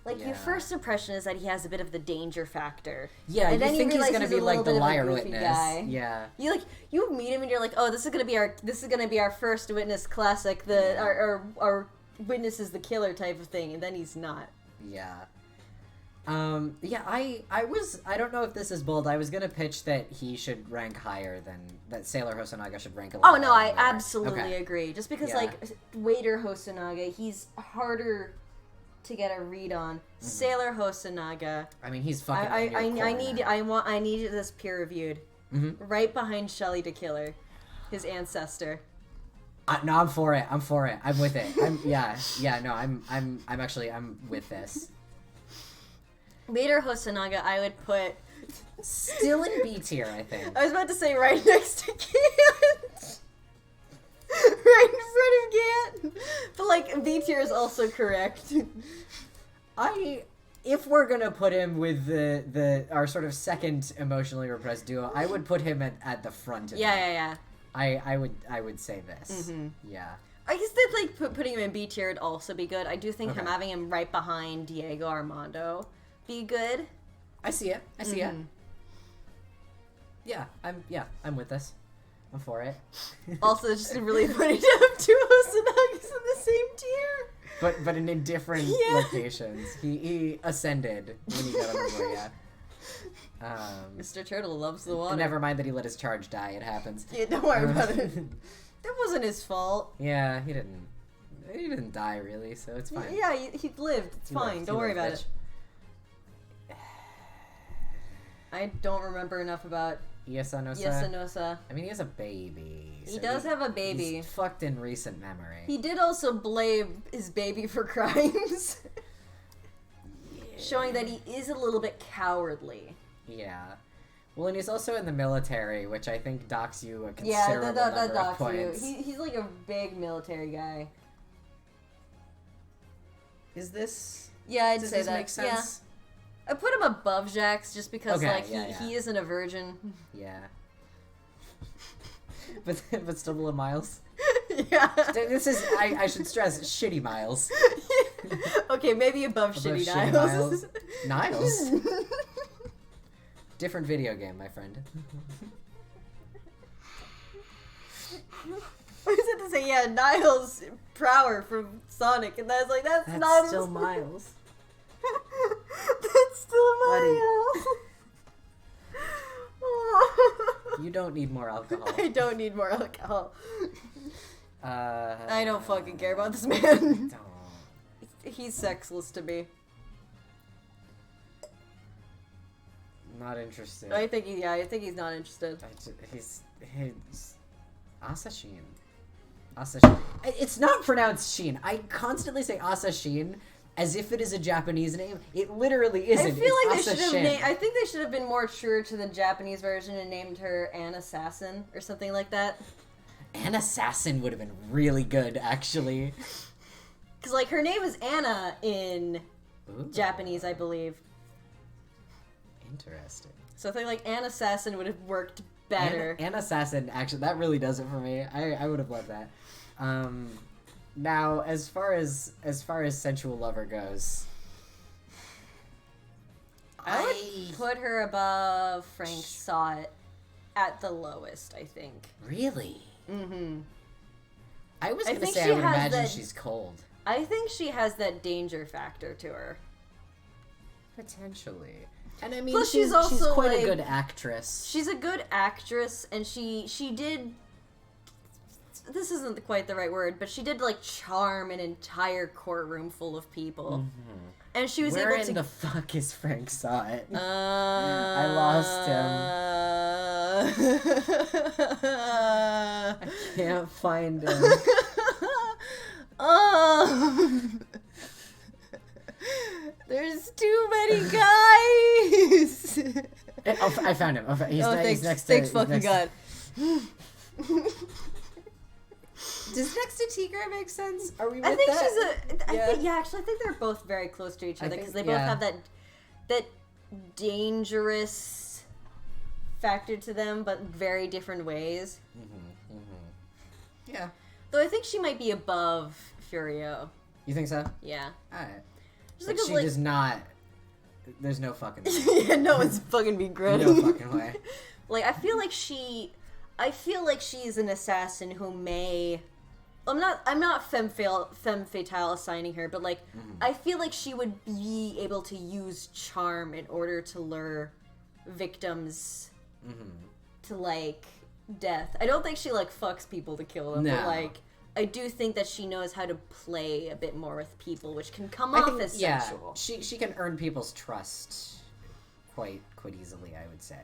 Like, your first impression is that he has a bit of the danger factor. Yeah, and then you think he's gonna be like the liar goofy witness. Guy. Yeah. You meet him and you're like, oh, this is gonna be our first witness classic. Our witness is the killer type of thing, and then he's not. Yeah. I don't know if this is bold. I was gonna pitch that he should rank higher that Sailor Hosonaga should rank a lot. Oh no, I higher. absolutely agree. Just because Waiter Hosonaga, he's harder to get a read on. Sailor Hosonaga. I mean, he's fucking. I need this peer reviewed. Right behind Shelly the Killer, his ancestor. No, I'm for it. I'm with it. I'm with this. Waiter Hosonaga, I would put still in B tier, I think. I was about to say right next to Gant. Right in front of Gant. But like B tier is also correct. If we're gonna put him with our sort of second emotionally repressed duo, I would put him at the front of it. Yeah. I would say this. Yeah. I guess that like putting him in B tier would also be good. I do think him having him right behind Diego Armando be good. I see it. Yeah, I'm with this. I'm for it. Also, it's just really funny to have two Hosonagas in the same tier. But in different locations. He ascended when he got on the way. Mr. Turtle loves the water. Never mind that he let his charge die. It happens. Yeah, don't worry about it. That wasn't his fault. Yeah, he didn't die really, so it's fine. Yeah, he lived. It's fine. Don't worry about it. I don't remember enough about Yasanosa. I mean, he has a baby. He does have a baby. He's fucked in recent memory. He did also blame his baby for crimes. Showing that he is a little bit cowardly. Yeah. Well, and he's also in the military, which I think docks you a considerable number of points. He's like a big military guy. Is this... Yeah, I'd does say this that. make sense? Yeah. I put him above Jax just because, he isn't a virgin. Yeah. but still below Miles. Yeah. This is, I should stress, shitty Miles. Okay, maybe above shitty Niles. Niles? Different video game, my friend. I was going to say, yeah, Niles Prower from Sonic, and I was like, that's Niles. Still Miles. That's still Miles. You don't need more alcohol. I don't need more alcohol. I don't fucking care about this man. Don't. He's sexless to me. Not interested. I think he's not interested. He's Asashin. It's not pronounced Sheen. I constantly say Asashin as if it is a Japanese name. It literally isn't. I feel like they should have I think they should have been more true to the Japanese version and named her An Assassin or something like that. An Assassin would have been really good, actually. Because, like, her name is Anna in Japanese, I believe. Interesting. So I think, like, An Assassin would have worked better. An Assassin, actually, that really does it for me. I would have loved that. Now, as far as Sensual Lover goes, I would put her above Frank Saw It at the lowest, I think. Really? Mm-hmm. I was going to say I would imagine she's cold. I think she has that danger factor to her. Potentially. And I mean, plus she's also quite like, a good actress. She's a good actress, and she did this isn't quite the right word, but she did like charm an entire courtroom full of people, and she was Where able in to. the fuck is Frank saw it? I lost him. I can't find him. Oh, there's too many guys. Oh, I found him. He's Thanks, next to. thanks, he's fucking next God. Does next to Tigra make sense? Are we with I think that? she's a. Yeah. Actually, I think they're both very close to each other because they both yeah. have that dangerous factor to them, but very different ways. Yeah. Though I think she might be above Furio. You think so? Yeah. Alright. Just But because, she like, does not. There's no fucking way. yeah, no, it's fucking be great. No fucking way. Like, I feel like she's an assassin who may. I'm not femme fatale assigning her, but like, I feel like she would be able to use charm in order to lure victims to like death. I don't think she like fucks people to kill them, but No. like, I do think that she knows how to play a bit more with people, which can come off as sensual. She can earn people's trust quite easily, I would say.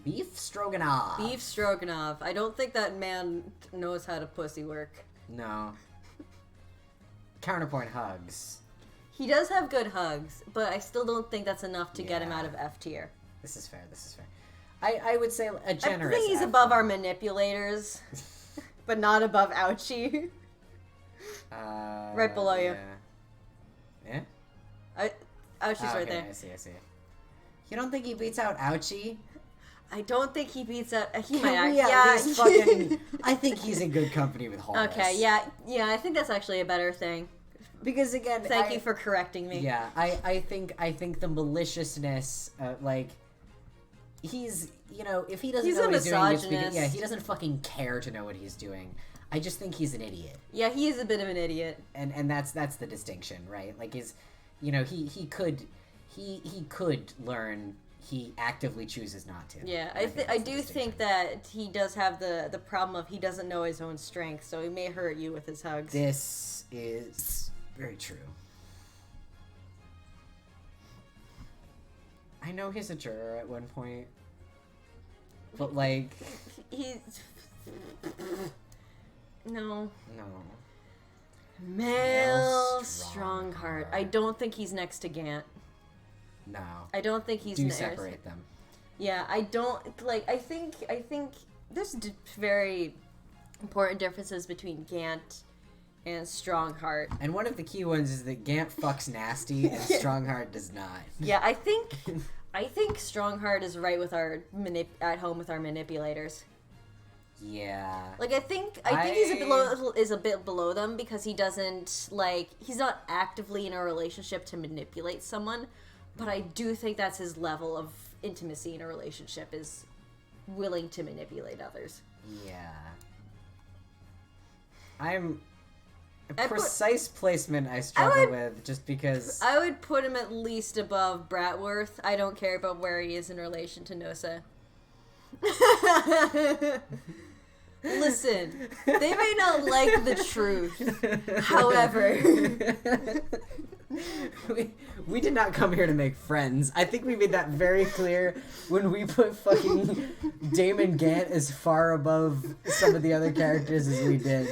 Beef stroganoff. Beef stroganoff. I don't think that man knows how to pussy work. No. Counterpoint hugs. He does have good hugs, but I still don't think that's enough to get him Yeah. out of F tier. This is fair. I would say a generous. I think he's F. above our manipulators, but not above Ouchie. Right below you. Yeah? Ouchie's right okay, there. I see. You don't think he beats out Ouchie? I don't think he beats out. He Can might. we at Yeah. least fucking... I think he's in good company with Horace. Okay. Yeah. I think that's actually a better thing. Because again, Thank you for correcting me. Yeah, I think the maliciousness, like, he's, if he doesn't He's know a what he's doing, misogynist. he doesn't fucking care to know what he's doing. I just think he's an idiot. Yeah, he is a bit of an idiot. And that's the distinction, right? Like, he could learn. He actively chooses not to. Yeah, And I that's the do distinction. think that he does have the problem of he doesn't know his own strength, so he may hurt you with his hugs. This is very true. I know he's a juror at one point, but like, He's no no. Mel Strongheart. Strongheart. I don't think he's next to Gant. No. I don't think he's Do next. separate them. Yeah, I don't like. I think there's very important differences between Gant and Strongheart. And one of the key ones is that Gant fucks nasty and Strongheart does not. Yeah, I think Strongheart is right with our at home with our manipulators. Yeah. Like I think he's a bit below them because he doesn't he's not actively in a relationship to manipulate someone, but I do think that's his level of intimacy in a relationship is willing to manipulate others. Yeah. Precise placement I struggle with just because I would put him at least above Bratworth. I don't care about where he is in relation to Nosa. Listen, they may not like the truth. However, we did not come here to make friends. I think we made that very clear when we put fucking Damon Gant as far above some of the other characters as we did.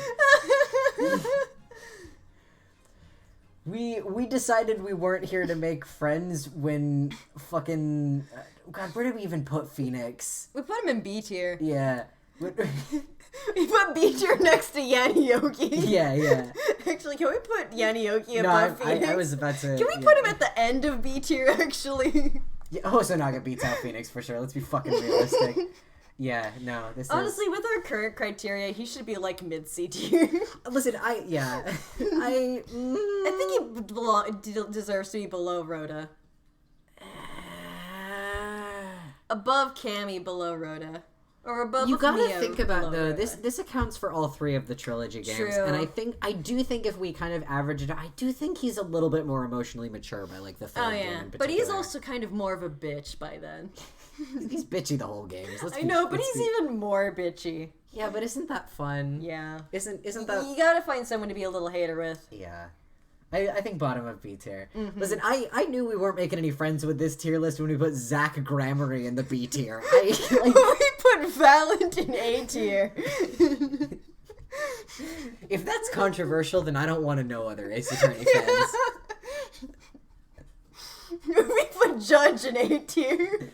We decided we weren't here to make friends when fucking... God, where did we even put Phoenix? we put him in B tier. Yeah. We put B tier next to Yanioki. Yeah. Actually, can we put Yanioki No, above Phoenix? I was about to... Can we put him at the end of B tier, actually? Yeah, Hosonaga beats out Phoenix for sure. Let's be fucking realistic. Yeah, no, this Honestly, is... with our current criteria, he should be like mid C tier. Listen, I think he deserves to be below Rhoda. Above Cammy, below Rhoda. Or above You gotta Mia, think about, below though, Rhoda. this accounts for all three of the trilogy games. True. And I do think if we kind of average it, I do think he's a little bit more emotionally mature by, like, the third game in particular. But he's also kind of more of a bitch by then. He's bitchy the whole game. I know, but he's even more bitchy. Yeah, but isn't that fun? Yeah. Isn't that... You gotta find someone to be a little hater with. Yeah. I think bottom of B tier. Mm-hmm. Listen, I knew we weren't making any friends with this tier list when we put Zach Gramarye in the B tier. We put Valent in A tier. If that's controversial, then I don't want to know other Ace Attorney fans. We put Judge in A tier.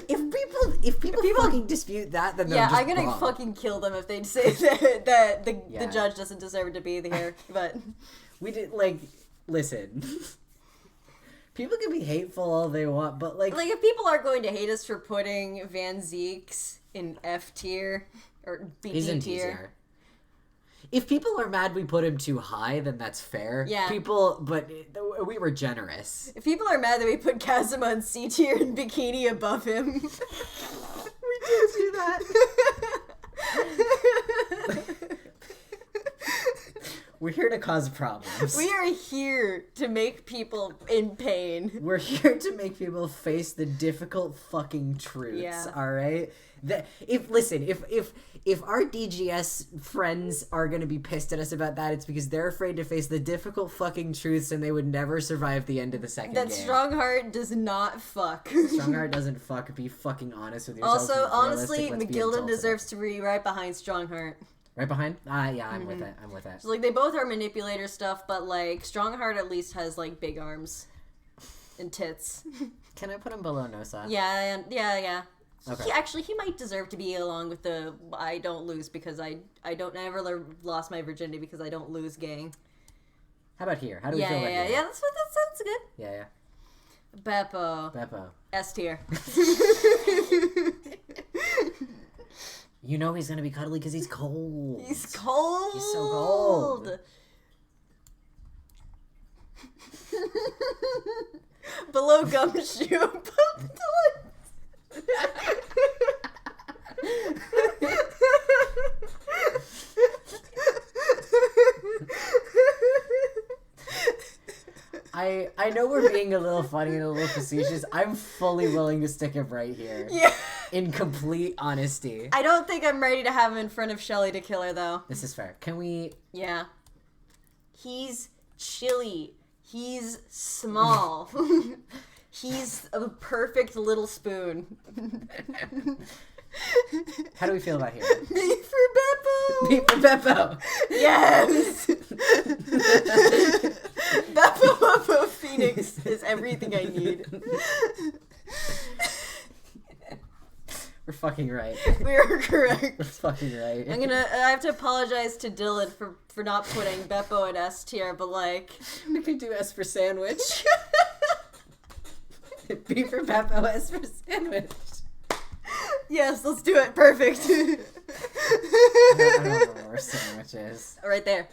If people fucking dispute that, then they're just I'm gonna wrong. fucking kill them if they say that the judge doesn't deserve to be here. But We did, listen. People can be hateful all they want, but, if people are going to hate us for putting Van Zeeks in F tier, or B he's in tier. tier. If people are mad we put him too high, then that's fair. Yeah. But we were generous. If people are mad that we put Kazuma in C tier and Bikini above him. We did do that. We're here to cause problems. We are here to make people in pain. We're here to make people face the difficult fucking truths. Yeah. All right. If our DGS friends are gonna be pissed at us about that, it's because they're afraid to face the difficult fucking truths, and they would never survive the end of the second game. That Strongheart does not fuck. Strongheart doesn't fuck. Be fucking honest with yourself. Also, be honestly, realistic, let's be McGillen adults deserves to be right behind Strongheart. Right behind? Yeah, I'm with it. I'm with it. So, they both are manipulator stuff, but, Strongheart at least has, big arms. And tits. Can I put him below Nosa? Yeah. Okay. He might deserve to be along with the I don't lose because I don't ever lost my virginity because I don't lose gang. How about here? How do we feel about here? Yeah, that sounds good. Yeah. Beppo. S tier. You know he's gonna be cuddly because he's cold. He's cold. He's so cold. Below Gumshoe. I know we're being a little funny and a little facetious. I'm fully willing to stick him right here. Yeah. In complete honesty. I don't think I'm ready to have him in front of Shelly to kill her, though. This is fair. Can we... Yeah. He's chilly. He's small. He's a perfect little spoon. How do we feel about here? Me for Beppo! Me for Beppo! Yes! Beppo Phoenix is everything I need. We're fucking right. We are correct. We're fucking right. I have to apologize to Dylan for not putting Beppo in S tier, but we could do S for sandwich. B for Beppo, S for sandwich. Yes, let's do it. Perfect. I don't know where sandwich is. Right there.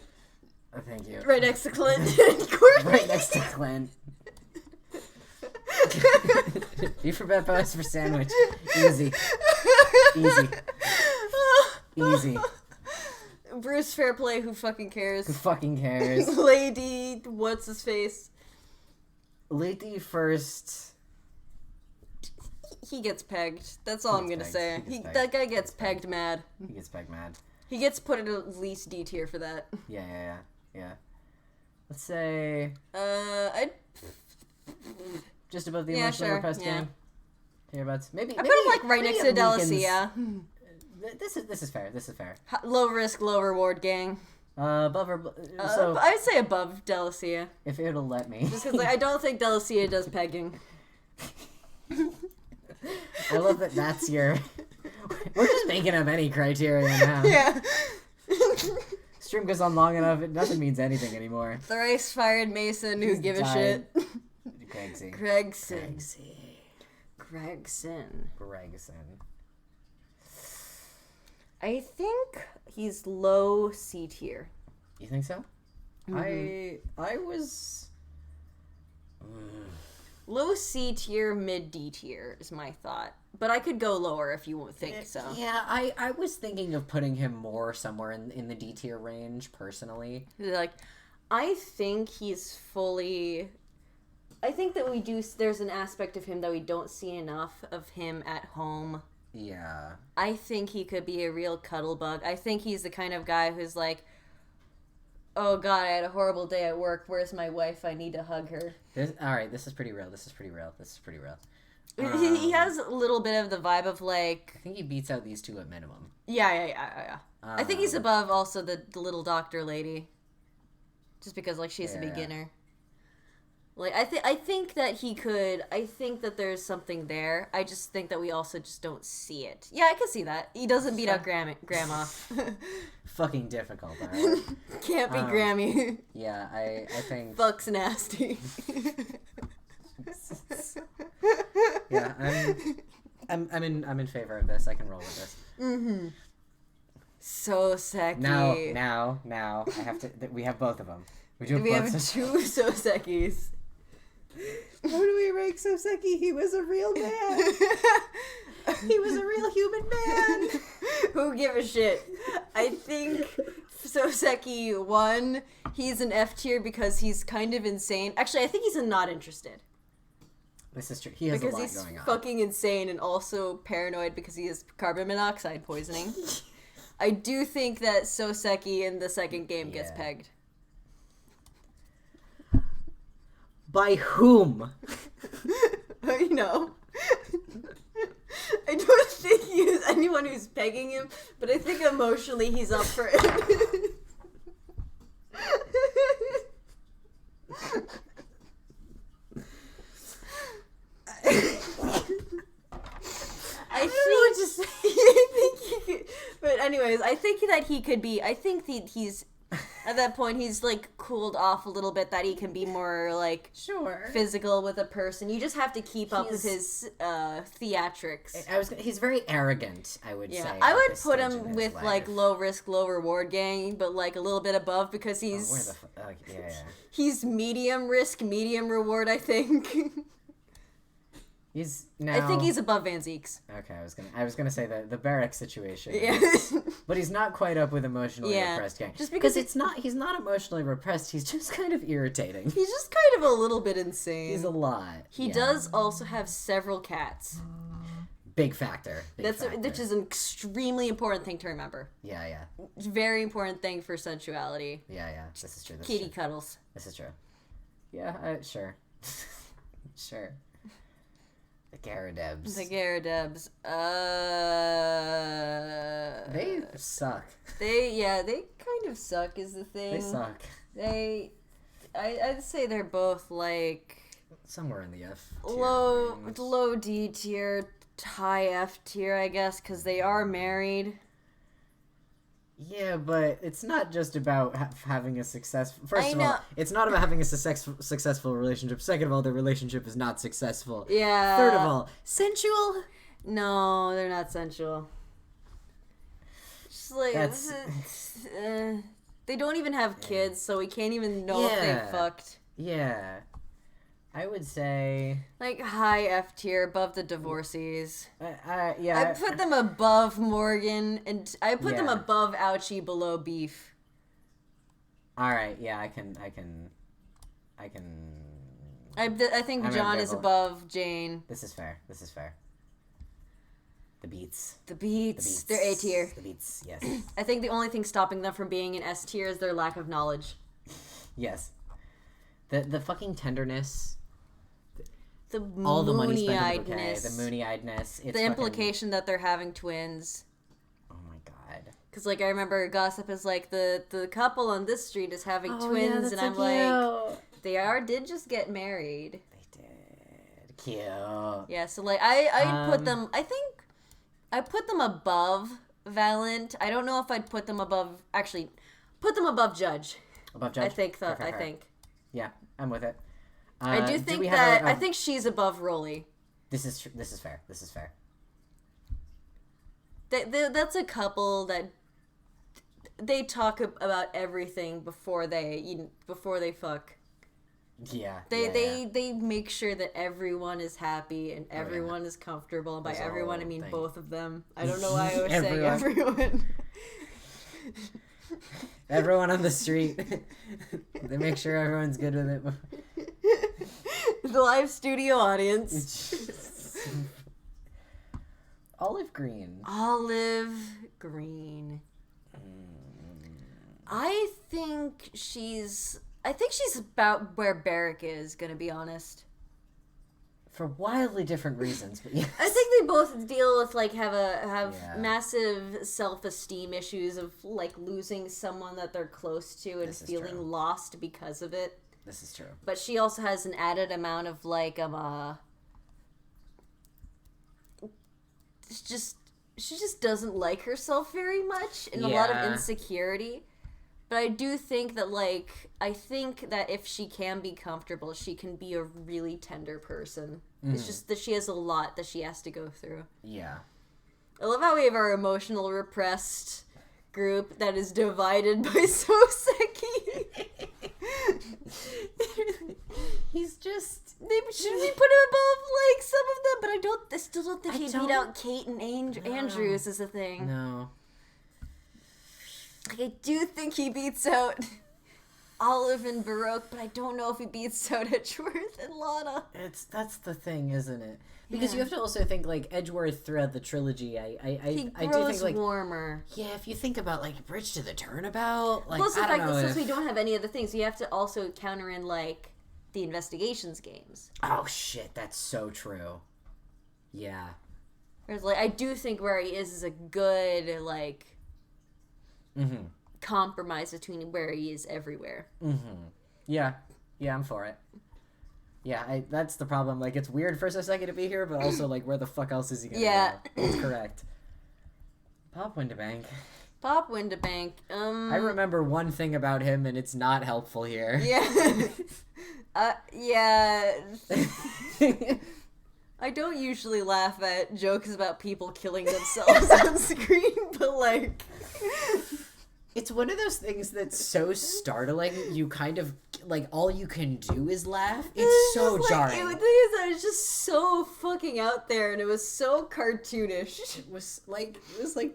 Oh, thank you. Right next to Clint and Courtney. Right next to Clint. B for Beppo, S for sandwich. Easy. Easy. Bruce Fairplay, who fucking cares? Who fucking cares? Lady, what's his face? Lady first. He gets pegged. That's all I'm gonna say. That guy gets pegged mad. He gets pegged mad. He gets put at least D tier for that. Yeah. Let's say... I'd... Just above the emotional repressed gang. Hereabouts. Maybe I put him right next to Delicia. This is fair. Low risk, low reward gang. Above or... so... I'd say above Delicia. If it'll let me. Just because I don't think Delicia does pegging. I love that that's your... We're just making up any criteria now. Yeah. Stream goes on long enough, nothing means anything anymore. Thrice fired Mason, who give a shit. Gregson. I think he's low C tier. You think so? Mm-hmm. I was... Low C tier, mid D tier is my thought. But I could go lower if you think so. Yeah, I was thinking of putting him more somewhere in the D tier range, personally. I think he's fully... I think that there's an aspect of him that we don't see enough of him at home Yeah. I think he could be a real cuddle bug. I think he's the kind of guy who's like, oh god, I had a horrible day at work. Where's my wife? I need to hug her. Alright, this is pretty real. This is pretty real. He has a little bit of the vibe of like... I think he beats out these two at minimum. Yeah. I think he's above also the little doctor lady. Just because, like, she's a beginner. Like, I think that he could... I think that there's something there. I just think that we also just don't see it. Yeah, I can see that. He doesn't beat out Grandma. Fucking difficult, alright? Can't be Grammy. Yeah, I think... Fuck's nasty. Yeah, I'm in favor of this. I can roll with this. Mm-hmm. So sexy. Now, I have to. We have both of them. We have two Sosekis. How do we rank Soseki? He was a real man. He was a real human man. Who give a shit? I think Soseki 1, he's an F tier because he's kind of insane. Actually, I think he's a not interested. This is true. He has a lot going on. Because he's fucking insane and also paranoid because he has carbon monoxide poisoning. I do think that Soseki in the second game gets pegged. By whom? You know. I don't think he is anyone who's pegging him, but I think emotionally he's up for it. But anyways, I think that he could be. I think that he's at that point. He's like cooled off a little bit. That he can be more like physical with a person. You just have to keep up with his theatrics. He's very arrogant. I would say. I would put him with like low risk, low reward gang, but like a little bit above because he's he's medium risk, medium reward. I think. I think he's above Van Zeeks. Okay, I was gonna say the Barrack situation. Yeah. But he's not quite up with emotionally repressed gang. Just because he's not emotionally repressed, he's just kind of irritating. He's just kind of a little bit insane. He's a lot. He does also have several cats. Big factor. Which is an extremely important thing to remember. Yeah. Very important thing for sensuality. Yeah. This is true. Kitty cuddles. This is true. Yeah, sure. Sure. The Garadebs. They suck. They kind of suck is the thing. They suck. I'd say they're both like somewhere in the F tier. Low D tier, high F tier, I guess, because they are married. Yeah, but it's not just about having a successful... First of all, it's not about having a successful relationship. Second of all, the relationship is not successful. Yeah. Third of all, sensual? No, they're not sensual. Just like... they don't even have kids, so we can't even know if they fucked. Yeah. I would say... like, high F tier, above the divorcees. Yeah. I put them above Morgan, and I put them above Ouchie, below Beef. Alright, yeah, I can... I think John is above Jane. This is fair. The Beats. They're A tier. The Beats, yes. I think the only thing stopping them from being an S tier is their lack of knowledge. Yes. The fucking tenderness... all the money spent on the bouquet, the moony-eyedness. The implication that they're having twins. Oh my god. Because, like, I remember gossip is like, the couple on this street is having twins, and I'm like, they did just get married. They did. Cute. Yeah, so, like, I put them, I put them above Valent. I don't know if I'd put them above, actually, put them above Judge. Above Judge? I think. Yeah, I'm with it. I do think that I think she's above Rolly. This is fair. That's a couple that they talk about everything before they fuck. Yeah. They make sure that everyone is happy and everyone is comfortable. And by everyone, I mean both of them. I don't know why I was saying everyone. Everyone on the street. They make sure everyone's good with it. The live studio audience. Olive green. Olive green. I think she's about where Barrick is, gonna be honest. For wildly different reasons, but yes. I think they both deal with like have Yeah. massive self-esteem issues of like losing someone that they're close to and This is feeling true. lost because of it. This is true. But she also has an added amount of like she just doesn't like herself very much and a lot of Yeah. insecurity. But I do think that I think that if she can be comfortable, she can be a really tender person. It's just that she has a lot that she has to go through. Yeah. I love how we have our emotional repressed group that is divided by Soseki. He's just... Should we put him above like some of them? But I still don't think he beat out Kate and Andrews is a thing. No. Like, I do think he beats out Olive and Baroque, but I don't know if he beats out Edgeworth and Lana. That's the thing, isn't it? Because Yeah. you have to also think like Edgeworth throughout the trilogy. He I do grows think like warmer. yeah, if you think about like Bridge to the Turnabout, like Plus the I don't fact know that since if... we don't have any of the things, you have to also counter in like the investigations games. Oh shit, that's so true. Yeah. Whereas like I do think where he is a good like Mm-hmm. compromise between where he is everywhere. Mm-hmm. Yeah. Yeah, I'm for it. Yeah, that's the problem. Like, it's weird for Soseki to be here, but also, like, where the fuck else is he gonna Yeah. go? That's correct. Pop Windabank. Pop Windabank. I remember one thing about him, and it's not helpful here. Yeah. Yeah. I don't usually laugh at jokes about people killing themselves on screen, but like... It's one of those things that's so startling, you kind of, like, all you can do is laugh. It's so jarring. The thing is that it's just so fucking out there, and it was so cartoonish. It was like,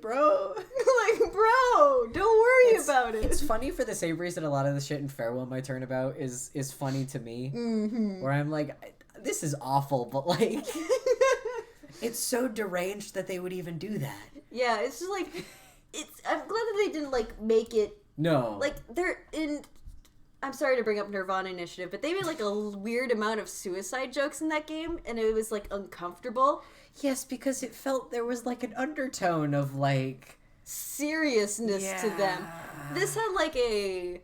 bro. Like, bro, don't worry about it. It's funny for the same reason a lot of the shit in Farewell My Turnabout is funny to me. Mm-hmm. Where I'm like, this is awful, but like, it's so deranged that they would even do that. Yeah, it's just like, I'm glad that they didn't like make it, No. like, they're in... I'm sorry to bring up Nirvana Initiative, but they made like a weird amount of suicide jokes in that game, and it was like uncomfortable. Yes, because it felt there was like an undertone of like... seriousness to them. This had like a...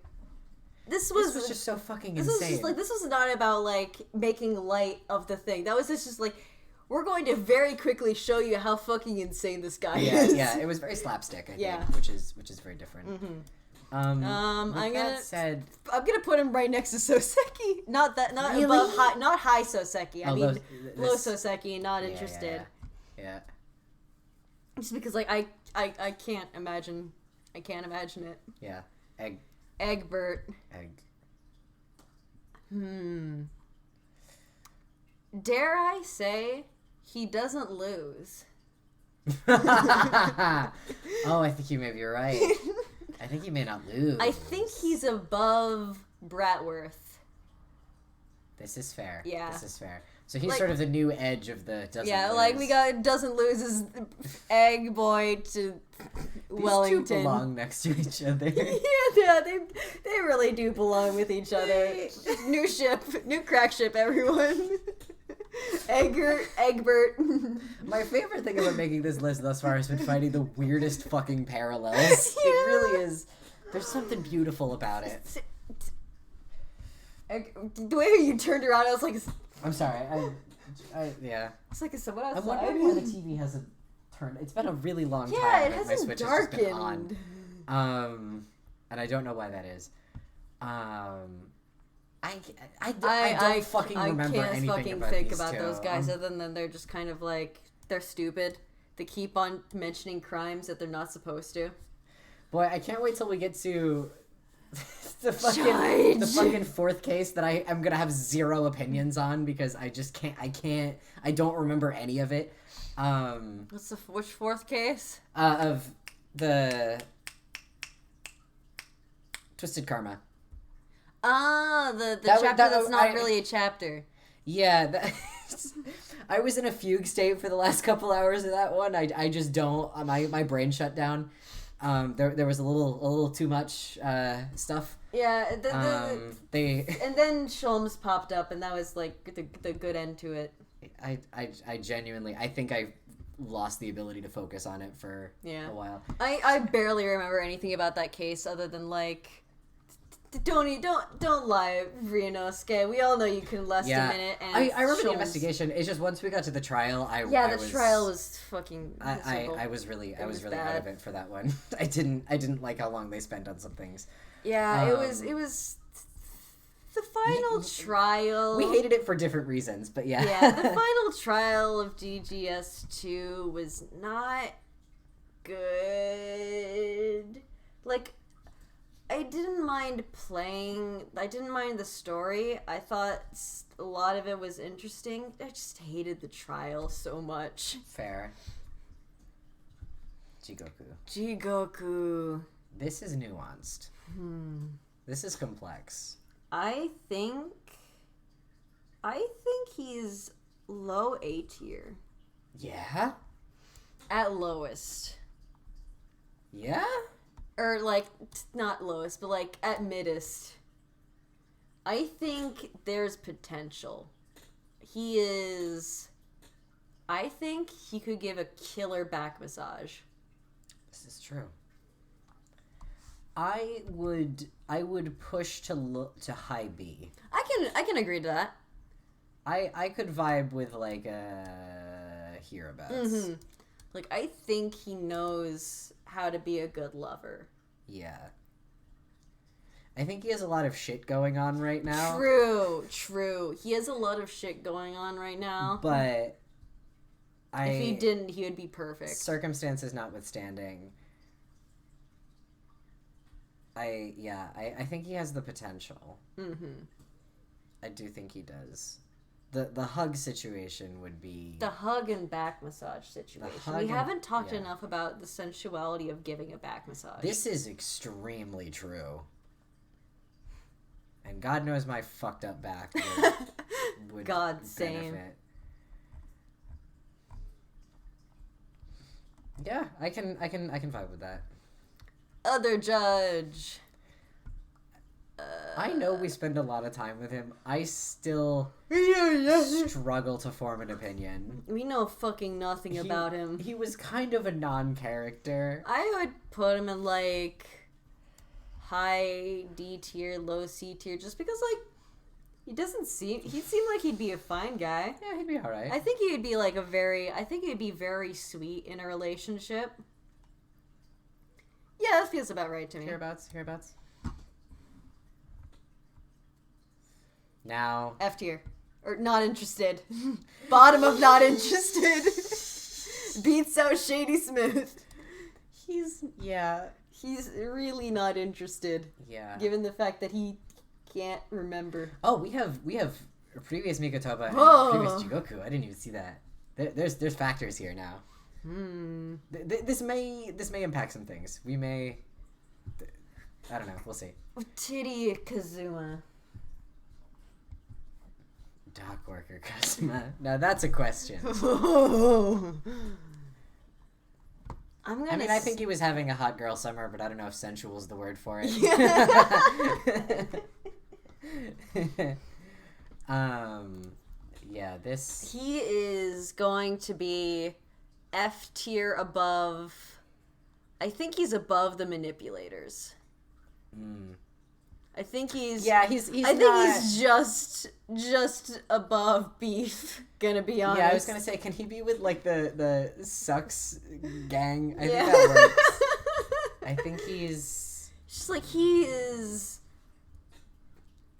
This was just so fucking This insane. was just like, this was not about like making light of the thing. That was just like, we're going to very quickly show you how fucking insane this guy is. Yeah, it was very slapstick, I think, which is very different. Mm-hmm. I'm gonna said, I'm gonna put him right next to Soseki. Not Really? above high, not high Soseki. I mean low this- Soseki. Not interested. Yeah. Just because like I can't imagine. I can't imagine it. Yeah. Egg. Egbert. Dare I say, he doesn't lose. Oh, I think you may be right. I think he may not lose. I think he's above Bratworth. This is fair. Yeah. This is fair. So he's Like- sort of the new edge of the doesn't Yeah, lose. like we got doesn't lose his Egg Boy to These Wellington. two belong next to each other. Yeah, they really do belong with each other. New ship, new crack ship, everyone. Egbert. My favorite thing about making this list thus far has been finding the weirdest fucking parallels. Yeah. It really is. There's something beautiful about it. The way you turned around, I was like, I'm sorry. Yeah. it's like, is someone outside? I'm wondering why the TV hasn't turned. It's been a really long time. Yeah, it that my hasn't Switch has just been darkened. on. And I don't know why that is. I don't fucking remember I can't anything fucking about think these about two. those guys other than they're just kind of like, they're stupid. They keep on mentioning crimes that they're not supposed to. Boy, I can't wait till we get to the Judge. fucking fourth case that I'm gonna have zero opinions on because I just can't. I don't remember any of it. Which fourth case? Of the Twisted Karma. Ah, the That chapter was- that's not really a chapter. Yeah, I was in a fugue state for the last couple hours of that one. I just don't. My brain shut down. There was a little too much stuff. Yeah. They and then Sholmes popped up, and that was like the good end to it. I genuinely I think I lost the ability to focus on it for a while. I barely remember anything about that case other than like. Don't lie, Ryunosuke. We all know you can last a minute. And I remember the investigation. It's just once we got to the trial, the trial was fucking. I was really out of it for that one. I didn't like how long they spent on some things. Yeah, it was the final trial. We hated it for different reasons, but yeah. Yeah, the final trial of DGS2 was not good. Like. I didn't mind the story. I thought a lot of it was interesting. I just hated the trial so much. Fair. Jigoku. This is nuanced. This is complex. I think he's low A tier. Yeah? At lowest. Yeah? Or, like, not lowest, but, like, at middest. I think there's potential. I think he could give a killer back massage. This is true. I would push to high B. I can agree to that. I could vibe with, like, hereabouts. Mm-hmm. Like, I think he knows how to be a good lover. Yeah. I think he has a lot of shit going on right now. True. He has a lot of shit going on right now. But if he didn't, he would be perfect. Circumstances notwithstanding. I think he has the potential. Mm-hmm. I do think he does. The hug situation would be... The hug and back massage situation. We haven't talked enough about the sensuality of giving a back massage. This is extremely true. And God knows my fucked up back would God, benefit. same. Yeah, I can vibe with that. Other judge. I know we spend a lot of time with him. I still struggle to form an opinion. We know fucking nothing about him. He was kind of a non-character. I would put him in, like, high D tier, low C tier, just because, like, he'd seem like he'd be a fine guy. Yeah, he'd be alright. I think he would be, like, he'd be very sweet in a relationship. Yeah, that feels about right to me. Hereabouts. Now. F tier. Or not interested. Bottom of not interested. Beats out Shady Smooth. He's really not interested. Yeah. Given the fact that he can't remember. Oh, we have previous Mikotoba and previous Jigoku. I didn't even see that. There's factors here now. This may impact some things. We may. I don't know. We'll see. Titty Kazuma. Dock worker Kazuma. Now that's a question. I think he was having a hot girl summer, but I don't know if sensual is the word for it. This... He is going to be F tier above... I think he's above the manipulators. I think he's... Yeah, he's I think he's just above beef, gonna be honest. Yeah, I was gonna say, can he be with, like, the sucks gang? I think that works. I think he's... Just, like, he is...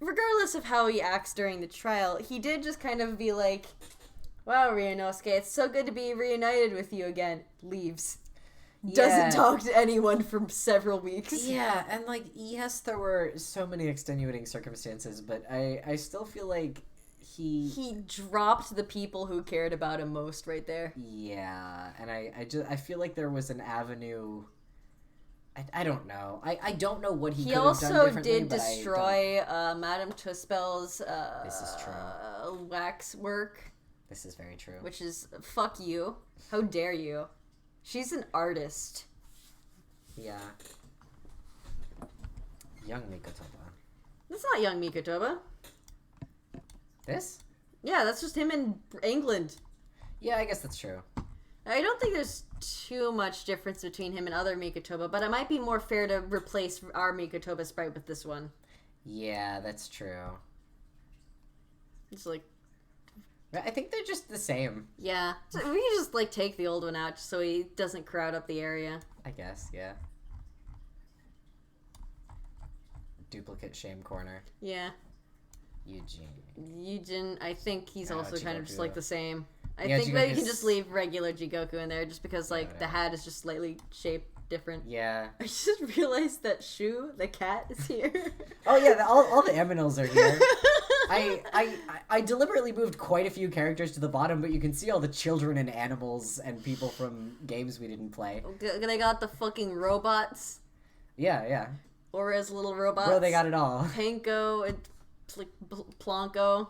Regardless of how he acts during the trial, he did just kind of be like, wow, Ryunosuke, it's so good to be reunited with you again. Leaves. Doesn't talk to anyone for several weeks. Yeah, and, like, yes, there were so many extenuating circumstances, but I still feel like he dropped the people who cared about him most right there. Yeah, and I feel like there was an avenue... I don't know. I don't know what he could have done differently. He also did destroy Madame Tuspel's this is true. wax work. This is very true. Which is, fuck you. How dare you? She's an artist. Yeah. Young Mikotoba. That's not young Mikotoba. This? Yeah, that's just him in England. Yeah, I guess that's true. I don't think there's too much difference between him and other Mikotoba, but it might be more fair to replace our Mikotoba sprite with this one. Yeah, that's true. It's like... I think they're just the same. Yeah. So we can just, like, take the old one out so he doesn't crowd up the area. I guess, yeah. Duplicate shame corner. Yeah. Eugene, I think he's also kind of just, like, the same. I think that you can just leave regular Jigoku in there just because, like, the hat is just slightly shaped different. Yeah. I just realized that Shu, the cat, is here. Oh, yeah, all the Eminals are here. I deliberately moved quite a few characters to the bottom, but you can see all the children and animals and people from games we didn't play. They got the fucking robots. Yeah. Aura's little robots. Bro, they got it all. Panko and Plonko.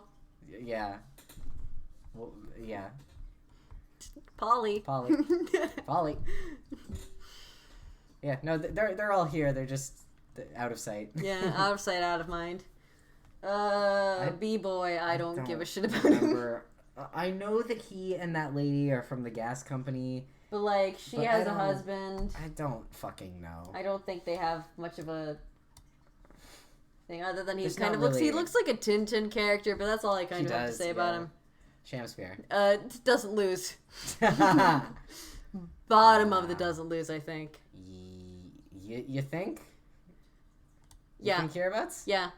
Yeah. Well, yeah. Polly. Polly. Yeah, no, they're all here. They're just out of sight. Yeah, out of sight, out of mind. B-boy, I don't give a shit about him. I know that he and that lady are from the gas company. But, like, she has a husband. I don't fucking know. I don't think they have much of a thing other than he looks like a Tintin character, but that's all I kind of have to say about him. Shamspeare. Doesn't lose. Bottom of the doesn't lose, I think. You think? Yeah. You think hereabouts? Yeah.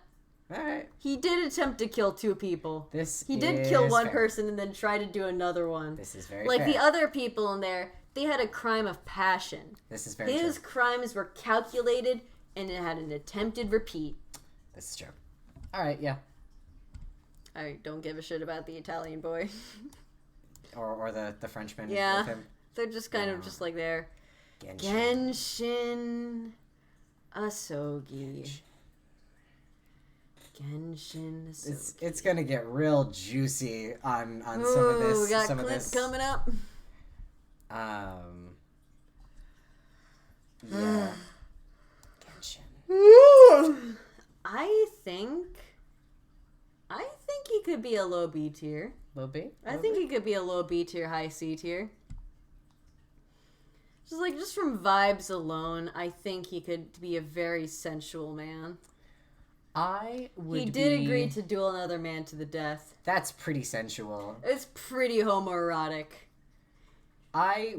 Alright. He did attempt to kill 2 people. He did is kill one fair. person and then try to do another one. This is very like fair. the other people in there, they had a crime of passion. This is very His true. crimes were calculated and it had an attempted repeat. This is true. Alright, yeah. I don't give a shit about the Italian boy. Or the Frenchman with Yeah. him. They're just kind of just like there. Genshin. Genshin Asogi. Genshin Asogi. It's gonna get real juicy on some of this. We got some Clint of this. coming up. Yeah. Genshin. I think he could be a low B tier. Low B? I think he could be a low B tier, high C tier. Just from vibes alone, I think he could be a very sensual man. He did agree to duel another man to the death. That's pretty sensual. It's pretty homoerotic.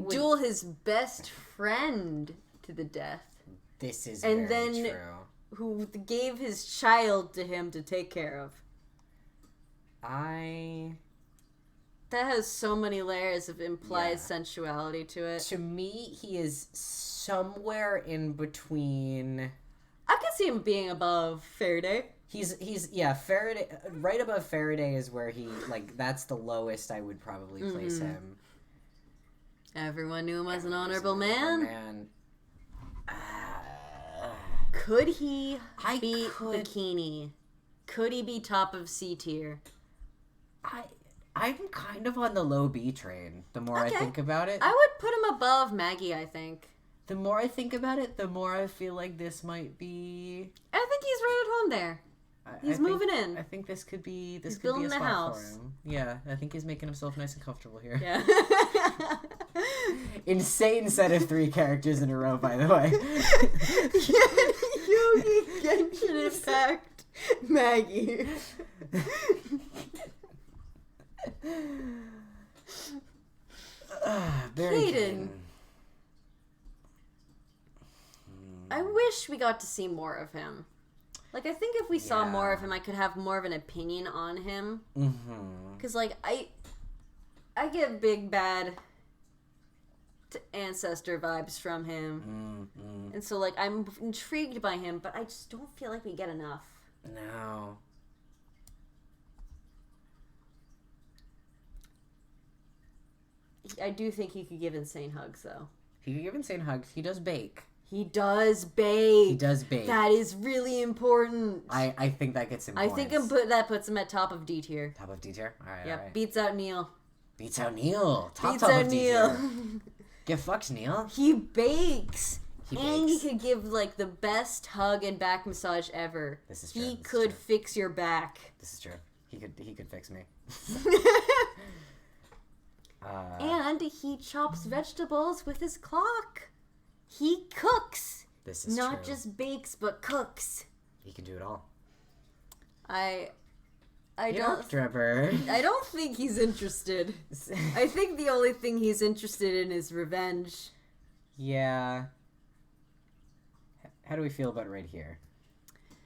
Duel his best friend to the death. This is and very then true. Who gave his child to him to take care of. That has so many layers of implied sensuality to it. To me, he is somewhere in between. I could see him being above Faraday. He's Faraday. Right above Faraday is where he, like, that's the lowest I would probably place him. Everyone knew him as an honorable man. Man. Could he beat Bikini? Could he be top of C tier? I'm kind of on the low B train, the more I think about it. I would put him above Maggie, I think. The more I think about it, the more I feel like this might be... I think he's right at home there. He's moving in. I think this could be he's could be a building spot a house. for him. Yeah, I think he's making himself nice and comfortable here. Yeah. Insane set of 3 characters in a row, by the way. Yogi, Genshin Impact, Maggie. Hayden. I wish we got to see more of him. Like, I think if we saw more of him, I could have more of an opinion on him. Because, like, I get big bad ancestor vibes from him. And so, like, I'm intrigued by him, but I just don't feel like we get enough. No. I do think he could give insane hugs, though. He could give insane hugs. He does bake. He does bake. He does bake. That is really important. I think that gets him I points. think that puts him at top of D tier. Top of D tier? Alright, Yep, alright. beats out Neil. Beats out Neil. Beats Top out of D Neil. tier. Get fucked, Neil. He bakes. He And bakes. he could give, like, the best hug and back massage ever. This is true. He This is could true. fix your back. This is true. He could fix me. And he chops vegetables with his clock. He cooks. This is Not true. just bakes, but cooks. He can do it all. I Drebber. don't think he's interested. I think the only thing he's interested in is revenge. Yeah. How do we feel about right here?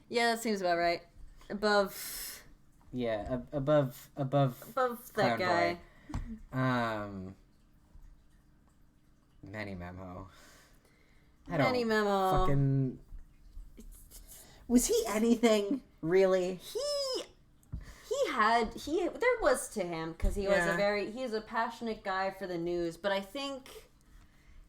Yeah, that seems about right. Above Yeah, above that Clown guy. Manny Memo. Manny Memo. Fucking. Was he anything really? There was to him because he was Yeah. he's a passionate guy for the news, but I think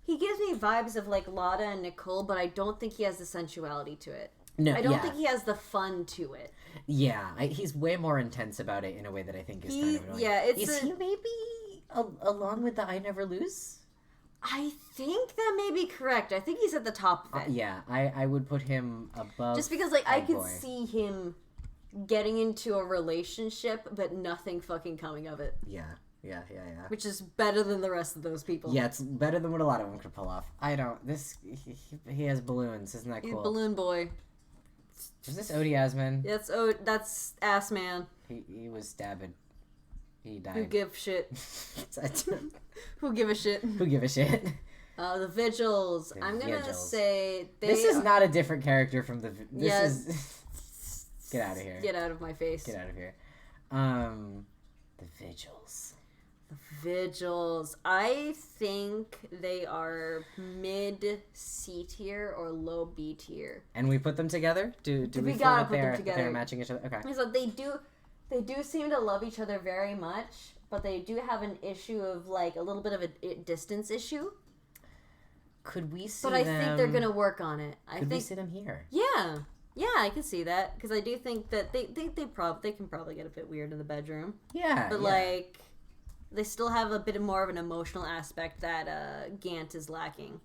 he gives me vibes of like Lotta and Nicole, but I don't think he has the sensuality to it. No, I don't yeah. think he has the fun to it. Yeah, he's way more intense about it in a way that I think is kind of annoying. Yeah, is he maybe along with the I Never Lose? I think that may be correct. I think he's at the top of it. Yeah, I would put him above. Just because, like, I Bad could Boy. see him getting into a relationship, but nothing fucking coming of it. Yeah. Which is better than the rest of those people. Yeah, it's better than what a lot of them could pull off. I don't. He has balloons. Isn't that He's cool? Balloon Boy. Is this Odie Asman? That's Ass Man. He was stabbed. He died. Who give shit? Who Who give a shit? give a shit? The Vigils. The I'm gonna Vigils. say This is not a different character from the. This Yeah. is. Get out of here. Get out of my face. Get out of here. The Vigils. The Vigils. I think they are mid C tier or low B tier. And we put them together. Do we We feel gotta that put them they're together. matching each other? Okay. So they do seem to love each other very much, but they do have an issue of like a little bit of a distance issue. Could we see But I them? think they're gonna work on it. Could we see them here? Yeah, I can see that because I do think that they can probably get a bit weird in the bedroom. Yeah. But yeah. like, they still have a bit more of an emotional aspect that Gant is lacking.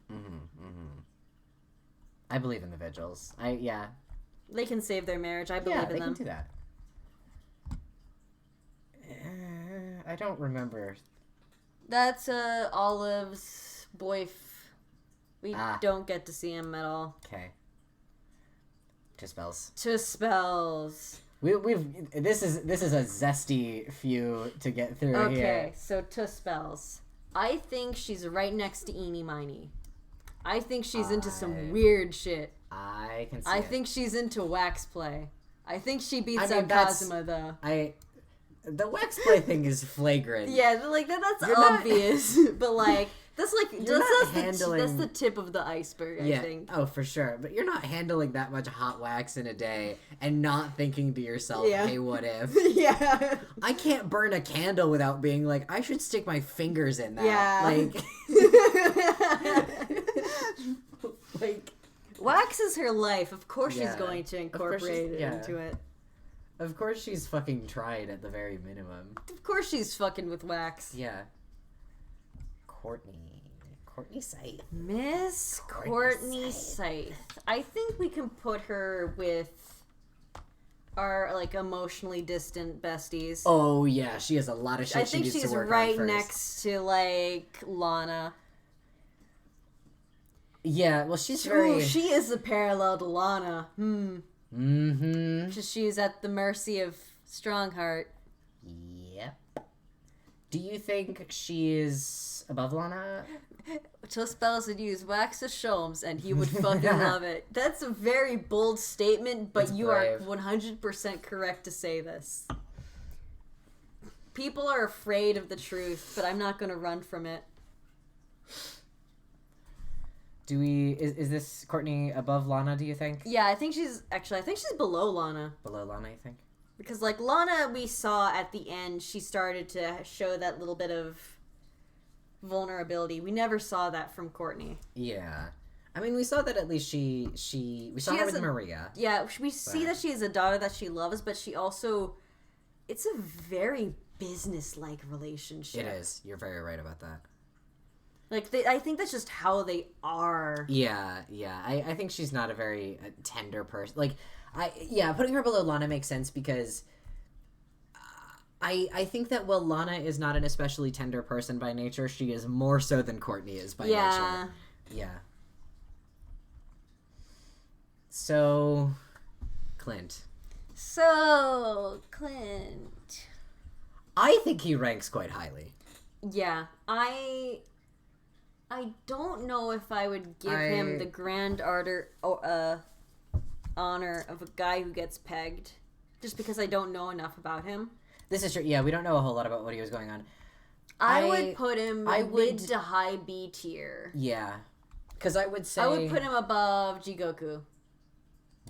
I believe in the Vigils. They can save their marriage. I believe Yeah, in they them. can do that. I don't remember. That's Olive's boyf. We Ah. don't get to see him at all. Okay. To spells. To spells. We've this is a zesty few to get through Okay, here. so to spells. I think she's right next to Eenie Miney. I think she's into some weird shit. I can see I it. think she's into wax play. I think she beats I mean, out that's- Kazuma though. The wax play thing is flagrant. Yeah, like that's You're not- obvious, but like that's like You're not that's handling- the tip of the iceberg. Yeah. I think. Oh, for sure. But you're not handling that much hot wax in a day and not thinking to yourself, Yeah. hey, what if? Yeah. I can't burn a candle without being like, I should stick my fingers in that. Yeah. Like, Wax is her life. Of course she's Yeah. going to Of course incorporate it yeah. into it. of course she's fucking tried at the very minimum. Of course she's fucking with wax. Yeah. Courtney Scythe. Miss Courtney Courtney Scythe. I think we can put her with our like emotionally distant besties. Oh yeah, she has a lot of shit I she think needs she's to work right on first. next to like Lana. Yeah, well she's Ooh, very she is the parallel to Lana. Mm-hmm. Because she's at the mercy of Strongheart. Yep. Do you think she is above Lana? Till spells would use wax as Sholmes and he would fucking love it. That's a very bold statement, but It's you brave. are 100% correct to say this. People are afraid of the truth, but I'm not going to run from it. Is this Courtney above Lana, do you think? Yeah, I think she's below Lana. Below Lana, you think? Because, like, Lana, we saw at the end, she started to show that little bit of vulnerability. We never saw that from Courtney. Yeah. I mean, we saw that at least we saw her has with a- Maria. Yeah, we see that she has a daughter that she loves, but she also, it's a very business-like relationship. It is. You're very right about that. Like, I think that's just how they are. Yeah. I think she's not a very tender person. Like, putting her below Lana makes sense because I think that while Lana is not an especially tender person by nature, she is more so than Courtney is by nature. Yeah. So, Clint. I think he ranks quite highly. Yeah, I don't know if I would give him the grand honor of a guy who gets pegged, just because I don't know enough about him. This is true. Yeah, we don't know a whole lot about what he was going on. I would put him mid to high B tier. Yeah, because I would say I would put him above Jigoku.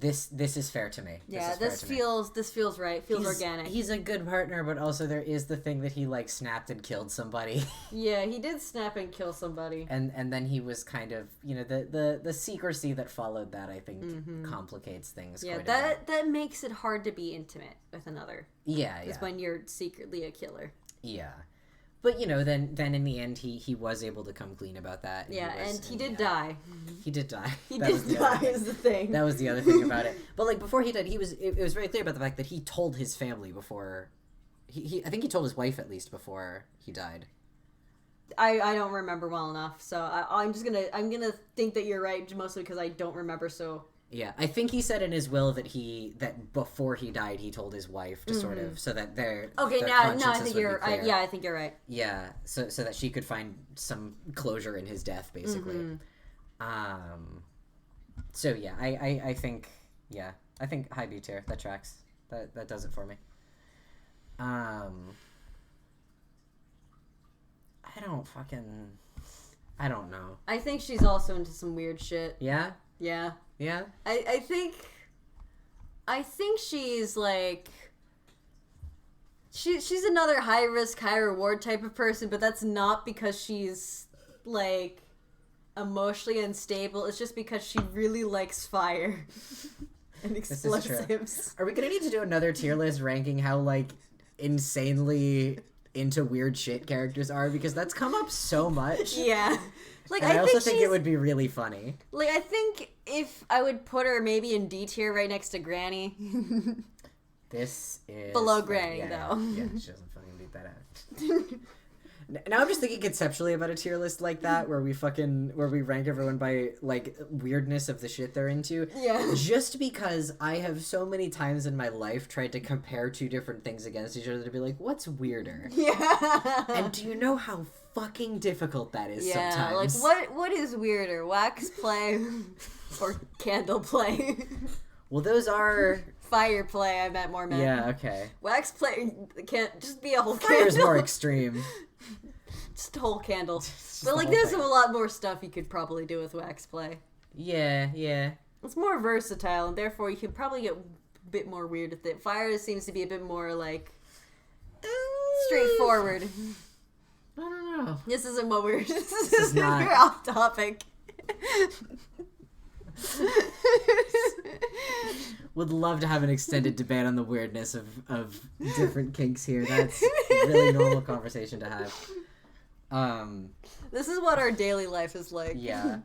This is fair to me. This feels right. Feels organic. He's a good partner, but also there is the thing that he like snapped and killed somebody. Yeah, he did snap and kill somebody. And then he was kind of, the secrecy that followed that, I think, complicates things quite a bit. That makes it hard to be intimate with another. Yeah. Is when you're secretly a killer. Yeah. But, then in the end, he was able to come clean about that. And he did die. He did die. He did die is the thing. That was the other thing about it. But, like, before he died, it was very clear about the fact that he told his family before... I think he told his wife, at least, before he died. I don't remember well enough, so I'm gonna think that you're right, mostly because I don't remember, so... Yeah, I think he said in his will that before he died, he told his wife to sort of so that their now I think you're I think you're right. Yeah, so that she could find some closure in his death, basically. So yeah, I think high B tier, that tracks. That does it for me. I don't know. I think she's also into some weird shit. Yeah. Yeah. Yeah. I think she's like she's another high risk, high reward type of person, but that's not because she's like emotionally unstable. It's just because she really likes fire and explosives. Are we gonna need to do another tier list ranking how like insanely into weird shit characters are, because that's come up so much? Yeah. Like, and I also think it would be really funny. Like, I think if I would put her maybe in D tier right next to Granny. This is... Below Granny, though. Yeah, she doesn't fucking beat that out. Now I'm just thinking conceptually about a tier list like that, where we rank everyone by, like, weirdness of the shit they're into. Yeah. Just because I have so many times in my life tried to compare two different things against each other to be like, what's weirder? Yeah. And do you know how fucking difficult that is sometimes? Like, what is weirder? Wax play or candle play? Well, those are... Fire play, I meant more men. Yeah, okay. Wax play can't just be a whole Fire's candle. more extreme. Just a whole candle. But, like, there's a lot more stuff you could probably do with wax play. Yeah. It's more versatile, and therefore you could probably get a bit more weird with it. Fire seems to be a bit more, like, straightforward. I don't know. This isn't what we're... This is not... We're off topic. Would love to have an extended debate on the weirdness of different kinks here. That's a really normal conversation to have. This is what our daily life is like. Yeah.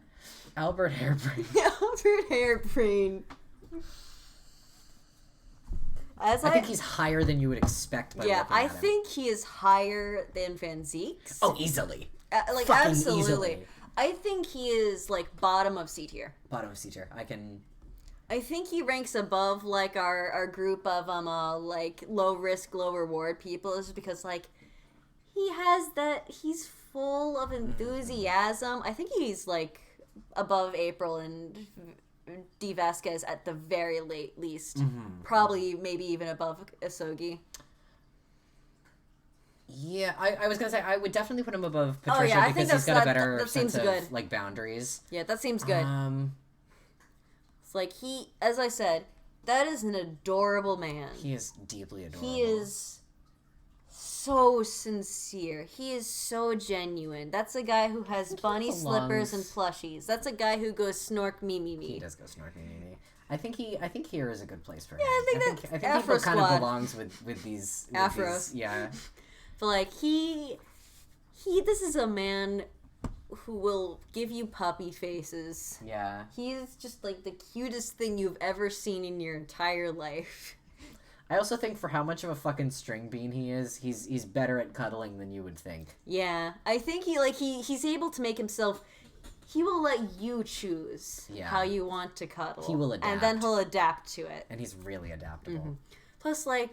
Albert Hairbrain. Albert Hairbrain. I think he's higher than you would expect by looking at him. think he is higher than Van Zieks. Oh, easily. Like, fucking absolutely. Easily. I think he is, like, bottom of C tier. Bottom of C tier. I think he ranks above, like, our group of, like, low risk, low reward people, is just because, like, he's full of enthusiasm. I think he's, like, above April and D. Vasquez at the very least. Mm-hmm. Probably, maybe even above Asogi. Yeah, I was gonna say I would definitely put him above Patricia I because think he's got a better that sense seems good. of like boundaries. Yeah, that seems good. It's like as I said, that is an adorable man. He is deeply adorable. He is so sincere. He is so genuine. That's a guy who has bunny slippers and plushies. That's a guy who goes snork me me me. He does go snork me me me. I think here is a good place for him. Yeah, I think he kind of belongs with these Afros. Yeah. But like this is a man who will give you puppy faces. Yeah. He's just like the cutest thing you've ever seen in your entire life. I also think for how much of a fucking string bean he is, he's better at cuddling than you would think. Yeah, I think he's able to make himself. He will let you choose how you want to cuddle. He will adapt, and then he'll adapt to it. And he's really adaptable. Mm-hmm. Plus, like,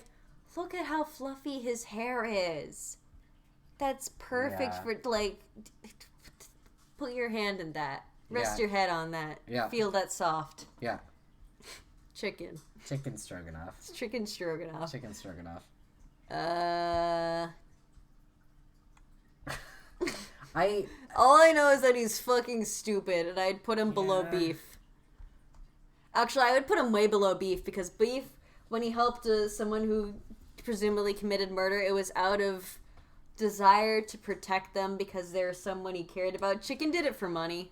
look at how fluffy his hair is. That's perfect for like. Put your hand in that. Rest your head on that. Yeah. Feel that soft. Yeah. Chicken stroganoff. It's chicken stroganoff. Chicken stroganoff. All I know is that he's fucking stupid, and I'd put him below beef. Actually, I would put him way below beef, because beef, when he helped someone who presumably committed murder, it was out of desire to protect them because they're someone he cared about. Chicken did it for money.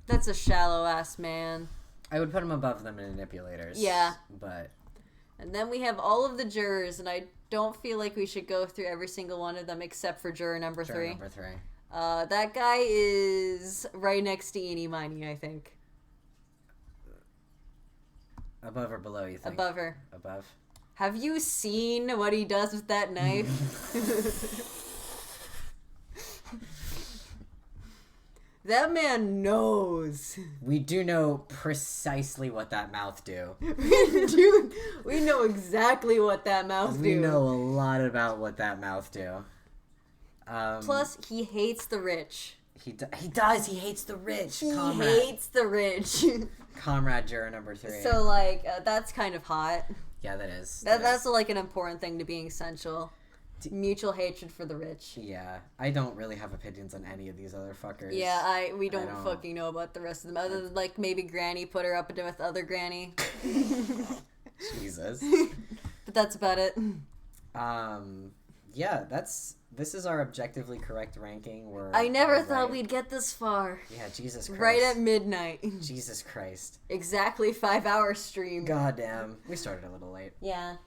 That's a shallow ass man. I would put him above the manipulators. Yeah. But. And then we have all of the jurors, and I don't feel like we should go through every single one of them except for juror number 3. Juror number 3. That guy is right next to Eenie Meenie, I think. Above or below, you think? Above her. Above. Have you seen what he does with that knife? That man knows. We do know precisely what that mouth do. We know exactly what that mouth do. We know a lot about what that mouth do. Plus, he hates the rich. He does. He hates the rich. He hates the rich. Comrade juror number 3. So, like, that's kind of hot. Yeah, that is. That's like an important thing to being sensual. Mutual hatred for the rich. Yeah, I don't really have opinions on any of these other fuckers. Yeah, we don't fucking know about the rest of them, other than like maybe Granny put her up with other Granny. Jesus. But that's about it. Yeah, this is our objectively correct ranking. I never thought we'd get this far. Yeah, Jesus Christ. Right at midnight. Jesus Christ. Exactly 5-hour stream. Goddamn. We started a little late. Yeah.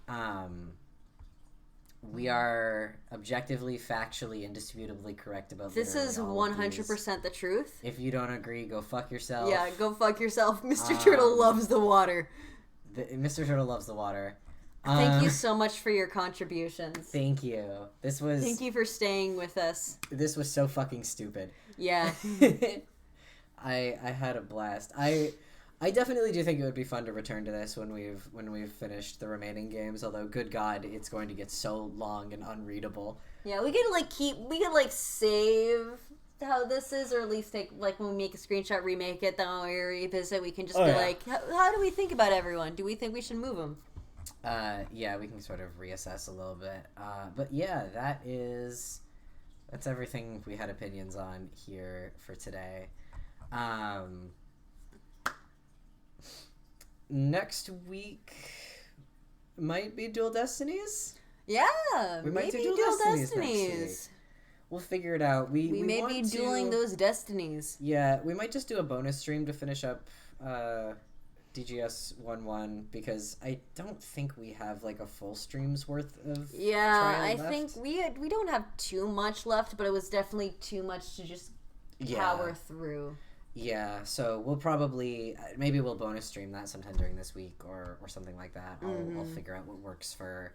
We are objectively, factually, indisputably correct about this. Is 100% the truth. If you don't agree, go fuck yourself. Yeah, go fuck yourself. Mr. Turtle loves the water. Mr. Turtle loves the water. Thank you so much for your contributions. Thank you. Thank you for staying with us. This was so fucking stupid. Yeah. I had a blast. I definitely do think it would be fun to return to this when we've finished the remaining games. Although, good God, it's going to get so long and unreadable. Yeah, we could save how this is, or at least take when we make a screenshot, remake it, then when we revisit, we can just how do we think about everyone? Do we think we should move them? Yeah, we can sort of reassess a little bit. But yeah, that's everything we had opinions on here for today. Next week might be Dual Destinies. Yeah, we might do Dual Destinies next week. We'll figure it out. We may be dueling those destinies. Yeah, we might just do a bonus stream to finish up DGS 1-1 because I don't think we have like a full stream's worth of I think we don't have too much left, but it was definitely too much to just power through. Yeah, so we'll probably maybe we'll bonus stream that sometime during this week or something like that. I'll figure out what works for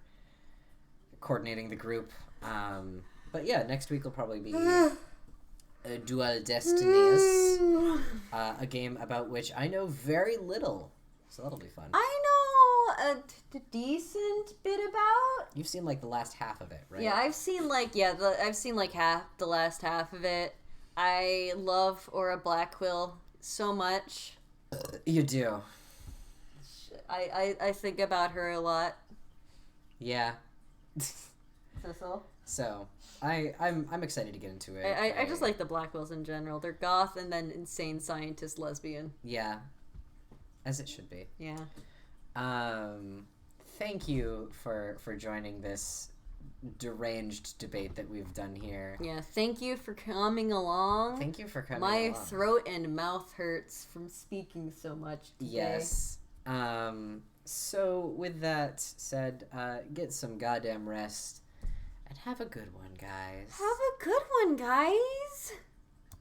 coordinating the group. But yeah, next week will probably be Dual Destinies, a game about which I know very little, so that'll be fun. I know a decent bit about. You've seen like the last half of it, right? Yeah, I've seen like the last half of it. I love Aura Blackquill so much. You do. I think about her a lot. Yeah. So I'm excited to get into it. I just like the Blackwells in general. They're goth and then insane scientist lesbian. Yeah. As it should be. Yeah. Thank you for joining this deranged debate that we've done here. Yeah, thank you for coming along. Thank you for coming along. My throat and mouth hurts from speaking so much today. Yes. So, with that said, get some goddamn rest and have a good one, guys. Have a good one, guys.